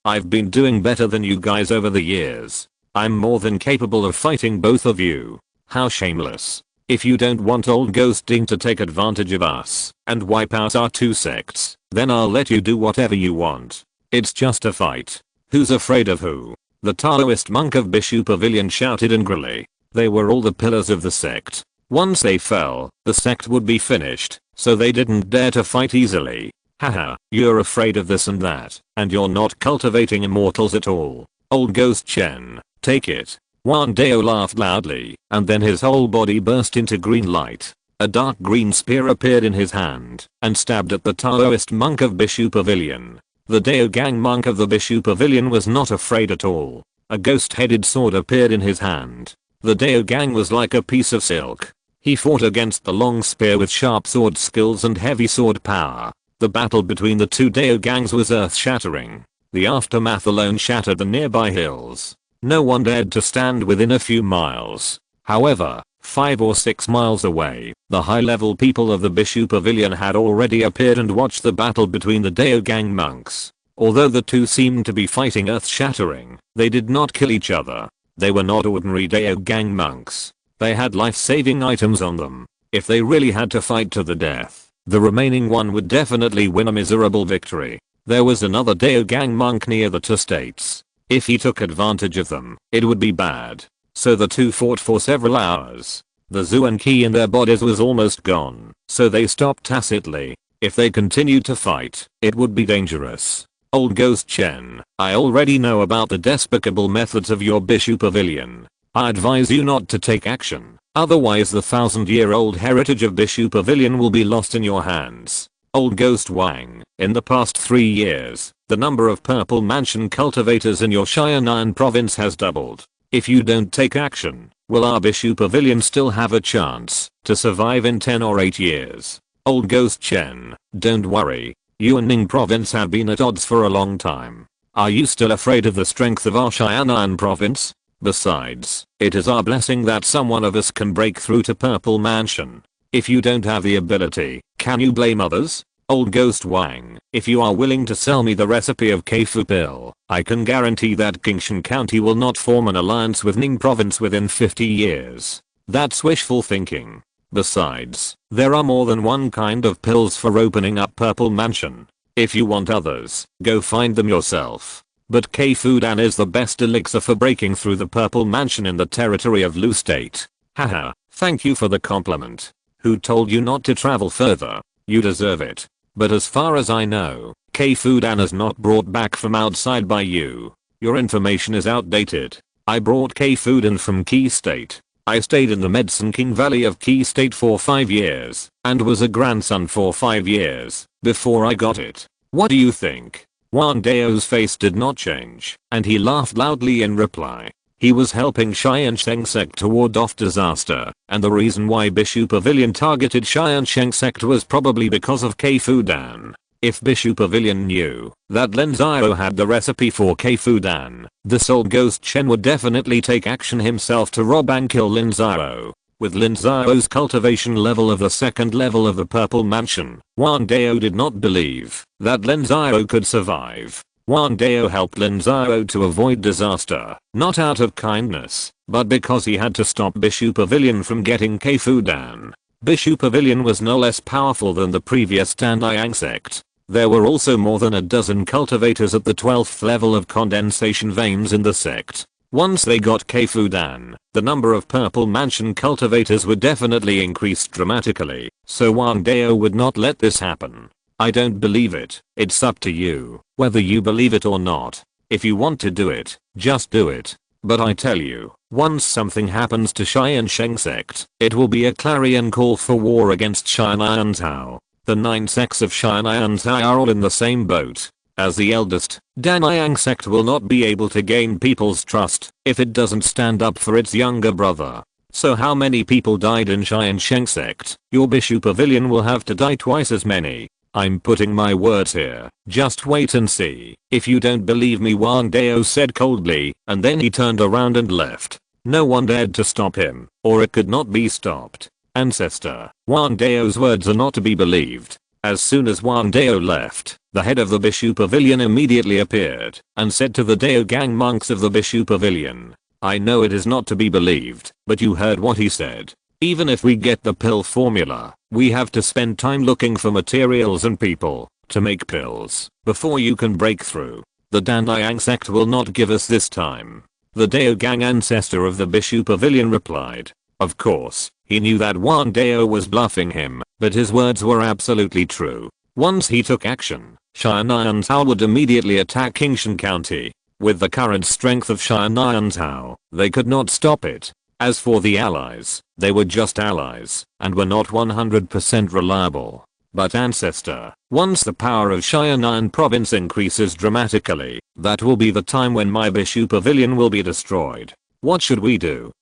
[SPEAKER 1] I've been doing better than you guys over the years. I'm more than capable of fighting both of you. How shameless. If you don't want Old Ghost Ding to take advantage of us and wipe out our 2 sects, then I'll let you do whatever you want. It's just a fight. Who's afraid of who? The Taoist monk of Bishu Pavilion shouted angrily. They were all the pillars of the sect. Once they fell, the sect would be finished, so they didn't dare to fight easily. Haha, you're afraid of this and that, and you're not cultivating immortals at all. Old Ghost Chen, take it. Wang Dao laughed loudly, and then his whole body burst into green light. A dark green spear appeared in his hand, and stabbed at the Taoist monk of Bishu Pavilion. The Dao Gang monk of the Bishu Pavilion was not afraid at all. A ghost-headed sword appeared in his hand. The Dao Gang was like a piece of silk. He fought against the long spear with sharp sword skills and heavy sword power. The battle between the 2 Dao Gangs was earth-shattering. The aftermath alone shattered the nearby hills. No one dared to stand within a few miles. However, 5 or 6 miles away, the high-level people of the Bishu Pavilion had already appeared and watched the battle between the Dao Gang monks. Although the 2 seemed to be fighting earth-shattering, they did not kill each other. They were not ordinary Dao Gang monks. They had life-saving items on them. If they really had to fight to the death, the remaining one would definitely win a miserable victory. There was another Dao Gang monk near the 2 states. If he took advantage of them, it would be bad. So the 2 fought for several hours. The Zuan Qi in their bodies was almost gone, so they stopped tacitly. If they continued to fight, it would be dangerous. Old Ghost Chen, I already know about the despicable methods of your Bishu Pavilion. I advise you not to take action, otherwise the 1000-year-old heritage of Bishu Pavilion will be lost in your hands. Old Ghost Wang, in the past 3 years, the number of Purple Mansion cultivators in your Xianan province has doubled. If you don't take action, will our Bishu Pavilion still have a chance to survive in 10 or 8 years? Old Ghost Chen, don't worry. You and Ning province have been at odds for a long time. Are you still afraid of the strength of our Xianan province? Besides, it is our blessing that some one of us can break through to Purple Mansion. If you don't have the ability, can you blame others? Old Ghost Wang, if you are willing to sell me the recipe of Keifu pill, I can guarantee that Tiansheng County will not form an alliance with Ning province within 50 years. That's wishful thinking. Besides, there are more than one kind of pills for opening up Purple Mansion. If you want others, go find them yourself. But Keifudan is the best elixir for breaking through the Purple Mansion in the territory of Lu State. Haha, thank you for the compliment. Who told you not to travel further? You deserve it. But as far as I know, Keifudan is not brought back from outside by you. Your information is outdated. I brought Keifudan from Qi State. I stayed in the Medicine King Valley of Qi State for 5 years, and was a grandson for 5 years, before I got it. What do you think? Wang Dao's face did not change, and he laughed loudly in reply. He was helping Tiansheng Sect to ward off disaster, and the reason why Bishu Pavilion targeted Tiansheng Sect was probably because of Keifudan. If Bishu Pavilion knew that Lin Xiao had the recipe for Keifudan, this old ghost Chen would definitely take action himself to rob and kill Lin Xiao. With Lin Xiao's cultivation level of the second level of the Purple Mansion, Wang Dao did not believe that Lin Xiao could survive. Wang Dao helped Lin Xiao to avoid disaster, not out of kindness, but because he had to stop Bishu Pavilion from getting Keifudan. Bishu Pavilion was no less powerful than the previous Tiansheng Sect. There were also more than a dozen cultivators at the 12th level of condensation veins in the sect. Once they got Keifudan, the number of Purple Mansion cultivators would definitely increase dramatically, so Wang Dao would not let this happen. I don't believe it. It's up to you, whether you believe it or not. If you want to do it, just do it. But I tell you, once something happens to Tiansheng Sect, it will be a clarion call for war against Tiansheng. The 9 sects of Tiansheng are all in the same boat. As the eldest, Tiansheng Sect will not be able to gain people's trust if it doesn't stand up for its younger brother. So how many people died in Tiansheng Sect? Your Bishu Pavilion will have to die twice as many. I'm putting my words here, just wait and see. If you don't believe me, Wang Dao said coldly, and then he turned around and left. No one dared to stop him, or it could not be stopped. Ancestor, Wang Dao's words are not to be believed. As soon as Wang Dao left, the head of the Bishu Pavilion immediately appeared, and said to the Dao gang monks of the Bishu Pavilion, I know it is not to be believed, but you heard what he said. Even if we get the pill formula, we have to spend time looking for materials and people to make pills before you can break through. The Tiansheng Sect will not give us this time. The Dao gang ancestor of the Bishu Pavilion replied. Of course, he knew that Wang Dao was bluffing him, but his words were absolutely true. Once he took action, Tiansheng would immediately attack Qingshan County. With the current strength of Tiansheng, they could not stop it. As for the allies, they were just allies, and were not 100% reliable. But ancestor, once the power of Tiansheng province increases dramatically, that will be the time when my Bishu Pavilion will be destroyed. What should we do?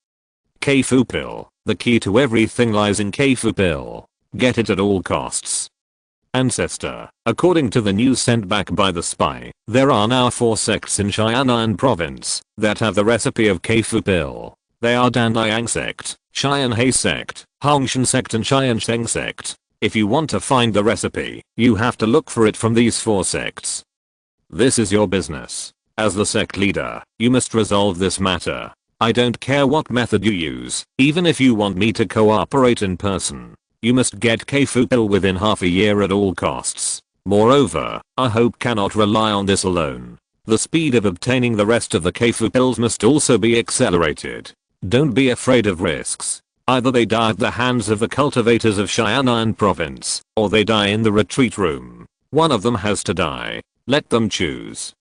[SPEAKER 1] Keifu pill. The key to everything lies in Keifu pill. Get it at all costs. Ancestor, according to the news sent back by the spy, there are now 4 sects in Tiansheng province that have the recipe of Keifu pill. They are Tiansheng Sect, Tiansheng Sect, Hongshan Sect and Tiansheng Sect. If you want to find the recipe, you have to look for it from these 4 sects. This is your business. As the sect leader, you must resolve this matter. I don't care what method you use, even if you want me to cooperate in person. You must get Keifu pill within half a year at all costs. Moreover, our hope cannot rely on this alone. The speed of obtaining the rest of the Keifu pills must also be accelerated. Don't be afraid of risks. Either they die at the hands of the cultivators of Tiansheng province, or they die in the retreat room. One of them has to die. Let them choose.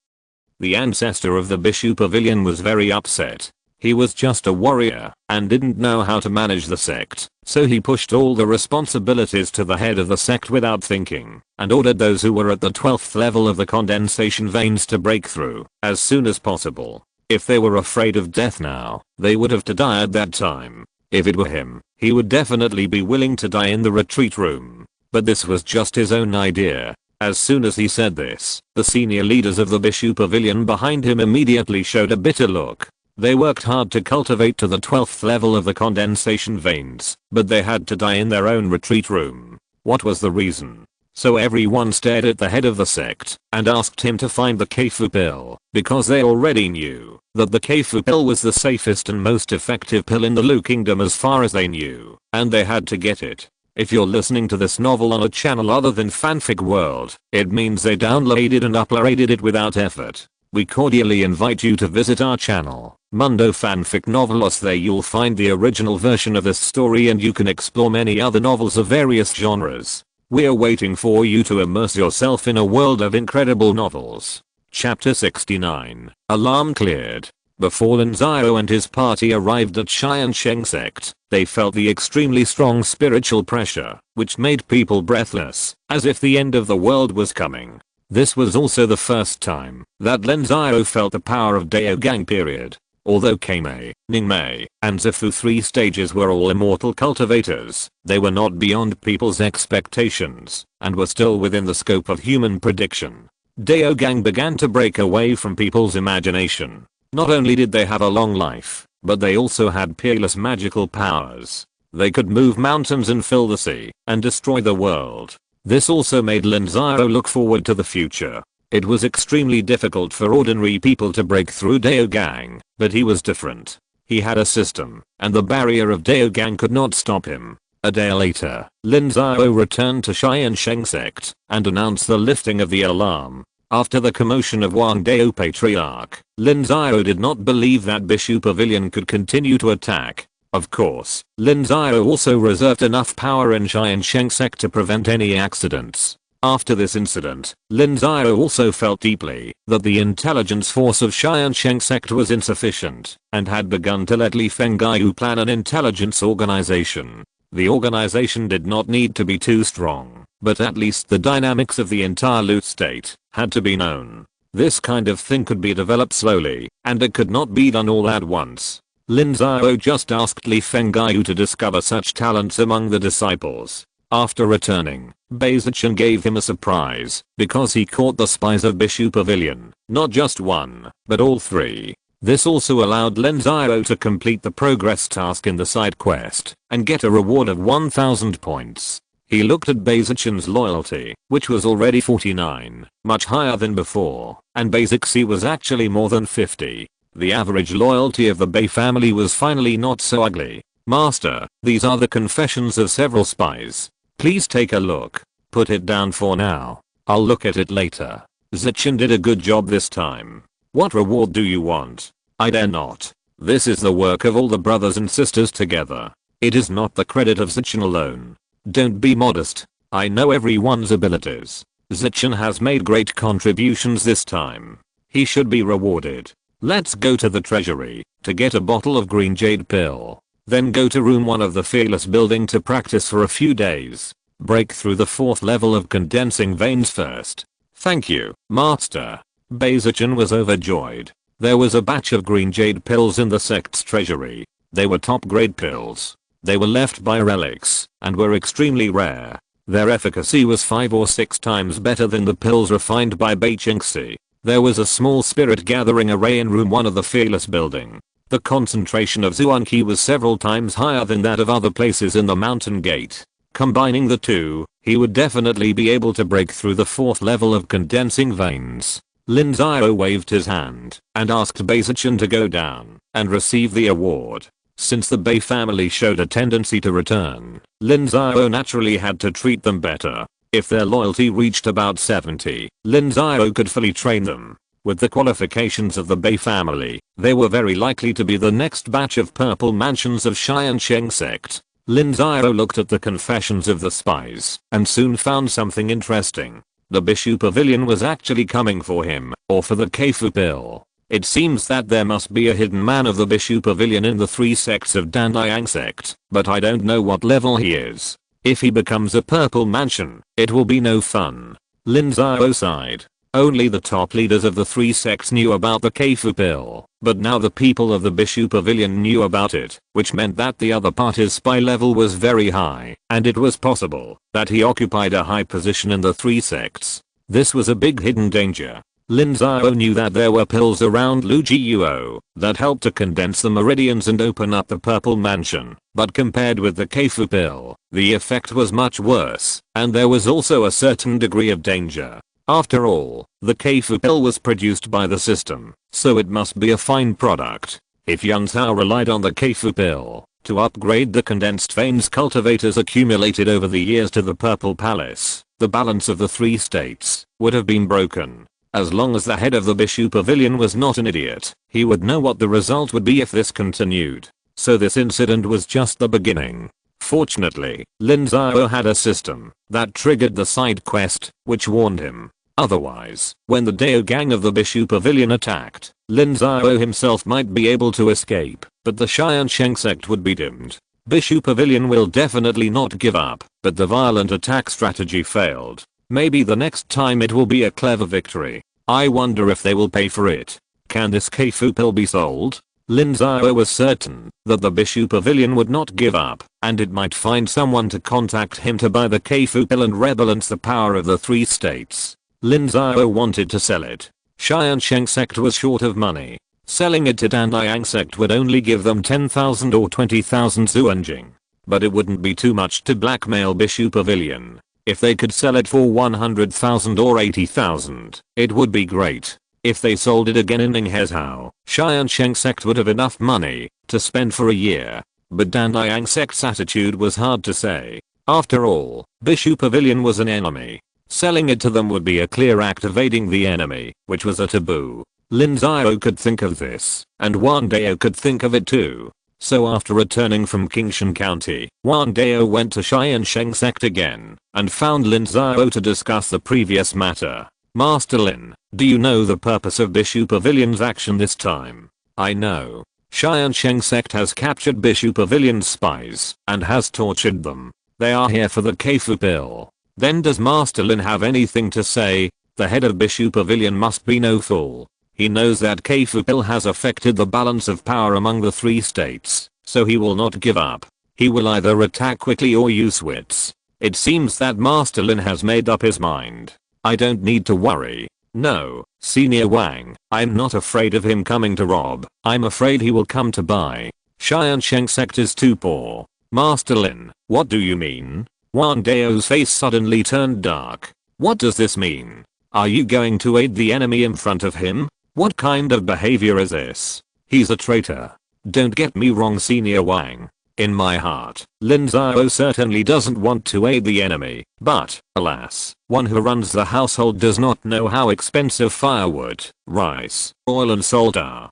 [SPEAKER 1] The ancestor of the Bishu Pavilion was very upset. He was just a warrior and didn't know how to manage the sect, so he pushed all the responsibilities to the head of the sect without thinking, and ordered those who were at the 12th level of the condensation veins to break through as soon as possible. If they were afraid of death now, they would have to die at that time. If it were him, he would definitely be willing to die in the retreat room. But this was just his own idea. As soon as he said this, the senior leaders of the Bishu Pavilion behind him immediately showed a bitter look. They worked hard to cultivate to the 12th level of the condensation veins, but they had to die in their own retreat room. What was the reason? So everyone stared at the head of the sect and asked him to find the Keifu pill, because they already knew that the Keifu pill was the safest and most effective pill in the Lu Kingdom as far as they knew, and they had to get it. If you're listening to this novel on a channel other than Fanfic World, it means they downloaded and uploaded it without effort. We cordially invite you to visit our channel, Mundo Fanfic Novelos. There you'll find the original version of this story and you can explore many other novels of various genres. We're waiting for you to immerse yourself in a world of incredible novels. Chapter 69. Alarm cleared. Before Lin Xiao and his party arrived at Tiansheng Sect, they felt the extremely strong spiritual pressure, which made people breathless, as if the end of the world was coming. This was also the first time that Lin Xiao felt the power of Dao Gang period. Although Keimei, Ningmei, and Zifu 3 stages were all immortal cultivators, they were not beyond people's expectations, and were still within the scope of human prediction. Daogang began to break away from people's imagination. Not only did they have a long life, but they also had peerless magical powers. They could move mountains and fill the sea, and destroy the world. This also made Lin Xiao look forward to the future. It was extremely difficult for ordinary people to break through Daogang, but he was different. He had a system, and the barrier of Daogang could not stop him. A day later, Lin Xiao returned to Tiansheng Sect and announced the lifting of the alarm. After the commotion of Wang Dao Patriarch, Lin Xiao did not believe that Bishu Pavilion could continue to attack. Of course, Lin Xiao also reserved enough power in Tiansheng Sect to prevent any accidents. After this incident, Lin Xiao also felt deeply that the intelligence force of Tiansheng Sect was insufficient and had begun to let Li Fengyu plan an intelligence organization. The organization did not need to be too strong, but at least the dynamics of the entire loot state had to be known. This kind of thing could be developed slowly, and it could not be done all at once. Lin Xiao just asked Li Fengyu to discover such talents among the disciples. After returning, Beizichen gave him a surprise because he caught the spies of Bishu Pavilion, not just one, but all three. This also allowed Lin Xiao to complete the progress task in the side quest and get a reward of 1000 points. He looked at Beizichen's loyalty, which was already 49, much higher than before, and Beizixi was actually more than 50. The average loyalty of the Bei family was finally not so ugly. Master, these are the confessions of several spies. Please take a look. Put it down for now. I'll look at it later. Zichen did a good job this time. What reward do you want? I dare not. This is the work of all the brothers and sisters together. It is not the credit of Zichen alone. Don't be modest. I know everyone's abilities. Zichen has made great contributions this time. He should be rewarded. Let's go to the treasury to get a bottle of green jade pill. Then go to room 1 of the Fearless building to practice for a few days. Break through the 4th level of condensing veins first. Thank you, Master. Beizichen was overjoyed. There was a batch of green jade pills in the sect's treasury. They were top grade pills. They were left by relics and were extremely rare. Their efficacy was 5 or 6 times better than the pills refined by Beichengxi. There was a small spirit gathering array in room 1 of the Fearless building. The concentration of Zuanqi was several times higher than that of other places in the mountain gate. Combining the two, he would definitely be able to break through the 4th level of condensing veins. Lin Xiao waved his hand and asked Beizichen to go down and receive the award. Since the Bei family showed a tendency to return, Lin Xiao naturally had to treat them better. If their loyalty reached about 70, Lin Xiao could fully train them. With the qualifications of the Bei family, they were very likely to be the next batch of purple mansions of Tiansheng Sect. Lin Xiao looked at the confessions of the spies and soon found something interesting. The Bishu Pavilion was actually coming for him, or for the Keifu pill. It seems that there must be a hidden man of the Bishu Pavilion in the 3 sects of Danliang Sect, but I don't know what level he is. If he becomes a purple mansion, it will be no fun. Lin Xiao sighed. Only the top leaders of the 3 sects knew about the Keifu pill, but now the people of the Bishu Pavilion knew about it, which meant that the other party's spy level was very high, and it was possible that he occupied a high position in the 3 sects. This was a big hidden danger. Lin Xiao knew that there were pills around Lujiuo that helped to condense the meridians and open up the purple mansion, but compared with the Keifu pill, the effect was much worse, and there was also a certain degree of danger. After all, the Keifu pill was produced by the system, so it must be a fine product. If Yun Zhao relied on the Keifu pill to upgrade the condensed veins cultivators accumulated over the years to the Purple Palace, the balance of the 3 states would have been broken. As long as the head of the Bishu Pavilion was not an idiot, he would know what the result would be if this continued. So this incident was just the beginning. Fortunately, Lin Xiao had a system that triggered the side quest, which warned him. Otherwise, when the Dao gang of the Bishu Pavilion attacked, Lin Xiao himself might be able to escape, but the Tiansheng Sect would be doomed. Bishu Pavilion will definitely not give up, but the violent attack strategy failed. Maybe the next time it will be a clever victory. I wonder if they will pay for it. Can this Keifu pill be sold? Lin Xiao was certain that the Bishu Pavilion would not give up, and it might find someone to contact him to buy the Keifu pill and rebalance the power of the three states. Lin Xiao wanted to sell it. Tiansheng Sect was short of money. Selling it to Danliang Sect would only give them 10,000 or 20,000 zuanjing. But it wouldn't be too much to blackmail Bishu Pavilion. If they could sell it for 100,000 or 80,000, it would be great. If they sold it again in Ninghezhou, Tiansheng Sect would have enough money to spend for a year. But Danliang Sect's attitude was hard to say. After all, Bishu Pavilion was an enemy. Selling it to them would be a clear act of aiding the enemy, which was a taboo. Lin Xiao could think of this, and Wang Dao could think of it too. So after returning from Qingshan County, Wang Dao went to Tiansheng Sect again, and found Lin Xiao to discuss the previous matter. Master Lin, do you know the purpose of Bishu Pavilion's action this time? I know. Tiansheng Sect has captured Bishu Pavilion's spies, and has tortured them. They are here for the Keifu pill. Then does Master Lin have anything to say? The head of Bishu Pavilion must be no fool. He knows that Keifu pill has affected the balance of power among the three states, so he will not give up. He will either attack quickly or use wits. It seems that Master Lin has made up his mind. I don't need to worry. No, Senior Wang, I'm not afraid of him coming to rob. I'm afraid he will come to buy. Tiansheng Sect is too poor. Master Lin, what do you mean? Wang Dao's face suddenly turned dark. What does this mean? Are you going to aid the enemy in front of him? What kind of behavior is this? He's a traitor. Don't get me wrong, Senior Wang. In my heart, Lin Xiao certainly doesn't want to aid the enemy, but, alas, one who runs the household does not know how expensive firewood, rice, oil and salt are.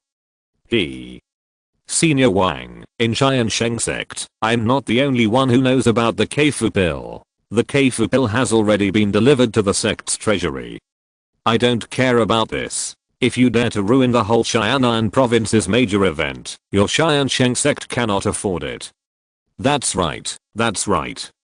[SPEAKER 1] Senior Wang, in Tiansheng Sect, I'm not the only one who knows about the Keifu pill. The Keifu pill has already been delivered to the sect's treasury. I don't care about this. If you dare to ruin the whole Xianan province's major event, your Tiansheng Sect cannot afford it. That's right,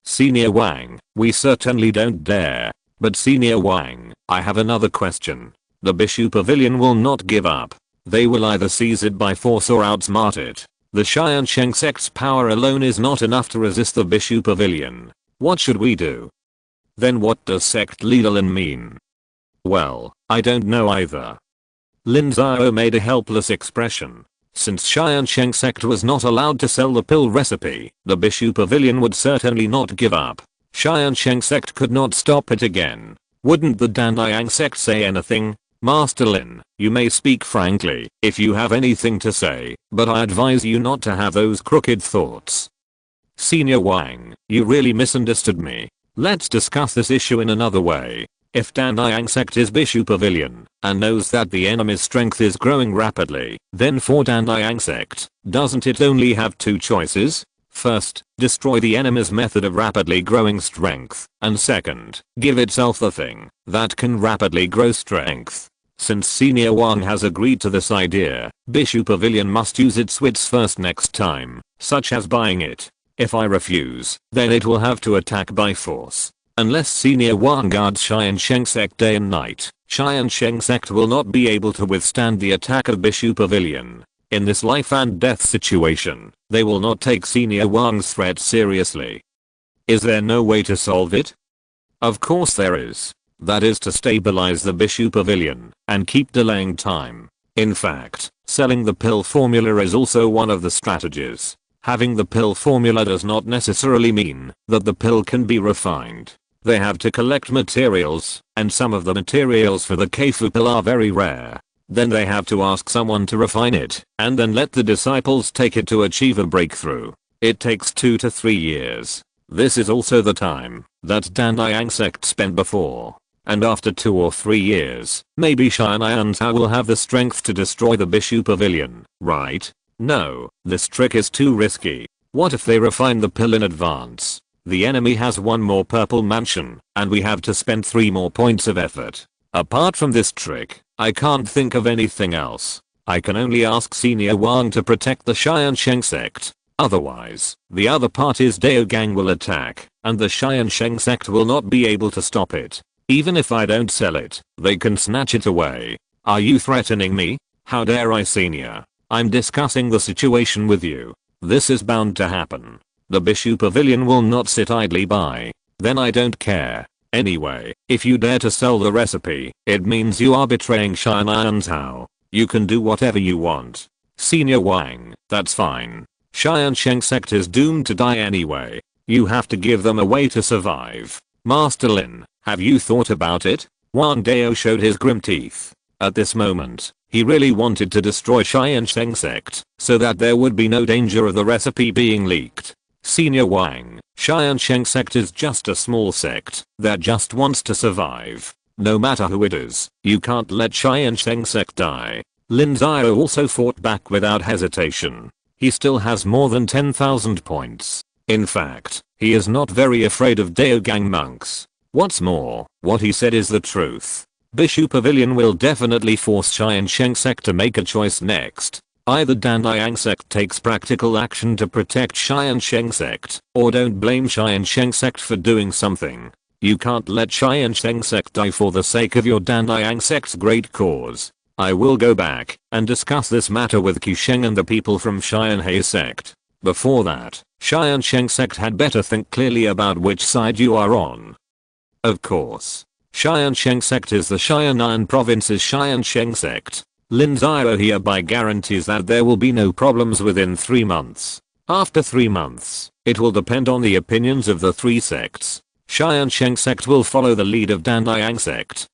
[SPEAKER 1] Senior Wang, we certainly don't dare. But Senior Wang, I have another question. The Bishu Pavilion will not give up. They will either seize it by force or outsmart it. The Tiansheng Sect's power alone is not enough to resist the Bishu Pavilion. What should we do? Then what does sect leader Lin mean? Well, I don't know either. Lin Xiao made a helpless expression. Since Tiansheng Sect was not allowed to sell the pill recipe, the Bishu Pavilion would certainly not give up. Tiansheng Sect could not stop it again. Wouldn't the Danliang Sect say anything? Master Lin, you may speak frankly if you have anything to say, but I advise you not to have those crooked thoughts. Senior Wang, you really misunderstood me. Let's discuss this issue in another way. If Danliang Sect is Bishu Pavilion, and knows that the enemy's strength is growing rapidly, then for Danliang Sect, doesn't it only have two choices? First, destroy the enemy's method of rapidly growing strength, and second, give itself the thing that can rapidly grow strength. Since Senior Wang has agreed to this idea, Bishu Pavilion must use its wits first next time, such as buying it. If I refuse, then it will have to attack by force. Unless Senior Wang guards Tiansheng Sect day and night, Tiansheng Sect will not be able to withstand the attack of Bishu Pavilion. In this life and death situation, they will not take Senior Wang's threat seriously. Is there no way to solve it? Of course there is. That is to stabilize the Bishu Pavilion and keep delaying time. In fact, selling the pill formula is also one of the strategies. Having the pill formula does not necessarily mean that the pill can be refined. They have to collect materials, and some of the materials for the Keifu pill are very rare. Then they have to ask someone to refine it, and then let the disciples take it to achieve a breakthrough. It takes 2 to 3 years. This is also the time that Danliang Sect spent before. And after 2 or 3 years, maybe Xian'an will have the strength to destroy the Bishu Pavilion, right? No, this trick is too risky. What if they refine the pill in advance? The enemy has 1 more purple mansion, and we have to spend 3 more points of effort. Apart from this trick, I can't think of anything else. I can only ask Senior Wang to protect the Tiansheng Sect. Otherwise, the other party's Dao Gang will attack, and the Tiansheng Sect will not be able to stop it. Even if I don't sell it, they can snatch it away. Are you threatening me? How dare I, Senior? I'm discussing the situation with you. This is bound to happen. The Bishu Pavilion will not sit idly by. Then I don't care. Anyway, if you dare to sell the recipe, it means you are betraying Lin Xiao. You can do whatever you want. Senior Wang, that's fine. Tiansheng Sect is doomed to die anyway. You have to give them a way to survive. Master Lin, have you thought about it? Wang Dao showed his grim teeth. At this moment, he really wanted to destroy Tiansheng Sect, so that there would be no danger of the recipe being leaked. Senior Wang, Tiansheng Sect is just a small sect that just wants to survive. No matter who it is, you can't let Tiansheng Sect die. Lin Xiao also fought back without hesitation. He still has more than 10,000 points. In fact, he is not very afraid of Daogang monks. What's more, what he said is the truth. Bishu Pavilion will definitely force Tiansheng Sect to make a choice next. Either Danliang Sect takes practical action to protect Tiansheng Sect, or don't blame Tiansheng Sect for doing something. You can't let Tiansheng Sect die for the sake of your Danliang Sect's great cause. I will go back and discuss this matter with Qisheng and the people from Tiansheng Sect. Before that, Tiansheng Sect had better think clearly about which side you are on. Of course. Tiansheng Sect is the Xiaonan province's Tiansheng Sect. Lin Xiao hereby guarantees that there will be no problems within 3 months. After 3 months, it will depend on the opinions of the 3 sects. Tiansheng Sect will follow the lead of Danliang Sect.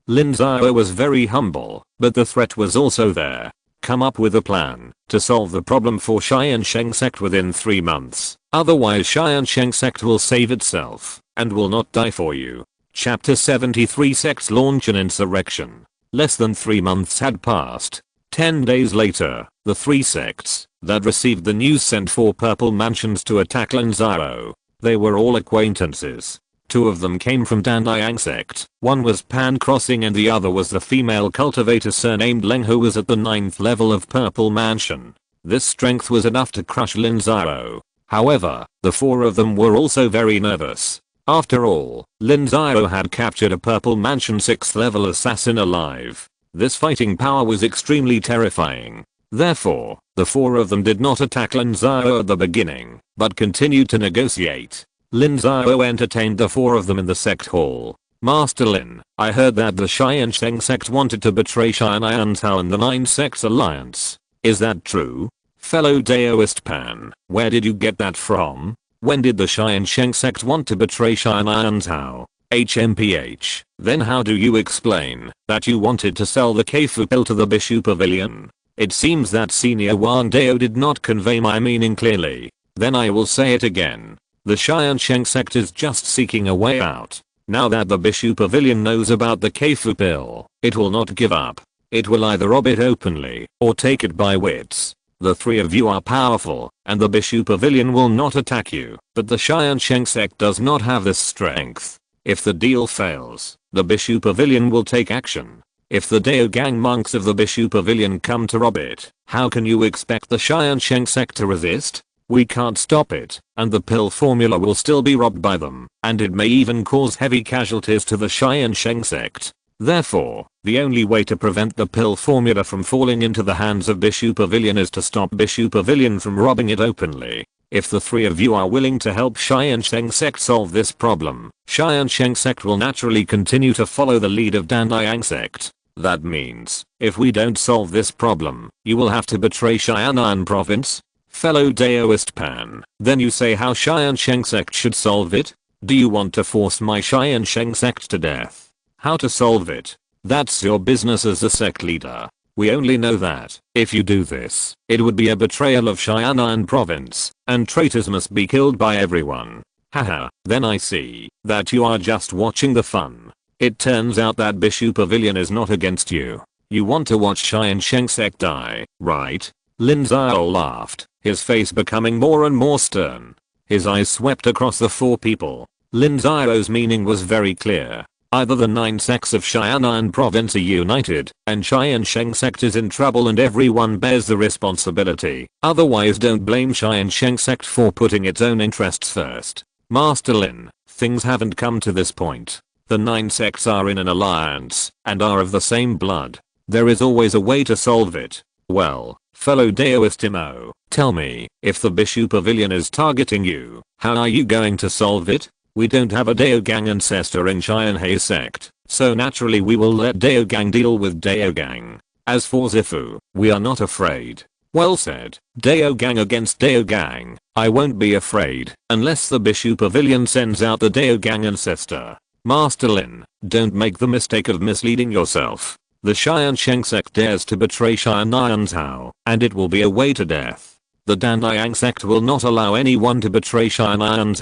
[SPEAKER 1] Lin Xiao was very humble, but the threat was also there. Come up with a plan to solve the problem for Tiansheng Sect within 3 months. Otherwise Tiansheng Sect will save itself and will not die for you. Chapter 73 Sects launch an insurrection. Less than 3 months had passed. 10 days later, the 3 sects that received the news sent 4 purple mansions to attack Lin Xiao. They were all acquaintances. 2 of them came from Danliang Sect. One was Pan Crossing and the other was the female cultivator surnamed Leng who was at the 9th level of Purple Mansion. This strength was enough to crush Lin Xiao. However, the 4 of them were also very nervous. After all, Lin Xiao had captured a Purple Mansion 6th level assassin alive. This fighting power was extremely terrifying. Therefore, the 4 of them did not attack Lin Xiao at the beginning, but continued to negotiate. Lin Xiao entertained the 4 of them in the sect hall. Master Lin, I heard that the Tiansheng Sect wanted to betray Lin Xiao and the 9 Sects Alliance. Is that true? Fellow Daoist Pan, where did you get that from? When did the Tiansheng Sect want to betray Lin Xiao? HMPH, then how do you explain that you wanted to sell the Keifu pill to the Bishu Pavilion? It seems that Senior Wang Dao did not convey my meaning clearly. Then I will say it again. The Tiansheng Sect is just seeking a way out. Now that the Bishu Pavilion knows about the Keifu pill, it will not give up. It will either rob it openly or take it by wits. The 3 of you are powerful, and the Bishu Pavilion will not attack you, but the Tiansheng Sect does not have this strength. If the deal fails, the Bishu Pavilion will take action. If the Daogang monks of the Bishu Pavilion come to rob it, how can you expect the Tiansheng Sect to resist? We can't stop it, and the pill formula will still be robbed by them, and it may even cause heavy casualties to the Tiansheng Sect. Therefore, the only way to prevent the pill formula from falling into the hands of Bishu Pavilion is to stop Bishu Pavilion from robbing it openly. If the 3 of you are willing to help Tiansheng Sect solve this problem, Tiansheng Sect will naturally continue to follow the lead of Danliang Sect. That means, if we don't solve this problem, you will have to betray Xiaonan province. Fellow Daoist Pan, then you say how Tiansheng Sect should solve it? Do you want to force my Tiansheng Sect to death? How to solve it? That's your business as a sect leader. We only know that, if you do this, it would be a betrayal of Xiaonan province, and traitors must be killed by everyone. Haha, then I see that you are just watching the fun. It turns out that Bishu Pavilion is not against you. You want to watch Tiansheng Sect die, right? Lin Xiao laughed, his face becoming more and more stern. His eyes swept across the 4 people. Lin Xiao's meaning was very clear. Either the 9 sects of Xiaonan province are united, and Tiansheng Sect is in trouble and everyone bears the responsibility. Otherwise don't blame Tiansheng Sect for putting its own interests first. Master Lin, things haven't come to this point. The 9 sects are in an alliance, and are of the same blood. There is always a way to solve it. Well, fellow Daoist, tell me, if the Bishu Pavilion is targeting you, how are you going to solve it? We don't have a Daogang ancestor in Tiansheng Sect, so naturally we will let Daogang deal with Daogang. As for Zifu, we are not afraid. Well said. Daogang against Daogang. I won't be afraid, unless the Bishu Pavilion sends out the Daogang ancestor. Master Lin, don't make the mistake of misleading yourself. The Tiansheng Sect dares to betray Lin, and it will be a way to death. The Danliang Sect will not allow anyone to betray Lin.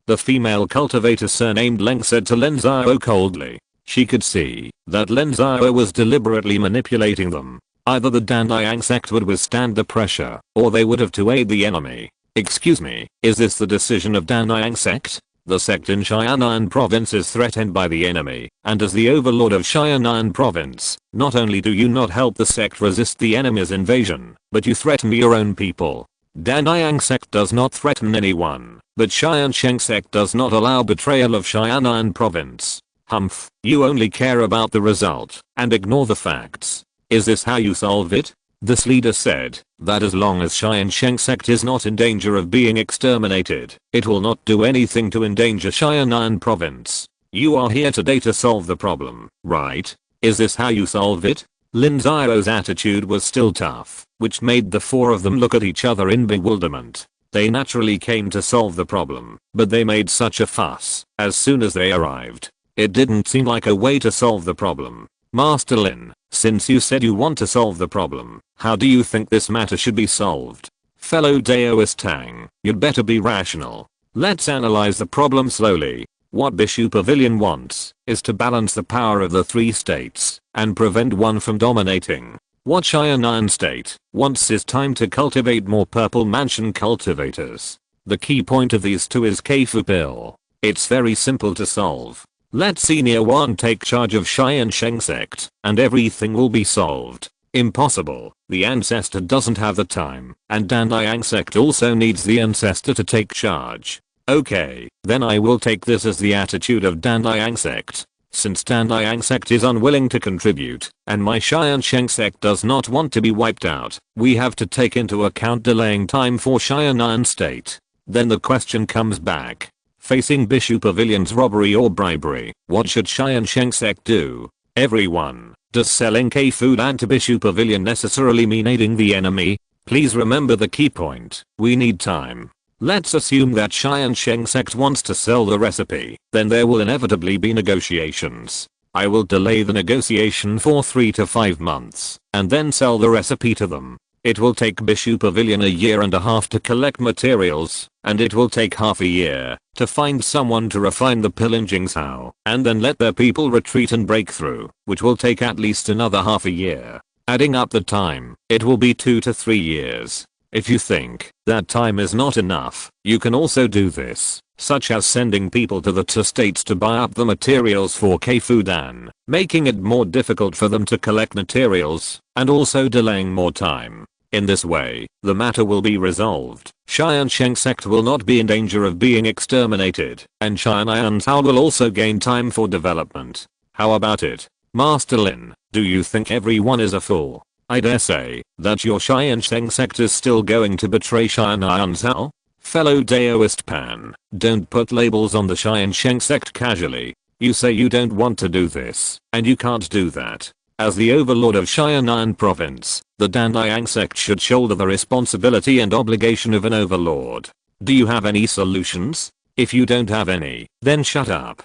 [SPEAKER 1] The female cultivator surnamed Leng said to Lin Xiao coldly. She could see that Lin Xiao was deliberately manipulating them. Either the Danliang Sect would withstand the pressure, or they would have to aid the enemy. Excuse me, is this the decision of Danliang Sect? The sect in Xianan province is threatened by the enemy, and as the overlord of Xianan province, not only do you not help the sect resist the enemy's invasion, but you threaten your own people. Danliang Sect does not threaten anyone, but Tiansheng Sect does not allow betrayal of Xianan province. Humph, you only care about the result, and ignore the facts. Is this how you solve it? This leader said that as long as Tiansheng Sect is not in danger of being exterminated, it will not do anything to endanger Xianan province. You are here today to solve the problem, right? Is this how you solve it? Lin Xiao's attitude was still tough, which made the four of them look at each other in bewilderment. They naturally came to solve the problem, but they made such a fuss as soon as they arrived. It didn't seem like a way to solve the problem. Master Lin, since you said you want to solve the problem, how do you think this matter should be solved? Fellow Daoist Tang, you'd better be rational. Let's analyze the problem slowly. What Bishu Pavilion wants is to balance the power of the three states and prevent one from dominating. What Xianan state wants is time to cultivate more purple mansion cultivators. The key point of these two is Keifu Pill. It's very simple to solve. Let Senior One take charge of Tiansheng Sect, and everything will be solved. Impossible. The ancestor doesn't have the time, and Danliang Sect also needs the ancestor to take charge. Okay, then I will take this as the attitude of Danliang Sect. Since Danliang Sect is unwilling to contribute, and my Tiansheng Sect does not want to be wiped out, we have to take into account delaying time for Xianan State. Then the question comes back. Facing Bishu Pavilion's robbery or bribery, what should Tiansheng Sect do? Everyone, does selling K-food and to Bishu Pavilion necessarily mean aiding the enemy? Please remember the key point, we need time. Let's assume that Tiansheng Sect wants to sell the recipe, then there will inevitably be negotiations. I will delay the negotiation for 3 to 5 months, and then sell the recipe to them. It will take Bishu Pavilion a year and a half to collect materials, and it will take half a year to find someone to refine the Plundered, and then let their people retreat and break through, which will take at least another half a year. Adding up the time, it will be 2 to 3 years. If you think that time is not enough, you can also do this, such as sending people to the two states to buy up the materials for K-Fudan, making it more difficult for them to collect materials, and also delaying more time. In this way, the matter will be resolved. Tiansheng Sect will not be in danger of being exterminated, and Xian'an will also gain time for development. How about it? Master Lin, do you think everyone is a fool? I dare say that your Tiansheng Sect is still going to betray Xian'an. Fellow Daoist Pan, don't put labels on the Tiansheng Sect casually. You say you don't want to do this, and you can't do that. As the overlord of Xianan province, the Danliang Sect should shoulder the responsibility and obligation of an overlord. Do you have any solutions? If you don't have any, then shut up.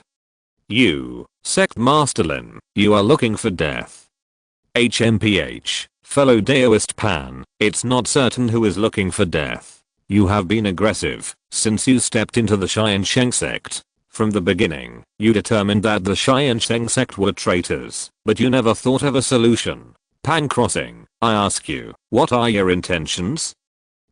[SPEAKER 1] You, Sect Master Lin, you are looking for death. HMPH, fellow Daoist Pan, it's not certain who is looking for death. You have been aggressive since you stepped into the Tiansheng Sect. From the beginning, you determined that the Tiansheng Sect were traitors, but you never thought of a solution. Pan Crossing, I ask you, what are your intentions?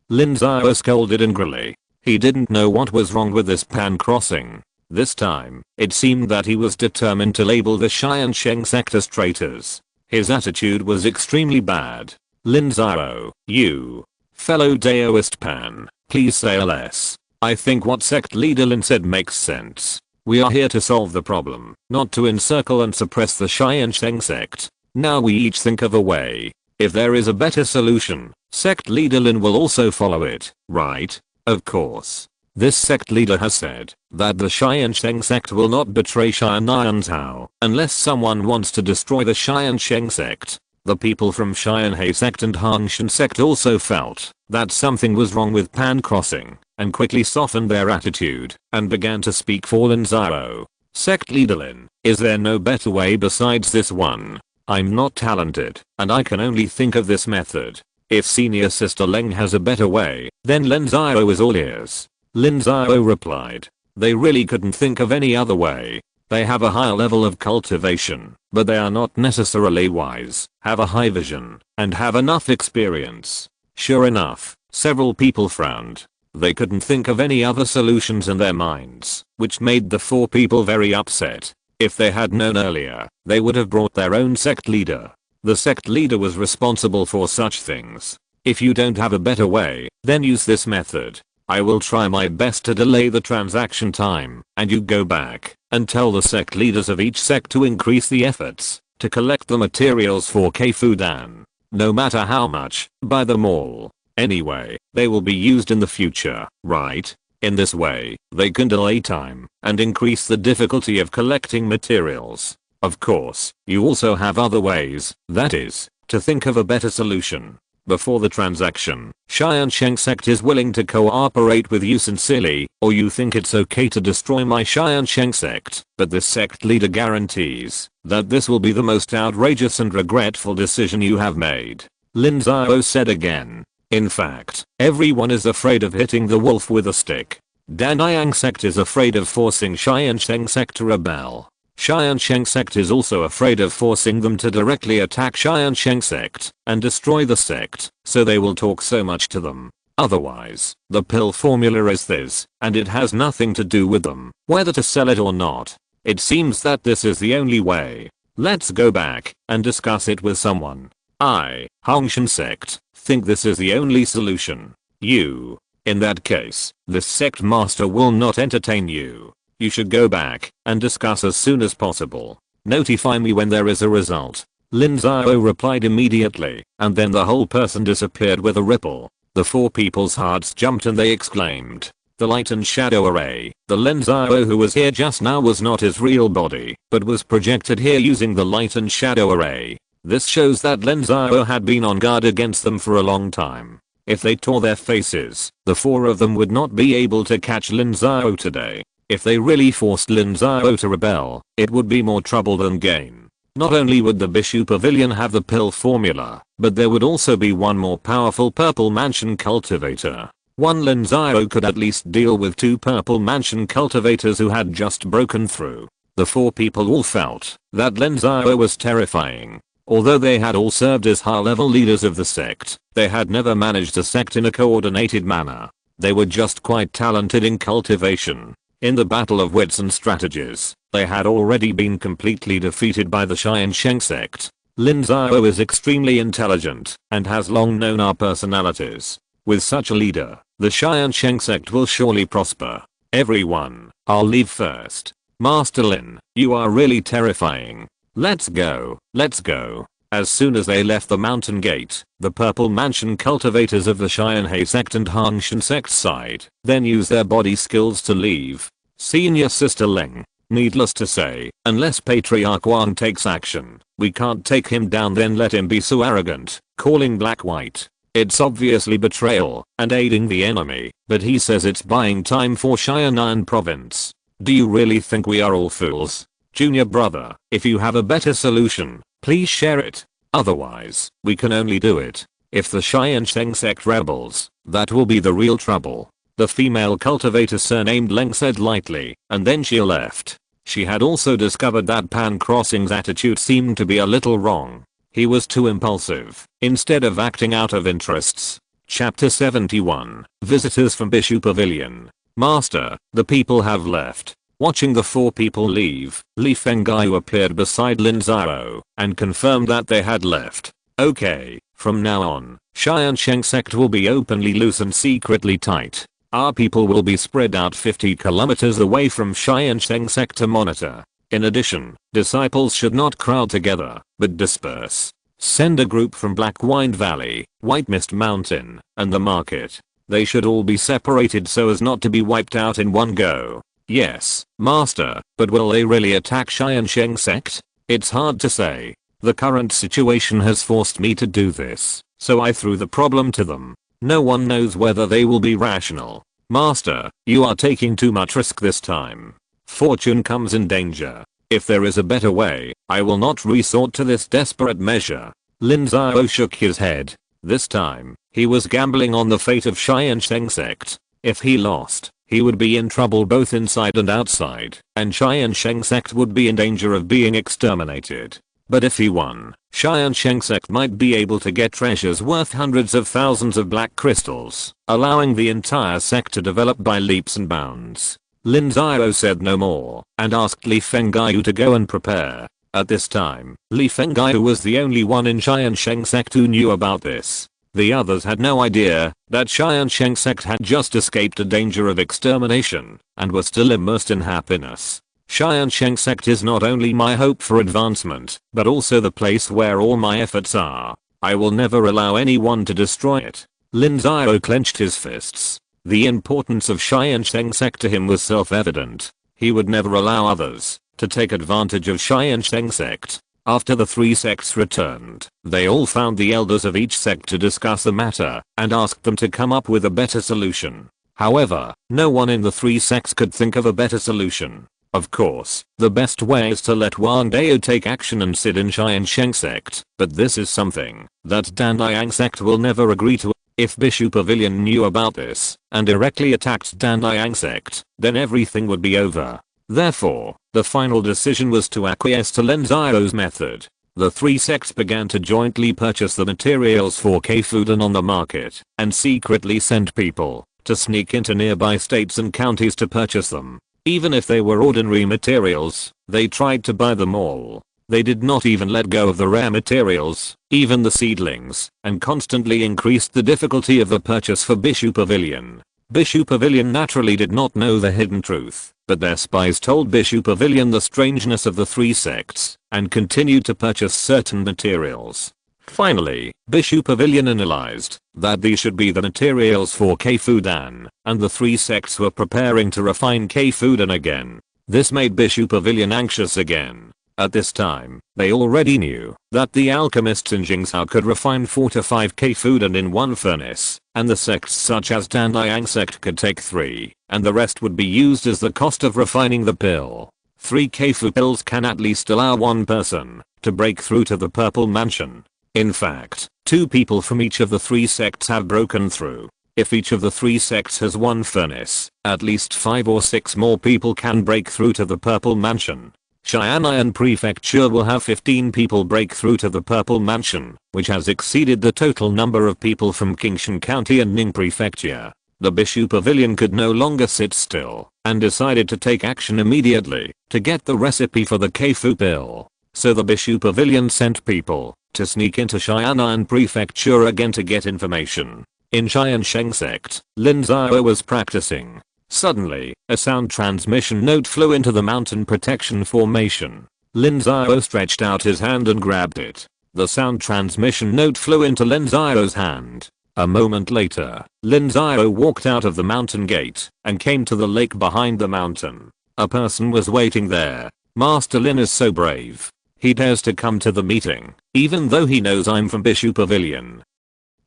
[SPEAKER 1] Lin Xiao scolded angrily. He didn't know what was wrong with this Pan Crossing. This time, it seemed that he was determined to label the Tiansheng Sect as traitors. His attitude was extremely bad. Lin Xiao, you, fellow Daoist Pan, please say less. I think what sect leader Lin said makes sense. We are here to solve the problem, not to encircle and suppress the Tiansheng Sect. Now we each think of a way If there is a better solution, sect leader Lin will also follow it, right? Of course. This sect leader has said that the Tiansheng Sect will not betray Lin unless someone wants to destroy the Tiansheng Sect. The people from Tiansheng Sect and Tiansheng Sect also felt that something was wrong with Pan crossing and quickly softened their attitude and began to speak for Lin Xiao. Sect leader Lin, is there no better way besides this one? I'm not talented and I can only think of this method. If senior sister Leng has a better way, then Lin Xiao is all ears. Lin Xiao replied. They really couldn't think of any other way. They have a higher level of cultivation, but they are not necessarily wise, have a high vision, and have enough experience. Sure enough, several people frowned. They couldn't think of any other solutions in their minds, which made the 4 people very upset. If they had known earlier, they would have brought their own sect leader. The sect leader was responsible for such things. If you don't have a better way, then use this method. I will try my best to delay the transaction time, and you go back and tell the sect leaders of each sect to increase the efforts to collect the materials for Keifudan. No matter how much, buy them all. Anyway, they will be used in the future, right? In this way, they can delay time and increase the difficulty of collecting materials. Of course, you also have other ways, that is, to think of a better solution. Before the transaction, Tiansheng Sect is willing to cooperate with you sincerely, or you think it's okay to destroy my Tiansheng Sect, but this sect leader guarantees that this will be the most outrageous and regretful decision you have made. Lin Xiao said again. In fact, everyone is afraid of hitting the wolf with a stick. Daniyang Sect is afraid of forcing Tiansheng Sect to rebel. Tiansheng Sect is also afraid of forcing them to directly attack Tiansheng Sect and destroy the sect, so they will talk so much to them. Otherwise, the pill formula is this, and it has nothing to do with them, whether to sell it or not. It seems that this is the only way. Let's go back and discuss it with someone. Tiansheng Sect, think this is the only solution. You. In that case, this sect master will not entertain you. You should go back and discuss as soon as possible. Notify me when there is a result. Lin Xiao replied immediately, and then the whole person disappeared with a ripple. The 4 people's hearts jumped and they exclaimed. The light and shadow array. The Lin Xiao who was here just now was not his real body, but was projected here using the light and shadow array. This shows that Lin Xiao had been on guard against them for a long time. If they tore their faces, the 4 of them would not be able to catch Lin Xiao today. If they really forced Lin Xiao to rebel, it would be more trouble than gain. Not only would the Bishu Pavilion have the pill formula, but there would also be one more powerful purple mansion cultivator. One Lin Xiao could at least deal with 2 purple mansion cultivators who had just broken through. The 4 people all felt that Lin Xiao was terrifying. Although they had all served as high-level leaders of the sect, they had never managed a sect in a coordinated manner. They were just quite talented in cultivation. In the battle of wits and strategies, they had already been completely defeated by the Tiansheng Sect. Lin Xiao is extremely intelligent and has long known our personalities. With such a leader, the Tiansheng Sect will surely prosper. Everyone, I'll leave first. Master Lin, you are really terrifying. Let's go, let's go. As soon as they left the mountain gate, the purple mansion cultivators of the Tiansheng Sect and Tiansheng Sect side then used their body skills to leave. Senior Sister Leng, needless to say, unless Patriarch Wang takes action, we can't take him down, then let him be so arrogant, calling black white. It's obviously betrayal and aiding the enemy, but he says it's buying time for Xianan province. Do you really think we are all fools? Junior brother, if you have a better solution, please share it. Otherwise, we can only do it. If the Tiansheng Sect rebels, that will be the real trouble. The female cultivator surnamed Leng said lightly, and then she left. She had also discovered that Pan Crossing's attitude seemed to be a little wrong. He was too impulsive, instead of acting out of interests. Chapter 71. Visitors from Bishu Pavilion. Master, the people have left. Watching the 4 people leave, Li Fenggai appeared beside Lin Xiao and confirmed that they had left. Okay, from now on, Tiansheng Sect will be openly loose and secretly tight. Our people will be spread out 50 kilometers away from Tiansheng Sect to monitor. In addition, disciples should not crowd together, but disperse. Send a group from Black Wind Valley, White Mist Mountain, and the market. They should all be separated so as not to be wiped out in one go. Yes, master, but will they really attack Tiansheng Sect? It's hard to say. The current situation has forced me to do this, so I threw the problem to them. No one knows whether they will be rational. Master, you are taking too much risk this time. Fortune comes in danger. If there is a better way, I will not resort to this desperate measure. Lin Xiao shook his head. This time, he was gambling on the fate of Tiansheng Sect. If he lost, he would be in trouble both inside and outside, and Tiansheng Sect would be in danger of being exterminated. But if he won, Tiansheng Sect might be able to get treasures worth hundreds of thousands of black crystals, allowing the entire sect to develop by leaps and bounds. Lin Xiao said no more, and asked Li Fengyu to go and prepare. At this time, Li Fengyu was the only one in Tiansheng Sect who knew about this. The others had no idea that Tiansheng Sect had just escaped a danger of extermination, and were still immersed in happiness. Tiansheng Sect is not only my hope for advancement, but also the place where all my efforts are. I will never allow anyone to destroy it. Lin Xiao clenched his fists. The importance of Tiansheng Sect to him was self-evident. He would never allow others to take advantage of Tiansheng Sect. After the three sects returned, they all found the elders of each sect to discuss the matter and asked them to come up with a better solution. However, no one in the three sects could think of a better solution. Of course, the best way is to let Wang Dao take action and sit in Tiansheng Sect, but this is something that Danliang Sect will never agree to. If Bishu Pavilion knew about this and directly attacked Danliang Sect, then everything would be over. Therefore, the final decision was to acquiesce to Lin Xiao's method. The three sects began to jointly purchase the materials for K-Fudan on the market and secretly send people to sneak into nearby states and counties to purchase them. Even if they were ordinary materials, they tried to buy them all. They did not even let go of the rare materials, even the seedlings, and constantly increased the difficulty of the purchase for Bishu Pavilion. Bishu Pavilion naturally did not know the hidden truth, but their spies told Bishu Pavilion the strangeness of the three sects, and continued to purchase certain materials. Finally, Bishu Pavilion analyzed that these should be the materials for K-Fudan, and the three sects were preparing to refine K-Fudan again. This made Bishu Pavilion anxious again. At this time, they already knew that the alchemists in Jingzhou could refine 4 to 5 K-Fudan in one furnace, and the sects such as Danliang Sect could take 3, and the rest would be used as the cost of refining the pill. 3 K-Fu pills can at least allow one person to break through to the Purple Mansion. In fact, 2 people from each of the 3 sects have broken through. If each of the 3 sects has one furnace, at least 5 or 6 more people can break through to the Purple Mansion. Xian'an Prefecture will have 15 people break through to the Purple Mansion, which has exceeded the total number of people from Qingshan County and Ning Prefecture. The Bishu Pavilion could no longer sit still, and decided to take action immediately to get the recipe for the K-Fu pill. So the Bishu Pavilion sent people to sneak into Xian'an Prefecture again to get information. In Tiansheng Sect, Lin Xiao was practicing. Suddenly, a sound transmission node flew into the mountain protection formation. Lin Xiao stretched out his hand and grabbed it. The sound transmission node flew into Lin Xiao's hand. A moment later, Lin Xiao walked out of the mountain gate and came to the lake behind the mountain. A person was waiting there. Master Lin is so brave. He dares to come to the meeting, even though he knows I'm from Bishu Pavilion.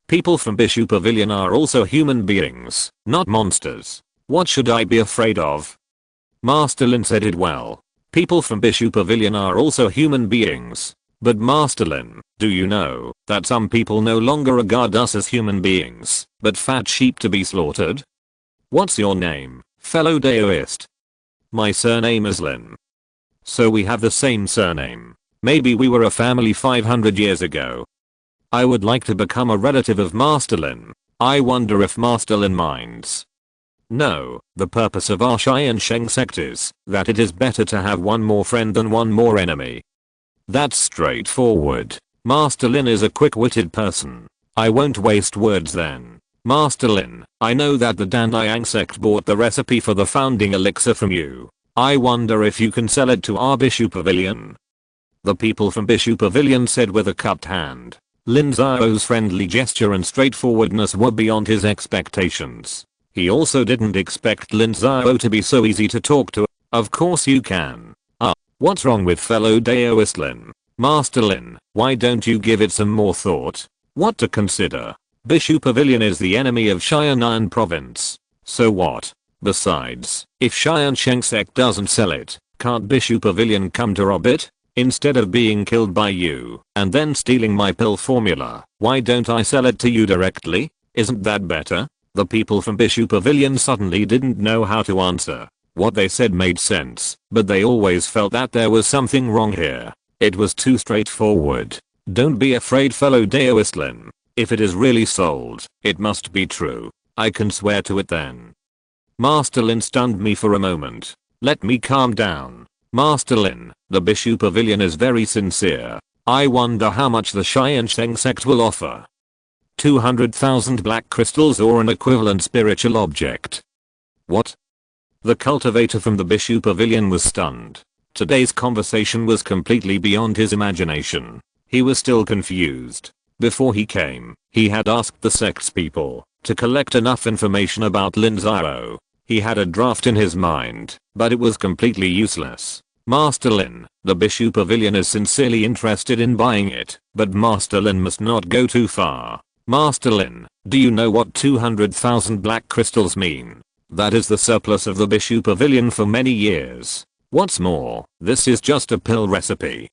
[SPEAKER 1] People from Bishu Pavilion are also human beings, not monsters. What should I be afraid of? Master Lin said it well. People from Bishu Pavilion are also human beings. But Master Lin, do you know that some people no longer regard us as human beings, but fat sheep to be slaughtered? What's your name, fellow Daoist? My surname is Lin. So we have the same surname. Maybe we were a family 500 years ago. I would like to become a relative of Master Lin. I wonder if Master Lin minds. No, the purpose of our Tiansheng Sect is that it is better to have one more friend than one more enemy. That's straightforward. Master Lin is a quick-witted person. I won't waste words then. Master Lin, I know that the Danliang Sect bought the recipe for the founding elixir from you. I wonder if you can sell it to our Bishu Pavilion. the people from Bishu Pavilion said with a cupped hand. Lin Xiao's friendly gesture and straightforwardness were beyond his expectations. He also didn't expect Lin Xiao to be so easy to talk to. Of course you can. What's wrong with fellow Daoist Lin? Master Lin, why don't you give it some more thought? What to consider? Bishu Pavilion is the enemy of Tiansheng province. So what? Besides, if Tiansheng Sect doesn't sell it, can't Bishu Pavilion come to rob it? Instead of being killed by you and then stealing my pill formula, why don't I sell it to you directly? Isn't that better? The people from Bishu Pavilion suddenly didn't know how to answer. What they said made sense, but they always felt that there was something wrong here. It was too straightforward. Don't be afraid, fellow Daoist Lin. If it is really sold, it must be true. I can swear to it then. Master Lin stunned me for a moment. Let me calm down. Master Lin, the Bishu Pavilion is very sincere. I wonder how much the Tiansheng Sect will offer. 200,000 black crystals or an equivalent spiritual object. What? The cultivator from the Bishu Pavilion was stunned. Today's conversation was completely beyond his imagination. He was still confused. Before he came, he had asked the sect's people to collect enough information about Lin Xiao. He had a draft in his mind, but it was completely useless. Master Lin, the Bishu Pavilion is sincerely interested in buying it, but Master Lin must not go too far. Master Lin, do you know what 200,000 black crystals mean? That is the surplus of the Bishu Pavilion for many years. What's more, this is just a pill recipe.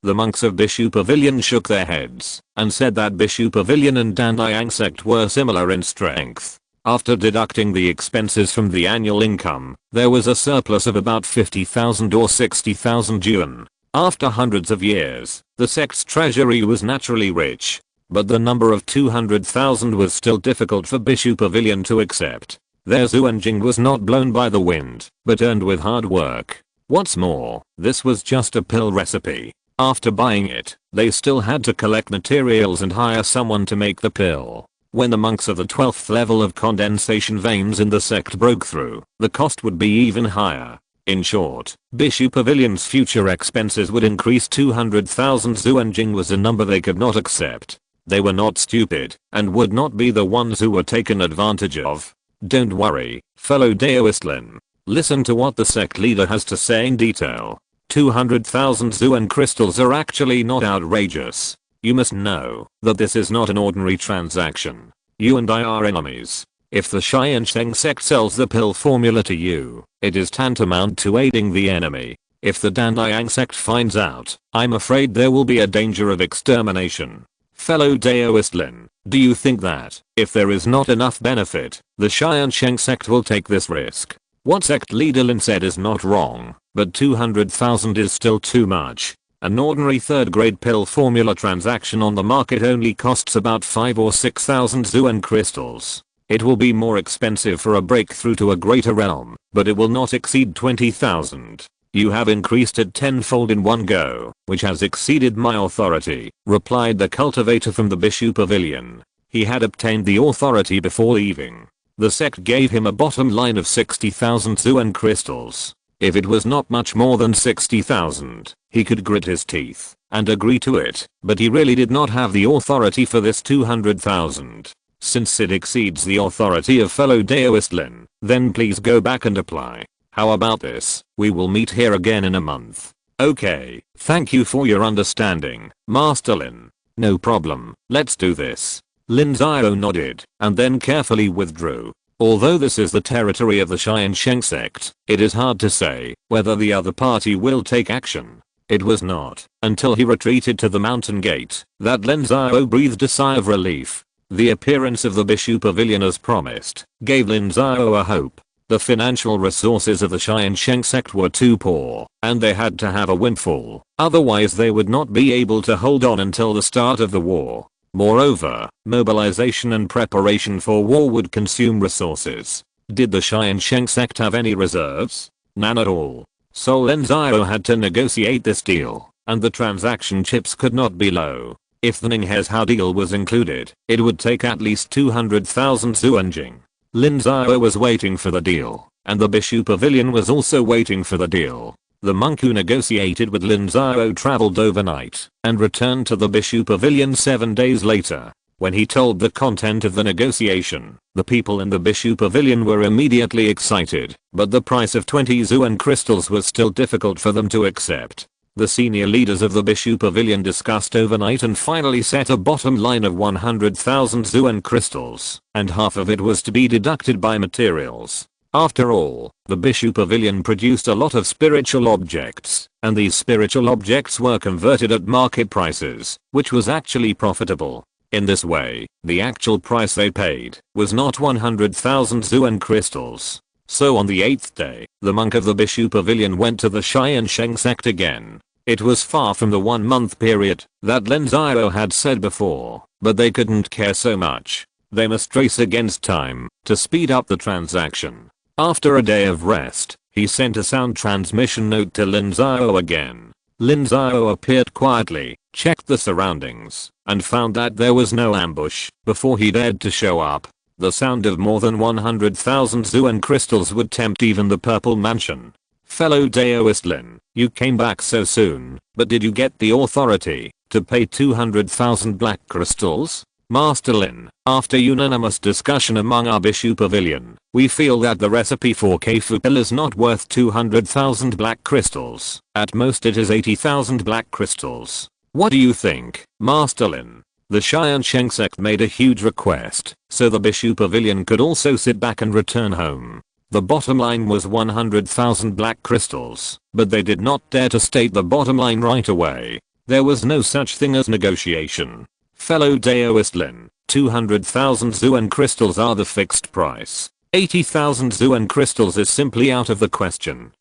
[SPEAKER 1] The monks of Bishu Pavilion shook their heads and said that Bishu Pavilion and Tiansheng Sect were similar in strength. After deducting the expenses from the annual income, there was a surplus of about 50,000 or 60,000 yuan. After hundreds of years, the sect's treasury was naturally rich, but the number of 200,000 was still difficult for Bishu Pavilion to accept. Their Zuanjing was not blown by the wind, but earned with hard work. What's more, this was just a pill recipe. After buying it, they still had to collect materials and hire someone to make the pill. When the monks of the 12th level of condensation veins in the sect broke through, the cost would be even higher. In short, Bishu Pavilion's future expenses would increase. 200,000 Zuanjing was a number they could not accept. They were not stupid and would not be the ones who were taken advantage of. Don't worry, fellow Daoist Lin. Listen to what the sect leader has to say in detail. 200,000 Zuan crystals are actually not outrageous. You must know that this is not an ordinary transaction. You and I are enemies. If the Tiansheng Sect sells the pill formula to you, it is tantamount to aiding the enemy. If the Tiansheng Sect finds out, I'm afraid there will be a danger of extermination. Fellow Daoist Lin, do you think that, if there is not enough benefit, the Tiansheng Sect will take this risk? What sect leader Lin said is not wrong, but 200,000 is still too much. An ordinary third-grade pill formula transaction on the market only costs about 5 or 6,000 Zuan crystals. It will be more expensive for a breakthrough to a greater realm, but it will not exceed 20,000. You have increased it tenfold in one go, which has exceeded my authority, replied the cultivator from the Bishu Pavilion. He had obtained the authority before leaving. The sect gave him a bottom line of 60,000 Zuan crystals. If it was not much more than 60,000, he could grit his teeth and agree to it, but he really did not have the authority for this 200,000. Since it exceeds the authority of fellow Daoist Lin, then please go back and apply. How about this? We will meet here again in a month. Okay, thank you for your understanding, Master Lin. No problem, let's do this. Lin Xiao nodded and then carefully withdrew. Although this is the territory of the Tiansheng Sect, it is hard to say whether the other party will take action. It was not until he retreated to the mountain gate that Lin Xiao breathed a sigh of relief. The appearance of the Bishu Pavilion as promised gave Lin Xiao a hope. The financial resources of the Tiansheng Sect were too poor, and they had to have a windfall, otherwise they would not be able to hold on until the start of the war. Moreover, mobilization and preparation for war would consume resources. Did the Tiansheng Sect have any reserves? None at all. So Lin Xiao had to negotiate this deal, and the transaction chips could not be low. If the Ninghezhao deal was included, it would take at least 200,000 Zuanjing. Lin Xiao was waiting for the deal, and the Bishu Pavilion was also waiting for the deal. The monk who negotiated with Lin Xiao traveled overnight and returned to the Bishu Pavilion 7 days later. When he told the content of the negotiation, the people in the Bishu Pavilion were immediately excited, but the price of 20 Zuan crystals was still difficult for them to accept. The senior leaders of the Bishu Pavilion discussed overnight and finally set a bottom line of 100,000 Zuan crystals, and half of it was to be deducted by materials. After all, the Bishu Pavilion produced a lot of spiritual objects, and these spiritual objects were converted at market prices, which was actually profitable. In this way, the actual price they paid was not 100,000 Zuan crystals. So on the 8th day, the monk of the Bishu Pavilion went to the Tiansheng Sect again. It was far from the 1-month period that Lin Xiao had said before, but they couldn't care so much. They must race against time to speed up the transaction. After a day of rest, he sent a sound transmission note to Lin Xiao again. Lin Xiao appeared quietly, checked the surroundings, and found that there was no ambush before he dared to show up. The sound of more than 100,000 Zuan crystals would tempt even the Purple Mansion. Fellow Daoist Lin, you came back so soon, but did you get the authority to pay 200,000 black crystals? Master Lin, after unanimous discussion among our Bishu Pavilion, we feel that the recipe for Keifu pill is not worth 200,000 black crystals. At most it is 80,000 black crystals. What do you think, Master Lin? The Tiansheng Sect made a huge request, so the Bishu Pavilion could also sit back and return home. The bottom line was 100,000 black crystals, but they did not dare to state the bottom line right away. There was no such thing as negotiation. Fellow Daoist Lin, 200,000 Zuan crystals are the fixed price. 80,000 Zuan crystals is simply out of the question.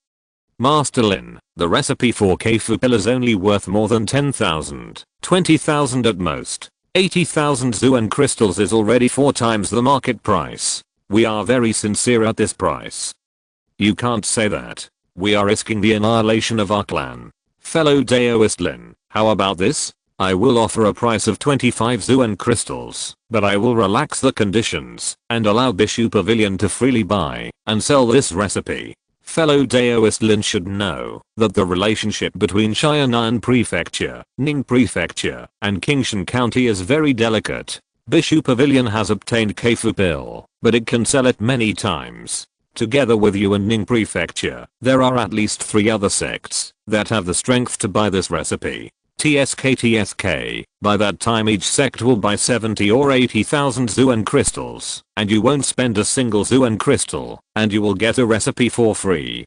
[SPEAKER 1] Master Lin, the recipe for Keifu pill is only worth more than 10,000, 20,000 at most. 80,000 Zuan crystals is already 4 times the market price. We are very sincere at this price. You can't say that. We are risking the annihilation of our clan. Fellow Daoist Lin, how about this? I will offer a price of 25 Zuan crystals, but I will relax the conditions and allow Bishu Pavilion to freely buy and sell this recipe. Fellow Daoist Lin should know that the relationship between Xianan Prefecture, Ning Prefecture, and Qingshan County is very delicate. Bishu Pavilion has obtained Keifu pill, but it can sell it many times. Together with you and Ning Prefecture, there are at least 3 other sects that have the strength to buy this recipe. TSK. By that time each sect will buy 70 or 80,000 Zuan crystals, and you won't spend a single Zuan crystal, and you will get a recipe for free.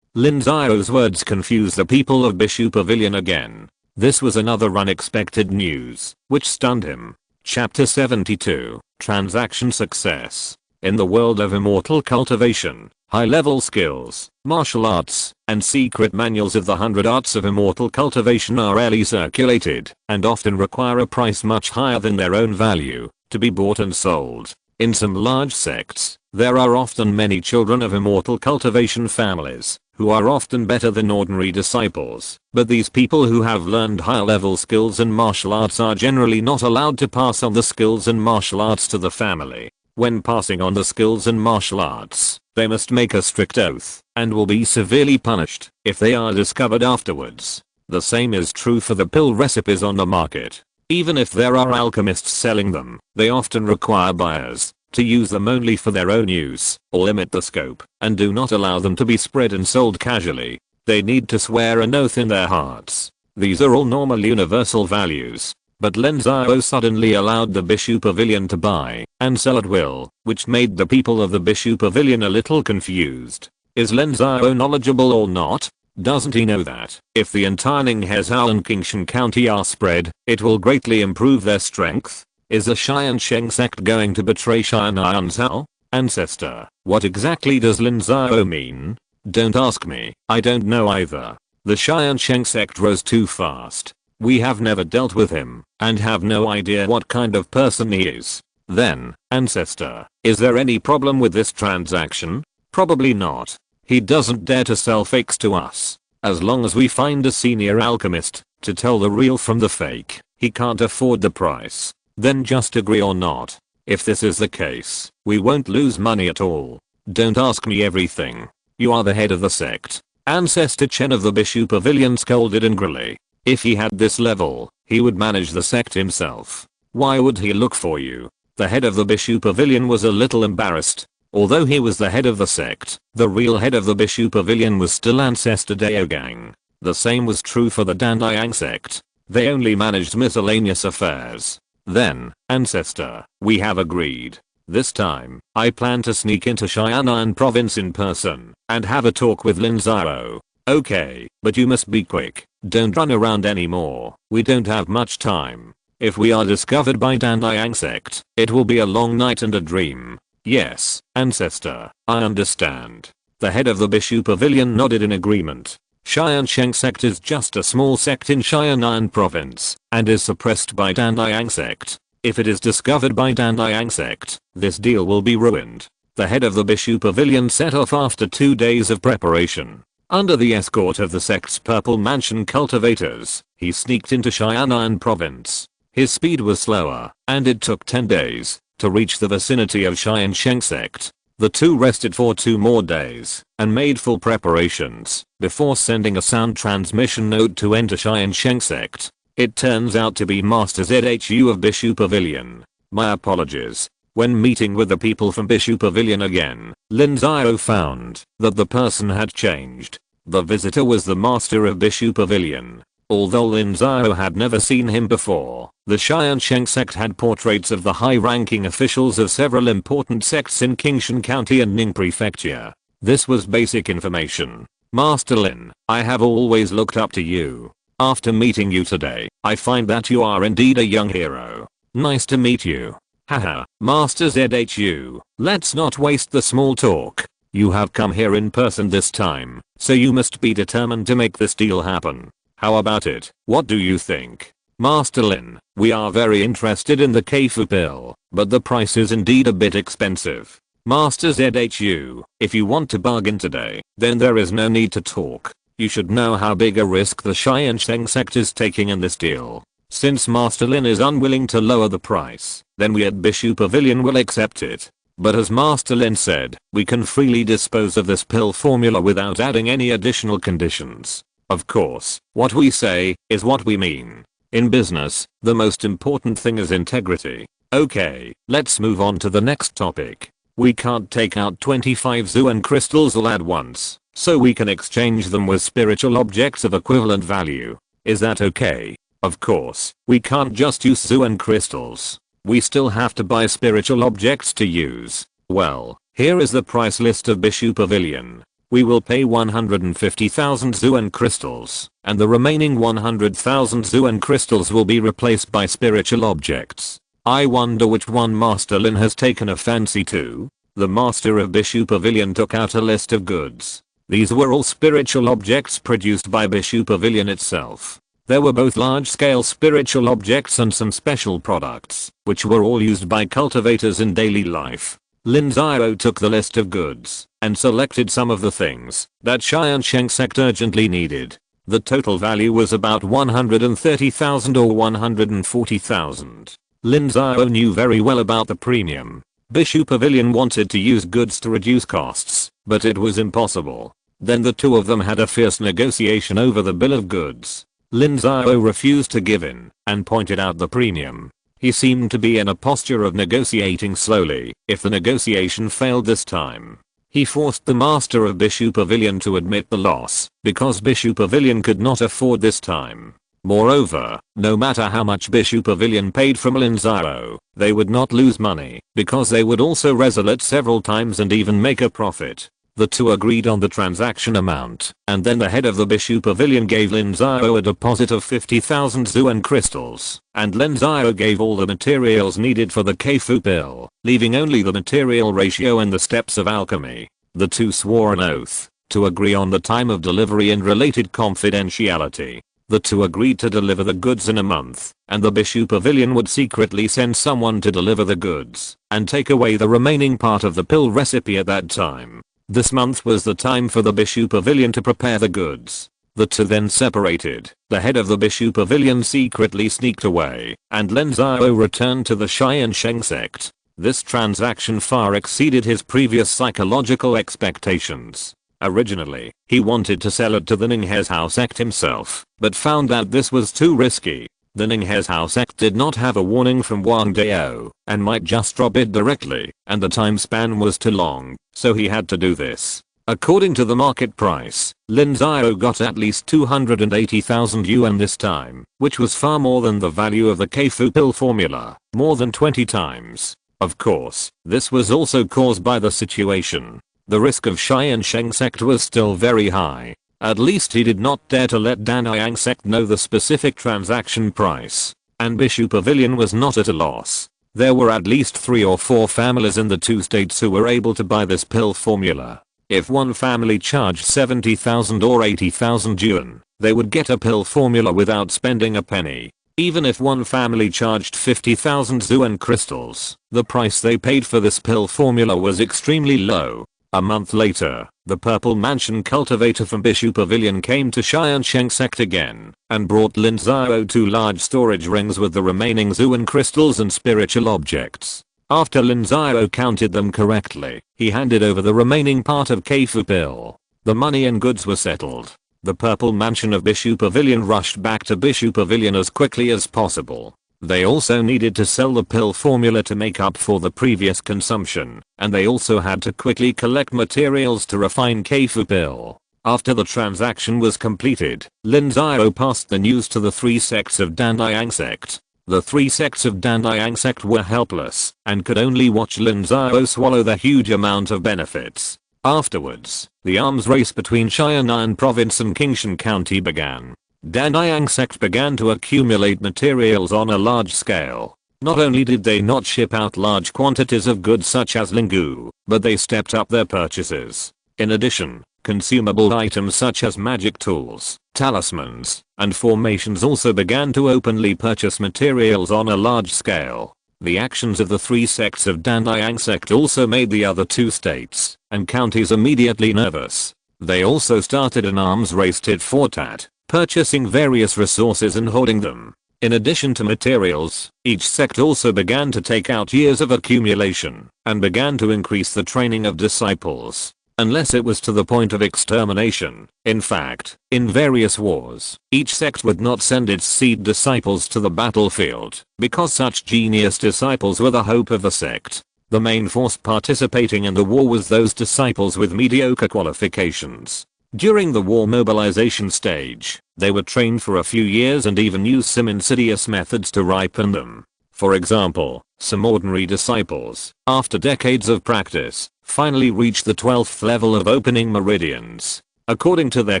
[SPEAKER 1] Lin Xiao's words confused the people of Bishu Pavilion again. This was another unexpected news, which stunned him. Chapter 72, Transaction Success. In the world of immortal cultivation, high-level skills, martial arts, and secret manuals of the 100 arts of immortal cultivation are rarely circulated, and often require a price much higher than their own value, to be bought and sold. In some large sects, there are often many children of immortal cultivation families, who are often better than ordinary disciples, but these people who have learned high-level skills and martial arts are generally not allowed to pass on the skills and martial arts to the family. When passing on the skills and martial arts, they must make a strict oath, and will be severely punished if they are discovered afterwards. The same is true for the pill recipes on the market. Even if there are alchemists selling them, they often require buyers to use them only for their own use, or limit the scope, and do not allow them to be spread and sold casually. They need to swear an oath in their hearts. These are all normal universal values. But Lin Xiao suddenly allowed the Bishu Pavilion to buy and sell at will, which made the people of the Bishu Pavilion a little confused. Is Lin Xiao knowledgeable or not? Doesn't he know that if the entire Ninghezhou and Qingshan County are spread, it will greatly improve their strength? Is the Tiansheng Sect going to betray Xian'anzhou? Ancestor, what exactly does Lin Xiao mean? Don't ask me, I don't know either. The Tiansheng Sect rose too fast. We have never dealt with him, and have no idea what kind of person he is. Then, Ancestor, is there any problem with this transaction? Probably not. He doesn't dare to sell fakes to us. As long as we find a senior alchemist to tell the real from the fake, he can't afford the price. Then just agree or not. If this is the case, we won't lose money at all. Don't ask me everything. You are the head of the sect. Ancestor Chen of the Bishu Pavilion scolded angrily. If he had this level, he would manage the sect himself. Why would he look for you? The head of the Bishu Pavilion was a little embarrassed. Although he was the head of the sect, the real head of the Bishu Pavilion was still Ancestor Daogang. The same was true for the Dandayang sect. They only managed miscellaneous affairs. Then, Ancestor, we have agreed. This time, I plan to sneak into Xianan province in person and have a talk with Lin Xiao. Okay, but you must be quick. Don't run around anymore. We don't have much time. If we are discovered by Dandayang sect, it will be a long night and a dream. Yes, Ancestor, I understand. The head of the Bishu Pavilion nodded in agreement. Tiansheng Sect is just a small sect in Xianan province and is suppressed by Dandayang sect. If it is discovered by Dandayang sect, this deal will be ruined. The head of the Bishu Pavilion set off after 2 days of preparation. Under the escort of the sect's Purple Mansion cultivators, he sneaked into Xianan province. His speed was slower, and it took 10 days to reach the vicinity of Tiansheng Sect. The two rested for 2 more days and made full preparations before sending a sound transmission node to enter Tiansheng Sect. It turns out to be Master ZHU of Bishu Pavilion. My apologies. When meeting with the people from Bishu Pavilion again, Lin Xiao found that the person had changed. The visitor was the master of Bishu Pavilion. Although Lin Xiao had never seen him before, the Tiansheng Sect had portraits of the high-ranking officials of several important sects in Qingshan County and Ning Prefecture. This was basic information. Master Lin, I have always looked up to you. After meeting you today, I find that you are indeed a young hero. Nice to meet you. Haha, Master ZHU, let's not waste the small talk. You have come here in person this time, so you must be determined to make this deal happen. How about it? What do you think? Master Lin, we are very interested in the Keifu pill, but the price is indeed a bit expensive. Master ZHU, if you want to bargain today, then there is no need to talk. You should know how big a risk the Tiansheng Sect is taking in this deal. Since Master Lin is unwilling to lower the price, then we at Bishu Pavilion will accept it. But as Master Lin said, we can freely dispose of this pill formula without adding any additional conditions. Of course, what we say is what we mean. In business, the most important thing is integrity. Okay, let's move on to the next topic. We can't take out 25 Zuan crystals all at once, so we can exchange them with spiritual objects of equivalent value. Is that okay? Of course, we can't just use Zuan crystals. We still have to buy spiritual objects to use. Well, here is the price list of Bishu Pavilion. We will pay 150,000 Zuan crystals, and the remaining 100,000 Zuan crystals will be replaced by spiritual objects. I wonder which one Master Lin has taken a fancy to. The master of Bishu Pavilion took out a list of goods. These were all spiritual objects produced by Bishu Pavilion itself. There were both large-scale spiritual objects and some special products, which were all used by cultivators in daily life. Lin Xiao took the list of goods and selected some of the things that Tiansheng Sect urgently needed. The total value was about 130,000 or 140,000. Lin Xiao knew very well about the premium. Bishu Pavilion wanted to use goods to reduce costs, but it was impossible. Then the two of them had a fierce negotiation over the bill of goods. Lin Xiao refused to give in and pointed out the premium. He seemed to be in a posture of negotiating slowly. If the negotiation failed this time, he forced the master of Bishu Pavilion to admit the loss because Bishu Pavilion could not afford this time. Moreover, no matter how much Bishu Pavilion paid from Lin Xiao, they would not lose money because they would also resell it several times and even make a profit. The two agreed on the transaction amount, and then the head of the Bishu Pavilion gave Lin Xiao a deposit of 50,000 Zuan crystals, and Lin Xiao gave all the materials needed for the Keifu pill, leaving only the material ratio and the steps of alchemy. The two swore an oath to agree on the time of delivery and related confidentiality. The two agreed to deliver the goods in a month, and the Bishu Pavilion would secretly send someone to deliver the goods and take away the remaining part of the pill recipe at that time. This month was the time for the Bishu Pavilion to prepare the goods. The two then separated. The head of the Bishu Pavilion secretly sneaked away, and Lin Xiao returned to the Tiansheng Sect. This transaction far exceeded his previous psychological expectations. Originally, he wanted to sell it to the Lin Xiao sect himself, but found that this was too risky. The Lin Xiao sect did not have a warning from Wang Dao, and might just drop it directly, and the time span was too long, so he had to do this. According to the market price, Lin Xiao got at least 280,000 yuan this time, which was far more than the value of the Keifu pill formula, more than 20 times. Of course, this was also caused by the situation. The risk of Tiansheng Sect was still very high. At least he did not dare to let Tiansheng Sect know the specific transaction price. And Bishu Pavilion was not at a loss. There were at least 3 or 4 families in the 2 states who were able to buy this pill formula. If one family charged 70,000 or 80,000 yuan, they would get a pill formula without spending a penny. Even if one family charged 50,000 yuan crystals, the price they paid for this pill formula was extremely low. A month later, the Purple Mansion cultivator from Bishu Pavilion came to Tiansheng Sect again, and brought Lin Xiao 2 large storage rings with the remaining yuan crystals and spiritual objects. After Lin Xiao counted them correctly, he handed over the remaining part of Keifu pill. The money and goods were settled. The Purple Mansion of Bishu Pavilion rushed back to Bishu Pavilion as quickly as possible. They also needed to sell the pill formula to make up for the previous consumption, and they also had to quickly collect materials to refine Keifu pill. After the transaction was completed, Lin Xiao passed the news to the 3 sects of Tiansheng Sect. The 3 sects of Tiansheng Sect were helpless and could only watch Lin Xiao swallow the huge amount of benefits. Afterwards, the arms race between Xianan Province and Qingshan County began. Tiansheng Sect began to accumulate materials on a large scale. Not only did they not ship out large quantities of goods such as lingu, but they stepped up their purchases. In addition, consumable items such as magic tools, talismans, and formations also began to openly purchase materials on a large scale. The actions of the 3 sects of Tiansheng Sect also made the other 2 states and counties immediately nervous. They also started an arms race tit for tat, purchasing various resources and hoarding them. In addition to materials, each sect also began to take out years of accumulation and began to increase the training of disciples. Unless it was to the point of extermination. In fact, in various wars, each sect would not send its seed disciples to the battlefield, because such genius disciples were the hope of the sect. The main force participating in the war was those disciples with mediocre qualifications. During the war mobilization stage, they were trained for a few years and even used some insidious methods to ripen them. For example, some ordinary disciples, after decades of practice, finally reached the 12th level of opening meridians. According to their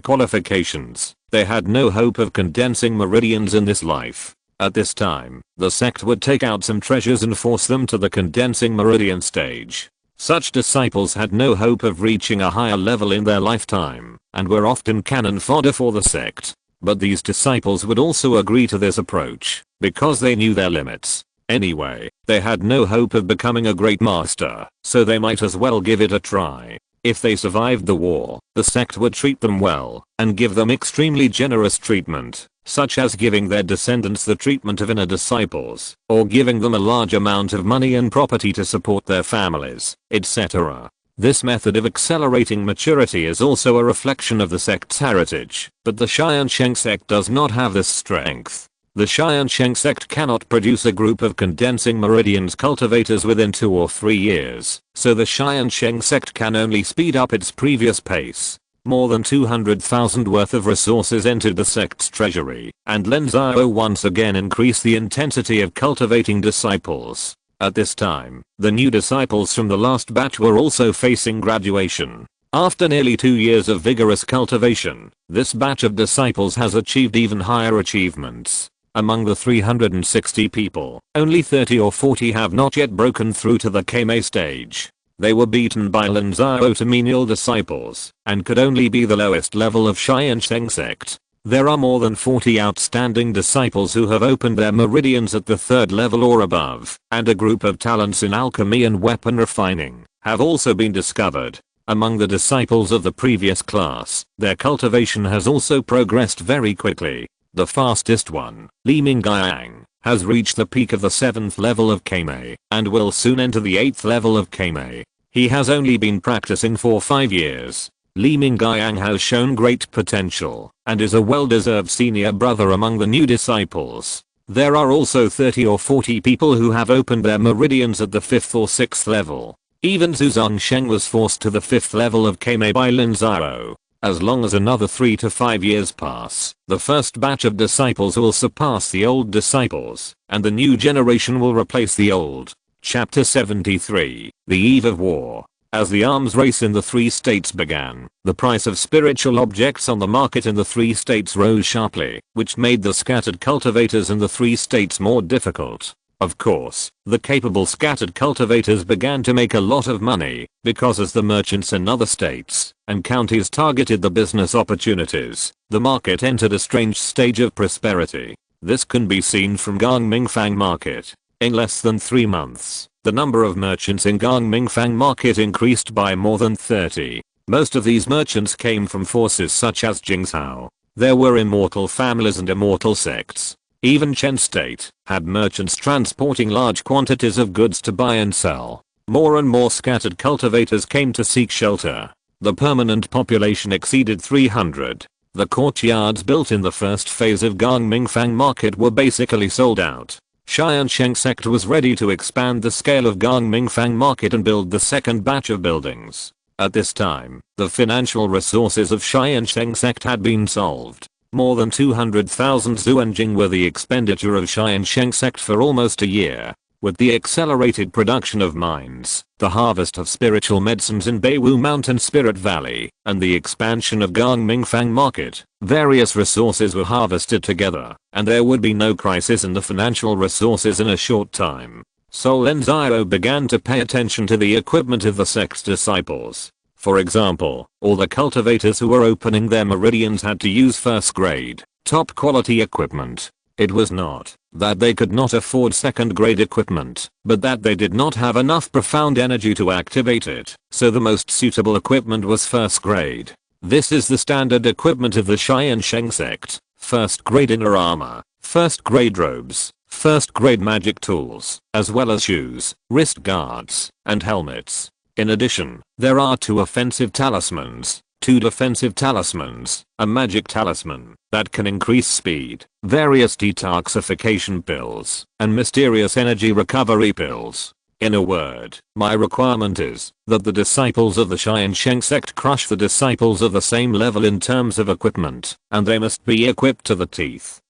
[SPEAKER 1] qualifications, they had no hope of condensing meridians in this life. At this time, the sect would take out some treasures and force them to the condensing meridian stage. Such disciples had no hope of reaching a higher level in their lifetime, and were often cannon fodder for the sect. But these disciples would also agree to this approach, because they knew their limits. Anyway, they had no hope of becoming a great master, so they might as well give it a try. If they survived the war, the sect would treat them well, and give them extremely generous treatment, such as giving their descendants the treatment of inner disciples, or giving them a large amount of money and property to support their families, etc. This method of accelerating maturity is also a reflection of the sect's heritage, but the Tiansheng Sect does not have this strength. The Tiansheng Sect cannot produce a group of condensing meridians cultivators within 2 or 3 years, so the Tiansheng Sect can only speed up its previous pace. More than 200,000 worth of resources entered the sect's treasury, and Lin Xiao once again increased the intensity of cultivating disciples. At this time, the new disciples from the last batch were also facing graduation. After nearly 2 years of vigorous cultivation, this batch of disciples has achieved even higher achievements. Among the 360 people, only 30 or 40 have not yet broken through to the Kame stage. They were beaten by Lin Xiao to menial disciples, and could only be the lowest level of Tiansheng Sect. There are more than 40 outstanding disciples who have opened their meridians at the 3rd level or above, and a group of talents in alchemy and weapon refining have also been discovered. Among the disciples of the previous class, their cultivation has also progressed very quickly. The fastest one, Li Minggyang, has reached the peak of the 7th level of Kame, and will soon enter the 8th level of Kame. He has only been practicing for 5 years. Li Mingyang has shown great potential and is a well-deserved senior brother among the new disciples. There are also 30 or 40 people who have opened their meridians at the 5th or 6th level. Even Zhu Zongsheng was forced to the 5th level of Kame by Lin Xiao. As long as another 3 to 5 years pass, the first batch of disciples will surpass the old disciples, and the new generation will replace the old. Chapter 73, The Eve of War. As the arms race in the 3 states began, the price of spiritual objects on the market in the 3 states rose sharply, which made the scattered cultivators in the 3 states more difficult. Of course, the capable scattered cultivators began to make a lot of money, because as the merchants in other states and counties targeted the business opportunities, the market entered a strange stage of prosperity. This can be seen from Gangmingfang Market. In less than 3 months, the number of merchants in Gangmingfang Market increased by more than 30. Most of these merchants came from forces such as Jingzhou. There were immortal families and immortal sects. Even Chen State had merchants transporting large quantities of goods to buy and sell. More and more scattered cultivators came to seek shelter. The permanent population exceeded 300. The courtyards built in the first phase of Gangmingfang Market were basically sold out. Tiansheng Sect was ready to expand the scale of Gangmingfang Market and build the second batch of buildings. At this time, the financial resources of Tiansheng Sect had been solved. More than 200,000 Zuanjing were the expenditure of Tiansheng Sect for almost a year. With the accelerated production of mines, the harvest of spiritual medicines in Beiwu Mountain Spirit Valley, and the expansion of Gangmingfang Market, various resources were harvested together, and there would be no crisis in the financial resources in a short time. So Lin Xiao began to pay attention to the equipment of the sect's disciples. For example, all the cultivators who were opening their meridians had to use first grade, top quality equipment. It was not that they could not afford second grade equipment, but that they did not have enough profound energy to activate it, so the most suitable equipment was first grade. This is the standard equipment of the Tiansheng Sect: first grade inner armor, first grade robes, first grade magic tools, as well as shoes, wrist guards, and helmets. In addition, there are 2 offensive talismans, 2 defensive talismans, a magic talisman that can increase speed, various detoxification pills, and mysterious energy recovery pills. In a word, my requirement is that the disciples of the Tiansheng Sect crush the disciples of the same level in terms of equipment, and they must be equipped to the teeth.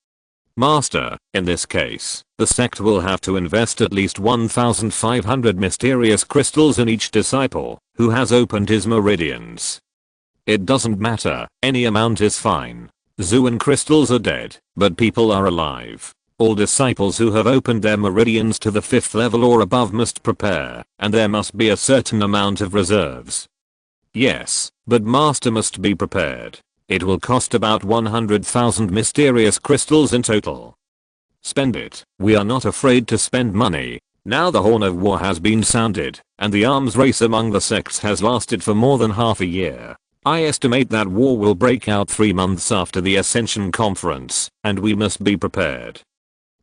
[SPEAKER 1] Master, in this case, the sect will have to invest at least 1,500 mysterious crystals in each disciple who has opened his meridians. It doesn't matter, any amount is fine. Zuan crystals are dead, but people are alive. All disciples who have opened their meridians to the 5th level or above must prepare, and there must be a certain amount of reserves. Yes, but Master must be prepared. It will cost about 100,000 mysterious crystals in total. Spend it. We are not afraid to spend money. Now the horn of war has been sounded, and the arms race among the sects has lasted for more than half a year. I estimate that war will break out 3 months after the Ascension Conference, and we must be prepared.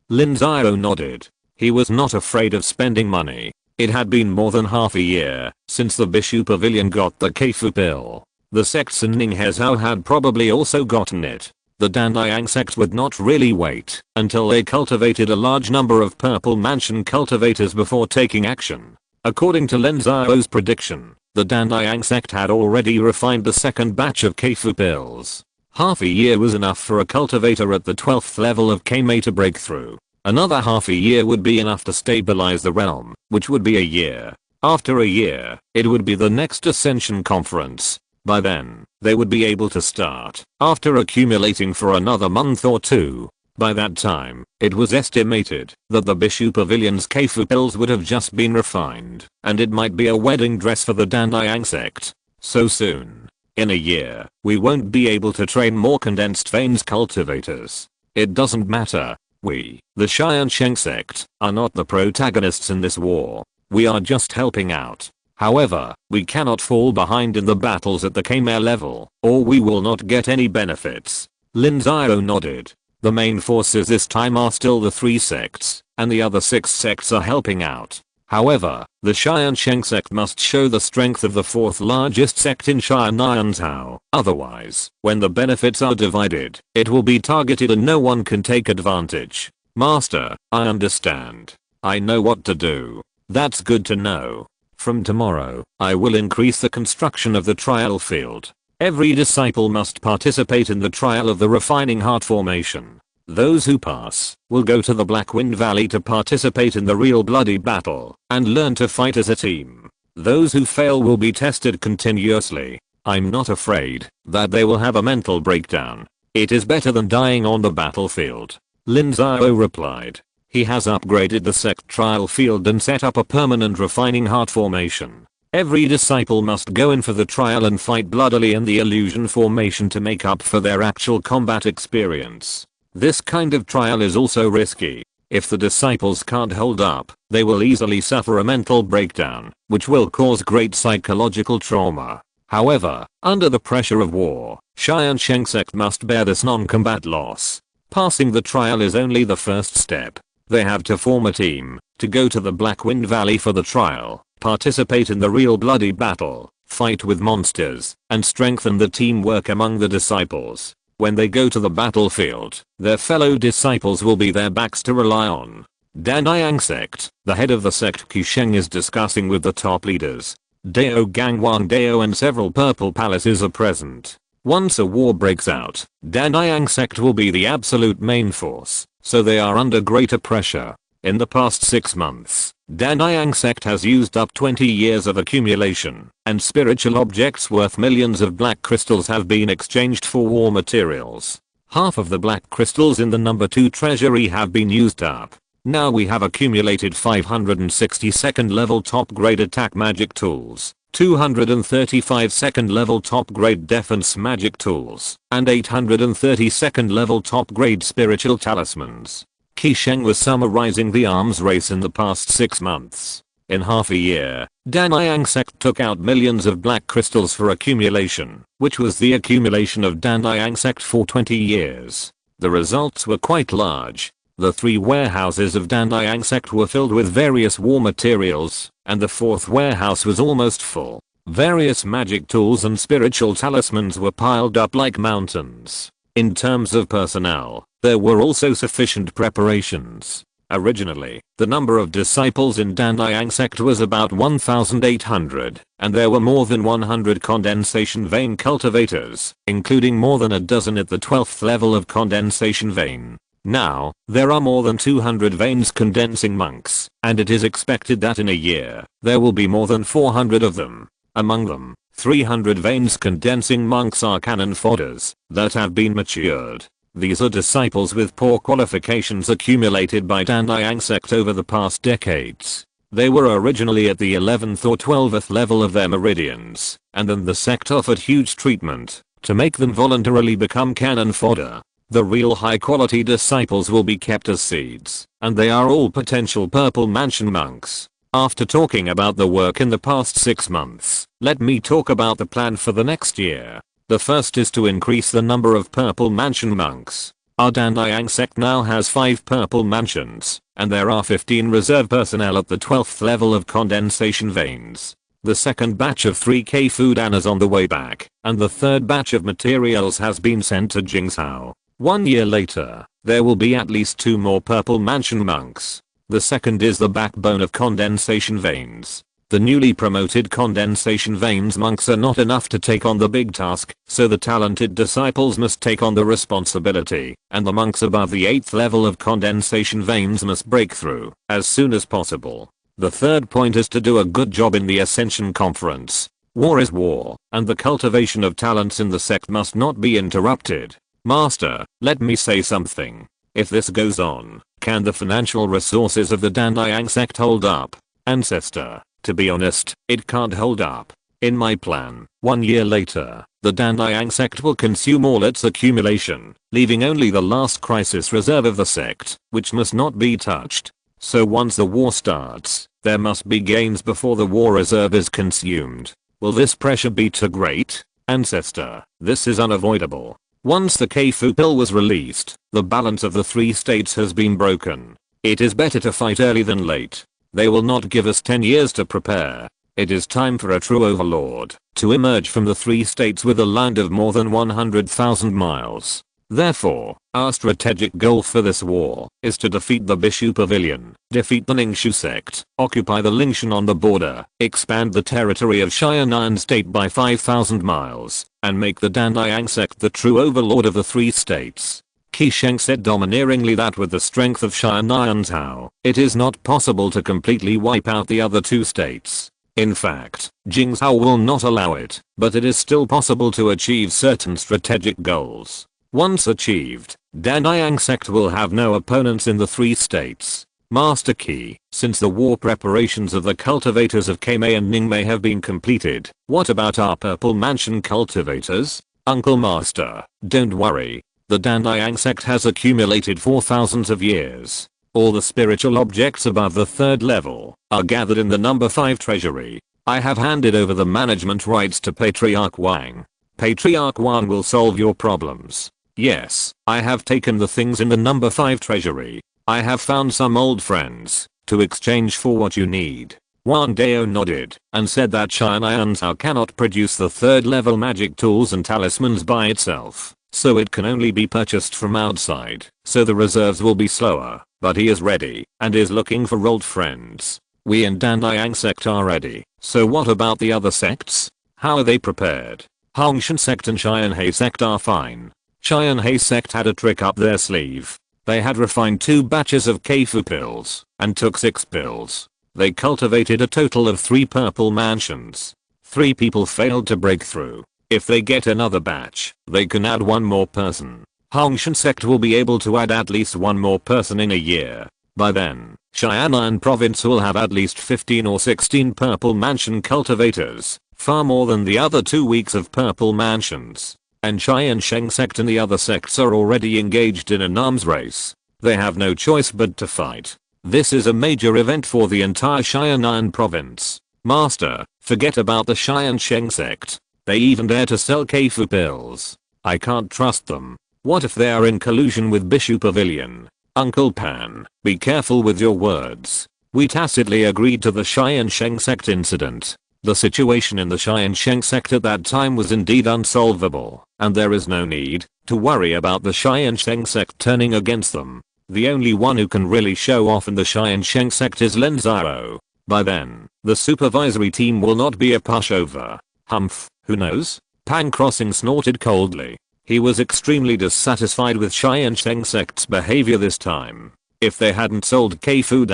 [SPEAKER 1] Lin Xiao nodded. He was not afraid of spending money. It had been more than half a year since the Bishu Pavilion got the Keifu pill. The sects in Ninghezhou had probably also gotten it. The Danliang sect would not really wait until they cultivated a large number of Purple Mansion cultivators before taking action. According to Lin Xiao's prediction, the Danliang sect had already refined the second batch of Keifu pills. Half a year was enough for a cultivator at the 12th level of Kame to break through. Another half a year would be enough to stabilize the realm, which would be a year. After a year, it would be the next Ascension Conference. By then, they would be able to start, after accumulating for another month or 2. By that time, it was estimated that the Bishu Pavilion's Keifu pills would have just been refined, and it might be a wedding dress for the Danliang sect. So soon. In a year, we won't be able to train more condensed veins cultivators. It doesn't matter. We, the Tiansheng Sect, are not the protagonists in this war. We are just helping out. However, we cannot fall behind in the battles at the Khmer level, or we will not get any benefits. Lin Xiao nodded. The main forces this time are still the 3 sects, and the other 6 sects are helping out. However, the Tiansheng Sect must show the strength of the fourth largest sect in Tiansheng. Otherwise, when the benefits are divided, it will be targeted and no one can take advantage. Master, I understand. I know what to do. That's good to know. From tomorrow, I will increase the construction of the trial field. Every disciple must participate in the trial of the refining heart formation. Those who pass will go to the Black Wind Valley to participate in the real bloody battle and learn to fight as a team. Those who fail will be tested continuously. I'm not afraid that they will have a mental breakdown. It is better than dying on the battlefield. Lin Xiao replied. He has upgraded the sect trial field and set up a permanent refining heart formation. Every disciple must go in for the trial and fight bloodily in the illusion formation to make up for their actual combat experience. This kind of trial is also risky. If the disciples can't hold up, they will easily suffer a mental breakdown, which will cause great psychological trauma. However, under the pressure of war, Tiansheng Sect must bear this non-combat loss. Passing the trial is only the first step. They have to form a team, to go to the Black Wind Valley for the trial, participate in the real bloody battle, fight with monsters, and strengthen the teamwork among the disciples. When they go to the battlefield, their fellow disciples will be their backs to rely on. Tiansheng Sect, the head of the sect Qisheng is discussing with the top leaders. Dao Gangwang Dao and several purple palaces are present. Once a war breaks out, Tiansheng Sect will be the absolute main force, so they are under greater pressure. In the past 6 months, Tiansheng Sect has used up 20 years of accumulation, and spiritual objects worth millions of black crystals have been exchanged for war materials. Half of the black crystals in the number 2 treasury have been used up. Now we have accumulated 560 second level top grade attack magic tools, 235 second level top grade defense magic tools, and 830 second level top grade spiritual talismans. Qisheng was summarizing the arms race in the past 6 months. In half a year, Tiansheng Sect took out millions of black crystals for accumulation, which was the accumulation of Tiansheng Sect for 20 years. The results were quite large. The 3 warehouses of Tiansheng Sect were filled with various war materials, and the 4th warehouse was almost full. Various magic tools and spiritual talismans were piled up like mountains. In terms of personnel, there were also sufficient preparations. Originally, the number of disciples in Tiansheng Sect was about 1,800, and there were more than 100 condensation vein cultivators, including more than a dozen at the 12th level of condensation vein. Now, there are more than 200 veins condensing monks, and it is expected that in a year, there will be more than 400 of them. Among them, 300 veins condensing monks are cannon fodders that have been matured. These are disciples with poor qualifications accumulated by Tiansheng Sect over the past decades. They were originally at the 11th or 12th level of their meridians, and then the sect offered huge treatment to make them voluntarily become cannon fodder. The real high quality disciples will be kept as seeds, and they are all potential purple mansion monks. After talking about the work in the past 6 months, let me talk about the plan for the next year. The first is to increase the number of purple mansion monks. Our Tiansheng Sect now has 5 purple mansions, and there are 15 reserve personnel at the 12th level of condensation veins. The second batch of 3K food is on the way back, and the third batch of materials has been sent to Jingzhou. 1 year later, there will be at least 2 more purple mansion monks. The second is the backbone of condensation veins. The newly promoted condensation veins monks are not enough to take on the big task, so the talented disciples must take on the responsibility, and the monks above the 8th level of condensation veins must break through as soon as possible. The third point is to do a good job in the Ascension Conference. War is war, and the cultivation of talents in the sect must not be interrupted. Master, let me say something. If this goes on, can the financial resources of the Tiansheng Sect hold up? Ancestor, to be honest, it can't hold up. In my plan, 1 year later, the Tiansheng Sect will consume all its accumulation, leaving only the last crisis reserve of the sect, which must not be touched. So once the war starts, there must be gains before the war reserve is consumed. Will this pressure be too great? Ancestor, this is unavoidable. Once the Keifu pill was released, the balance of the 3 states has been broken. It is better to fight early than late. They will not give us 10 years to prepare. It is time for a true overlord to emerge from the 3 states with a land of more than 100,000 miles. Therefore, our strategic goal for this war is to defeat the Bishu Pavilion, defeat the Ningxiu sect, occupy the Lingshan on the border, expand the territory of Xianan state by 5,000 miles, and make the Danliang sect the true overlord of the 3 states. Qisheng said domineeringly that with the strength of Xianan Zhao, it is not possible to completely wipe out the other 2 states. In fact, Jing Zhao will not allow it, but it is still possible to achieve certain strategic goals. Once achieved, Danliang sect will have no opponents in the 3 states. Master Key, since the war preparations of the cultivators of Keimei and Ningmei have been completed, what about our Purple Mansion cultivators? Uncle Master, don't worry. The Danliang sect has accumulated for thousands of years. All the spiritual objects above the 3rd level are gathered in the number 5 treasury. I have handed over the management rights to Patriarch Wang. Patriarch Wang will solve your problems. Yes, I have taken the things in the number 5 treasury. I have found some old friends to exchange for what you need. Wang Dao nodded and said that Xianan Zhao cannot produce the 3rd level magic tools and talismans by itself, so it can only be purchased from outside, so the reserves will be slower, but he is ready and is looking for old friends. We in Danliang sect are ready, so what about the other sects? How are they prepared? Hongshan sect and Xianhe sect are fine. Xianhe sect had a trick up their sleeve. They had refined 2 batches of Keifu pills and took 6 pills. They cultivated a total of 3 purple mansions. 3 people failed to break through. If they get another batch, they can add 1 more person. Hongshan sect will be able to add at least 1 more person in a year. By then, Xianan province will have at least 15 or 16 purple mansion cultivators, far more than the other 2 weeks of purple mansions. And Tiansheng Sect and the other sects are already engaged in an arms race. They have no choice but to fight. This is a major event for the entire Xianan province. Master, forget about the Tiansheng Sect. They even dare to sell Keifu pills. I can't trust them. What if they are in collusion with Bishu Pavilion? Uncle Pan, be careful with your words. We tacitly agreed to the Tiansheng Sect incident. The situation in the Tiansheng Sect at that time was indeed unsolvable, and there is no need to worry about the Tiansheng Sect turning against them. The only one who can really show off in the Tiansheng Sect is Lin Xiao. By then, the supervisory team will not be a pushover. Humph, who knows? Pan Crossing snorted coldly. He was extremely dissatisfied with Tiansheng Sect's behavior this time. If they hadn't sold Keifu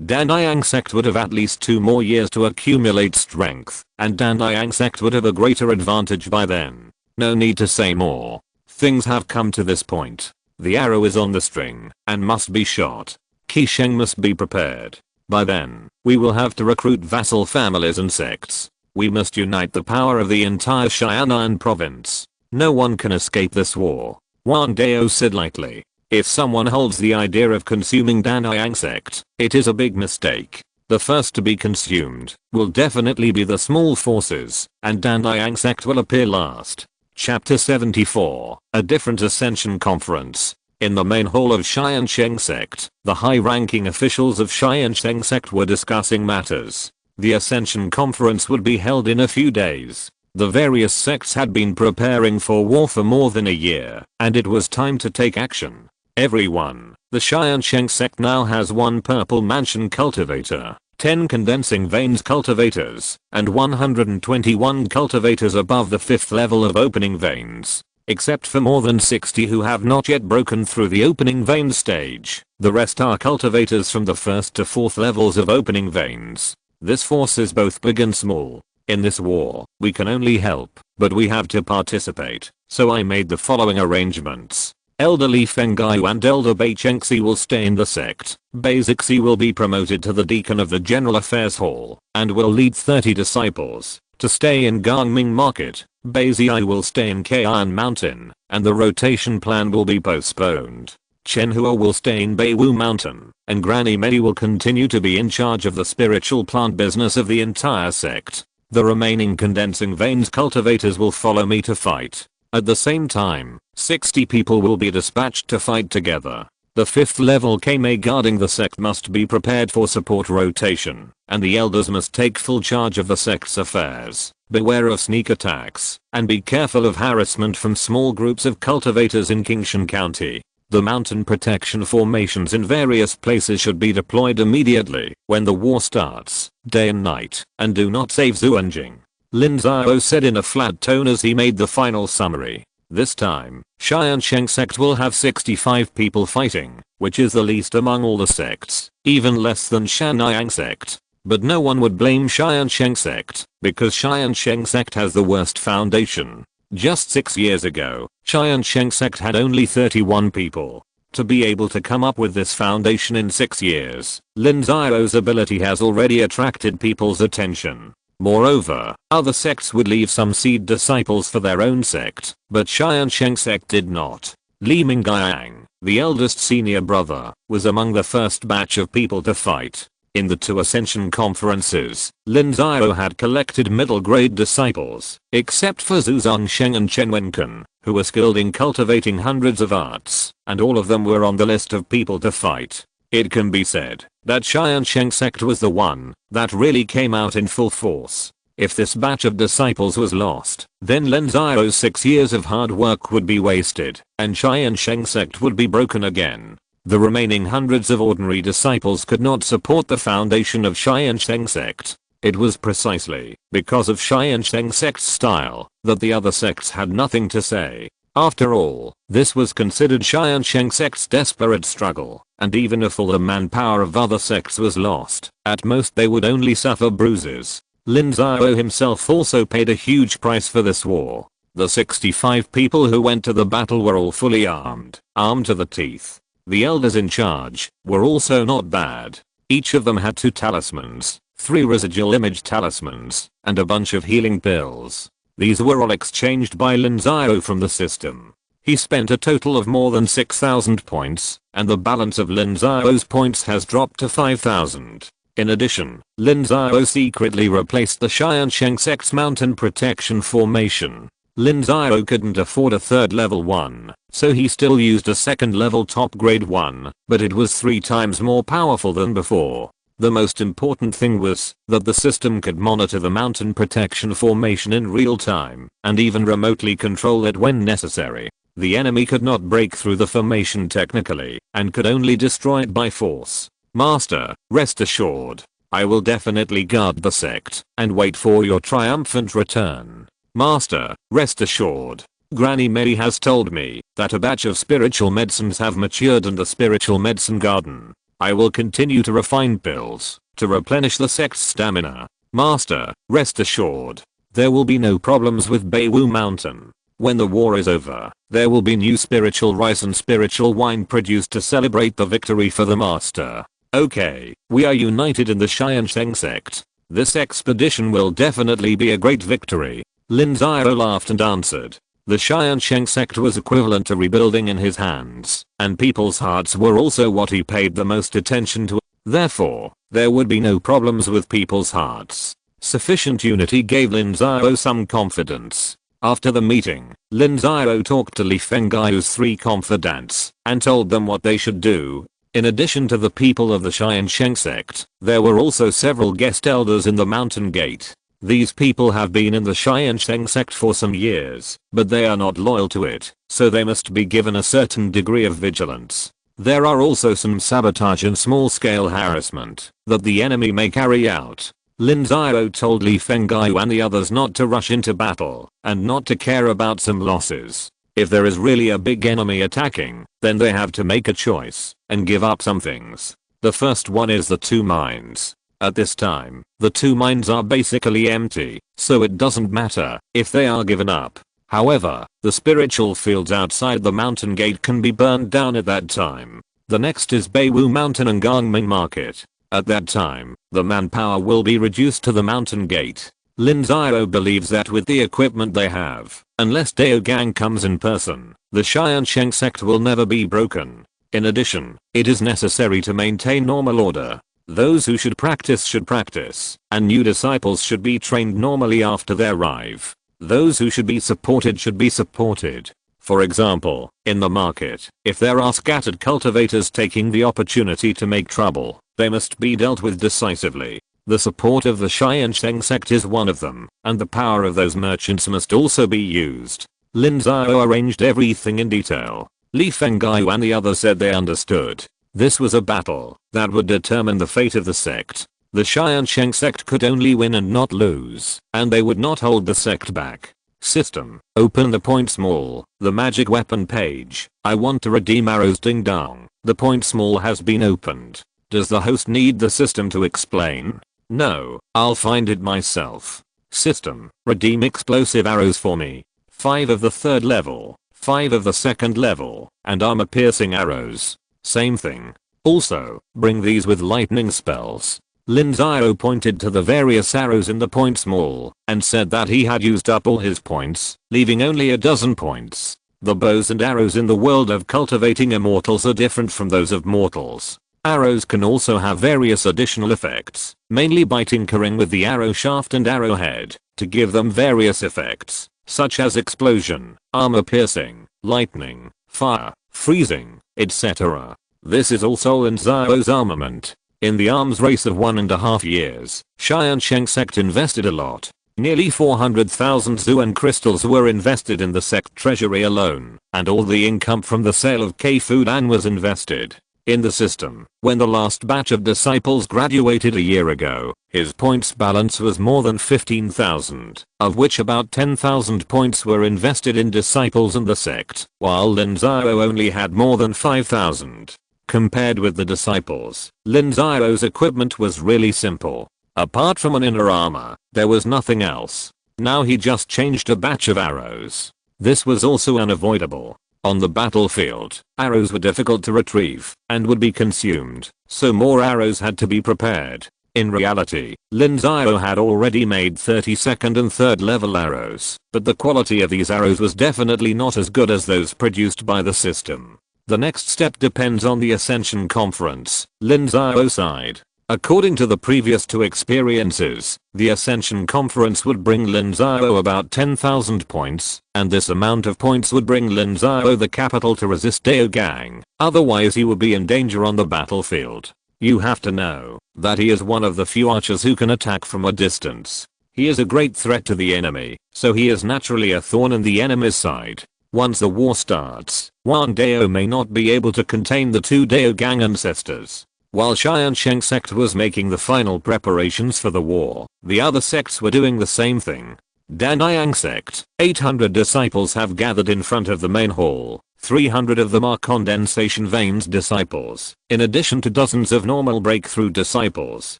[SPEAKER 1] Danliang Sect would have at least 2 more years to accumulate strength, and Danliang Sect would have a greater advantage by then. No need to say more. Things have come to this point. The arrow is on the string, and must be shot. Qisheng must be prepared. By then, we will have to recruit vassal families and sects. We must unite the power of the entire Xianan province. No one can escape this war. Wang Dao said lightly. If someone holds the idea of consuming Danliang Sect, it is a big mistake. The first to be consumed will definitely be the small forces, and Danliang Sect will appear last. Chapter 74, A Different Ascension Conference. In the main hall of Tiansheng Sect, the high-ranking officials of Tiansheng Sect were discussing matters. The Ascension Conference would be held in a few days. The various sects had been preparing for war for more than a year, and it was time to take action. Everyone, the Tiansheng Sect now has 1 purple mansion cultivator, 10 condensing veins cultivators, and 121 cultivators above the 5th level of opening veins. Except for more than 60 who have not yet broken through the opening vein stage, the rest are cultivators from the 1st to 4th levels of opening veins. This force is both big and small. In this war, we can only help, but we have to participate, so I made the following arrangements. Elder Li Fengyu and Elder Bei Chengxi will stay in the sect. Bei Zixi will be promoted to the deacon of the General Affairs Hall, and will lead 30 disciples to stay in Gangming Market. Bei Ziyai will stay in Kai'an Mountain, and the rotation plan will be postponed. Chen Hua will stay in Beiwu Mountain, and Granny Mei will continue to be in charge of the spiritual plant business of the entire sect. The remaining condensing veins cultivators will follow me to fight. At the same time, 60 people will be dispatched to fight together. The 5th level Kame guarding the sect must be prepared for support rotation, and the elders must take full charge of the sect's affairs. Beware of sneak attacks, and be careful of harassment from small groups of cultivators in Qingshan County. The mountain protection formations in various places should be deployed immediately when the war starts, day and night, and do not save Xuanjing. Lin Xiao said in a flat tone as he made the final summary. This time, Tiansheng Sect will have 65 people fighting, which is the least among all the sects, even less than Shannyang Sect. But no one would blame Tiansheng Sect, because Tiansheng Sect has the worst foundation. Just 6 years ago, Tiansheng Sect had only 31 people. To be able to come up with this foundation in 6 years, Lin Xiao's ability has already attracted people's attention. Moreover, other sects would leave some seed disciples for their own sect, but Tiansheng Sect did not. Li Mingyang, the eldest senior brother, was among the first batch of people to fight. In the 2 Ascension conferences, Lin Xiao had collected middle grade disciples, except for Zhu Zongsheng and Chen Wenken, who were skilled in cultivating hundreds of arts, and all of them were on the list of people to fight. It can be said that Tiansheng Sect was the one that really came out in full force. If this batch of disciples was lost, then Lin Xiao's 6 years of hard work would be wasted, and Tiansheng Sect would be broken again. The remaining hundreds of ordinary disciples could not support the foundation of Tiansheng Sect. It was precisely because of Tiansheng Sect's style that the other sects had nothing to say. After all, this was considered Tiansheng Sect's desperate struggle, and even if all the manpower of other sects was lost, at most they would only suffer bruises. Lin Xiao himself also paid a huge price for this war. The 65 people who went to the battle were all fully armed to the teeth. The elders in charge were also not bad. Each of them had 2 talismans, 3 residual image talismans, and a bunch of healing pills. These were all exchanged by Lin Xiao from the system. He spent a total of more than 6,000 points, and the balance of Lin Xiao's points has dropped to 5,000. In addition, Lin Xiao secretly replaced the Tiansheng Sect's mountain protection formation. Lin Xiao couldn't afford a 3rd level one, so he still used a 2nd level top grade one, but it was 3 times more powerful than before. The most important thing was that the system could monitor the mountain protection formation in real time, and even remotely control it when necessary. The enemy could not break through the formation technically, and could only destroy it by force. Master, rest assured, I will definitely guard the sect, and wait for your triumphant return. Master, rest assured, Granny Mary has told me that a batch of spiritual medicines have matured in the spiritual medicine garden. I will continue to refine pills to replenish the sect's stamina. Master, rest assured, there will be no problems with Beiwu Mountain. When the war is over, there will be new spiritual rice and spiritual wine produced to celebrate the victory for the master. Okay, we are united in the Tiansheng Sect. This expedition will definitely be a great victory. Lin Xiao laughed and answered. The Tiansheng Sect was equivalent to rebuilding in his hands, and people's hearts were also what he paid the most attention to. Therefore, there would be no problems with people's hearts. Sufficient unity gave Lin Xiao some confidence. After the meeting, Lin Xiao talked to Li Fengyu's 3 confidants and told them what they should do. In addition to the people of the Tiansheng Sect, there were also several guest elders in the mountain gate. These people have been in the Tiansheng Sect for some years, but they are not loyal to it, so they must be given a certain degree of vigilance. There are also some sabotage and small-scale harassment that the enemy may carry out. Lin Xiao told Li Fengyu and the others not to rush into battle, and not to care about some losses. If there is really a big enemy attacking, then they have to make a choice, and give up some things. The first one is the 2 mines. At this time, the 2 mines are basically empty, so it doesn't matter if they are given up. However, the spiritual fields outside the mountain gate can be burned down at that time. The next is Beiwu Mountain and Gangming Market. At that time, the manpower will be reduced to the mountain gate. Lin Xiao believes that with the equipment they have, unless Dao Gang comes in person, the Tiansheng Sect will never be broken. In addition, it is necessary to maintain normal order. Those who should practice, and new disciples should be trained normally after they arrive. Those who should be supported should be supported. For example, in the market, if there are scattered cultivators taking the opportunity to make trouble, they must be dealt with decisively. The support of the Tiansheng Sect is one of them, and the power of those merchants must also be used. Lin Xiao arranged everything in detail. Li Fenggai and the others said they understood. This was a battle that would determine the fate of the sect. The Tiansheng Sect could only win and not lose, and they would not hold the sect back. System. Open the point small, the magic weapon page. I want to redeem arrows. Ding dong. The point small has been opened. Does the host need the system to explain? No, I'll find it myself. System. Redeem explosive arrows for me. 5 of the 3rd level, 5 of the 2nd level, and armor piercing arrows. Same thing. Also, bring these with lightning spells. Lin Xiao pointed to the various arrows in the point small and said that he had used up all his points, leaving only a dozen points. The bows and arrows in the world of cultivating immortals are different from those of mortals. Arrows can also have various additional effects, mainly by tinkering with the arrow shaft and arrowhead to give them various effects, such as explosion, armor piercing, lightning, fire, freezing, etc. This is also Lin Xiao's armament. In the arms race of 1.5 years, Tiansheng Sect invested a lot. Nearly 400,000 Zuan crystals were invested in the sect treasury alone, and all the income from the sale of K-Fudan was invested in the system. When the last batch of disciples graduated a year ago, his points balance was more than 15,000, of which about 10,000 points were invested in disciples and the sect, while Lin Xiao only had more than 5,000. Compared with the disciples, Lin Xiao's equipment was really simple. Apart from an inner armor, there was nothing else. Now he just changed a batch of arrows. This was also unavoidable. On the battlefield, arrows were difficult to retrieve and would be consumed, so more arrows had to be prepared. In reality, Lin Xiao had already made 32nd and 3rd level arrows, but the quality of these arrows was definitely not as good as those produced by the system. The next step depends on the Ascension Conference. Lin Xiao sighed. According to the previous 2 experiences, the Ascension Conference would bring Lin Xiao about 10,000 points, and this amount of points would bring Lin Xiao the capital to resist Dao Gang, otherwise he would be in danger on the battlefield. You have to know that he is one of the few archers who can attack from a distance. He is a great threat to the enemy, so he is naturally a thorn in the enemy's side. Once the war starts, Wang Dao may not be able to contain the 2 Dao Gang ancestors. While Tiansheng Sect was making the final preparations for the war, the other sects were doing the same thing. Tiansheng Sect, 800 disciples have gathered in front of the main hall. 300 of them are condensation veins disciples. In addition to dozens of normal breakthrough disciples,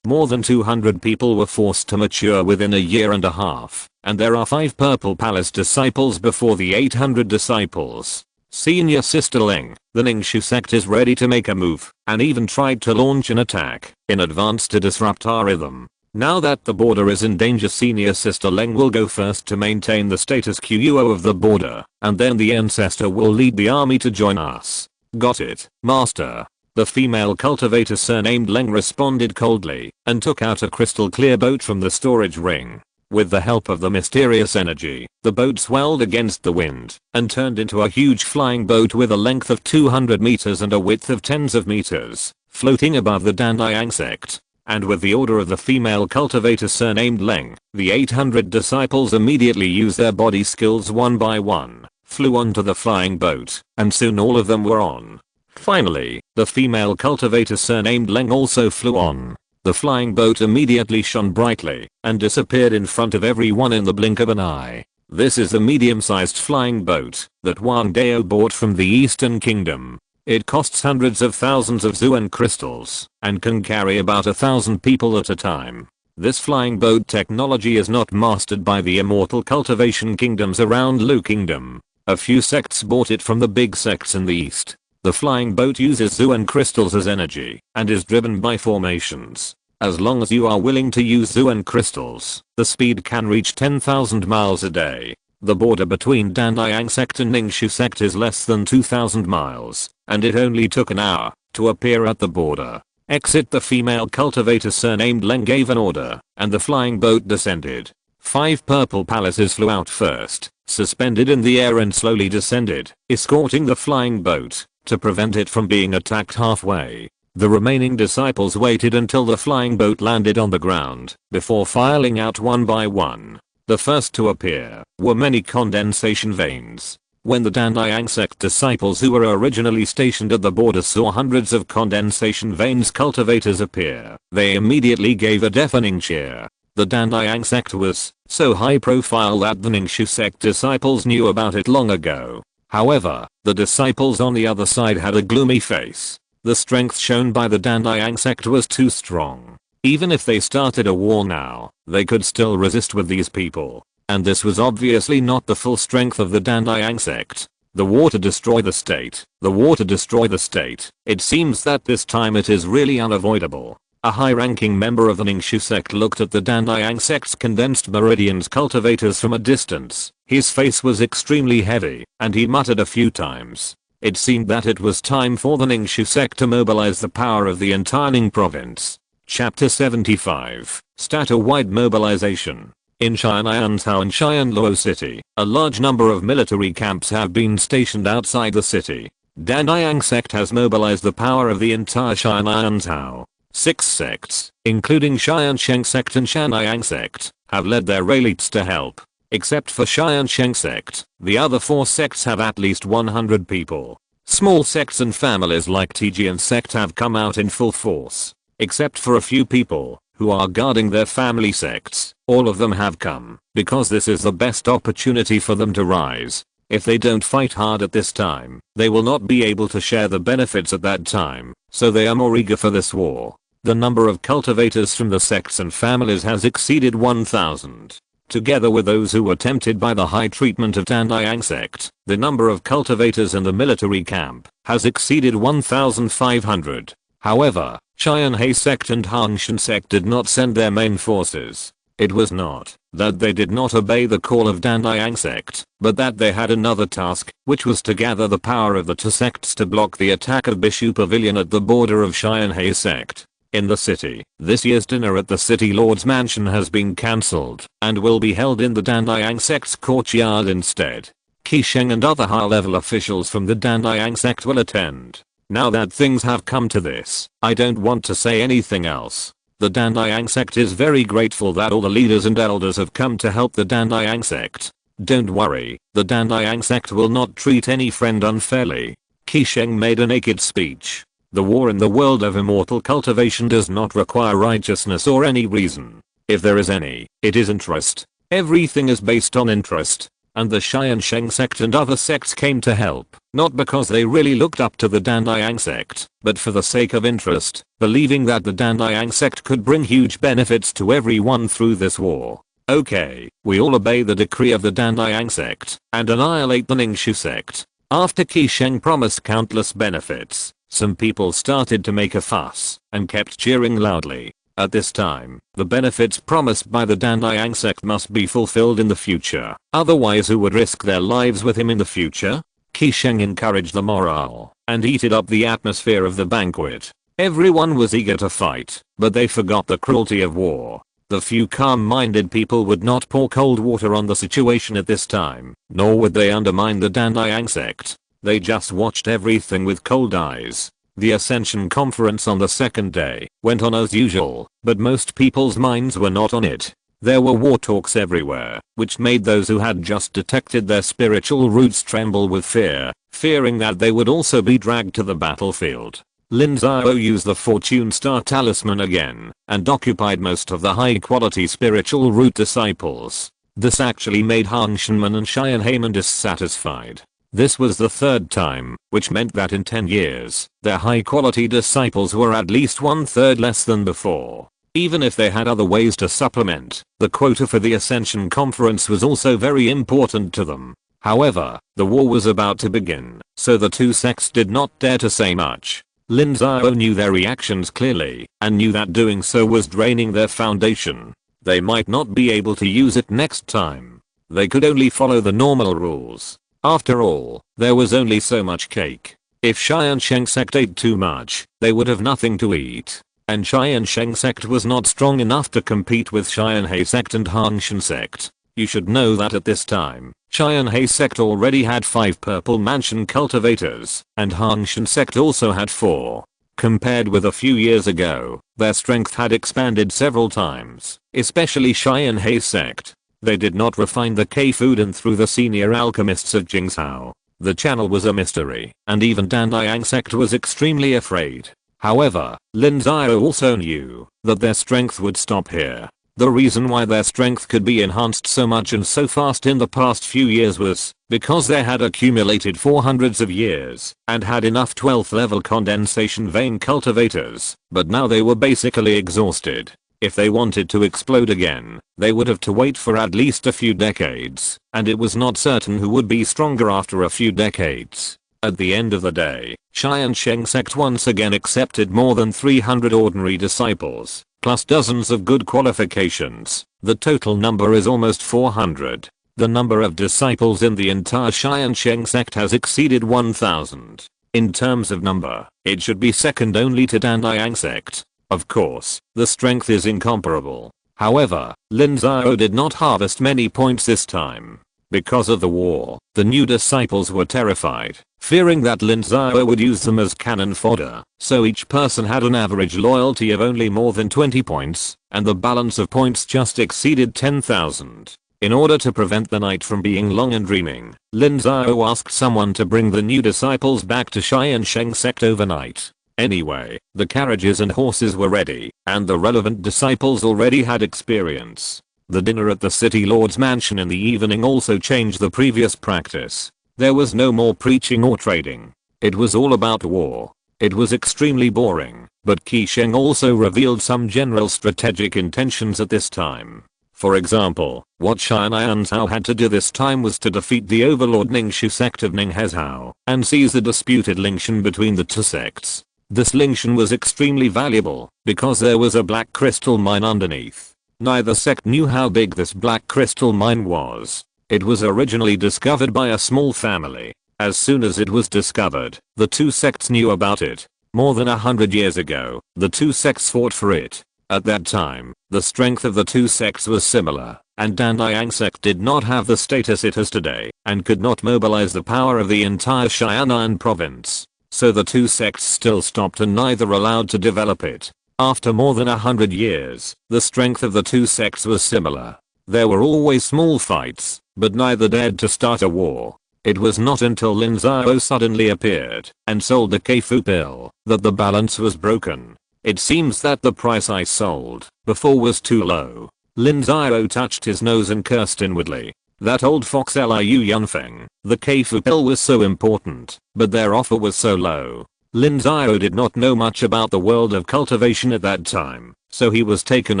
[SPEAKER 1] more than 200 people were forced to mature within a year and a half, and there are 5 purple palace disciples before the 800 disciples. Senior Sister Ling, the Ningxiu sect is ready to make a move, and even tried to launch an attack in advance to disrupt our rhythm. Now that the border is in danger, Senior Sister Ling will go first to maintain the status quo of the border, and then the ancestor will lead the army to join us. Got it, Master. The female cultivator surnamed Leng responded coldly, and took out a crystal clear boat from the storage ring. With the help of the mysterious energy, the boat swelled against the wind and turned into a huge flying boat with a length of 200 meters and a width of tens of meters, floating above the Tiansheng Sect. And with the order of the female cultivator surnamed Leng, the 800 disciples immediately used their body skills one by one, flew onto the flying boat, and soon all of them were on. Finally, the female cultivator surnamed Leng also flew on. The flying boat immediately shone brightly and disappeared in front of everyone in the blink of an eye. This is the medium-sized flying boat that Wang Dao bought from the Eastern Kingdom. It costs hundreds of thousands of Zuan crystals and can carry about 1,000 people at a time. This flying boat technology is not mastered by the immortal cultivation kingdoms around Lu Kingdom. A few sects bought it from the big sects in the east. The flying boat uses Zuan crystals as energy and is driven by formations. As long as you are willing to use Zuan crystals, the speed can reach 10,000 miles a day. The border between Tiansheng Sect and Ningxiu Sect is less than 2,000 miles, and it only took an hour to appear at the border. Exit. The female cultivator surnamed Leng gave an order, and the flying boat descended. 5 purple palaces flew out first, suspended in the air and slowly descended, escorting the flying boat, to prevent it from being attacked halfway. The remaining disciples waited until the flying boat landed on the ground, before filing out one by one. The first to appear were many condensation veins. When the Tiansheng Sect disciples who were originally stationed at the border saw hundreds of condensation veins cultivators appear, they immediately gave a deafening cheer. The Tiansheng Sect was so high profile that the Lin Xiao Sect disciples knew about it long ago. However, the disciples on the other side had a gloomy face. The strength shown by the Tiansheng Sect was too strong. Even if they started a war now, they could still resist with these people. And this was obviously not the full strength of the Tiansheng Sect. The war to destroy the state. The war to destroy the state. It seems that this time it is really unavoidable. A high-ranking member of the Lin Xiao Sect looked at the Tiansheng Sect's condensed meridians cultivators from a distance. His face was extremely heavy, and he muttered a few times. It seemed that it was time for the Lin Xiao Sect to mobilize the power of the entire Ning province. Chapter 75. Statewide mobilization. In Xian'an and Xianluo City, a large number of military camps have been stationed outside the city. Tiansheng Sect has mobilized the power of the entire Xian'an. 6 sects, including Tiansheng Sect and Xian'an Sect, have led their elites to help. Except for Tiansheng Sect, the other 4 sects have at least 100 people. Small sects and families like Tiansheng Sect have come out in full force. Except for a few people who are guarding their family sects, all of them have come because this is the best opportunity for them to rise. If they don't fight hard at this time, they will not be able to share the benefits at that time, so they are more eager for this war. The number of cultivators from the sects and families has exceeded 1,000. Together with those who were tempted by the high treatment of Tiansheng Sect, the number of cultivators in the military camp has exceeded 1,500. However, Tiansheng Sect and Tiansheng Sect did not send their main forces. It was not that they did not obey the call of Tiansheng Sect, but that they had another task, which was to gather the power of the 2 sects to block the attack of Bishu Pavilion at the border of Tiansheng Sect. In the city, this year's dinner at the city lord's mansion has been cancelled and will be held in the Tiansheng Sect's courtyard instead. Qisheng and other high-level officials from the Tiansheng Sect will attend. Now that things have come to this, I don't want to say anything else. The Tiansheng Sect is very grateful that all the leaders and elders have come to help the Tiansheng Sect. Don't worry, the Tiansheng Sect will not treat any friend unfairly. Qisheng made a naked speech. The war in the world of immortal cultivation does not require righteousness or any reason. If there is any, it is interest. Everything is based on interest. And the Tiansheng Sect and other sects came to help, not because they really looked up to the Tiansheng Sect, but for the sake of interest, believing that the Tiansheng Sect could bring huge benefits to everyone through this war. Okay, we all obey the decree of the Tiansheng Sect, and annihilate the Lin Xiao Sect. After Qisheng promised countless benefits, some people started to make a fuss, and kept cheering loudly. At this time, the benefits promised by the Tiansheng Sect must be fulfilled in the future. Otherwise, who would risk their lives with him in the future? Qisheng encouraged the morale and heated up the atmosphere of the banquet. Everyone was eager to fight, but they forgot the cruelty of war. The few calm-minded people would not pour cold water on the situation at this time, nor would they undermine the Tiansheng Sect. They just watched everything with cold eyes. The Ascension Conference on the second day went on as usual, but most people's minds were not on it. There were war talks everywhere, which made those who had just detected their spiritual roots tremble with fear, fearing that they would also be dragged to the battlefield. Lin Xiao used the Fortune Star Talisman again, and occupied most of the high-quality spiritual root disciples. This actually made Han Shenman and Xian Heyman dissatisfied. This was the 3rd time, which meant that in 10 years, their high-quality disciples were at least 1/3 less than before. Even if they had other ways to supplement, the quota for the Ascension Conference was also very important to them. However, the war was about to begin, so the 2 sects did not dare to say much. Lin Xiao knew their reactions clearly, and knew that doing so was draining their foundation. They might not be able to use it next time. They could only follow the normal rules. After all, there was only so much cake. If Tiansheng Sect ate too much, they would have nothing to eat. and Tiansheng Sect was not strong enough to compete with Tianhe Sect and Tiansheng Sect. You should know that at this time, Tianhe Sect already had 5 purple mansion cultivators, and Tiansheng Sect also had 4. Compared with a few years ago, their strength had expanded several times, especially Tianhe Sect. They did not refine the K-Fudan through the senior alchemists of Jingzhou. The channel was a mystery, and even Danliang Sect was extremely afraid. However, Lin Xiao also knew that their strength would stop here. The reason why their strength could be enhanced so much and so fast in the past few years was because they had accumulated for hundreds of years and had enough 12th level condensation vein cultivators, but now they were basically exhausted. If they wanted to explode again, they would have to wait for at least a few decades, and it was not certain who would be stronger after a few decades. At the end of the day, Tiansheng Sect once again accepted more than 300 ordinary disciples, plus dozens of good qualifications. The total number is almost 400. The number of disciples in the entire Tiansheng Sect has exceeded 1,000. In terms of number, it should be second only to Danliang Sect. Of course, the strength is incomparable. However, Lin Xiao did not harvest many points this time. Because of the war, the new disciples were terrified, fearing that Lin Xiao would use them as cannon fodder, so each person had an average loyalty of only more than 20 points, and the balance of points just exceeded 10,000. In order to prevent the night from being long and dreaming, Lin Xiao asked someone to bring the new disciples back to Tiansheng Sect overnight. Anyway, the carriages and horses were ready, and the relevant disciples already had experience. The dinner at the city lord's mansion in the evening also changed the previous practice. There was no more preaching or trading. It was all about war. It was extremely boring, but Qi Sheng also revealed some general strategic intentions at this time. For example, what Xian'an Zhao had to do this time was to defeat the overlord Ningxiu sect of Ninghezhao and seize the disputed Lingshan between the two sects. This Lingshan was extremely valuable because there was a black crystal mine underneath. Neither sect knew how big this black crystal mine was. It was originally discovered by a small family. As soon as it was discovered, the two sects knew about it. More than 100 years ago, the two sects fought for it. At that time, the strength of the two sects was similar, and Danliang Sect did not have the status it has today, and could not mobilize the power of the entire Xianan province. So the two sects still stopped and neither allowed to develop it. After more than 100 years, the strength of the two sects was similar. There were always small fights, but neither dared to start a war. It was not until Lin Xiao suddenly appeared and sold the Keifu pill that the balance was broken. It seems that the price I sold before was too low. Lin Xiao touched his nose and cursed inwardly. That old fox Liu Yunfeng, the Keifu pill was so important, but their offer was so low. Lin Xiao did not know much about the world of cultivation at that time, so he was taken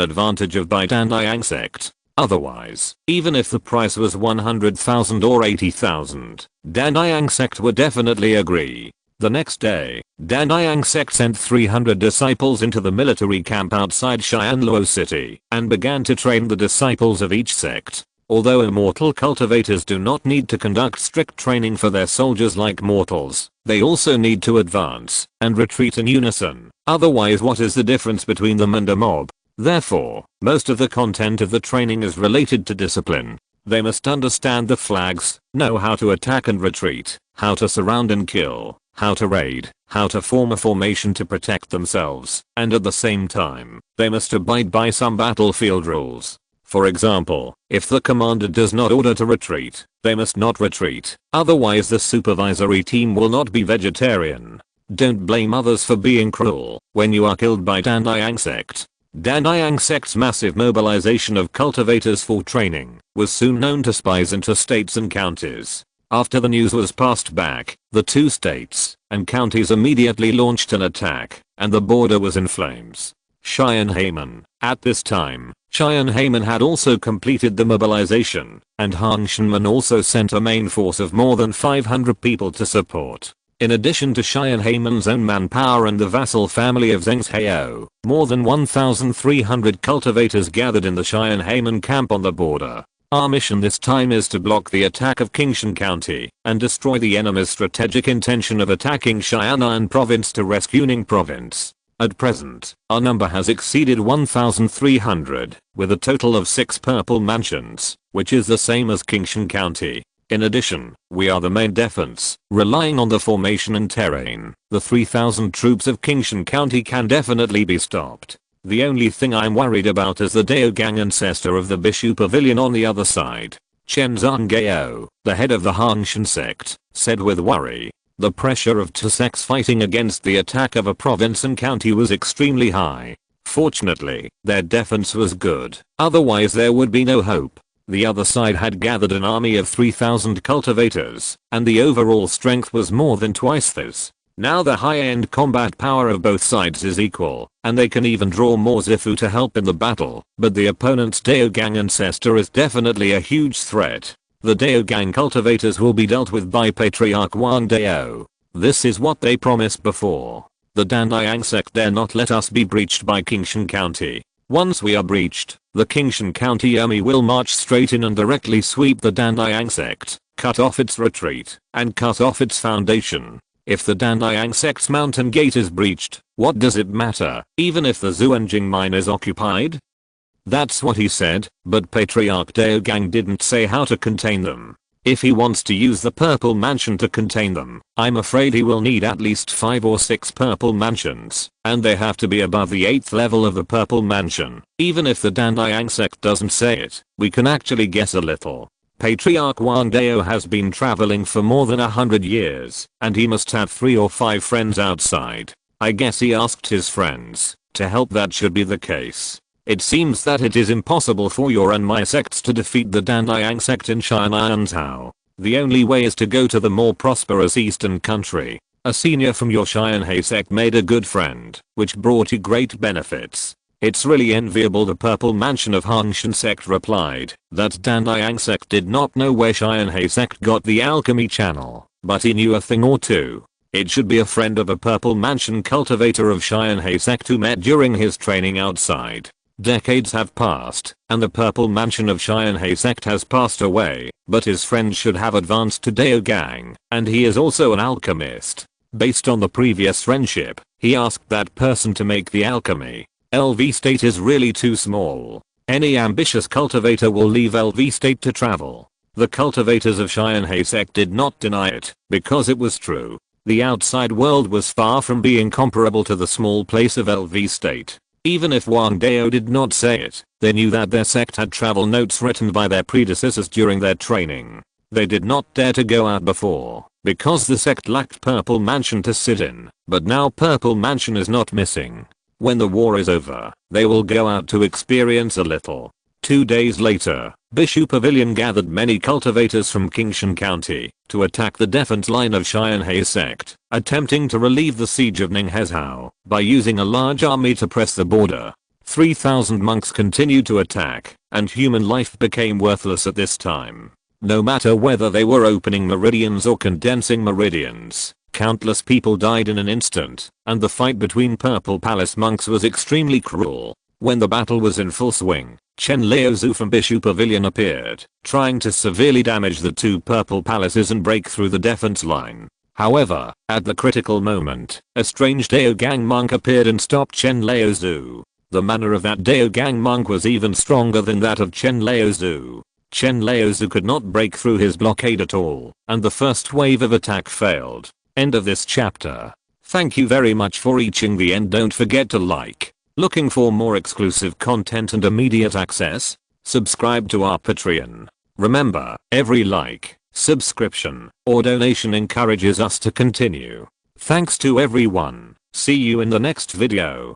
[SPEAKER 1] advantage of by Danliang Sect. Otherwise, even if the price was 100,000 or 80,000, Danliang Sect would definitely agree. The next day, Danliang Sect sent 300 disciples into the military camp outside Xianluo City and began to train the disciples of each sect. Although immortal cultivators do not need to conduct strict training for their soldiers like mortals, they also need to advance and retreat in unison. Otherwise, what is the difference between them and a mob? Therefore, most of the content of the training is related to discipline. They must understand the flags, know how to attack and retreat, how to surround and kill, how to raid, how to form a formation to protect themselves, and at the same time, they must abide by some battlefield rules. For example, if the commander does not order to retreat, they must not retreat, otherwise the supervisory team will not be vegetarian. Don't blame others for being cruel when you are killed by Danliang Sect. Danliang Sect's massive mobilization of cultivators for training was soon known to spies and to states and counties. After the news was passed back, the two states and counties immediately launched an attack, and the border was in flames. Xianheman. At this time, Xianheman had also completed the mobilization, and Hanshenman also sent a main force of more than 500 people to support. In addition to Xianheman's own manpower and the vassal family of Lin Xiao, more than 1,300 cultivators gathered in the Xianheman camp on the border. Our mission this time is to block the attack of Qingshan County and destroy the enemy's strategic intention of attacking Xianan province to rescue Ning province. At present, our number has exceeded 1,300, with a total of 6 purple mansions, which is the same as Tiansheng County. In addition, we are the main defense, relying on the formation and terrain. The 3,000 troops of Tiansheng County can definitely be stopped. The only thing I'm worried about is the Daogang ancestor of the Bishu Pavilion on the other side. Chen Zhangao, the head of the Tiansheng Sect, said with worry. The pressure of two sects fighting against the attack of a province and county was extremely high. Fortunately, their defense was good, otherwise there would be no hope. The other side had gathered an army of 3,000 cultivators, and the overall strength was more than twice this. Now the high-end combat power of both sides is equal, and they can even draw more Zifu to help in the battle, but the opponent's Daogang ancestor is definitely a huge threat. The Daogang cultivators will be dealt with by Patriarch Wang Dao. This is what they promised before. The Tiansheng Sect dare not let us be breached by Tiansheng County. Once we are breached, the Tiansheng County army will march straight in and directly sweep the Tiansheng Sect, cut off its retreat, and cut off its foundation. If the Tiansheng Sect's mountain gate is breached, what does it matter, even if the Zuanjing mine is occupied? That's what he said, but Patriarch Daogang didn't say how to contain them. If he wants to use the purple mansion to contain them, I'm afraid he will need at least 5 or 6 purple mansions, and they have to be above the 8th level of the purple mansion. Even if the Tiansheng Sect doesn't say it, we can actually guess a little. Patriarch Wang Dao has been traveling for more than 100 years, and he must have 3 or 5 friends outside. I guess he asked his friends to help. That should be the case. It seems that it is impossible for your and my sects to defeat the Tiansheng Sect in Xian'an. The only way is to go to the more prosperous eastern country. A senior from your Tiansheng Sect made a good friend, which brought you great benefits. It's really enviable. The purple mansion of Tiansheng Sect replied that Tiansheng Sect did not know where Tiansheng Sect got the alchemy channel, but he knew a thing or two. It should be a friend of a purple mansion cultivator of Tiansheng Sect who met during his training outside. Decades have passed, and the purple mansion of Tiansheng Sect has passed away, but his friend should have advanced to Daogang, and he is also an alchemist. Based on the previous friendship, he asked that person to make the alchemy. LV State is really too small. Any ambitious cultivator will leave LV State to travel. The cultivators of Tiansheng Sect did not deny it, because it was true. The outside world was far from being comparable to the small place of LV State. Even if Wang Dao did not say it, they knew that their sect had travel notes written by their predecessors during their training. They did not dare to go out before, because the sect lacked Purple Mansion to sit in, but now Purple Mansion is not missing. When the war is over, they will go out to experience a little. 2 days later, Bishu Pavilion gathered many cultivators from Tiansheng County to attack the defense line of Tiansheng Sect, attempting to relieve the siege of Ninghezhou by using a large army to press the border. 3,000 monks continued to attack, and human life became worthless at this time. No matter whether they were opening meridians or condensing meridians, countless people died in an instant, and the fight between Purple Palace monks was extremely cruel. When the battle was in full swing, Chen Laozu from Bishu Pavilion appeared, trying to severely damage the 2 purple palaces and break through the defense line. However, at the critical moment, a strange Daogang monk appeared and stopped Chen Laozu. The manner of that Daogang monk was even stronger than that of Chen Laozu. Chen Laozu could not break through his blockade at all, and the first wave of attack failed. End of this chapter. Thank you very much for reaching the end. Don't forget to like. Looking for more exclusive content and immediate access? Subscribe to our Patreon. Remember, every like, subscription, or donation encourages us to continue. Thanks to everyone. See you in the next video.